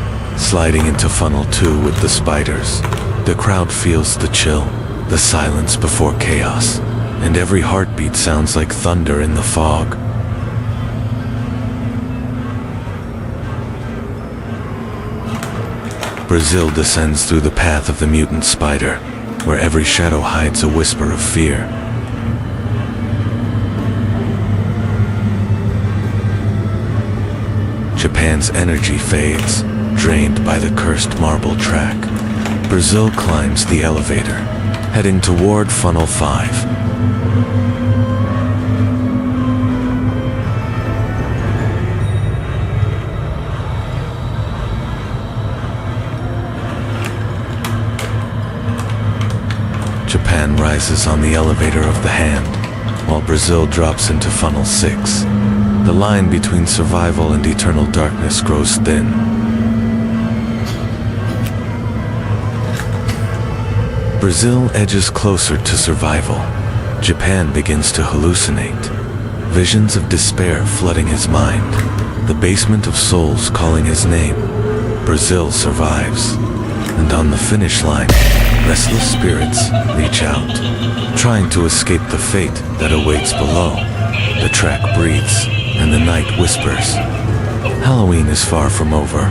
sliding into funnel 2 with the spiders. The crowd feels the chill, the silence before chaos, and every heartbeat sounds like thunder in the fog. Brazil descends through the path of the mutant spider, where every shadow hides a whisper of fear. Japan's energy fades, drained by the cursed marble track. Brazil climbs the elevator, heading toward funnel 5. Japan rises on the elevator of the hand, while Brazil drops into funnel 6. The line between survival and eternal darkness grows thin. Brazil edges closer to survival. Japan begins to hallucinate. Visions of despair flooding his mind. The basement of souls calling his name. Brazil survives. And on the finish line, restless spirits reach out, trying to escape the fate that awaits below. The track breathes, and the night whispers. Halloween is far from over.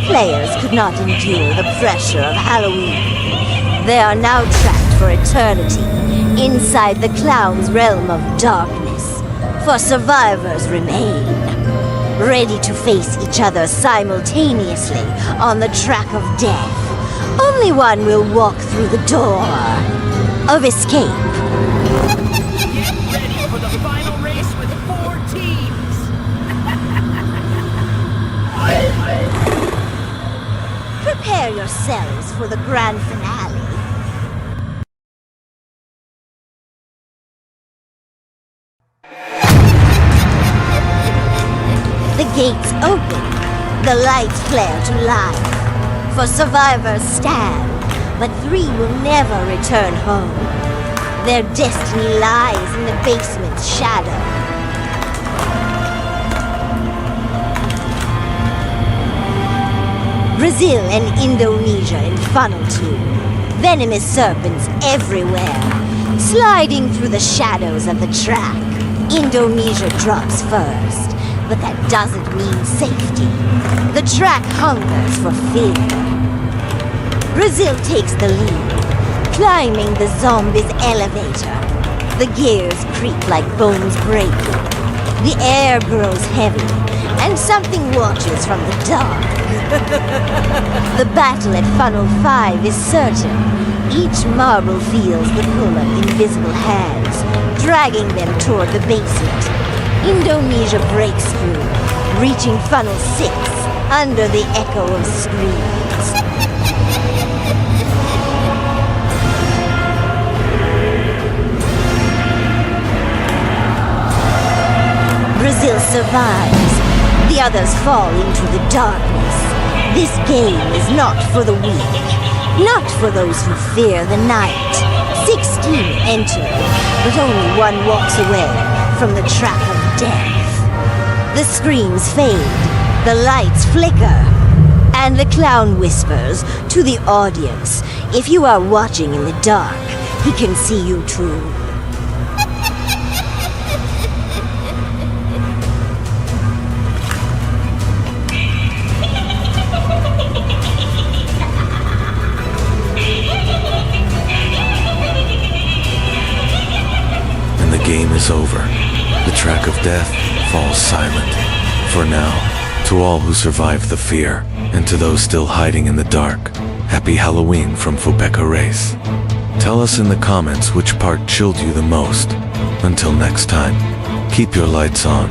Players could not endure the pressure of Halloween. They are now trapped for eternity inside the clown's realm of darkness. For survivors remain, ready to face each other simultaneously on the track of death. Only one will walk through the door of escape. Get ready for the final race with 4 teams! Prepare yourselves for the grand finale. The gates open, the lights flare to life. For survivors stand, but 3 will never return home. Their destiny lies in the basement's shadow. Brazil and Indonesia in funnel 2. Venomous serpents everywhere, sliding through the shadows of the track. Indonesia drops first, but that doesn't mean safety. The track hungers for fear. Brazil takes the lead, climbing the zombies' elevator. The gears creak like bones breaking. The air grows heavy, and something watches from the dark. The battle at funnel 5 is certain. Each marble feels the pull of invisible hands, dragging them toward the basement. Indonesia breaks through, reaching funnel 6 under the echo of screams. Brazil survives. The others fall into the darkness. This game is not for the weak, not for those who fear the night. 16 enter, but only one walks away from the track of death. The screams fade, the lights flicker, and the clown whispers to the audience, if you are watching in the dark, he can see you too. game is over. The track of death falls silent. For now, to all who survived the fear, and to those still hiding in the dark, happy Halloween from Fubeca Race. Tell us in the comments which part chilled you the most. Until next time, keep your lights on.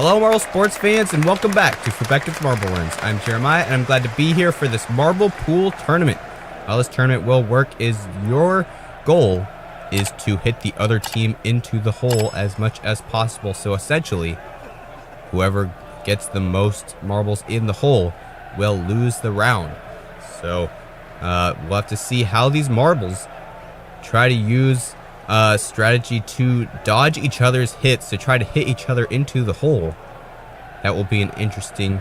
Hello, Marble sports fans, and welcome back to Fubeca's Marble Runs. I'm Jeremiah, and I'm glad to be here for this marble pool tournament. How this tournament will work is your goal is to hit the other team into the hole as much as possible. So essentially, whoever gets the most marbles in the hole will lose the round. So we'll have to see how these marbles try to use strategy to dodge each other's hits to try to hit each other into the hole. That will be an interesting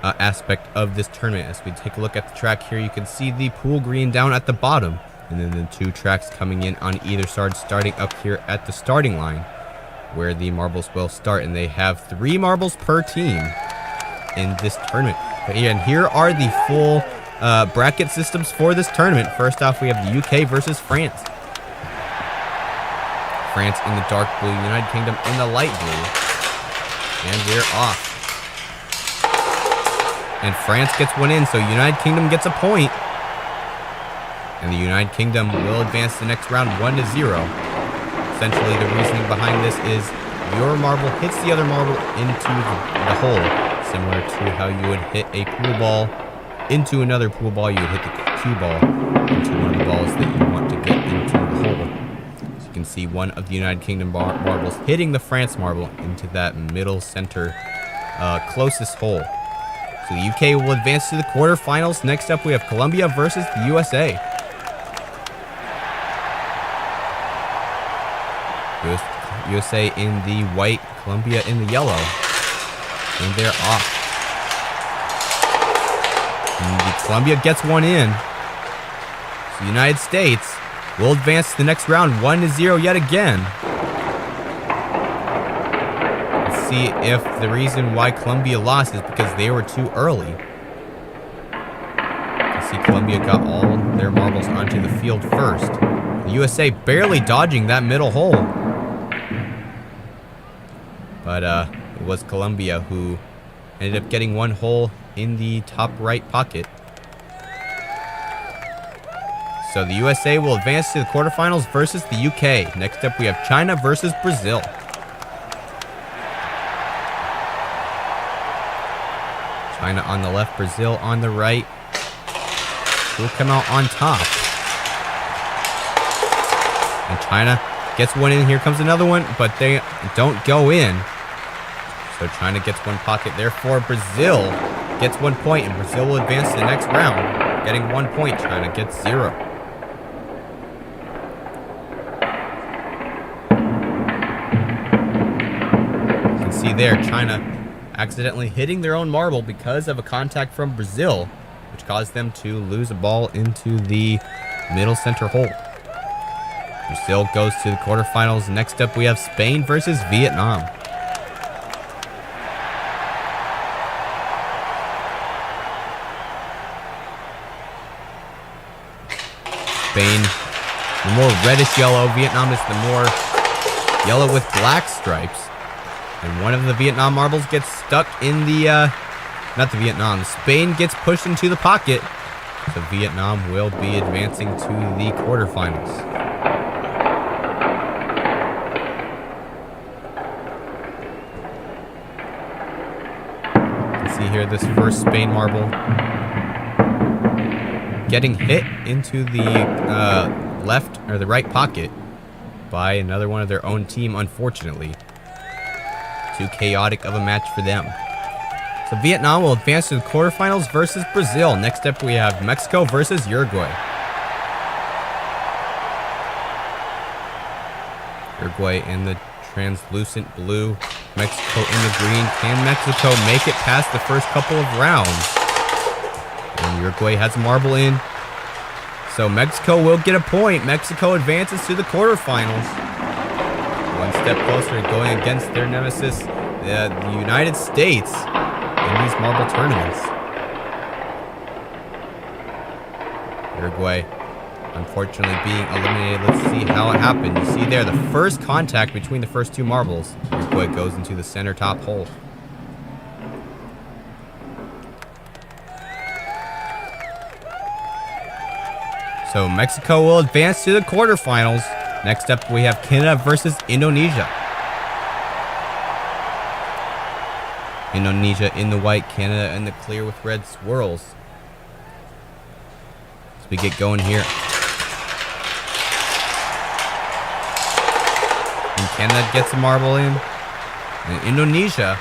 aspect of this tournament. As we take a look at the track here, you can see the pool green down at the bottom, and then the two tracks coming in on either side, starting up here at the starting line where the marbles will start, and they have 3 marbles per team in this tournament. And here are the full bracket systems for this tournament. First off, we have the UK versus France. France in the dark blue, United Kingdom in the light blue. And we're off. And France gets one in, so United Kingdom gets a point. And the United Kingdom will advance the next round 1-0. Essentially, the reasoning behind this is your marble hits the other marble into the hole, similar to how you would hit a pool ball into another pool ball. You would hit the cue ball into one of the balls that you want to get into the hole. You can see one of the United Kingdom marbles hitting the France marble into that middle center closest hole. So the UK will advance to the quarterfinals. Next up, we have Colombia versus the USA. USA in the white, Colombia in the yellow. And they're off. And the Colombia gets one in. So the United States will advance to the next round 1-0 yet again. Let's see if the reason why Colombia lost is because they were too early. You see Colombia got all their marbles onto the field first. The USA barely dodging that middle hole. But it was Colombia who ended up getting one hole in the top right pocket. So the USA will advance to the quarterfinals versus the UK. Next up, we have China versus Brazil. China on the left, Brazil on the right. Who will come out on top? And China gets one in. Here comes another one, but they don't go in. So China gets one pocket. Therefore, Brazil gets 1 point, and Brazil will advance to the next round, getting 1 point. China gets 0. See there, China accidentally hitting their own marble because of a contact from Brazil, which caused them to lose a ball into the middle center hole. Brazil goes to the quarterfinals. Next up, we have Spain versus Vietnam. Spain, the more reddish yellow. Vietnam is the more yellow with black stripes. And one of the Vietnam marbles gets stuck in the, Spain gets pushed into the pocket. So Vietnam will be advancing to the quarterfinals. You can see here this first Spain marble getting hit into the left or the right pocket by another one of their own team, unfortunately. Too chaotic of a match for them. So Vietnam will advance to the quarterfinals versus Brazil. Next up, we have Mexico versus Uruguay. Uruguay in the translucent blue, Mexico in the green. Can Mexico make it past the first couple of rounds? And Uruguay has a marble in. So Mexico will get a point. Mexico advances to the quarterfinals. One step closer to going against their nemesis, the United States, in these marble tournaments. Uruguay, unfortunately, being eliminated. Let's see how it happened. You see there, the first contact between the first two marbles. Uruguay goes into the center top hole. So Mexico will advance to the quarterfinals. Next up, we have Canada versus Indonesia. Indonesia in the white, Canada in the clear with red swirls. As we get going here. And Canada gets a marble in. And Indonesia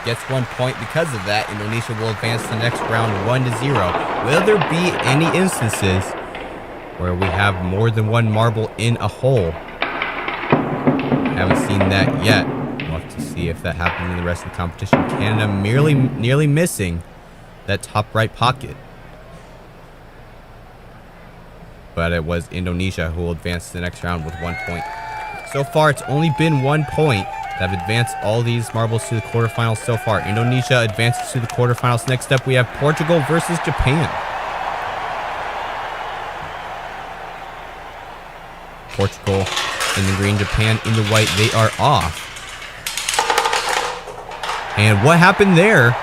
gets 1 point because of that. Indonesia will advance to the next round 1-0. Will there be any instances where we have more than one marble in a hole? Haven't seen that yet. We'll have to see if that happens in the rest of the competition. Canada nearly missing that top right pocket. But it was Indonesia who will advance to the next round with 1 point. So far, it's only been 1 point that have advanced all these marbles to the quarterfinals so far. Indonesia advances to the quarterfinals. Next up, we have Portugal versus Japan. Portugal in the green, Japan in the white. They are off. And what happened there?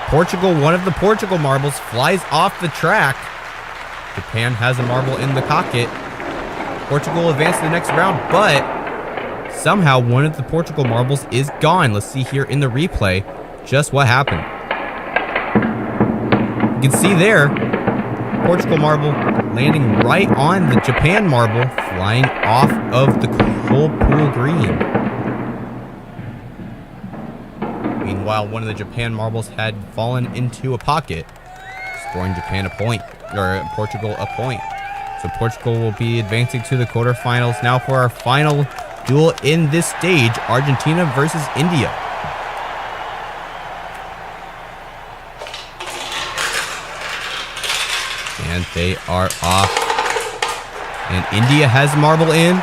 Portugal, one of the Portugal marbles flies off the track. Japan has a marble in the pocket. Portugal advances to the next round, but somehow one of the Portugal marbles is gone. Let's see here in the replay just what happened. You can see there, Portugal marble landing right on the Japan marble, flying off of the whole pool green. Meanwhile, one of the Japan marbles had fallen into a pocket, scoring Japan a point, or Portugal a point. So Portugal will be advancing to the quarterfinals. Now for our final duel in this stage, Argentina versus India. And they are off. And India has a marble in.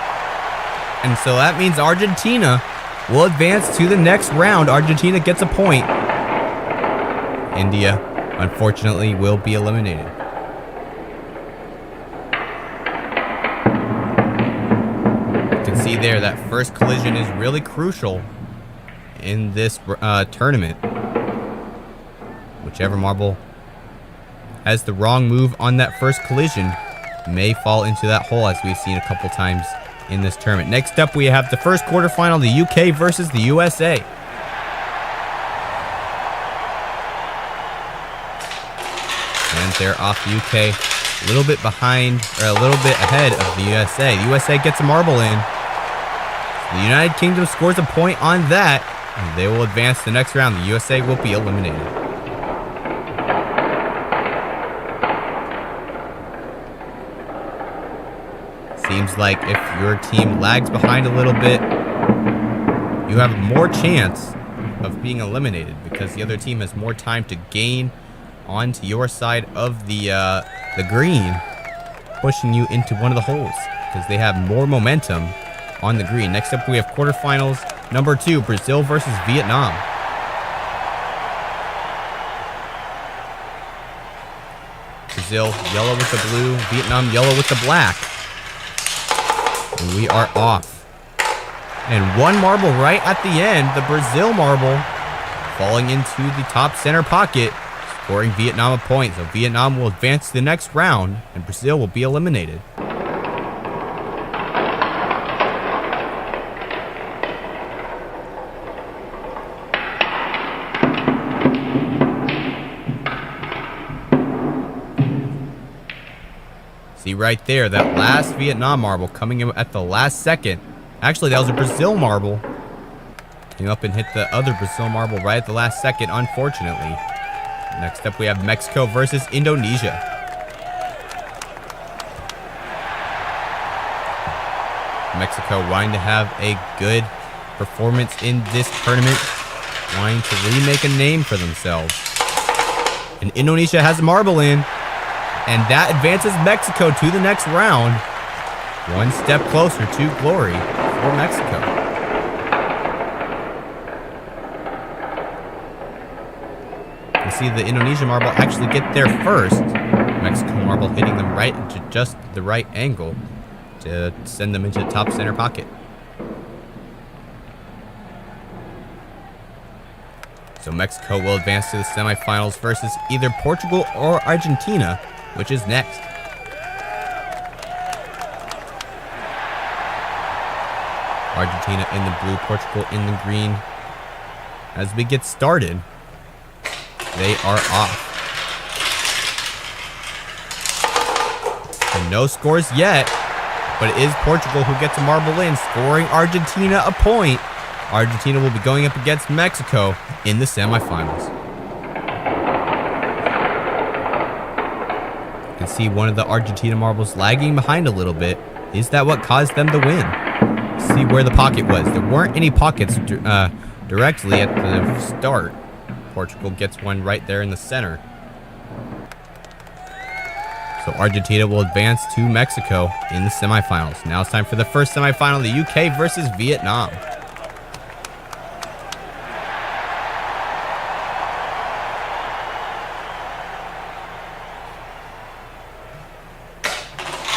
And so that means Argentina will advance to the next round. Argentina gets a point. India, unfortunately, will be eliminated. See there, that first collision is really crucial in this tournament. Whichever marble has the wrong move on that first collision may fall into that hole, as we've seen a couple times in this tournament. Next up, we have the first quarterfinal, the UK versus the USA. And they're off the UK a little bit behind, or a little bit ahead of the USA. The USA gets a marble in. The United Kingdom scores a point on that, and they will advance to the next round. The USA will be eliminated. Seems like if your team lags behind a little bit, you have more chance of being eliminated because the other team has more time to gain onto your side of the green, pushing you into one of the holes because they have more momentum on the green. Next up, we have quarterfinals number 2, Brazil versus Vietnam. Brazil, yellow with the blue. Vietnam, yellow with the black. And we are off. And one marble right at the end, the Brazil marble, falling into the top center pocket, scoring Vietnam a point. So Vietnam will advance to the next round, and Brazil will be eliminated. See right there, that last Vietnam marble coming in at the last second. Actually, that was a Brazil marble. Came up and hit the other Brazil marble right at the last second, unfortunately. Next up, we have Mexico versus Indonesia. Mexico wanting to have a good performance in this tournament, wanting to remake a name for themselves. And Indonesia has a marble in. And that advances Mexico to the next round. One step closer to glory for Mexico. You see the Indonesia marble actually get there first. Mexico marble hitting them right into just the right angle to send them into the top center pocket. So Mexico will advance to the semifinals versus either Portugal or Argentina, which is next. Argentina in the blue, Portugal in the green. as we get started. They are off. And no scores yet, but it is Portugal who gets a marble in, scoring Argentina a point. Argentina will be going up against Mexico in the semifinals. You can see one of the Argentina marbles lagging behind a little bit. Is that what caused them to win? See where the pocket was. There weren't any pockets directly at the start. Portugal gets one right there in the center. So Argentina will advance to Mexico in the semifinals. Now it's time for the first semifinal, the UK versus Vietnam.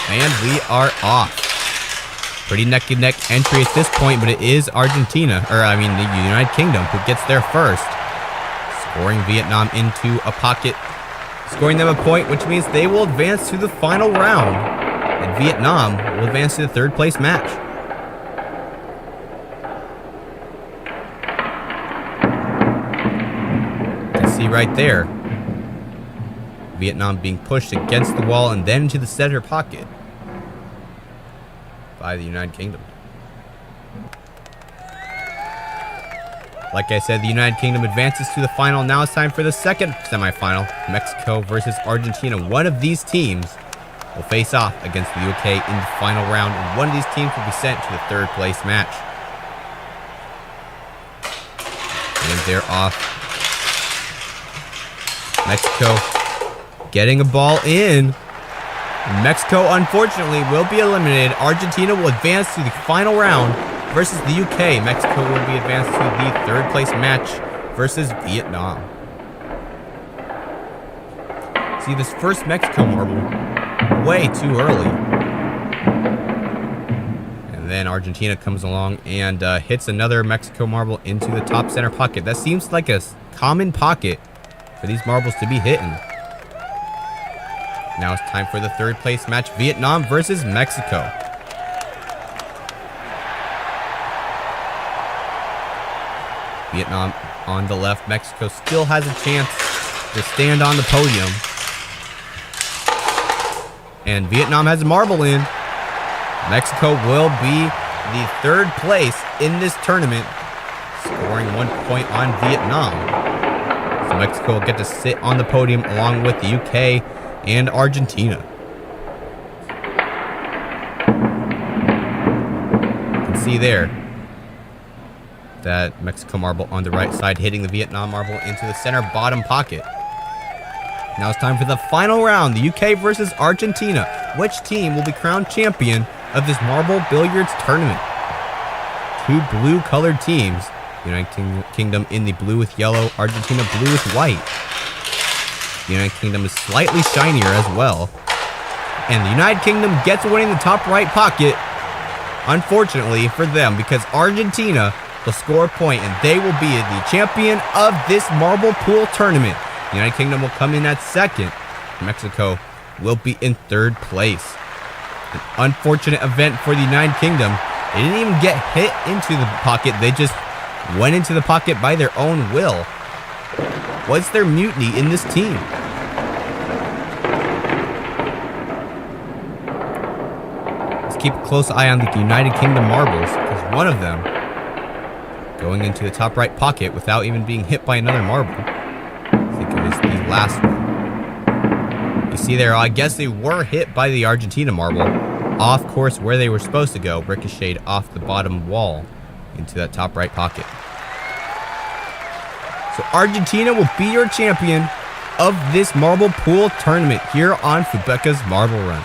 And we are off. Pretty neck and neck entry at this point, but it is Argentina, the United Kingdom, who gets there first. Scoring Vietnam into a pocket, scoring them a point, which means they will advance to the final round. And Vietnam will advance to the third place match. You can see right there, Vietnam being pushed against the wall and then into the center pocket by the United Kingdom. Like I said, the United Kingdom advances to the final. Now it's time for the second semifinal, Mexico versus Argentina. One of these teams will face off against the UK in the final round, and one of these teams will be sent to the third place match. And they're off. Mexico getting a ball in. Mexico, unfortunately, will be eliminated. Argentina will advance to the final round versus the UK. Mexico will be advanced to the third place match versus Vietnam. See, this first Mexico marble, way too early. And then Argentina comes along and hits another Mexico marble into the top center pocket. That seems like a common pocket for these marbles to be hitting. Now it's time for the third place match, Vietnam versus Mexico. Vietnam on the left. Mexico still has a chance to stand on the podium. And Vietnam has a marble in. Mexico will be the third place in this tournament, scoring 1 point on Vietnam. So Mexico will get to sit on the podium along with the UK and Argentina. You can see there that Mexico marble on the right side hitting the Vietnam marble into the center bottom pocket. Now it's time for the final round, the UK versus Argentina. Which team will be crowned champion of this marble billiards tournament? Two blue colored teams. United Kingdom in the blue with yellow, Argentina blue with white. The United Kingdom is slightly shinier as well. And the United Kingdom gets winning the top right pocket, unfortunately for them, because Argentina will score a point and they will be the champion of this marble pool tournament. The United Kingdom will come in at second. Mexico will be in third place. An unfortunate event for the United Kingdom. They didn't even get hit into the pocket. They just went into the pocket by their own will. What's their mutiny in this team? Let's keep a close eye on the United Kingdom marbles, because one of them going into the top right pocket without even being hit by another marble. I think it was the last one. You see there, I guess they were hit by the Argentina marble off course where they were supposed to go, ricocheted off the bottom wall into that top right pocket. So Argentina will be your champion of this marble pool tournament here on Fubeca's Marble Run.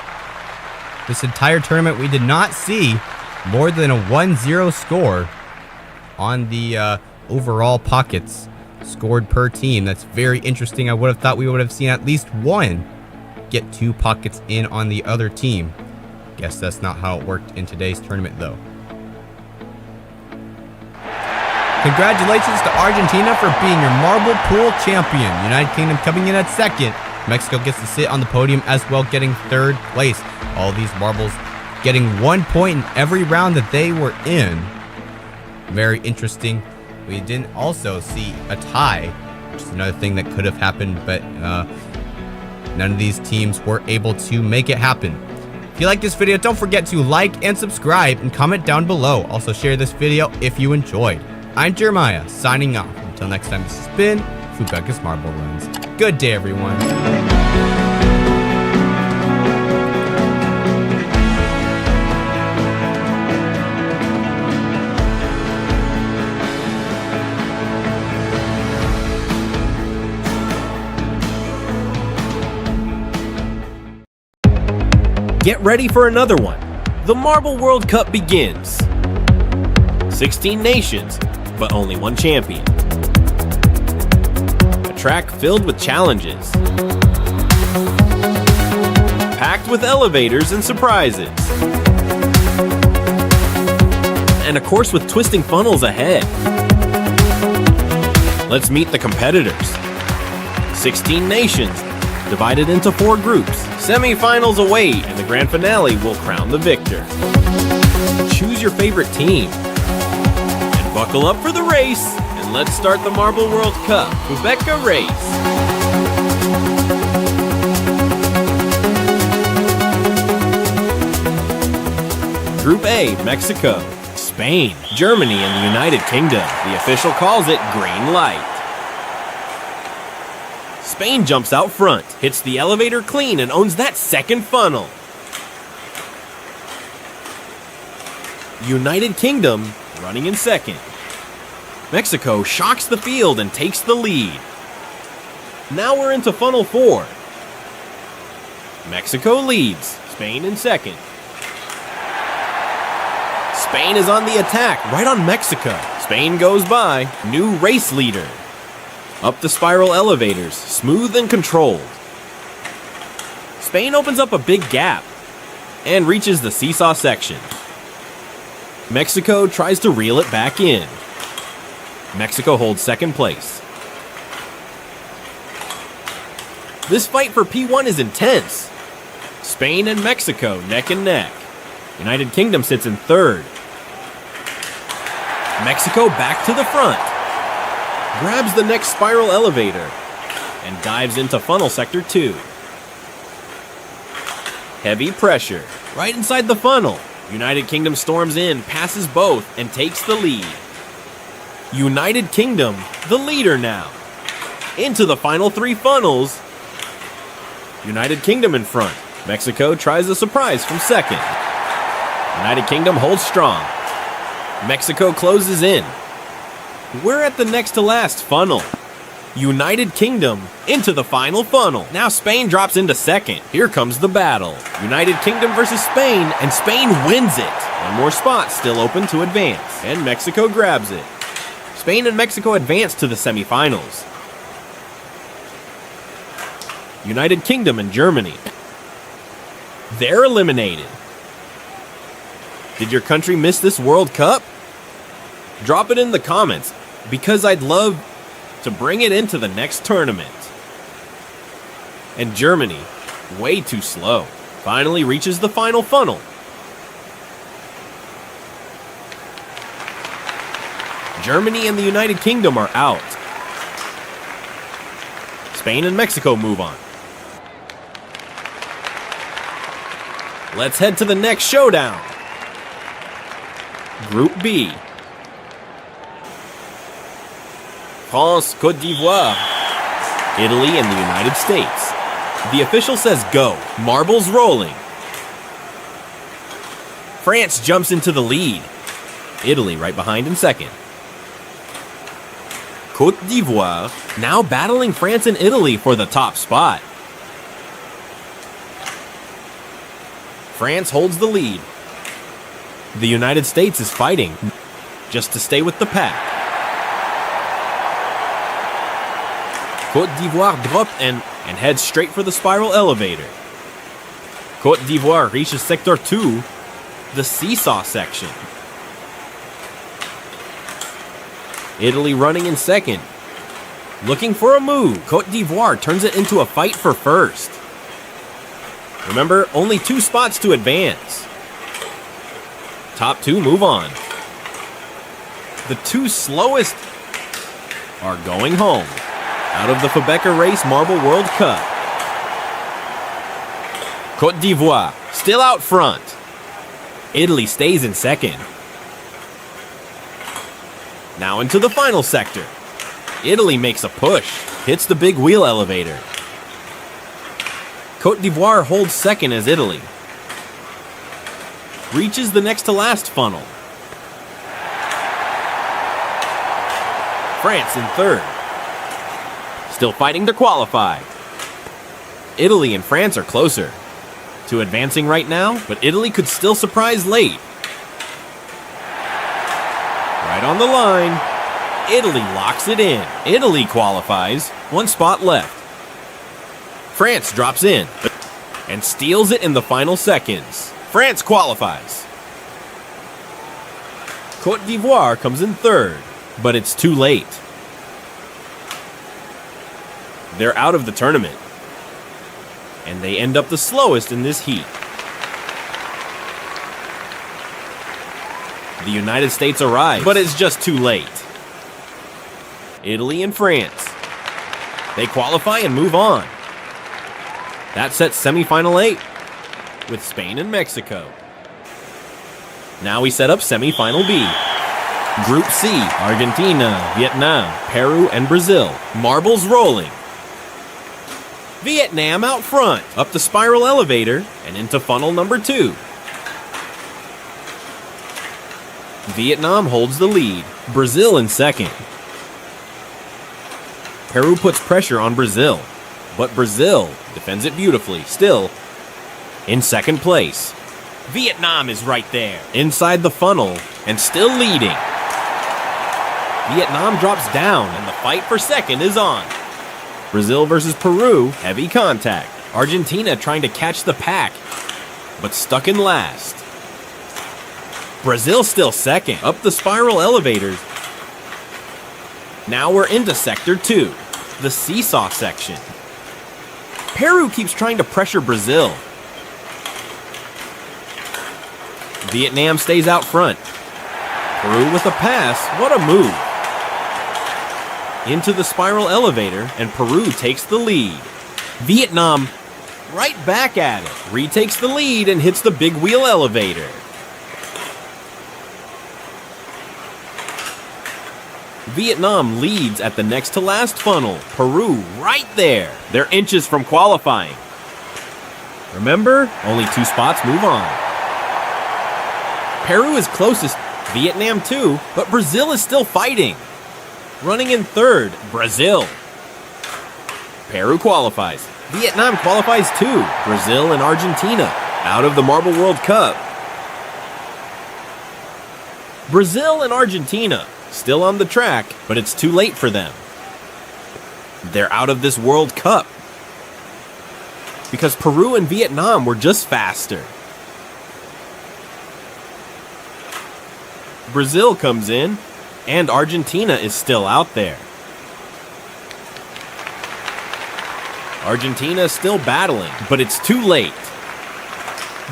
This entire tournament, we did not see more than a 1-0 score on the overall pockets scored per team. That's very interesting. I would have thought we would have seen at least one get 2 pockets in on the other team. Guess that's not how it worked in today's tournament, though. Congratulations to Argentina for being your marble pool champion. United Kingdom coming in at second. Mexico gets to sit on the podium as well, getting third place. All these marbles getting 1 point in every round that they were in. Very interesting. We didn't also see a tie, which is another thing that could have happened, but none of these teams were able to make it happen. If you like this video, don't forget to like and subscribe and comment down below. Also share this video if you enjoyed. I'm Jeremiah, signing off. Until next time, this has been Fubeca's Marble Runs. Good day, everyone. Get ready for another one. The Marble World Cup begins. 16 nations, but only one champion. A track filled with challenges. Packed with elevators and surprises. And a course with twisting funnels ahead. Let's meet the competitors. 16 nations, divided into 4 groups. Semi-finals await, and the grand finale will crown the victor. Choose your favorite team. And buckle up for the race, and let's start the Marble World Cup Fubeca race. Group A, Mexico, Spain, Germany, and the United Kingdom. The official calls it green light. Spain jumps out front, hits the elevator clean, and owns that second funnel. United Kingdom running in second. Mexico shocks the field and takes the lead. Now we're into funnel 4. Mexico leads, Spain in second. Spain is on the attack, right on Mexico. Spain goes by, new race leader. Up the spiral elevators, smooth and controlled. Spain opens up a big gap and reaches the seesaw section. Mexico tries to reel it back in. Mexico holds second place. This fight for P1 is intense. Spain and Mexico neck and neck. United Kingdom sits in third. Mexico back to the front. Grabs the next spiral elevator and dives into funnel sector 2. Heavy pressure right inside the funnel. United Kingdom storms in, passes both, and takes the lead. United Kingdom, the leader now. Into the final 3 funnels. United Kingdom in front. Mexico tries a surprise from second. United Kingdom holds strong. Mexico closes in. We're at the next to last funnel. United Kingdom into the final funnel. Now Spain drops into second. Here comes the battle. United Kingdom versus Spain, and Spain wins it. One more spot still open to advance, and Mexico grabs it. Spain and Mexico advance to the semifinals. United Kingdom and Germany. They're eliminated. Did your country miss this World Cup? Drop it in the comments, because I'd love to bring it into the next tournament. And Germany, way too slow, finally reaches the final funnel. Germany and the United Kingdom are out. Spain and Mexico move on. Let's head to the next showdown. Group B. France, Côte d'Ivoire, Italy, and the United States. The official says go. Marbles rolling. France jumps into the lead. Italy right behind in second. Côte d'Ivoire now battling France and Italy for the top spot. France holds the lead. The United States is fighting just to stay with the pack. Côte d'Ivoire drop and heads straight for the spiral elevator. Côte d'Ivoire reaches Sector 2, the seesaw section. Italy running in second. Looking for a move, Côte d'Ivoire turns it into a fight for first. Remember, only 2 spots to advance. Top 2 move on. The 2 slowest are going home out of the Fubeca Race Marble World Cup. Côte d'Ivoire still out front. Italy stays in second. Now into the final sector. Italy makes a push, hits the big wheel elevator. Côte d'Ivoire holds second as Italy reaches the next to last funnel. France in third, still fighting to qualify. Italy and France are closer to advancing right now, but Italy could still surprise late. Right on the line, Italy locks it in. Italy qualifies, one spot left. France drops in and steals it in the final seconds. France qualifies. Côte d'Ivoire comes in third, but it's too late. They're out of the tournament, and they end up the slowest in this heat. The United States arrives, but it's just too late. Italy and France, they qualify and move on. That sets semifinal 8 with Spain and Mexico. Now we set up semifinal B. Group C, Argentina, Vietnam, Peru, and Brazil. Marbles rolling. Vietnam out front, up the spiral elevator, and into funnel number 2. Vietnam holds the lead, Brazil in second. Peru puts pressure on Brazil, but Brazil defends it beautifully, still in second place. Vietnam is right there, inside the funnel, and still leading. Vietnam drops down, and the fight for second is on. Brazil versus Peru, heavy contact. Argentina trying to catch the pack, but stuck in last. Brazil still second, up the spiral elevators. Now we're into Sector 2, the seesaw section. Peru keeps trying to pressure Brazil. Vietnam stays out front. Peru with a pass, what a move. Into the spiral elevator, and Peru takes the lead. Vietnam right back at it, retakes the lead and hits the big wheel elevator. Vietnam leads at the next to last funnel. Peru right there. They're inches from qualifying. Remember, only 2 spots move on. Peru is closest, Vietnam too, but Brazil is still fighting. Running in third, Brazil. Peru qualifies. Vietnam qualifies too. Brazil and Argentina out of the Marble World Cup. Brazil and Argentina still on the track, but it's too late for them. They're out of this World Cup because Peru and Vietnam were just faster. Brazil comes in, and Argentina is still out there. Argentina is still battling, but it's too late.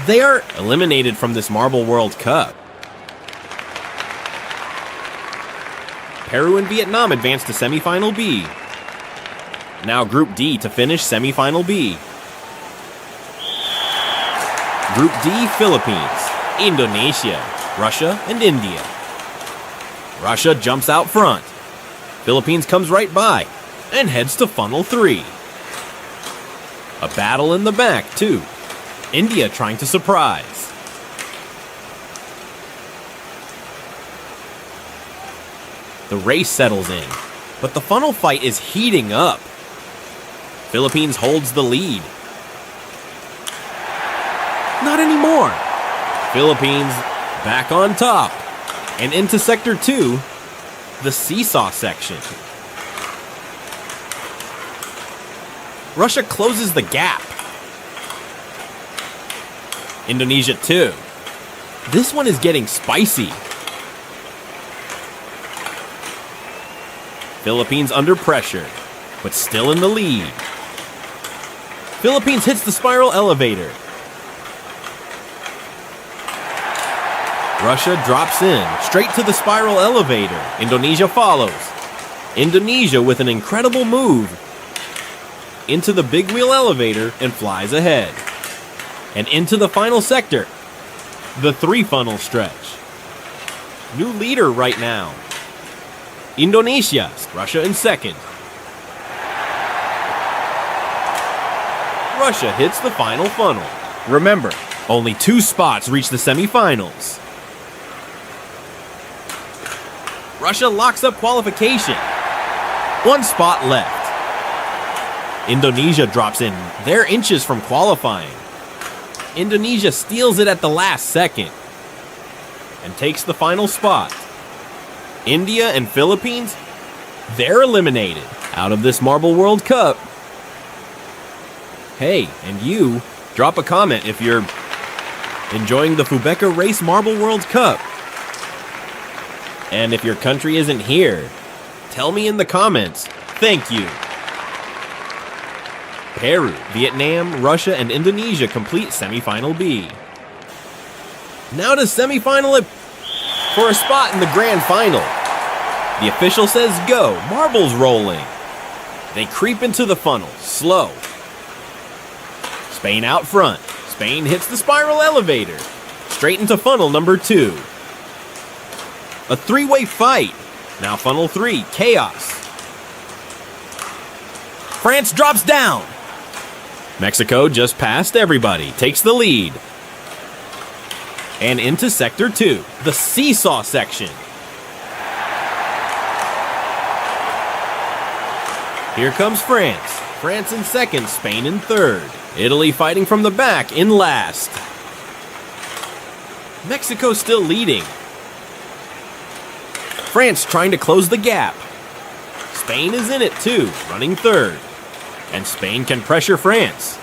They are eliminated from this Marble World Cup. Peru and Vietnam advance to semifinal B. Now Group D to finish semifinal B. Group D, Philippines, Indonesia, Russia, and India. Russia jumps out front. Philippines comes right by and heads to funnel 3. A battle in the back, too. India trying to surprise. The race settles in, but the funnel fight is heating up. Philippines holds the lead. Not anymore. Philippines back on top. And into Sector 2, the seesaw section. Russia closes the gap. Indonesia too. This one is getting spicy. Philippines under pressure, but still in the lead. Philippines hits the spiral elevator. Russia drops in, straight to the spiral elevator. Indonesia follows. Indonesia with an incredible move into the big wheel elevator and flies ahead. And into the final sector, the 3 funnel stretch. New leader right now. Indonesia, Russia in second. Russia hits the final funnel. Remember, only 2 spots reach the semifinals. Russia locks up qualification. 1 spot left. Indonesia drops in. They're inches from qualifying. Indonesia steals it at the last second and takes the final spot. India and Philippines, they're eliminated out of this Marble World Cup. Hey, and you, drop a comment if you're enjoying the Fubeca Race Marble World Cup. And if your country isn't here, tell me in the comments. Thank you. Peru, Vietnam, Russia, and Indonesia complete semifinal B. Now to semifinal for a spot in the grand final. The official says go, marbles rolling. They creep into the funnel, slow. Spain out front. Spain hits the spiral elevator. Straight into funnel number 2. A 3-way fight. Now funnel 3, chaos. France drops down. Mexico just passed everybody, takes the lead. And into sector 2, the seesaw section. Here comes France. France in second, Spain in third. Italy fighting from the back in last. Mexico still leading. France trying to close the gap. Spain is in it too, running third. And Spain can pressure France.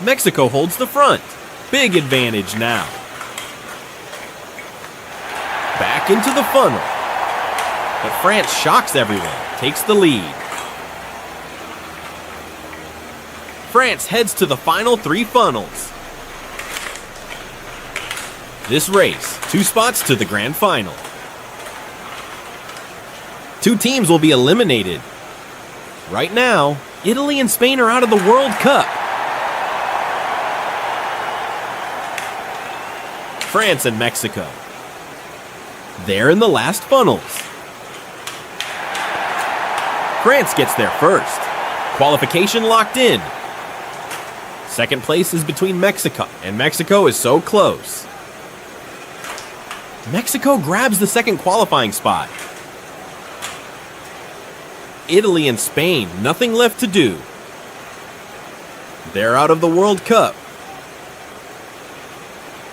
Mexico holds the front. Big advantage now. Back into the funnel. But France shocks everyone, takes the lead. France heads to the final 3 funnels. This race, 2 spots to the grand final. 2 teams will be eliminated. Right now, Italy and Spain are out of the World Cup. France and Mexico. They're in the last funnels. France gets there first. Qualification locked in. Second place is between Mexico, and Mexico is so close. Mexico grabs the second qualifying spot. Italy and Spain, nothing left to do. They're out of the World Cup.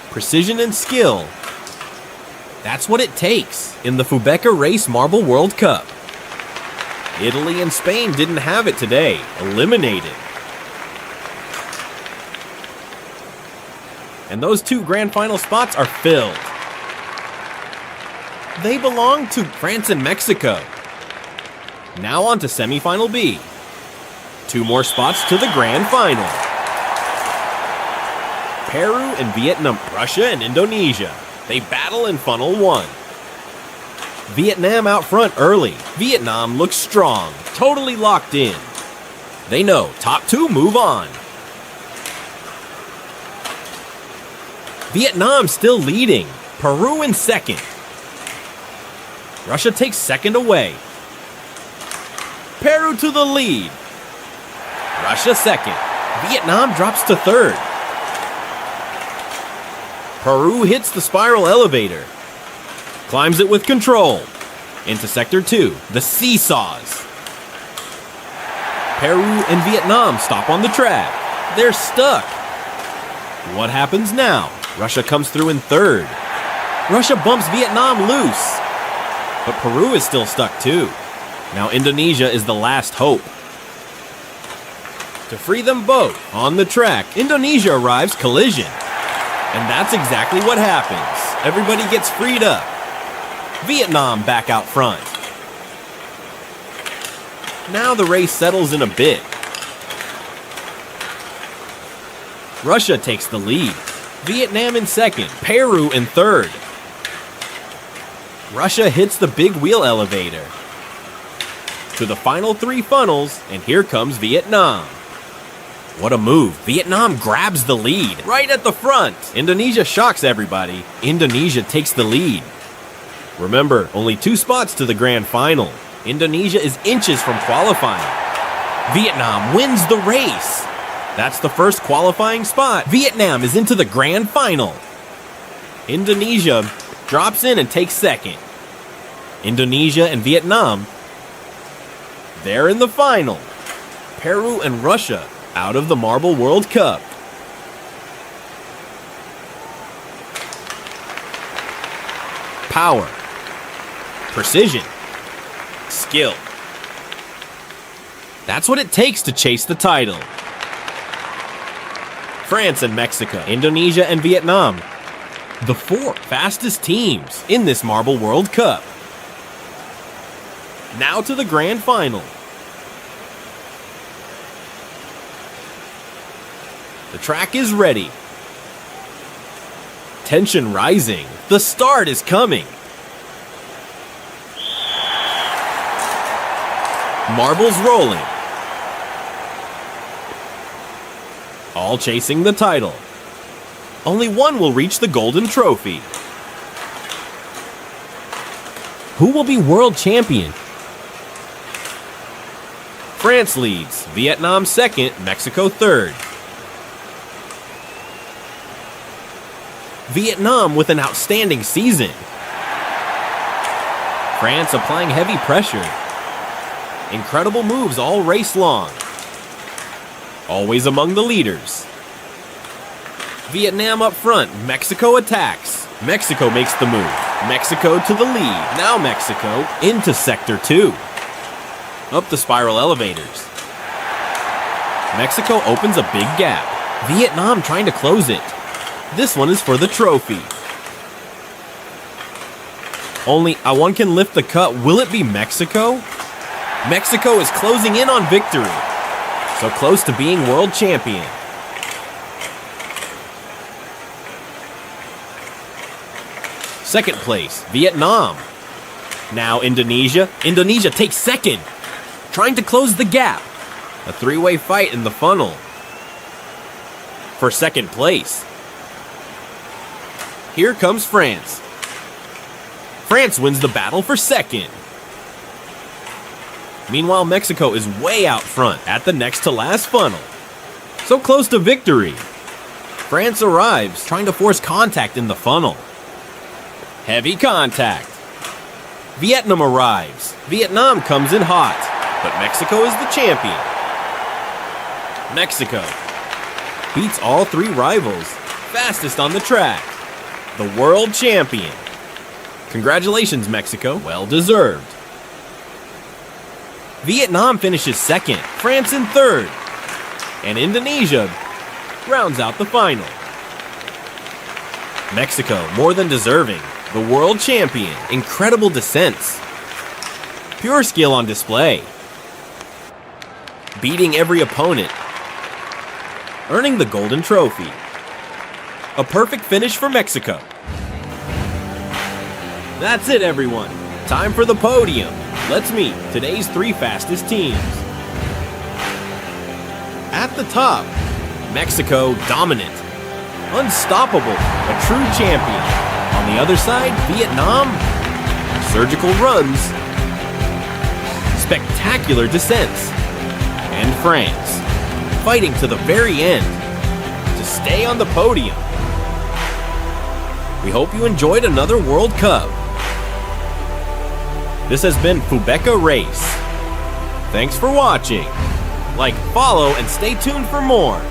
Precision and skill. That's what it takes in the Fubeca Race Marble World Cup. Italy and Spain didn't have it today. Eliminated. And those 2 grand final spots are filled. They belong to France and Mexico. Now on to semifinal B. 2 more spots to the grand final. Peru and Vietnam, Russia and Indonesia. They battle in funnel 1. Vietnam out front early. Vietnam looks strong, totally locked in. They know top 2 move on. Vietnam still leading. Peru in second. Russia takes second away. Peru to the lead. Russia second. Vietnam drops to third. Peru hits the spiral elevator. Climbs it with control. Into sector 2, the seesaws. Peru and Vietnam stop on the track. They're stuck. What happens now? Russia comes through in third. Russia bumps Vietnam loose. But Peru is still stuck too. Now Indonesia is the last hope. To free them both on the track, Indonesia arrives collision. And that's exactly what happens. Everybody gets freed up. Vietnam back out front. Now the race settles in a bit. Russia takes the lead. Vietnam in second. Peru in third. Russia hits the big wheel elevator. To the final 3 funnels, and here comes Vietnam. What a move. Vietnam grabs the lead right at the front. Indonesia shocks everybody. Indonesia takes the lead. Remember, only 2 spots to the grand final. Indonesia is inches from qualifying. Vietnam wins the race. That's the first qualifying spot. Vietnam is into the grand final. Indonesia drops in and takes second. Indonesia and Vietnam, they're in the final. Peru and Russia out of the Marble World Cup. Power, precision, skill. That's what it takes to chase the title. France and Mexico, Indonesia and Vietnam, the 4 fastest teams in this Marble World Cup. Now to the grand final. The track is ready. Tension rising. The start is coming. Marbles rolling. All chasing the title. Only one will reach the golden trophy. Who will be world champion? France leads, Vietnam second, Mexico third. Vietnam with an outstanding season. France applying heavy pressure. Incredible moves all race long. Always among the leaders. Vietnam up front, Mexico attacks. Mexico makes the move. Mexico to the lead. Now Mexico into Sector 2. Up the spiral elevators. Mexico opens a big gap. Vietnam trying to close it. This one is for the trophy. Only one can lift the cup. Will it be Mexico? Mexico is closing in on victory. So close to being world champion. Second place, Vietnam. Now Indonesia. Indonesia takes second. Trying to close the gap. A 3-way fight in the funnel. For second place. Here comes France. France wins the battle for second. Meanwhile, Mexico is way out front at the next to last funnel. So close to victory. France arrives, trying to force contact in the funnel. Heavy contact. Vietnam arrives. Vietnam comes in hot, but Mexico is the champion. Mexico beats all 3 rivals, fastest on the track. The world champion. Congratulations, Mexico. Well deserved. Vietnam finishes second, France in third, and Indonesia rounds out the final. Mexico, more than deserving. The world champion. Incredible descents. Pure skill on display. Beating every opponent. Earning the golden trophy. A perfect finish for Mexico. That's it, everyone. Time for the podium. Let's meet today's 3 fastest teams. At the top, Mexico dominant. Unstoppable, a true champion. On the other side, Vietnam, surgical runs, spectacular descents. And France, fighting to the very end to stay on the podium. We hope you enjoyed another World Cup. This has been Fubeca Race. Thanks for watching. Like, follow, and stay tuned for more.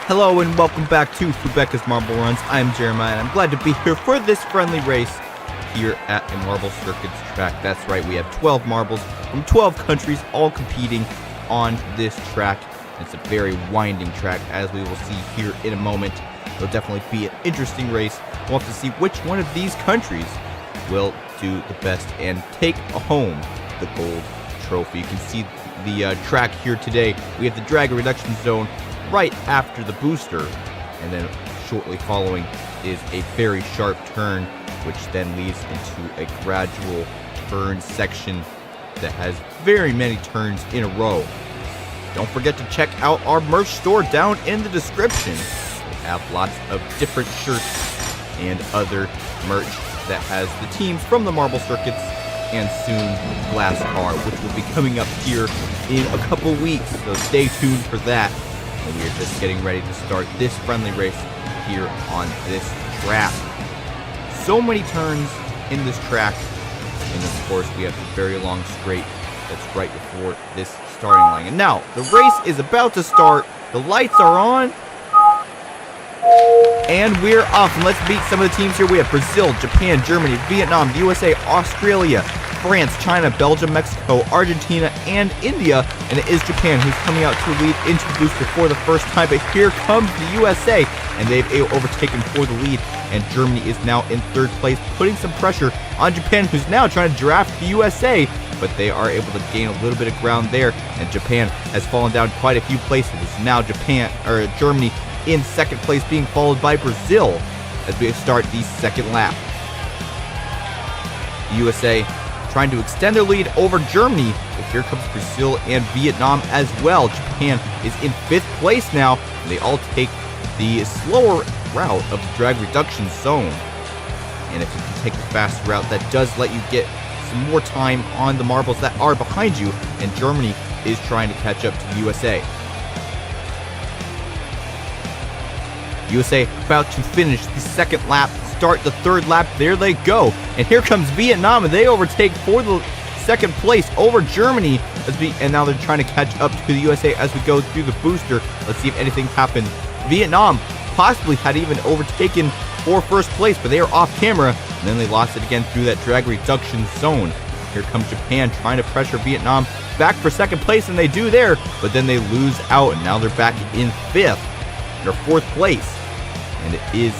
Hello and welcome back to Fubeca's Marble Runs. I'm Jeremiah and I'm glad to be here for this friendly race here at a Marble Circuits track. That's right, we have 12 marbles from 12 countries all competing on this track. It's a very winding track, as we will see here in a moment. It'll definitely be an interesting race. We'll have to see which one of these countries will do the best and take home the gold trophy. You can see the track here today. We have the drag reduction zone right after the booster, and then shortly following is a very sharp turn, which then leads into a gradual turn section that has very many turns in a row. Don't forget to check out our merch store down in the description. We have lots of different shirts and other merch that has the teams from the Marble Circuits and soon Glass Car, which will be coming up here in a couple weeks, so stay tuned for that. And we are just getting ready to start this friendly race here on this track. So many turns in this track, and of course we have the very long straight that's right before this starting line. And now the race is about to start. The lights are on, and we're off. And let's meet some of the teams here. We have Brazil, Japan, Germany, Vietnam, the USA, Australia, France, China, Belgium, Mexico, Argentina, and India. And it is Japan who's coming out to lead into the booster for the first time. But here comes the USA, and they've overtaken for the lead. And Germany is now in third place, putting some pressure on Japan, who's now trying to draft the USA. But they are able to gain a little bit of ground there, and Japan has fallen down quite a few places. Now Germany in second place, being followed by Brazil as we start the second lap. The USA trying to extend their lead over Germany, but here comes Brazil and Vietnam as well. Japan is in fifth place now, and they all take the slower route of the drag reduction zone. And if you can take the fast route, that does let you get some more time on the marbles that are behind you, and Germany is trying to catch up to the USA. USA about to finish the second lap, start the third lap. There they go. And here comes Vietnam, and they overtake for the second place over Germany. And now they're trying to catch up to the USA as we go through the booster. Let's see if anything happens. Vietnam possibly had even overtaken for first place, but they are off camera, and then they lost it again through that drag reduction zone. Here comes Japan trying to pressure Vietnam back for second place, and they do there, but then they lose out, and now they're back in fifth. They're fourth place. And it is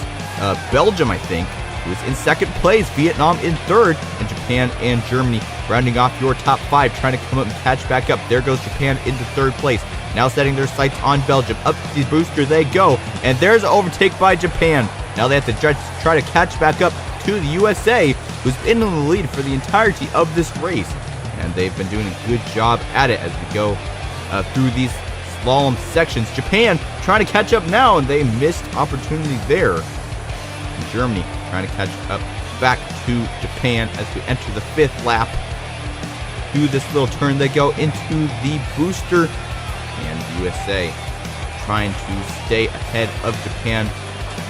Belgium, I think, who is in second place, Vietnam in third, and Japan and Germany rounding off your top five, trying to come up and catch back up. There goes Japan into third place, now setting their sights on Belgium. Up the booster they go, and there's an overtake by Japan. Now they have to try to catch back up to the USA, who's been in the lead for the entirety of this race, and they've been doing a good job at it as we go through these slalom sections. Japan trying to catch up now, and they missed opportunity there. And Germany trying to catch up back to Japan as we enter the fifth lap. Through this little turn they go into the booster, and the USA trying to stay ahead of Japan,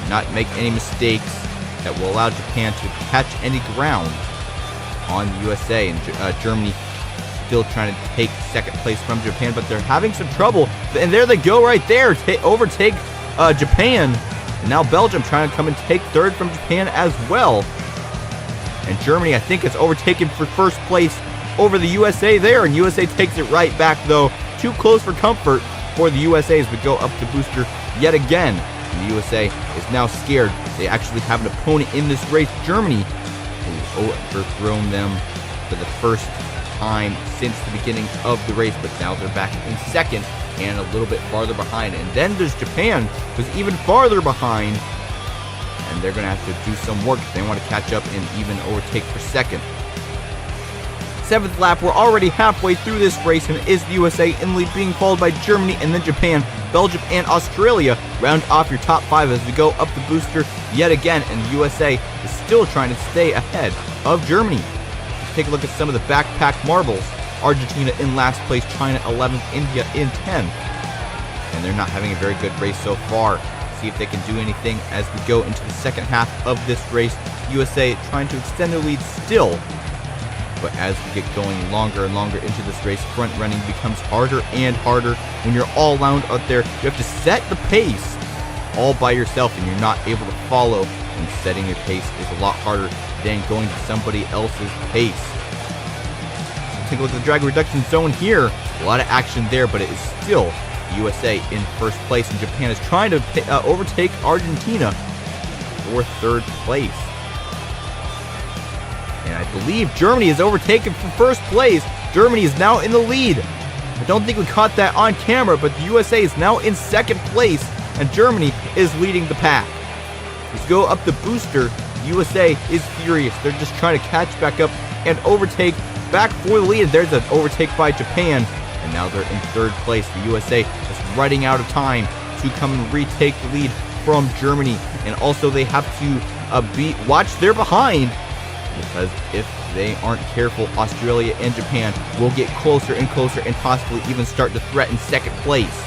not make any mistakes that will allow Japan to catch any ground on the USA. And Germany still trying to take second place from Japan, but they're having some trouble. And there they go right there, overtake Japan. And now Belgium trying to come and take third from Japan as well. And Germany, I think, has overtaken for first place over the USA there, and USA takes it right back, though. Too close for comfort for the USA as we go up the booster yet again. And the USA is now scared. They actually have an opponent in this race, Germany, who overthrown them for the first time since the beginning of the race, but now they're back in second and a little bit farther behind. And then there's Japan, who's even farther behind, and they're going to have to do some work if they want to catch up and even overtake for second. Seventh lap, we're already halfway through this race, and it is the USA in lead, being followed by Germany and then Japan. Belgium and Australia round off your top five as we go up the booster yet again, and the USA is still trying to stay ahead of Germany. Let's take a look at some of the backpack marbles. Argentina in last place, China 11th, India in 10th. And they're not having a very good race so far. See if they can do anything as we go into the second half of this race. USA trying to extend their lead still. But as we get going longer and longer into this race, front running becomes harder and harder. When you're all around out there, you have to set the pace all by yourself and you're not able to follow, and setting your pace is a lot harder than going to somebody else's pace. Take a look at the drag reduction zone here. A lot of action there, but it is still the USA in first place, and Japan is trying to overtake Argentina for third place. And I believe Germany is overtaken for first place. Germany is now in the lead. I don't think we caught that on camera, but the USA is now in second place, and Germany is leading the pack. Let's go up the booster. The USA is furious. They're just trying to catch back up and overtake back for the lead. There's an overtake by Japan, and now they're in third place. The USA is running out of time to come and retake the lead from Germany, and also they have to watch their behind, because if they aren't careful, Australia and Japan will get closer and closer and possibly even start to threaten second place.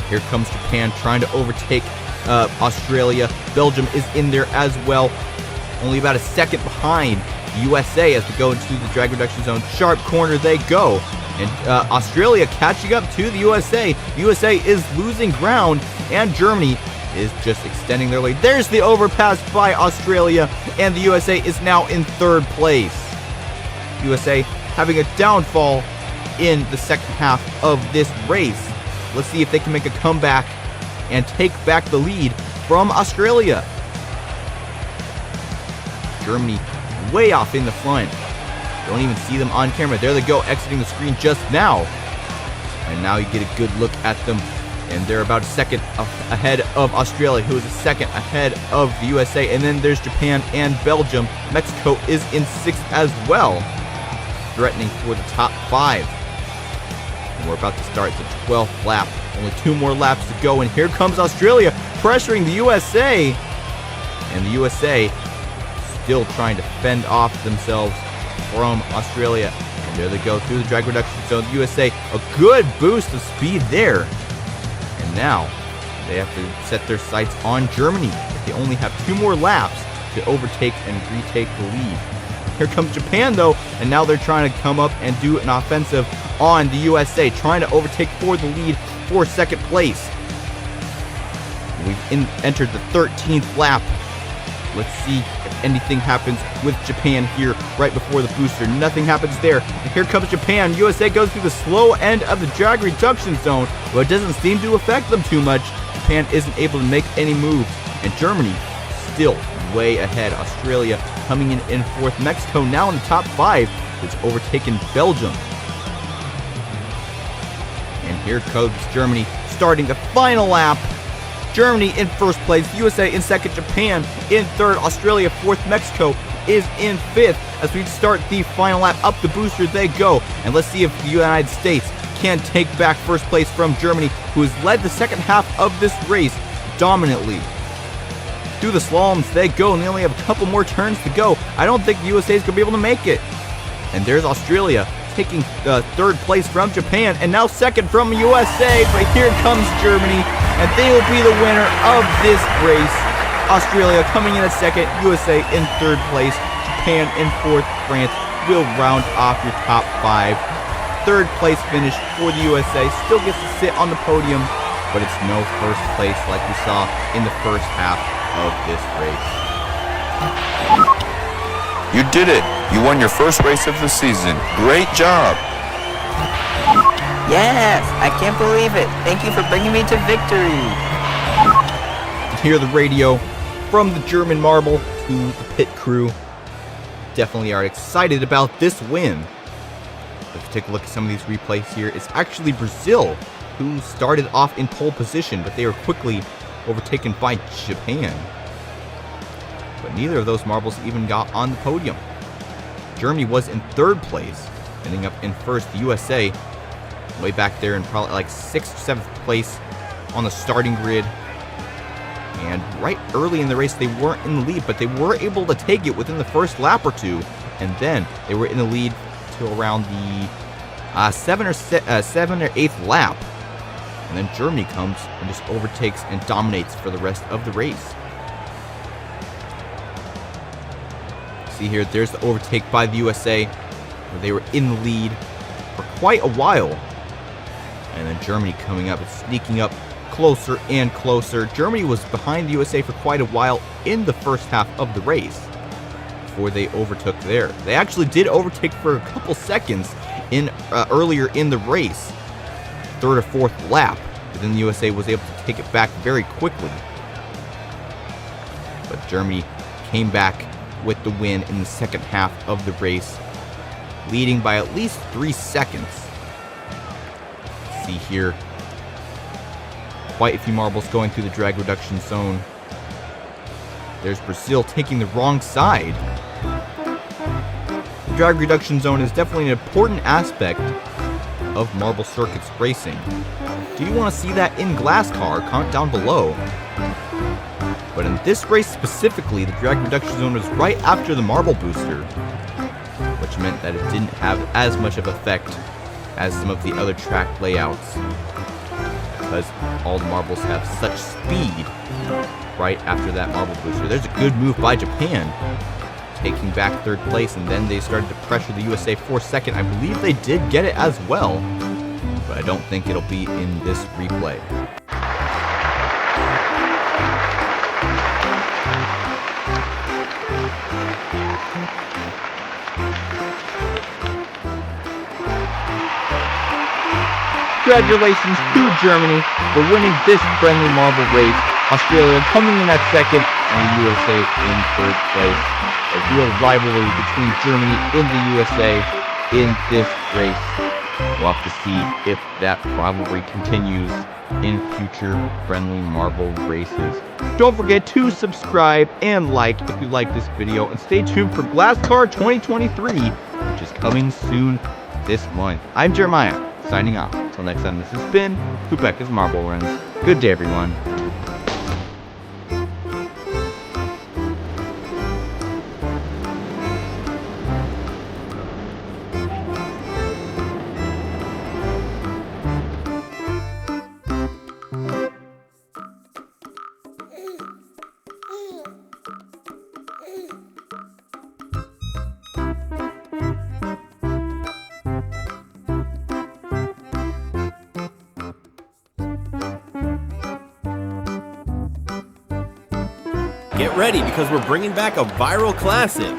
Here comes Japan trying to overtake Australia. Belgium is in there as well, only about a second behind the USA as we go into the drag reduction zone. Sharp corner they go, and Australia catching up to the USA. The USA is losing ground, and Germany is just extending their lead. There's the overpass by Australia, and the USA is now in third place. USA having a downfall in the second half of this race. Let's see if they can make a comeback and take back the lead from Australia. Germany way off in the front. Don't even see them on camera. There they go, exiting the screen just now. And now you get a good look at them. And they're about a second ahead of Australia, who is a second ahead of the USA. And then there's Japan and Belgium. Mexico is in sixth as well, threatening for the top 5. And we're about to start the 12th lap. Only 2 more laps to go. And here comes Australia pressuring the USA. And the USA still trying to fend off themselves from Australia. And there they go through the drag reduction zone. The USA, a good boost of speed there. And now they have to set their sights on Germany. They only have 2 more laps to overtake and retake the lead. Here comes Japan though, and now they're trying to come up and do an offensive on the USA, trying to overtake for the lead for second place. We've entered the 13th lap. Let's see if anything happens with Japan here right before the booster. Nothing happens there. And here comes Japan. USA goes through the slow end of the drag reduction zone, but it doesn't seem to affect them too much. Japan isn't able to make any moves, and Germany still way ahead. Australia coming in fourth. Mexico now in the top 5. It's overtaken Belgium. And here comes Germany starting the final lap. Germany in first place, USA in second, Japan in third, Australia fourth, Mexico is in fifth. As we start the final lap, up the booster they go. And let's see if the United States can take back first place from Germany, who has led the second half of this race dominantly. Through the slaloms they go, and they only have a couple more turns to go. I don't think the USA is going to be able to make it. And there's Australia taking third place from Japan, and now second from USA. But here comes Germany, and they will be the winner of this race. Australia coming in at second, USA in third place, Japan in fourth, France will round off your top 5. Third place finish for the USA, still gets to sit on the podium, but it's no first place like we saw in the first half of this race. You did it! You won your first race of the season. Great job! Yes! I can't believe it! Thank you for bringing me to victory! Hear the radio from the German marble to the pit crew. Definitely are excited about this win. If you take a look at some of these replays here, it's actually Brazil who started off in pole position, but they were quickly overtaken by Japan. But neither of those marbles even got on the podium. Germany was in third place, ending up in first. The USA way back there in probably like 6th or 7th place on the starting grid. And right early in the race, they weren't in the lead, but they were able to take it within the first lap or 2. And then they were in the lead till around the 7th or 8th lap. And then Germany comes and just overtakes and dominates for the rest of the race. See here, there's the overtake by the USA, where they were in the lead for quite a while. And then Germany coming up and sneaking up closer and closer. Germany was behind the USA for quite a while in the first half of the race before they overtook there. They actually did overtake for a couple seconds earlier in the race, third or fourth lap, but then the USA was able to take it back very quickly. But Germany came back with the win in the second half of the race, leading by at least 3 seconds. See here, quite a few marbles going through the drag reduction zone. There's Brazil taking the wrong side. The drag reduction zone is definitely an important aspect of marble circuits racing. Do you want to see that in GlassCar? Comment down below. But in this race specifically, the drag reduction zone was right after the marble booster, which meant that it didn't have as much of an effect as some of the other track layouts, because all the marbles have such speed right after that marble booster. There's a good move by Japan, taking back third place, and then they started to pressure the USA for second. I believe they did get it as well, but I don't think it'll be in this replay. Congratulations to Germany for winning this friendly marble race. Australia coming in at second and the USA in third place. A real rivalry between Germany and the USA in this race. We'll have to see if that rivalry continues in future friendly marble races. Don't forget to subscribe and like if you like this video, and stay tuned for GlassCar 2023, which is coming soon this month. I'm Jeremiah, signing off. Until next time, this has been Fubeca's Marble Runs. Good day, everyone. Get ready because we're bringing back a viral classic.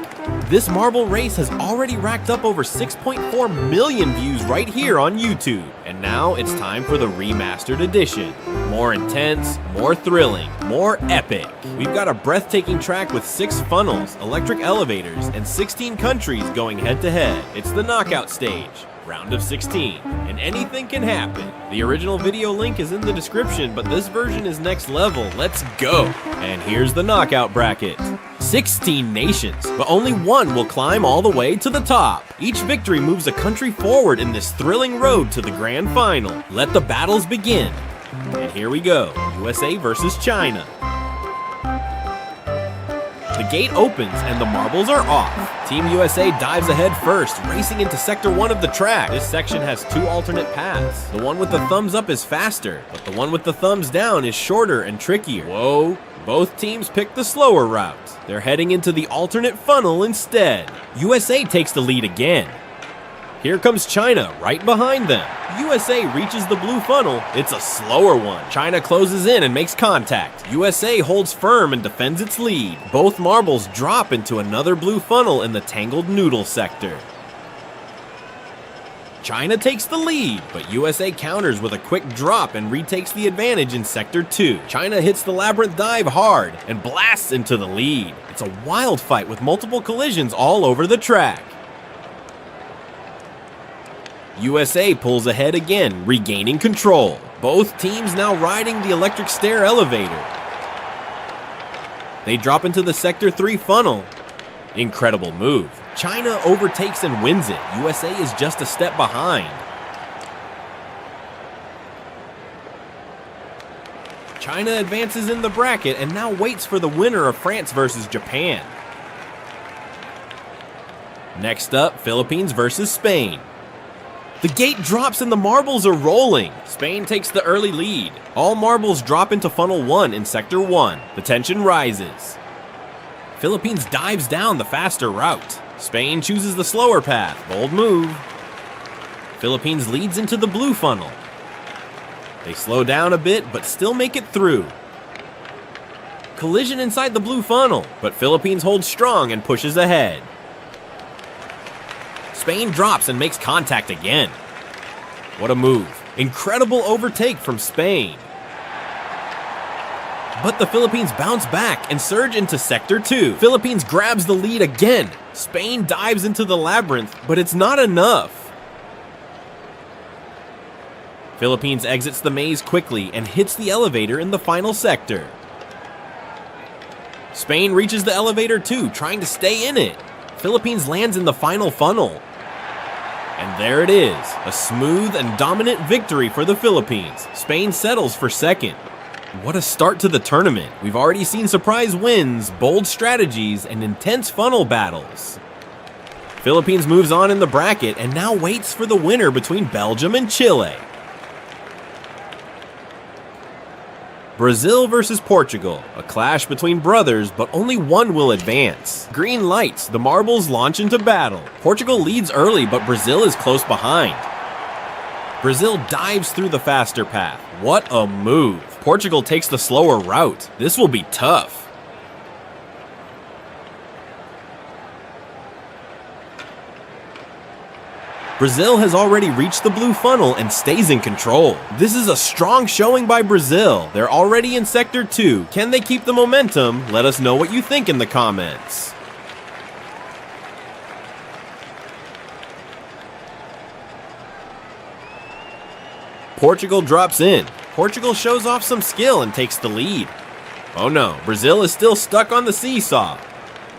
This marble race has already racked up over 6.4 million views right here on YouTube. And now it's time for the remastered edition. More intense, more thrilling, more epic. We've got a breathtaking track with 6 funnels, electric elevators, and 16 countries going head to head. It's the knockout stage. Round of 16, and anything can happen. The original video link is in the description, but this version is next level. Let's go! And here's the knockout bracket. 16 nations, but only one will climb all the way to the top. Each victory moves a country forward in this thrilling road to the grand final. Let the battles begin. And here we go, USA versus China. The gate opens and the marbles are off. Team USA dives ahead first, racing into Sector 1 of the track. This section has 2 alternate paths. The one with the thumbs up is faster, but the one with the thumbs down is shorter and trickier. Whoa, both teams picked the slower route. They're heading into the alternate funnel instead. USA takes the lead again. Here comes China right behind them. USA reaches the blue funnel. It's a slower one. China closes in and makes contact. USA holds firm and defends its lead. Both marbles drop into another blue funnel in the tangled noodle sector. China takes the lead, but USA counters with a quick drop and retakes the advantage in Sector 2. China hits the labyrinth dive hard and blasts into the lead. It's a wild fight with multiple collisions all over the track. USA pulls ahead again, regaining control. Both teams now riding the electric stair elevator. They drop into the Sector 3 funnel. Incredible move. China overtakes and wins it. USA is just a step behind. China advances in the bracket and now waits for the winner of France versus Japan. Next up, Philippines versus Spain. The gate drops and the marbles are rolling. Spain takes the early lead. All marbles drop into funnel 1 in Sector 1. The tension rises. Philippines dives down the faster route. Spain chooses the slower path. Bold move. Philippines leads into the blue funnel. They slow down a bit, but still make it through. Collision inside the blue funnel, but Philippines holds strong and pushes ahead. Spain drops and makes contact again. What a move. Incredible overtake from Spain. But the Philippines bounce back and surge into Sector 2. Philippines grabs the lead again. Spain dives into the labyrinth, but it's not enough. Philippines exits the maze quickly and hits the elevator in the final sector. Spain reaches the elevator too, trying to stay in it. Philippines lands in the final funnel. And there it is, a smooth and dominant victory for the Philippines. Spain settles for second. What a start to the tournament. We've already seen surprise wins, bold strategies, and intense funnel battles. Philippines moves on in the bracket and now waits for the winner between Belgium and Chile. Brazil versus Portugal, a clash between brothers, but only one will advance. Green lights, the marbles launch into battle. Portugal leads early, but Brazil is close behind. Brazil dives through the faster path. What a move. Portugal takes the slower route. This will be tough. Brazil has already reached the blue funnel and stays in control. This is a strong showing by Brazil. They're already in Sector 2. Can they keep the momentum? Let us know what you think in the comments. Portugal drops in. Portugal shows off some skill and takes the lead. Oh no, Brazil is still stuck on the seesaw.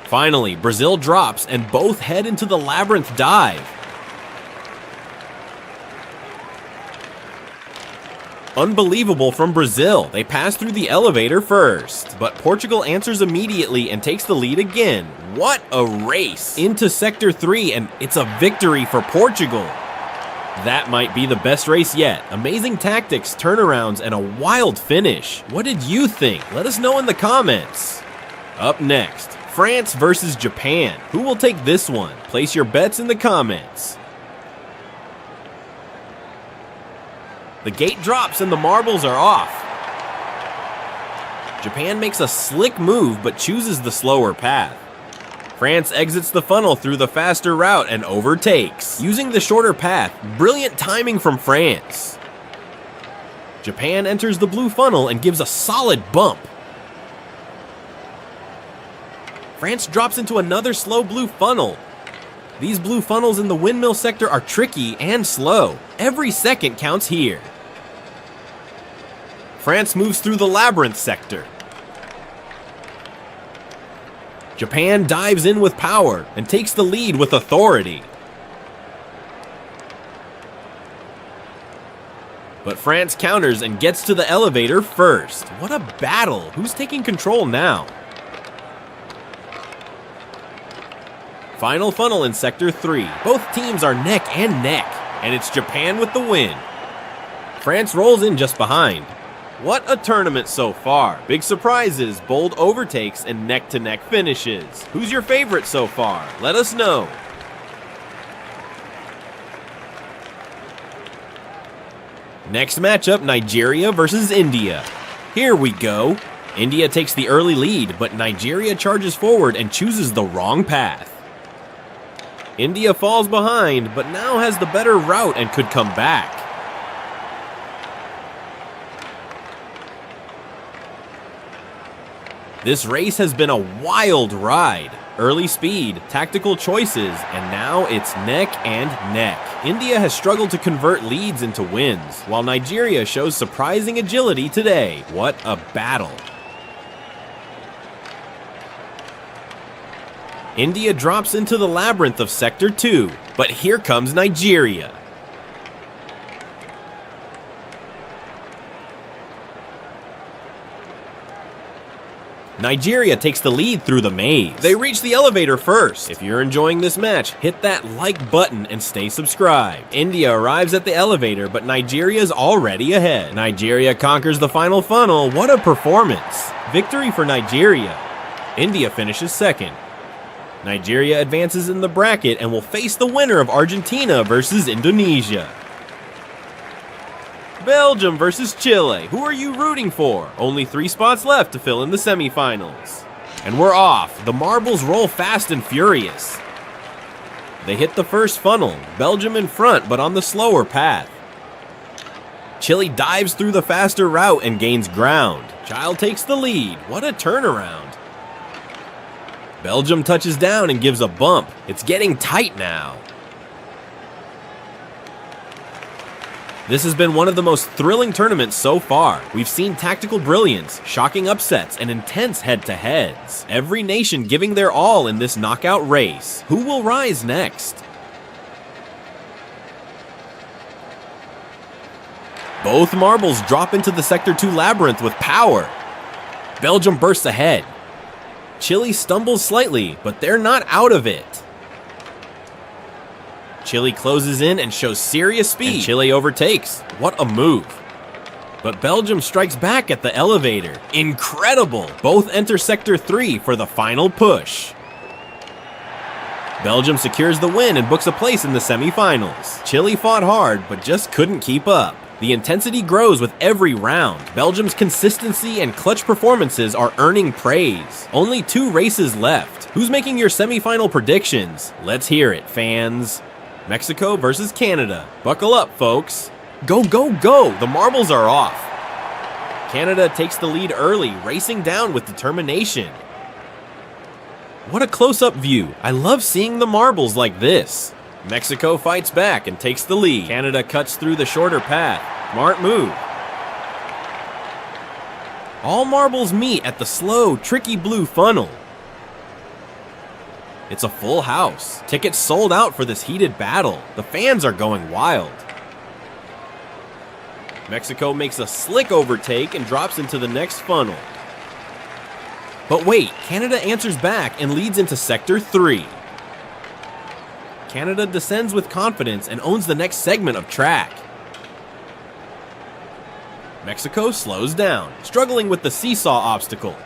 Finally, Brazil drops and both head into the labyrinth dive. Unbelievable from Brazil. They pass through the elevator first, but Portugal answers immediately and takes the lead again. What a race! Into Sector 3, and it's a victory for Portugal. That might be the best race yet. Amazing tactics, turnarounds, and a wild finish. What did you think? Let us know in the comments. Up next, France versus Japan. Who will take this one? Place your bets in the comments. The gate drops and the marbles are off. Japan makes a slick move but chooses the slower path. France exits the funnel through the faster route and overtakes. Using the shorter path, brilliant timing from France. Japan enters the blue funnel and gives a solid bump. France drops into another slow blue funnel. These blue funnels in the windmill sector are tricky and slow. Every second counts here. France moves through the labyrinth sector. Japan dives in with power and takes the lead with authority. But France counters and gets to the elevator first. What a battle! Who's taking control now? Final funnel in Sector 3. Both teams are neck and neck, and it's Japan with the win. France rolls in just behind. What a tournament so far. Big surprises, bold overtakes, and neck-to-neck finishes. Who's your favorite so far? Let us know. Next matchup, Nigeria versus India. Here we go. India takes the early lead, but Nigeria charges forward and chooses the wrong path. India falls behind, but now has the better route and could come back. This race has been a wild ride. Early speed, tactical choices, and now it's neck and neck. India has struggled to convert leads into wins, while Nigeria shows surprising agility today. What a battle. India drops into the labyrinth of Sector 2, but here comes Nigeria. Nigeria takes the lead through the maze. They reach the elevator first. If you're enjoying this match, hit that like button and stay subscribed. India arrives at the elevator, but Nigeria's already ahead. Nigeria conquers the final funnel. What a performance. Victory for Nigeria. India finishes second. Nigeria advances in the bracket and will face the winner of Argentina versus Indonesia. Belgium versus Chile. Who are you rooting for? Only 3 spots left to fill in the semifinals. And we're off. The marbles roll fast and furious. They hit the first funnel. Belgium in front, but on the slower path. Chile dives through the faster route and gains ground. Child takes the lead. What a turnaround. Belgium touches down and gives a bump. It's getting tight now. This has been one of the most thrilling tournaments so far. We've seen tactical brilliance, shocking upsets, and intense head-to-heads. Every nation giving their all in this knockout race. Who will rise next? Both marbles drop into the Sector 2 labyrinth with power. Belgium bursts ahead. Chile stumbles slightly, but they're not out of it. Chile closes in and shows serious speed. And Chile overtakes. What a move. But Belgium strikes back at the elevator. Incredible! Both enter Sector 3 for the final push. Belgium secures the win and books a place in the semifinals. Chile fought hard, but just couldn't keep up. The intensity grows with every round. Belgium's consistency and clutch performances are earning praise. Only 2 races left. Who's making your semifinal predictions? Let's hear it, fans. Mexico versus Canada. Buckle up, folks. Go, go, go! The marbles are off. Canada takes the lead early, racing down with determination. What a close-up view. I love seeing the marbles like this. Mexico fights back and takes the lead. Canada cuts through the shorter path. Smart move. All marbles meet at the slow, tricky blue funnel. It's a full house. Tickets sold out for this heated battle. The fans are going wild. Mexico makes a slick overtake and drops into the next funnel. But wait, Canada answers back and leads into Sector 3. Canada descends with confidence and owns the next segment of track. Mexico slows down, struggling with the seesaw obstacle.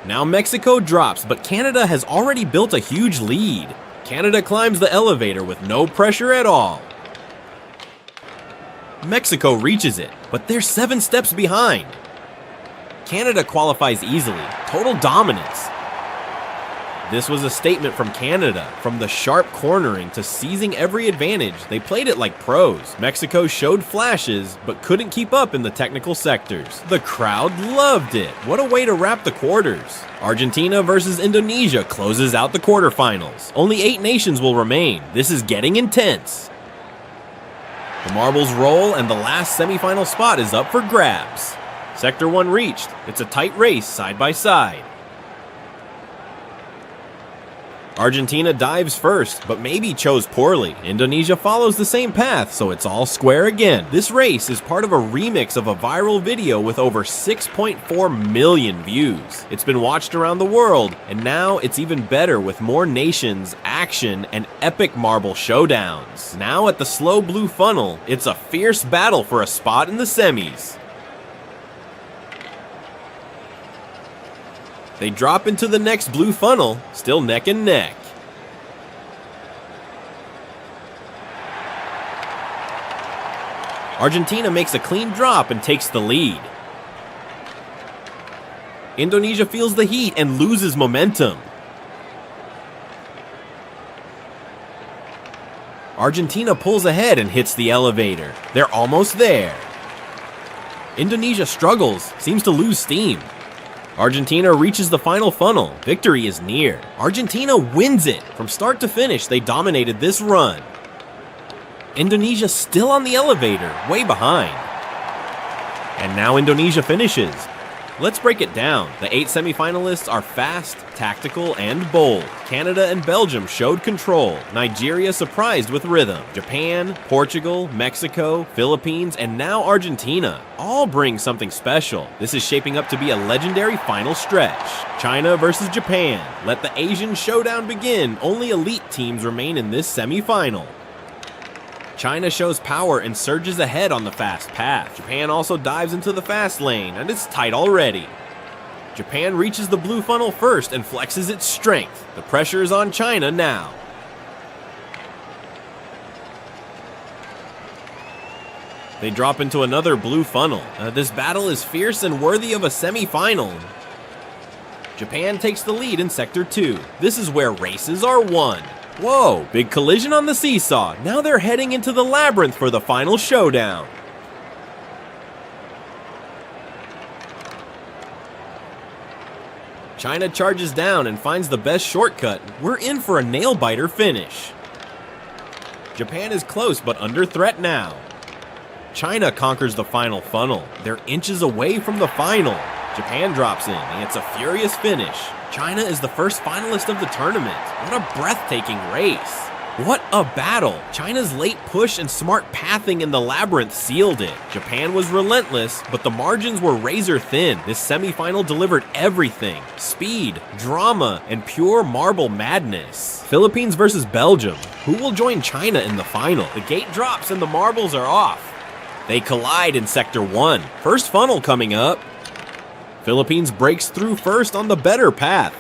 Now Mexico drops, but Canada has already built a huge lead. Canada climbs the elevator with no pressure at all. Mexico reaches it, but they're 7 steps behind. Canada qualifies easily, total dominance. This was a statement from Canada. From the sharp cornering to seizing every advantage, they played it like pros. Mexico showed flashes, but couldn't keep up in the technical sectors. The crowd loved it. What a way to wrap the quarters. Argentina versus Indonesia closes out the quarterfinals. Only 8 nations will remain. This is getting intense. The marbles roll and the last semifinal spot is up for grabs. Sector 1 reached. It's a tight race side by side. Argentina dives first, but maybe chose poorly. Indonesia follows the same path, so it's all square again. This race is part of a remix of a viral video with over 6.4 million views. It's been watched around the world, and now it's even better with more nations, action, and epic marble showdowns. Now at the slow blue funnel, it's a fierce battle for a spot in the semis. They drop into the next blue funnel, still neck and neck. Argentina makes a clean drop and takes the lead. Indonesia feels the heat and loses momentum. Argentina pulls ahead and hits the elevator. They're almost there. Indonesia struggles, seems to lose steam. Argentina reaches the final funnel. Victory is near. Argentina wins it. From start to finish, they dominated this run. Indonesia still on the elevator, way behind. And now Indonesia finishes. Let's break it down. The 8 semifinalists are fast, tactical, and bold. Canada and Belgium showed control. Nigeria surprised with rhythm. Japan, Portugal, Mexico, Philippines, and now Argentina all bring something special. This is shaping up to be a legendary final stretch. China versus Japan. Let the Asian showdown begin. Only elite teams remain in this semifinal. China shows power and surges ahead on the fast path. Japan also dives into the fast lane, and it's tight already. Japan reaches the blue funnel first and flexes its strength. The pressure is on China now. They drop into another blue funnel. This battle is fierce and worthy of a semi-final. Japan takes the lead in Sector 2. This is where races are won. Whoa, big collision on the seesaw. Now they're heading into the labyrinth for the final showdown. China charges down and finds the best shortcut. We're in for a nail-biter finish. Japan is close but under threat now. China conquers the final funnel. They're inches away from the final. Japan drops in, and it's a furious finish. China is the first finalist of the tournament. What a breathtaking race. What a battle. China's late push and smart pathing in the labyrinth sealed it. Japan was relentless, but the margins were razor thin. This semifinal delivered everything. Speed, drama, and pure marble madness. Philippines versus Belgium. Who will join China in the final? The gate drops and the marbles are off. They collide in Sector 1. First funnel coming up. Philippines breaks through first on the better path.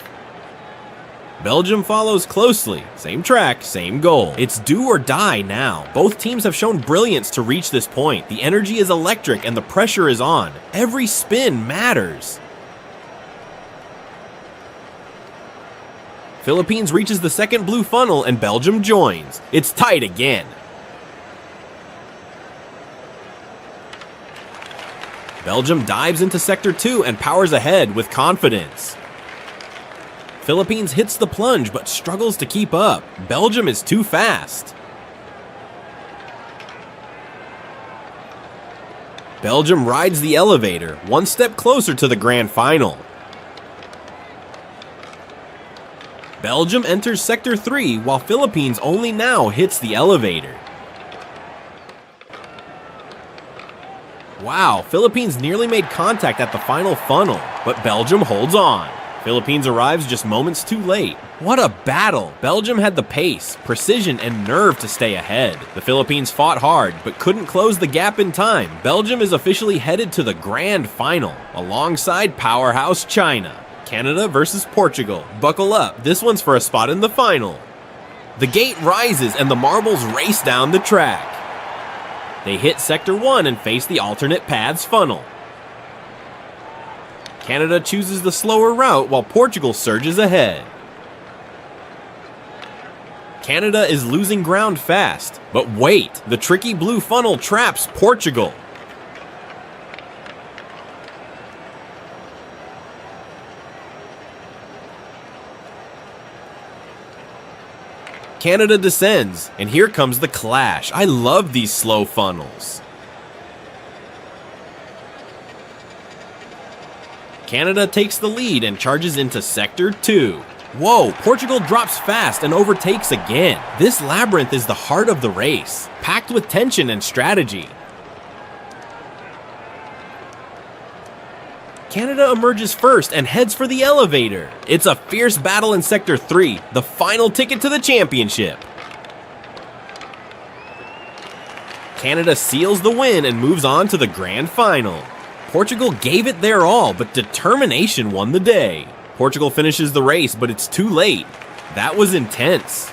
Belgium follows closely. Same track, same goal. It's do or die now. Both teams have shown brilliance to reach this point. The energy is electric and the pressure is on. Every spin matters. Philippines reaches the second blue funnel and Belgium joins. It's tight again. Belgium dives into Sector 2 and powers ahead with confidence. Philippines hits the plunge but struggles to keep up. Belgium is too fast. Belgium rides the elevator, one step closer to the grand final. Belgium enters Sector 3 while Philippines only now hits the elevator. Wow, Philippines nearly made contact at the final funnel, but Belgium holds on. Philippines arrives just moments too late. What a battle! Belgium had the pace, precision, and nerve to stay ahead. The Philippines fought hard, but couldn't close the gap in time. Belgium is officially headed to the grand final, alongside powerhouse China. Canada versus Portugal. Buckle up, this one's for a spot in the final. The gate rises and the marbles race down the track. They hit Sector 1 and face the alternate paths funnel. Canada chooses the slower route while Portugal surges ahead. Canada is losing ground fast, but wait, the tricky blue funnel traps Portugal. Canada descends, and here comes the clash. I love these slow funnels. Canada takes the lead and charges into Sector 2. Whoa, Portugal drops fast and overtakes again. This labyrinth is the heart of the race, packed with tension and strategy. Canada emerges first and heads for the elevator. It's a fierce battle in Sector 3, the final ticket to the championship. Canada seals the win and moves on to the grand final. Portugal gave it their all, but determination won the day. Portugal finishes the race, but it's too late. That was intense.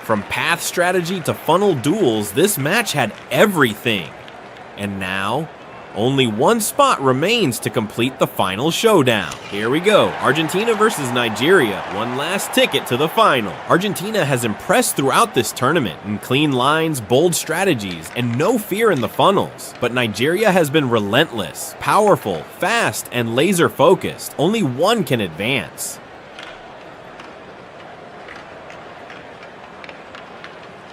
From path strategy to funnel duels, this match had everything. And now, only one spot remains to complete the final showdown. Here we go, Argentina versus Nigeria, one last ticket to the final. Argentina has impressed throughout this tournament in clean lines, bold strategies, and no fear in the funnels. But Nigeria has been relentless, powerful, fast, and laser focused. Only one can advance.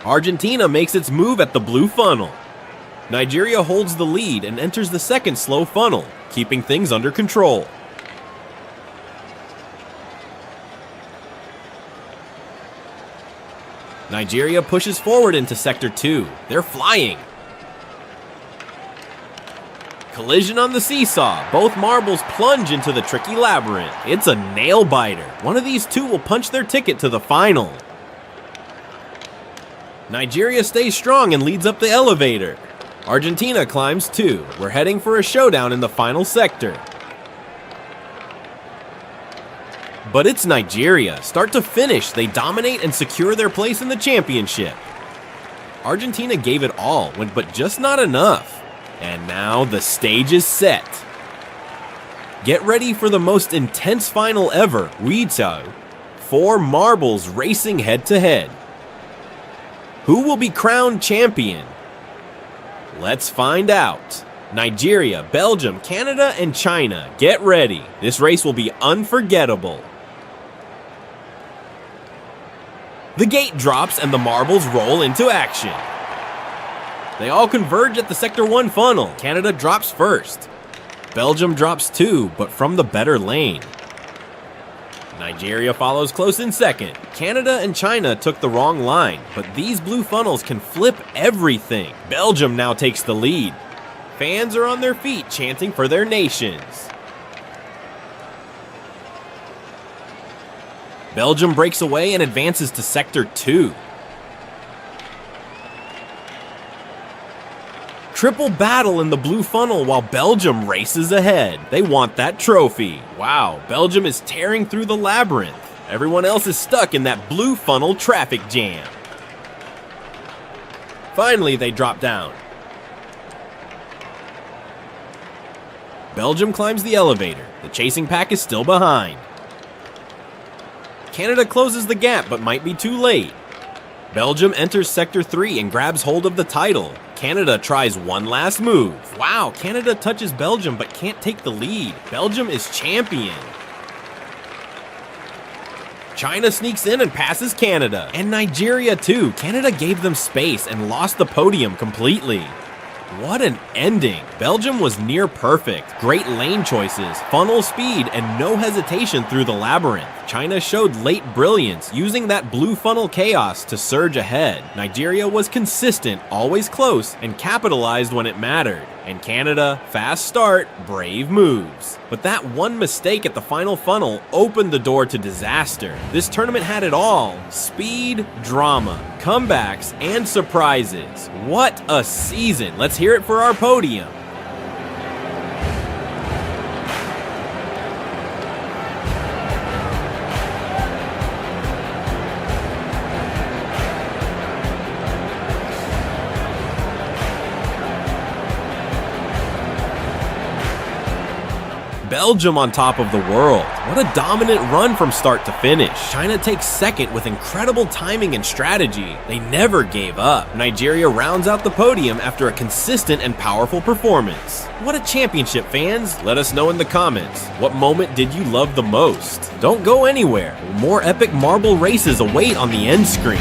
Argentina makes its move at the blue funnel. Nigeria holds the lead and enters the second slow funnel, keeping things under control. Nigeria pushes forward into Sector 2. They're flying. Collision on the seesaw. Both marbles plunge into the tricky labyrinth. It's a nail-biter. One of these two will punch their ticket to the final. Nigeria stays strong and leads up the elevator. Argentina climbs too. We're heading for a showdown in the final sector. But it's Nigeria. Start to finish, they dominate and secure their place in the championship. Argentina gave it all, but just not enough. And now the stage is set. Get ready for the most intense final ever, Weeto. 4 marbles racing head to head. Who will be crowned champion? Let's find out. Nigeria, Belgium, Canada, and China, get ready. This race will be unforgettable. The gate drops and the marbles roll into action. They all converge at the Sector 1 funnel. Canada drops first. Belgium drops 2, but from the better lane. Nigeria follows close in second. Canada and China took the wrong line, but these blue funnels can flip everything. Belgium now takes the lead. Fans are on their feet chanting for their nations. Belgium breaks away and advances to Sector 2. Triple battle in the blue funnel while Belgium races ahead. They want that trophy. Wow, Belgium is tearing through the labyrinth. Everyone else is stuck in that blue funnel traffic jam. Finally, they drop down. Belgium climbs the elevator. The chasing pack is still behind. Canada closes the gap but might be too late. Belgium enters Sector 3 and grabs hold of the title. Canada tries one last move. Wow, Canada touches Belgium but can't take the lead. Belgium is champion. China sneaks in and passes Canada. And Nigeria too. Canada gave them space and lost the podium completely. What an ending. Belgium was near perfect. Great lane choices, funnel speed, and no hesitation through the labyrinth. China showed late brilliance, using that blue funnel chaos to surge ahead. Nigeria was consistent, always close, and capitalized when it mattered. And Canada, fast start, brave moves. But that one mistake at the final funnel opened the door to disaster. This tournament had it all: speed, drama, comebacks, and surprises. What a season! Let's hear it for our podium. Belgium on top of the world. What a dominant run from start to finish. China takes second with incredible timing and strategy. They never gave up. Nigeria rounds out the podium after a consistent and powerful performance. What a championship, fans! Let us know in the comments. What moment did you love the most? Don't go anywhere. More epic marble races await on the end screen.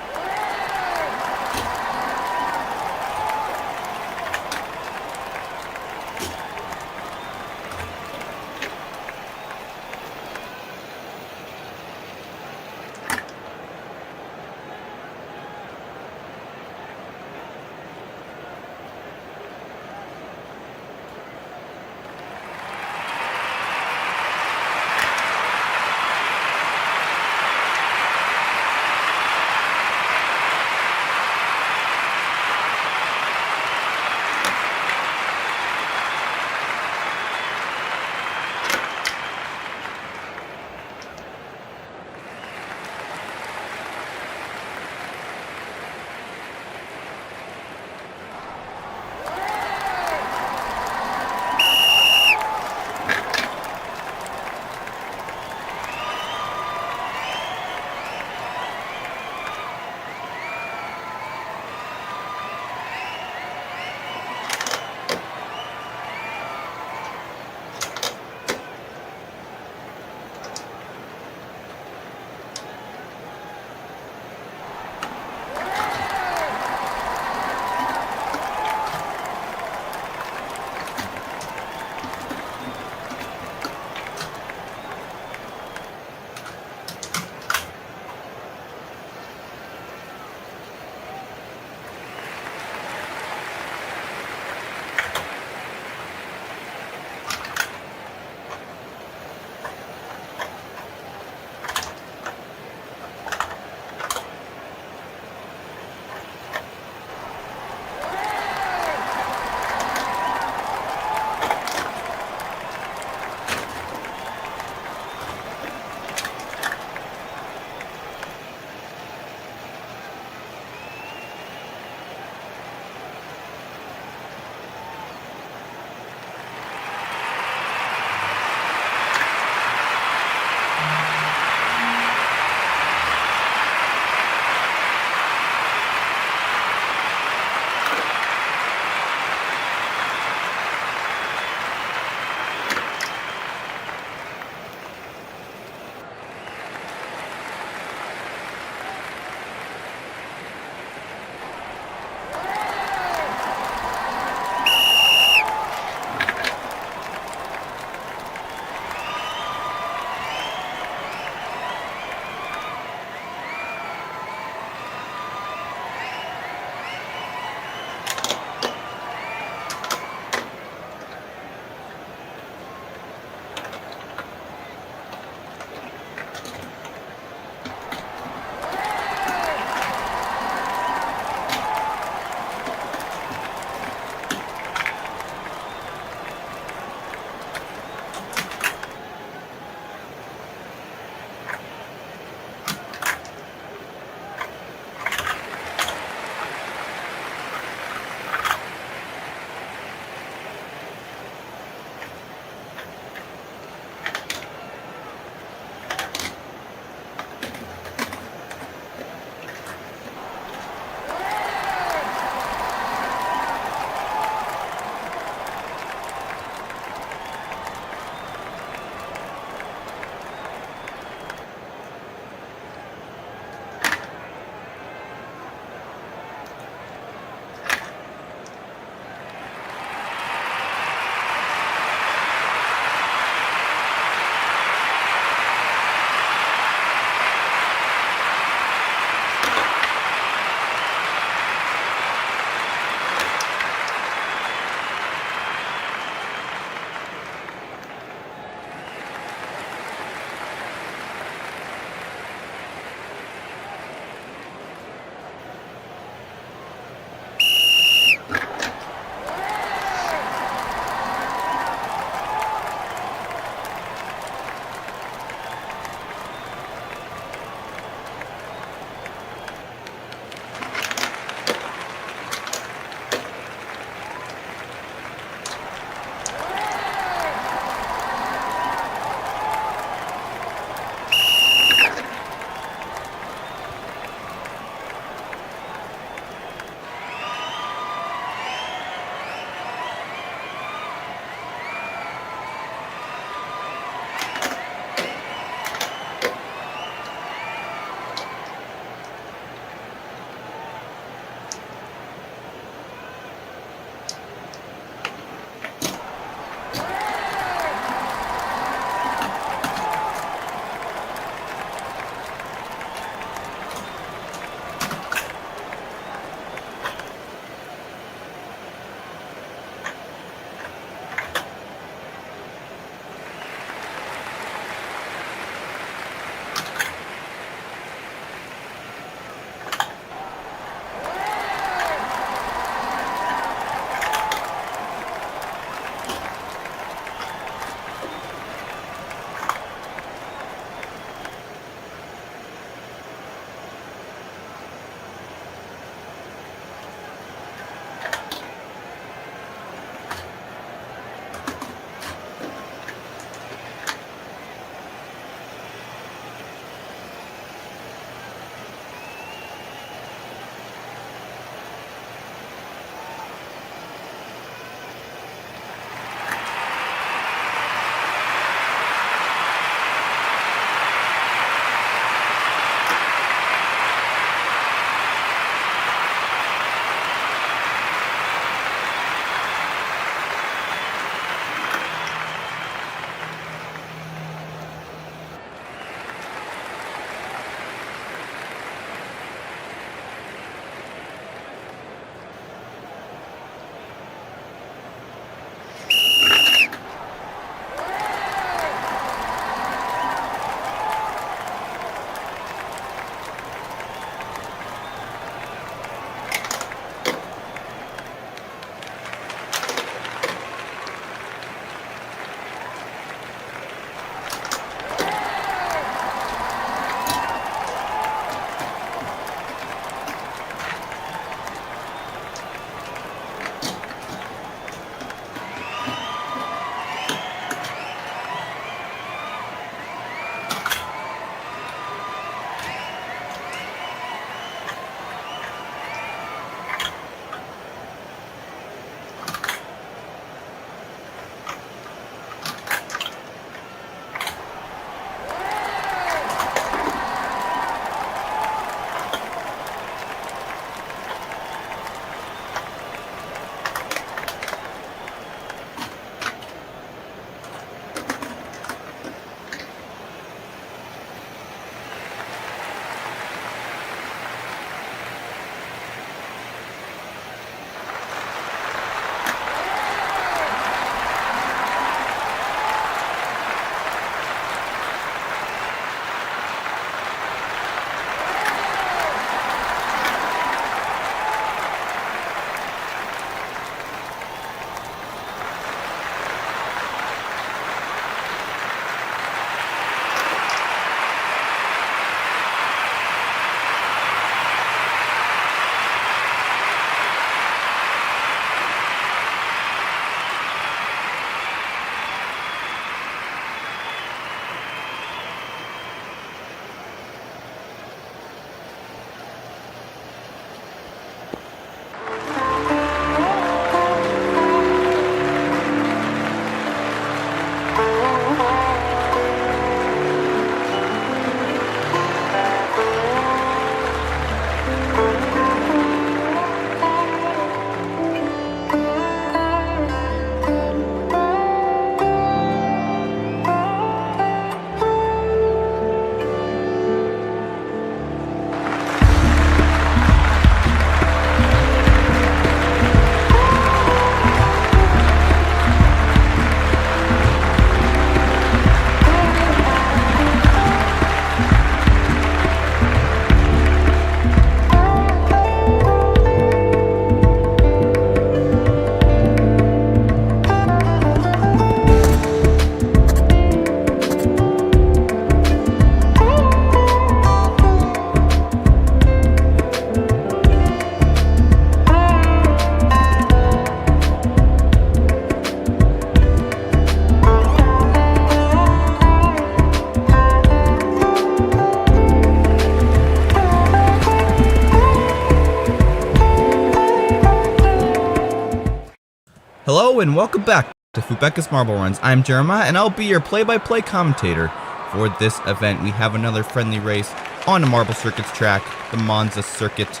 Hello and welcome back to Fubeca's Marble Runs. I'm Jeremiah and I'll be your play-by-play commentator for this event. We have another friendly race on the Marble Circuits track, the Monza Circuit,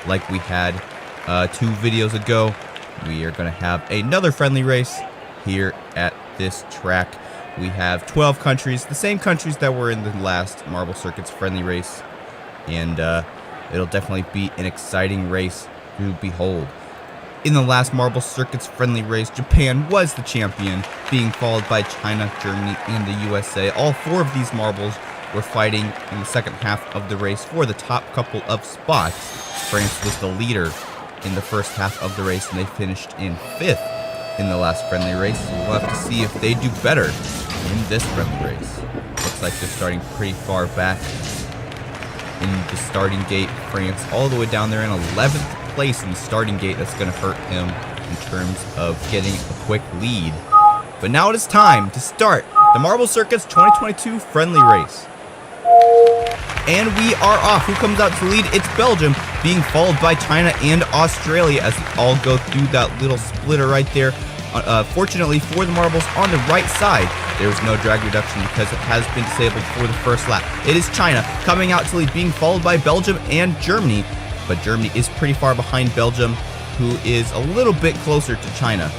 like we had 2 videos ago. We are going to have another friendly race here at this track. We have 12 countries, the same countries that were in the last Marble Circuits friendly race, and it'll definitely be an exciting race to behold. In the last Marble Circuits friendly race, Japan was the champion, being followed by China, Germany, and the USA. All 4 of these marbles were fighting in the second half of the race for the top couple of spots. France was the leader in the first half of the race, and they finished in 5th in the last friendly race. We'll have to see if they do better in this friendly race. Looks like they're starting pretty far back in the starting gate. France all the way down there in 11th place in the starting gate. That's going to hurt him in terms of getting a quick lead. But now it is time to start the Marble Circuits 2022 friendly race. And we are off. Who comes out to lead? It's Belgium, being followed by China and Australia as we all go through that little splitter right there. Fortunately for the marbles on the right side, there was no drag reduction because it has been disabled for the first lap. It is China coming out to lead, being followed by Belgium and Germany. But Germany is pretty far behind Belgium, who is a little bit closer to China.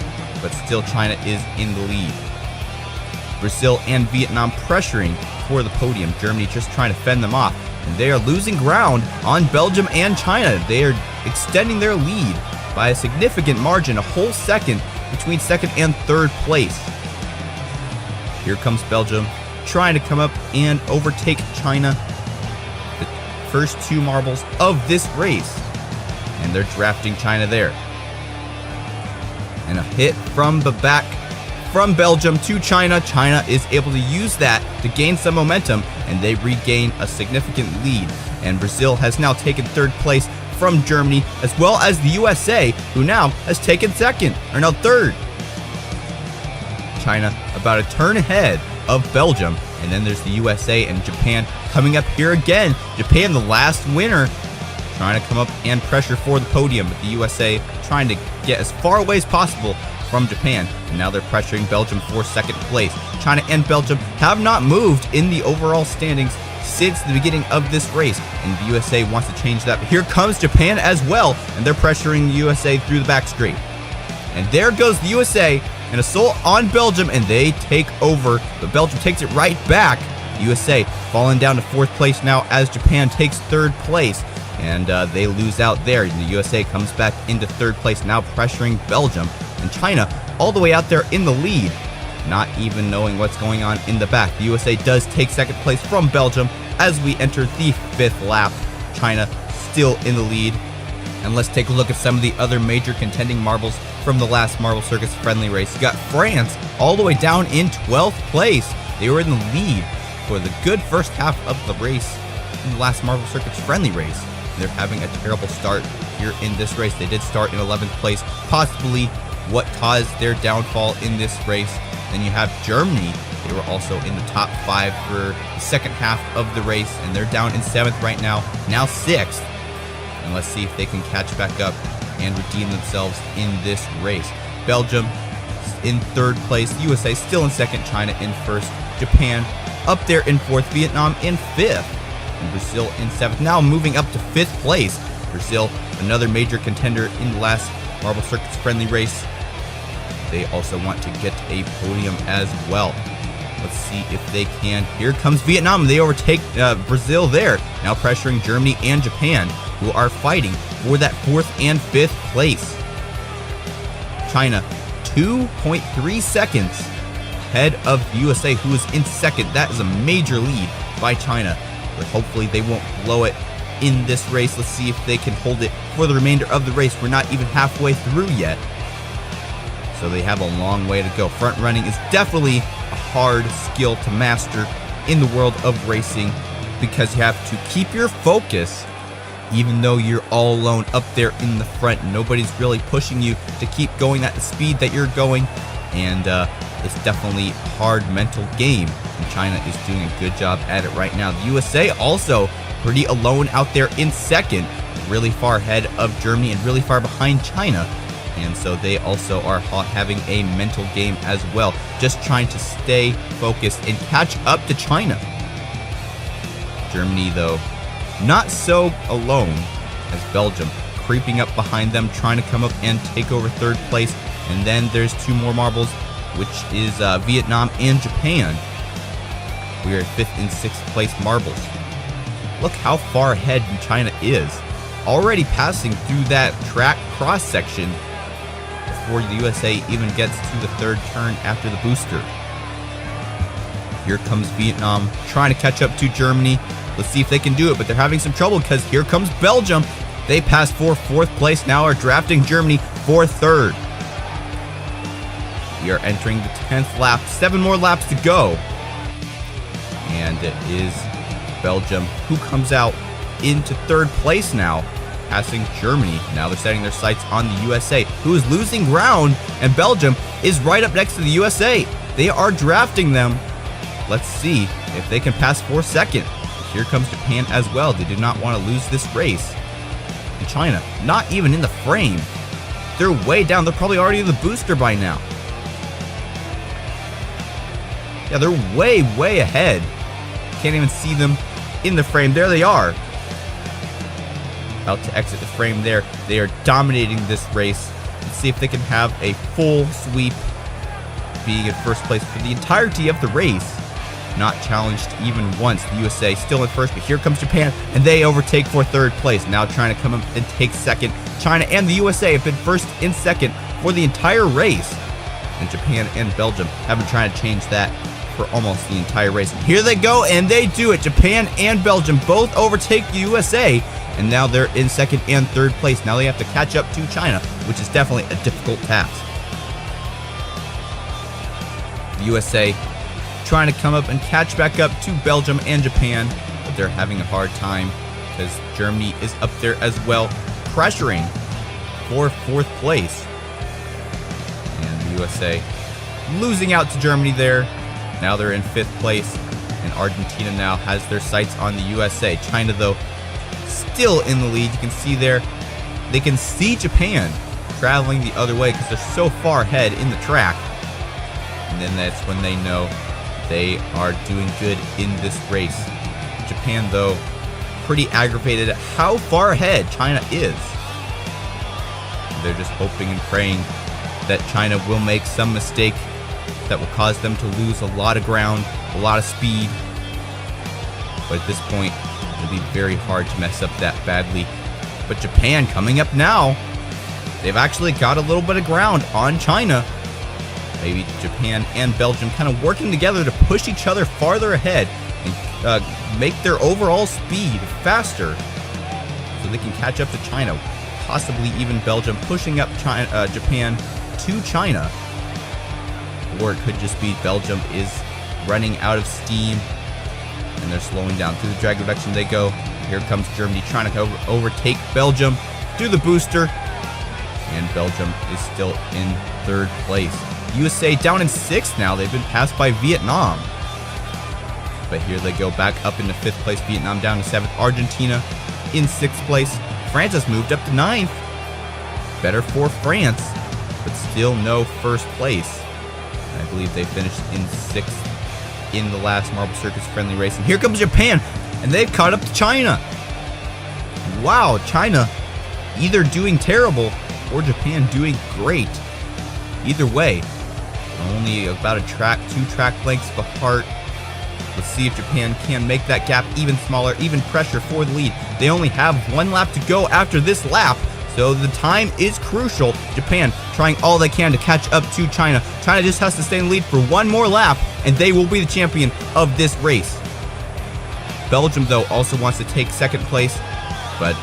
But still, China is in the lead. Brazil and Vietnam pressuring for the podium. Germany just trying to fend them off. And they are losing ground on Belgium and China. They are extending their lead by a significant margin, a whole second between second and third place. Here comes Belgium trying to come up and overtake China. The first 2 marbles of this race. And they're drafting China there. And a hit from the back from Belgium to China. China is able to use that to gain some momentum, and they regain a significant lead. And Brazil has now taken 3rd place from Germany, as well as the USA, who now has taken 2nd, or now 3rd. China about a turn ahead of Belgium, and then there's the USA and Japan coming up here again. Japan, the last winner, trying to come up and pressure for the podium, but the USA trying to get as far away as possible from Japan, and now they're pressuring Belgium for 2nd place. China and Belgium have not moved in the overall standings since the beginning of this race, and the USA wants to change that. But here comes Japan as well, and they're pressuring the USA through the back straight. And there goes the USA, an assault on Belgium, and they take over, but Belgium takes it right back. The USA falling down to 4th place now as Japan takes 3rd place, and they lose out there. And the USA comes back into 3rd place, now pressuring Belgium, and China all the way out there in the lead, not even knowing what's going on in the back. The USA does take 2nd place from Belgium as we enter the 5th lap. China still in the lead. And let's take a look at some of the other major contending marbles from the last Marble Circuits friendly race. You got France all the way down in 12th place. They were in the lead for the good first half of the race in the last Marble Circuits friendly race. They're having a terrible start here in this race. They did start in 11th place, possibly what caused their downfall in this race. Then you have Germany. They were also in the top 5 for the second half of the race, and they're down in 7th right now 6th. And let's see if they can catch back up and redeem themselves in this race. Belgium in 3rd place, USA still in 2nd, China in 1st, Japan up there in 4th, Vietnam in 5th, and Brazil in 7th. Now moving up to 5th place. Brazil, another major contender in the last Marble Circuits friendly race. They also want to get a podium as well. Let's see if they can. Here comes Vietnam. They overtake Brazil there. Now pressuring Germany and Japan, who are fighting for that 4th and 5th place. China, 2.3 seconds ahead of the USA, who is in 2nd. That is a major lead by China, but hopefully they won't blow it in this race. Let's see if they can hold it for the remainder of the race. We're not even halfway through yet, so they have a long way to go. Front running is definitely a hard skill to master in the world of racing, because you have to keep your focus even though you're all alone up there in the front. Nobody's really pushing you to keep going at the speed that you're going, and it's definitely a hard mental game, and China is doing a good job at it right now. The USA also pretty alone out there in 2nd, really far ahead of Germany and really far behind China. And so they also are having a mental game as well, just trying to stay focused and catch up to China. Germany, though, not so alone as Belgium, creeping up behind them, trying to come up and take over third place. And then there's two more marbles, which is Vietnam and Japan. We are 5th and 6th place marbles. Look how far ahead China is, already passing through that track cross section before the USA even gets to the third turn after the booster. Here comes Vietnam trying to catch up to Germany. Let's see if they can do it, but they're having some trouble because here comes Belgium. They passed for 4th place, now are drafting Germany for 3rd. We are entering the 10th lap, 7 more laps to go. And it is Belgium who comes out into 3rd place now, passing Germany. Now they're setting their sights on the USA, who is losing ground, and Belgium is right up next to the USA. They are drafting them. Let's see if they can pass for 2nd. Here comes Japan as well. They do not want to lose this race. And China, not even in the frame. They're way down. They're probably already in the booster by now. Yeah, they're way, way ahead. Can't even see them in the frame. There they are. About to exit the frame there. They are dominating this race. Let's see if they can have a full sweep, being in first place for the entirety of the race. Not challenged even once. The USA still in first, but here comes Japan, and they overtake for 3rd place. Now trying to come up and take 2nd. China and the USA have been 1st and 2nd for the entire race. And Japan and Belgium have been trying to change that for almost the entire race. And here they go, and they do it. Japan and Belgium both overtake the USA, and now they're in 2nd and 3rd place. Now they have to catch up to China, which is definitely a difficult task. The USA trying to come up and catch back up to Belgium and Japan, but they're having a hard time because Germany is up there as well, pressuring for 4th place. And the USA losing out to Germany there. Now they're in 5th place, and Argentina now has their sights on the USA. China, though, still in the lead. You can see there, they can see Japan traveling the other way because they're so far ahead in the track. And then that's when they know they are doing good in this race. Japan, though, pretty aggravated at how far ahead China is. They're just hoping and praying that China will make some mistake that will cause them to lose a lot of ground, a lot of speed. But at this point, it'll be very hard to mess up that badly. But Japan coming up now, they've actually got a little bit of ground on China. Maybe Japan and Belgium kind of working together to push each other farther ahead and make their overall speed faster so they can catch up to China. Possibly even Belgium pushing up Japan to China. Or it could just be Belgium is running out of steam and they're slowing down. Through the drag reduction they go. Here comes Germany trying to overtake Belgium through the booster. And Belgium is still in 3rd place. USA down in 6th now. They've been passed by Vietnam. But here they go back up into 5th place. Vietnam down to 7th. Argentina in 6th place. France has moved up to 9th. Better for France, but still no first place. I believe they finished in 6th in the last Marble Circus friendly race. And here comes Japan, and they've caught up to China. Wow, China either doing terrible or Japan doing great. Either way, only about a 2 track lengths apart. Let's see if Japan can make that gap even smaller, even pressure for the lead. They only have 1 lap to go after this lap, so the time is crucial. Japan trying all they can to catch up to China. China just has to stay in the lead for 1 more lap, and they will be the champion of this race. Belgium, though, also wants to take 2nd place, but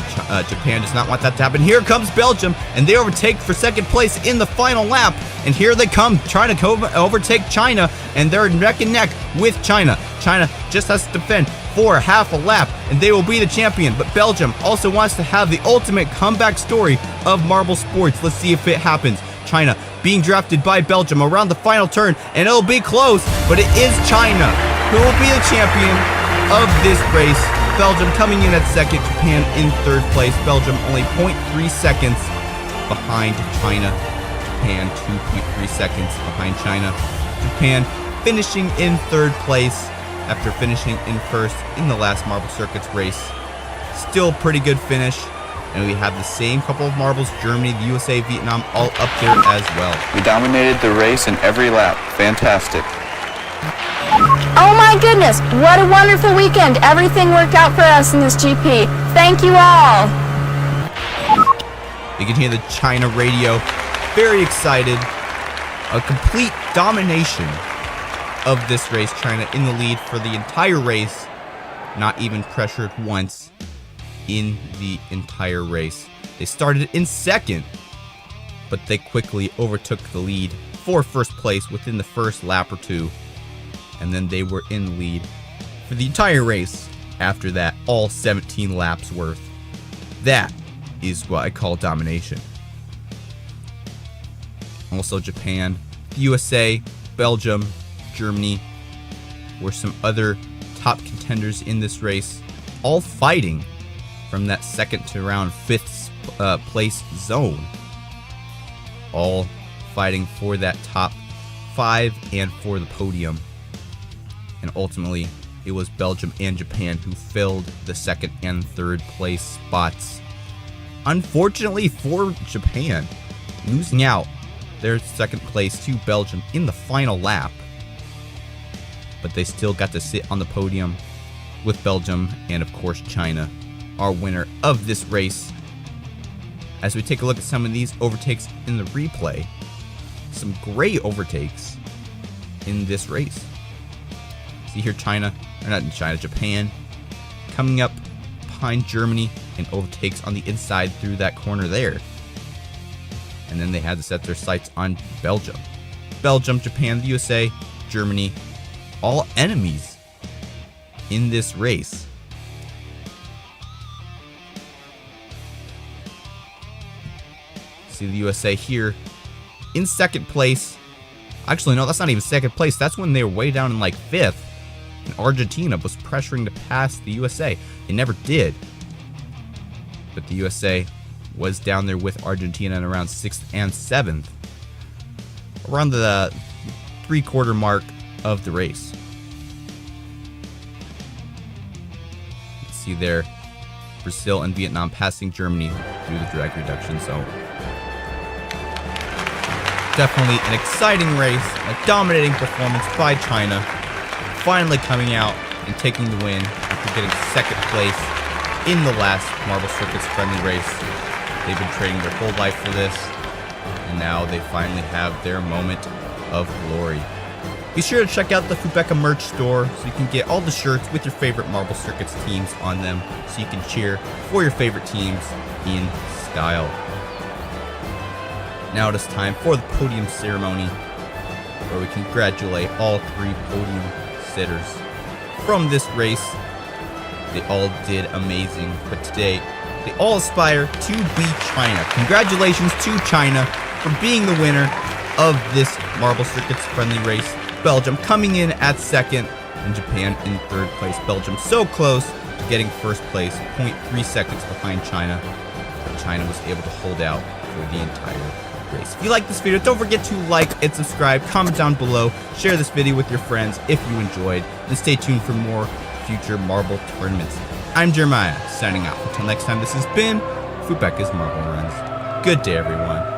Japan does not want that to happen. Here comes Belgium, and they overtake for 2nd place in the final lap. And here they come, trying to overtake China, and they're neck and neck with China. China just has to defend for half a lap, and they will be the champion. But Belgium also wants to have the ultimate comeback story of marble sports. Let's see if it happens. China being drafted by Belgium around the final turn, and it'll be close, but it is China who will be the champion of this race. Belgium coming in at 2nd, Japan in 3rd place. Belgium only 0.3 seconds behind China. Japan 2.3 seconds behind China. Japan finishing in third place after finishing in first in the last Marble Circuits race. Still pretty good finish. And we have the same couple of marbles, Germany, the USA, Vietnam, all up there as well. We dominated the race in every lap. Fantastic. Oh my goodness, what a wonderful weekend. Everything worked out for us in this GP. Thank you all. You can hear the China radio. Very excited. A complete domination of this race. China in the lead for the entire race. Not even pressured once in the entire race. They started in second, but they quickly overtook the lead for first place within the first lap or two. And then they were in the lead for the entire race after that, all 17 laps worth. That is what I call domination. Also Japan, the USA, Belgium, Germany were some other top contenders in this race, all fighting from that second to around fifth place zone. All fighting for that top 5 and for the podium. And ultimately, it was Belgium and Japan who filled the second and third place spots. Unfortunately for Japan, losing out their second place to Belgium in the final lap. But they still got to sit on the podium with Belgium and of course China, our winner of this race. As we take a look at some of these overtakes in the replay, some great overtakes in this race. See here Japan coming up behind Germany and overtakes on the inside through that corner there. And then they had to set their sights on Belgium. Belgium, Japan, the USA, Germany, all enemies in this race. See the USA here in second place. Actually, no, that's not even second place. That's when they were way down in like fifth. And Argentina was pressuring to pass the USA. They never did. But the USA was down there with Argentina in around 6th and 7th. Around the 3/4 mark of the race. Let's see there. Brazil and Vietnam passing Germany through the drag reduction zone. Definitely an exciting race, a dominating performance by China, finally coming out and taking the win after getting second place in the last Marble Circuits friendly race. They've been training their whole life for this, and now they finally have their moment of glory. Be sure to check out the Fubeca merch store so you can get all the shirts with your favorite Marble Circuits teams on them, so you can cheer for your favorite teams in style. Now it is time for the podium ceremony, where we congratulate all 3 podium sitters from this race. They all did amazing, but today they all aspire to be China. Congratulations to China for being the winner of this Marble Circuits friendly race. Belgium coming in at second and Japan in third place. Belgium so close to getting first place, 0.3 seconds behind China, but China was able to hold out for the entire race. If you like this video, don't forget to like and subscribe, comment down below, share this video with your friends if you enjoyed, and stay tuned for more future marble tournaments. I'm Jeremiah, signing out. Until next time, this has been Fubeca's Marble Runs. Good day, everyone.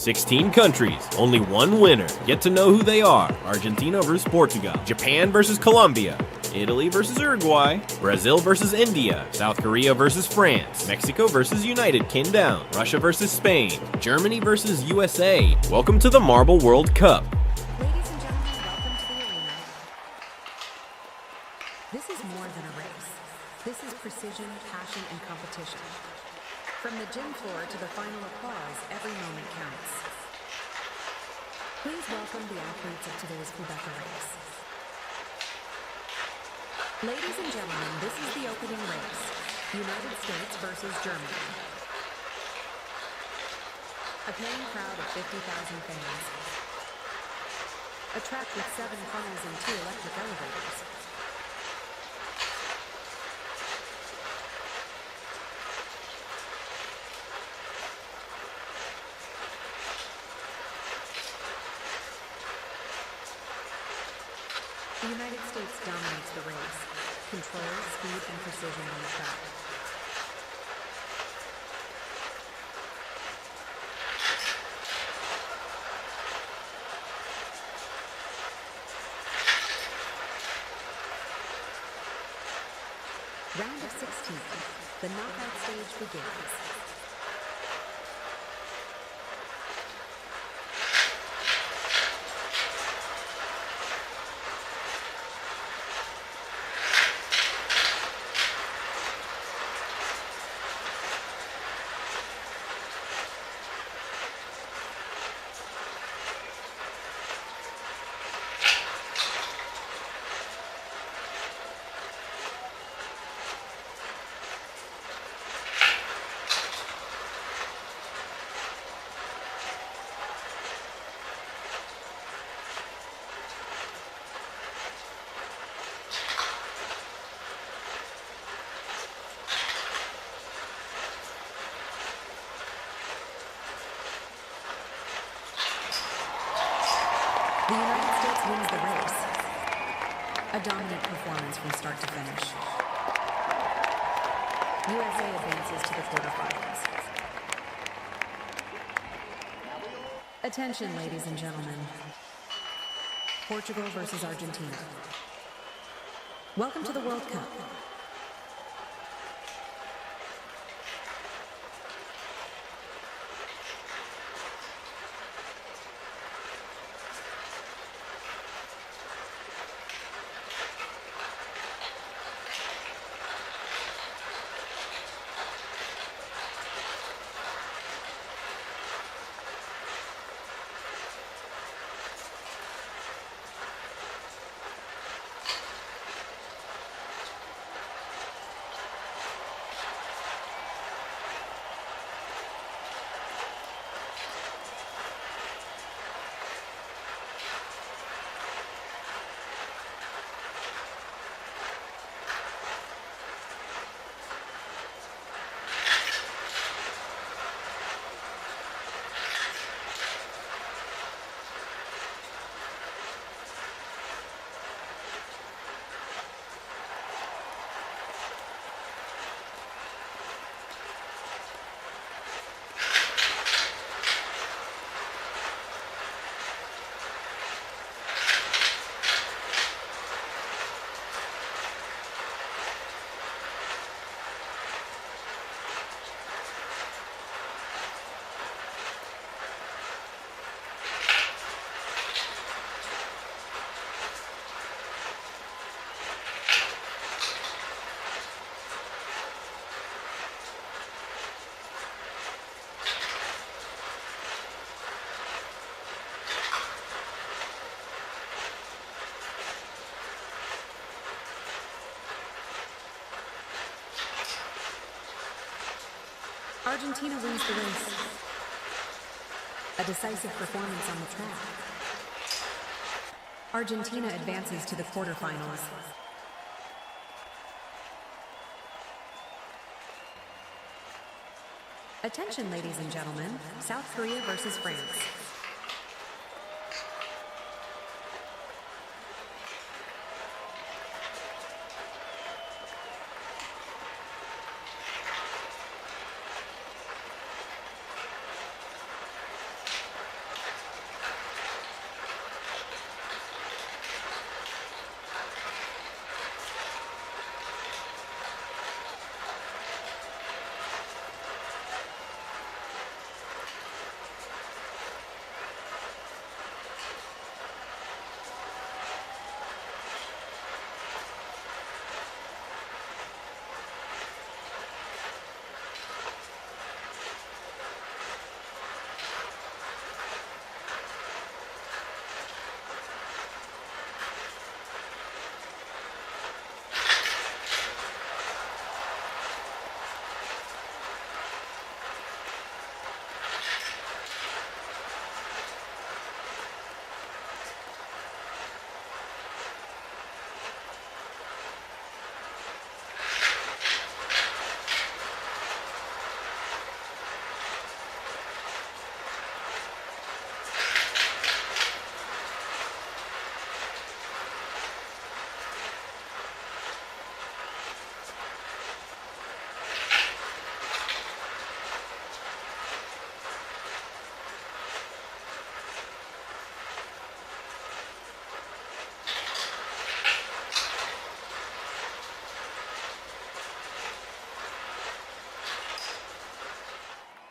16 countries, only one winner. Get to know who they are. Argentina versus Portugal. Japan versus Colombia. Italy versus Uruguay. Brazil versus India. South Korea versus France. Mexico versus United Kingdom. Russia versus Spain. Germany versus USA. Welcome to the Marble World Cup. Ladies and gentlemen, welcome to the arena. This is more than a race. This is precision, passion, and competition. From the gym floor to the final applause, every moment counts. Please welcome the athletes of today's Fubeca race. Ladies and gentlemen, this is the opening race. United States versus Germany. A paying crowd of 50,000 fans. A track with 7 funnels and 2 electric elevators. dominates the race. Control, speed, and precision on the track. Round of 16. The knockout stage begins. The United States wins the race. A dominant performance from start to finish. USA advances to the quarterfinals. Attention, ladies and gentlemen. Portugal versus Argentina. Welcome to the World Cup. Argentina wins the race. A decisive performance on the track. Argentina advances to the quarterfinals. Attention, ladies and gentlemen. South Korea versus France.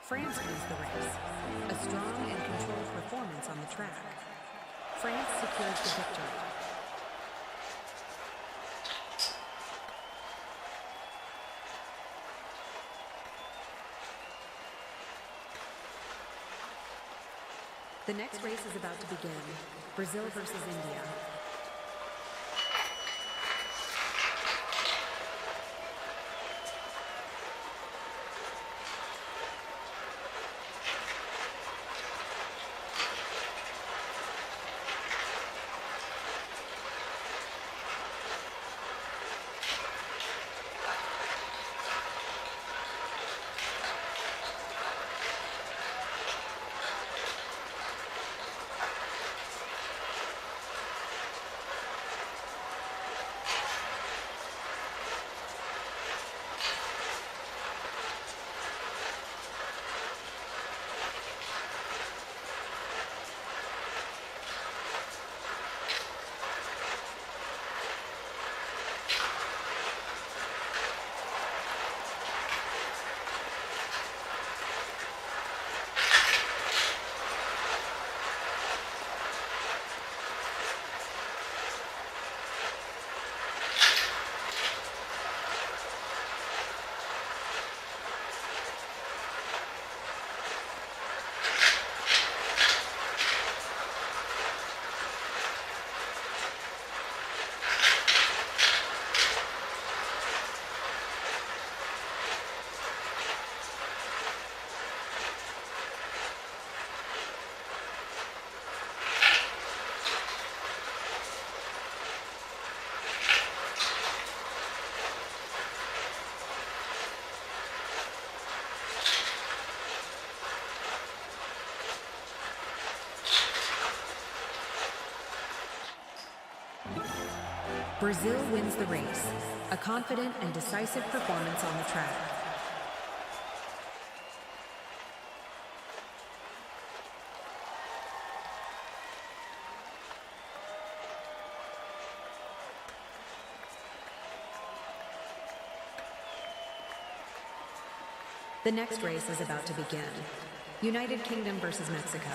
France wins the race. A strong and controlled performance on the track. France secures the victory. The next race is about to begin. Brazil versus India. Brazil wins the race. A confident and decisive performance on the track. The next race is about to begin. United Kingdom versus Mexico.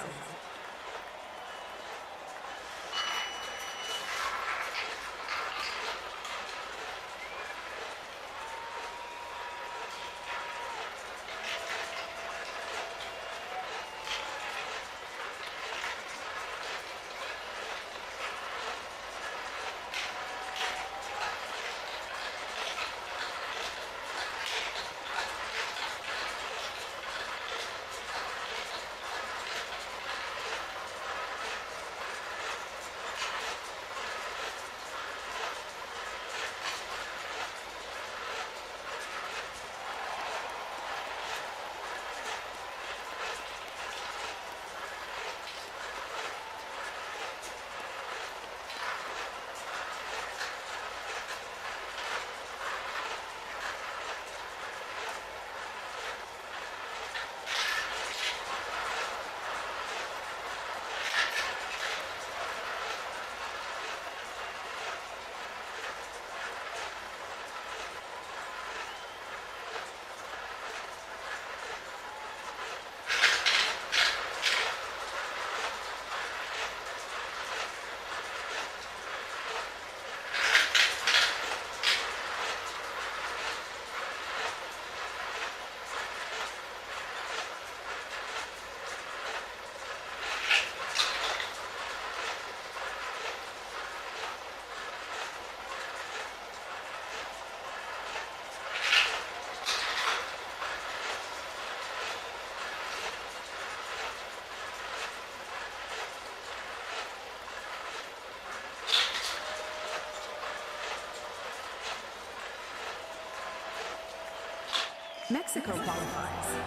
Mexico qualifies.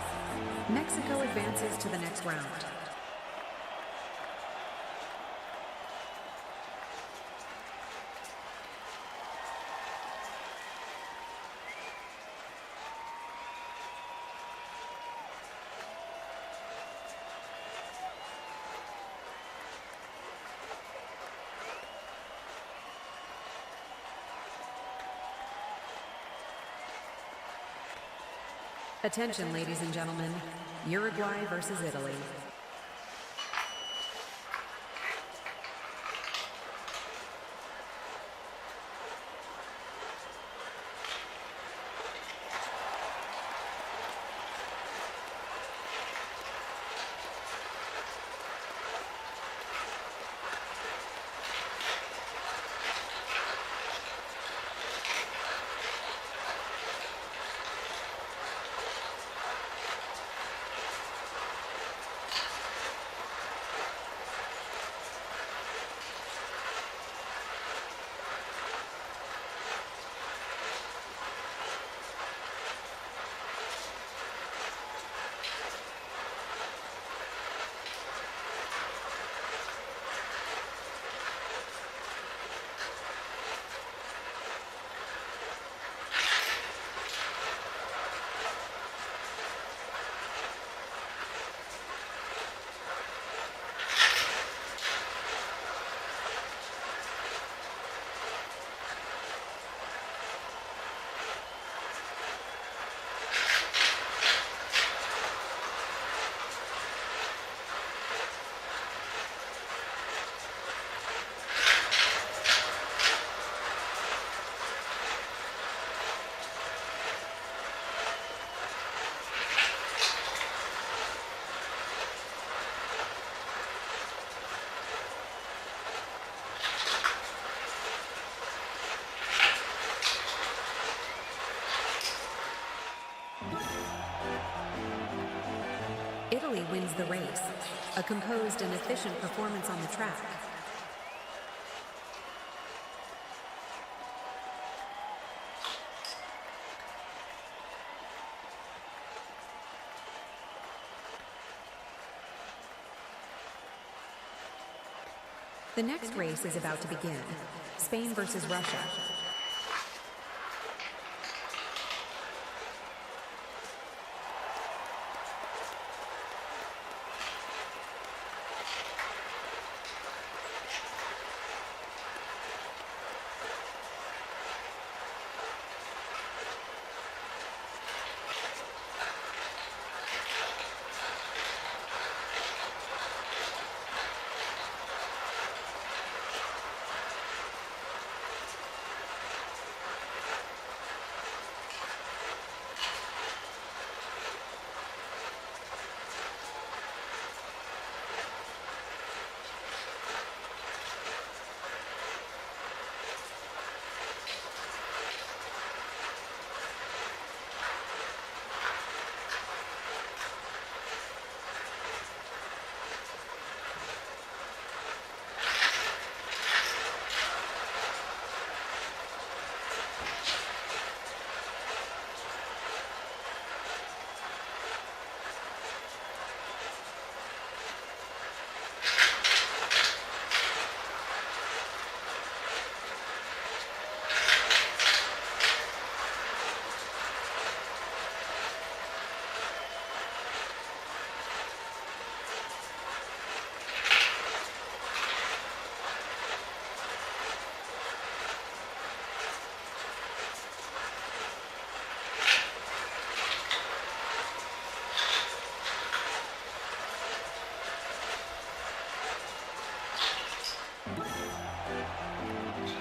Mexico advances to the next round. Attention, ladies and gentlemen. Uruguay versus Italy. Italy wins the race, a composed and efficient performance on the track. The next race is about to begin. Spain versus Russia.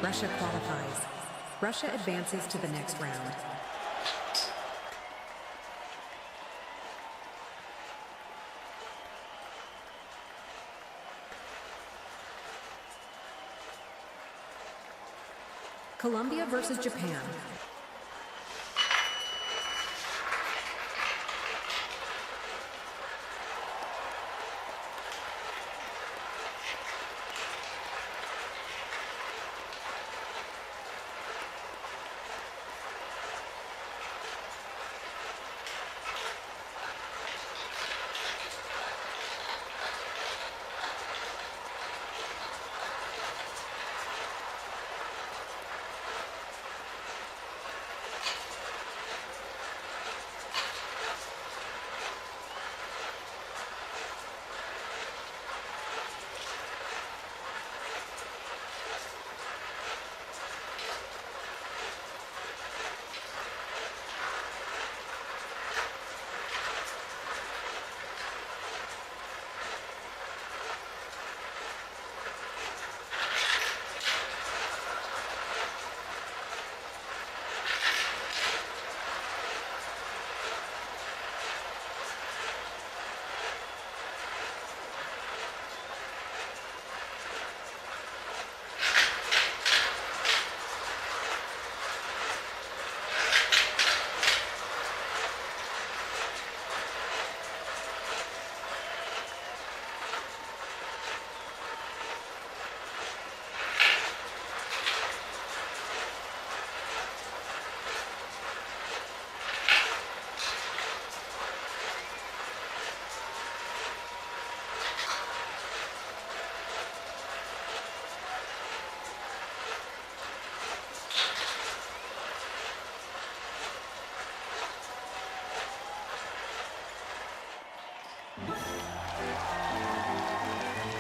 Russia qualifies. Russia advances to the next round. Colombia versus Japan.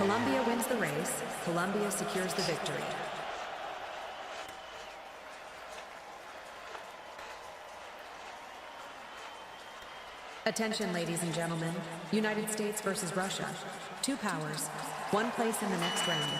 Colombia wins the race. Colombia secures the victory. Attention, ladies and gentlemen. United States versus Russia. Two powers, one place in the next round.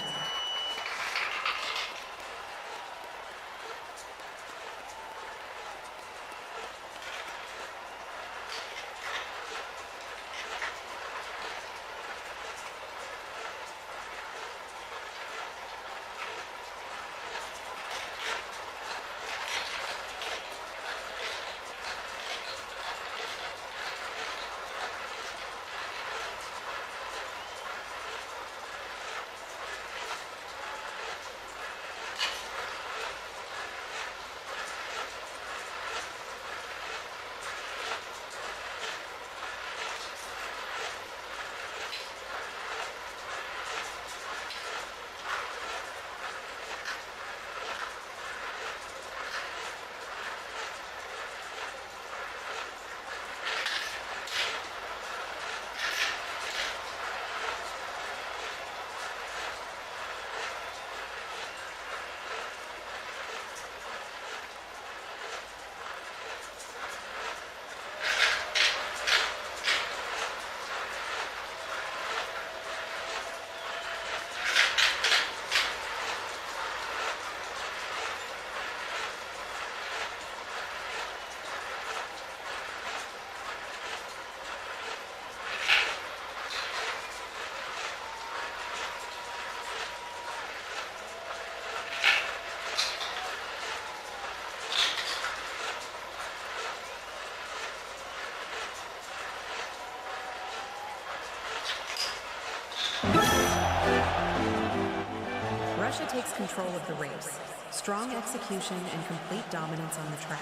Russia takes control of the race. Strong execution and complete dominance on the track.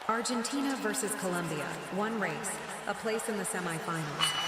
Argentina versus Colombia. One race, a place in the semifinals.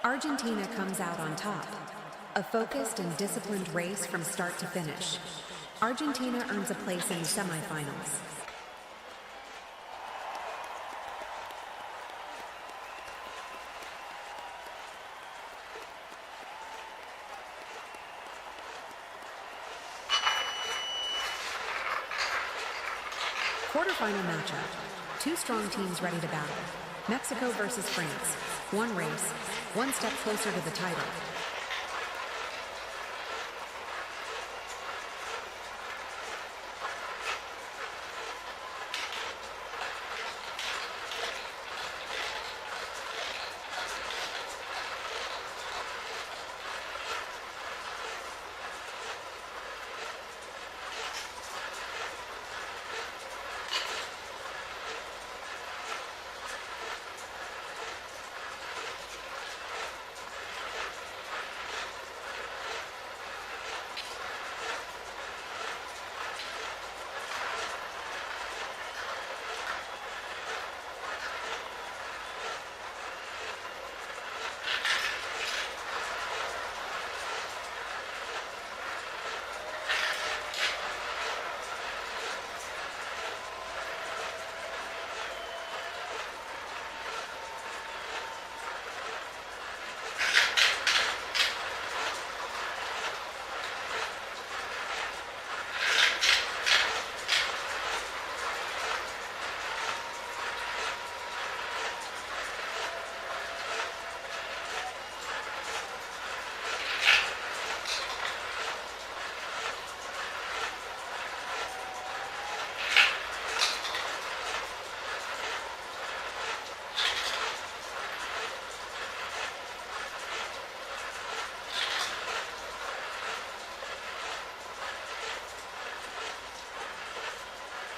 Argentina comes out on top. A focused and disciplined race from start to finish. Argentina earns a place in the semifinals. Quarterfinal matchup. Two strong teams ready to battle. Mexico versus France. One race, one step closer to the title.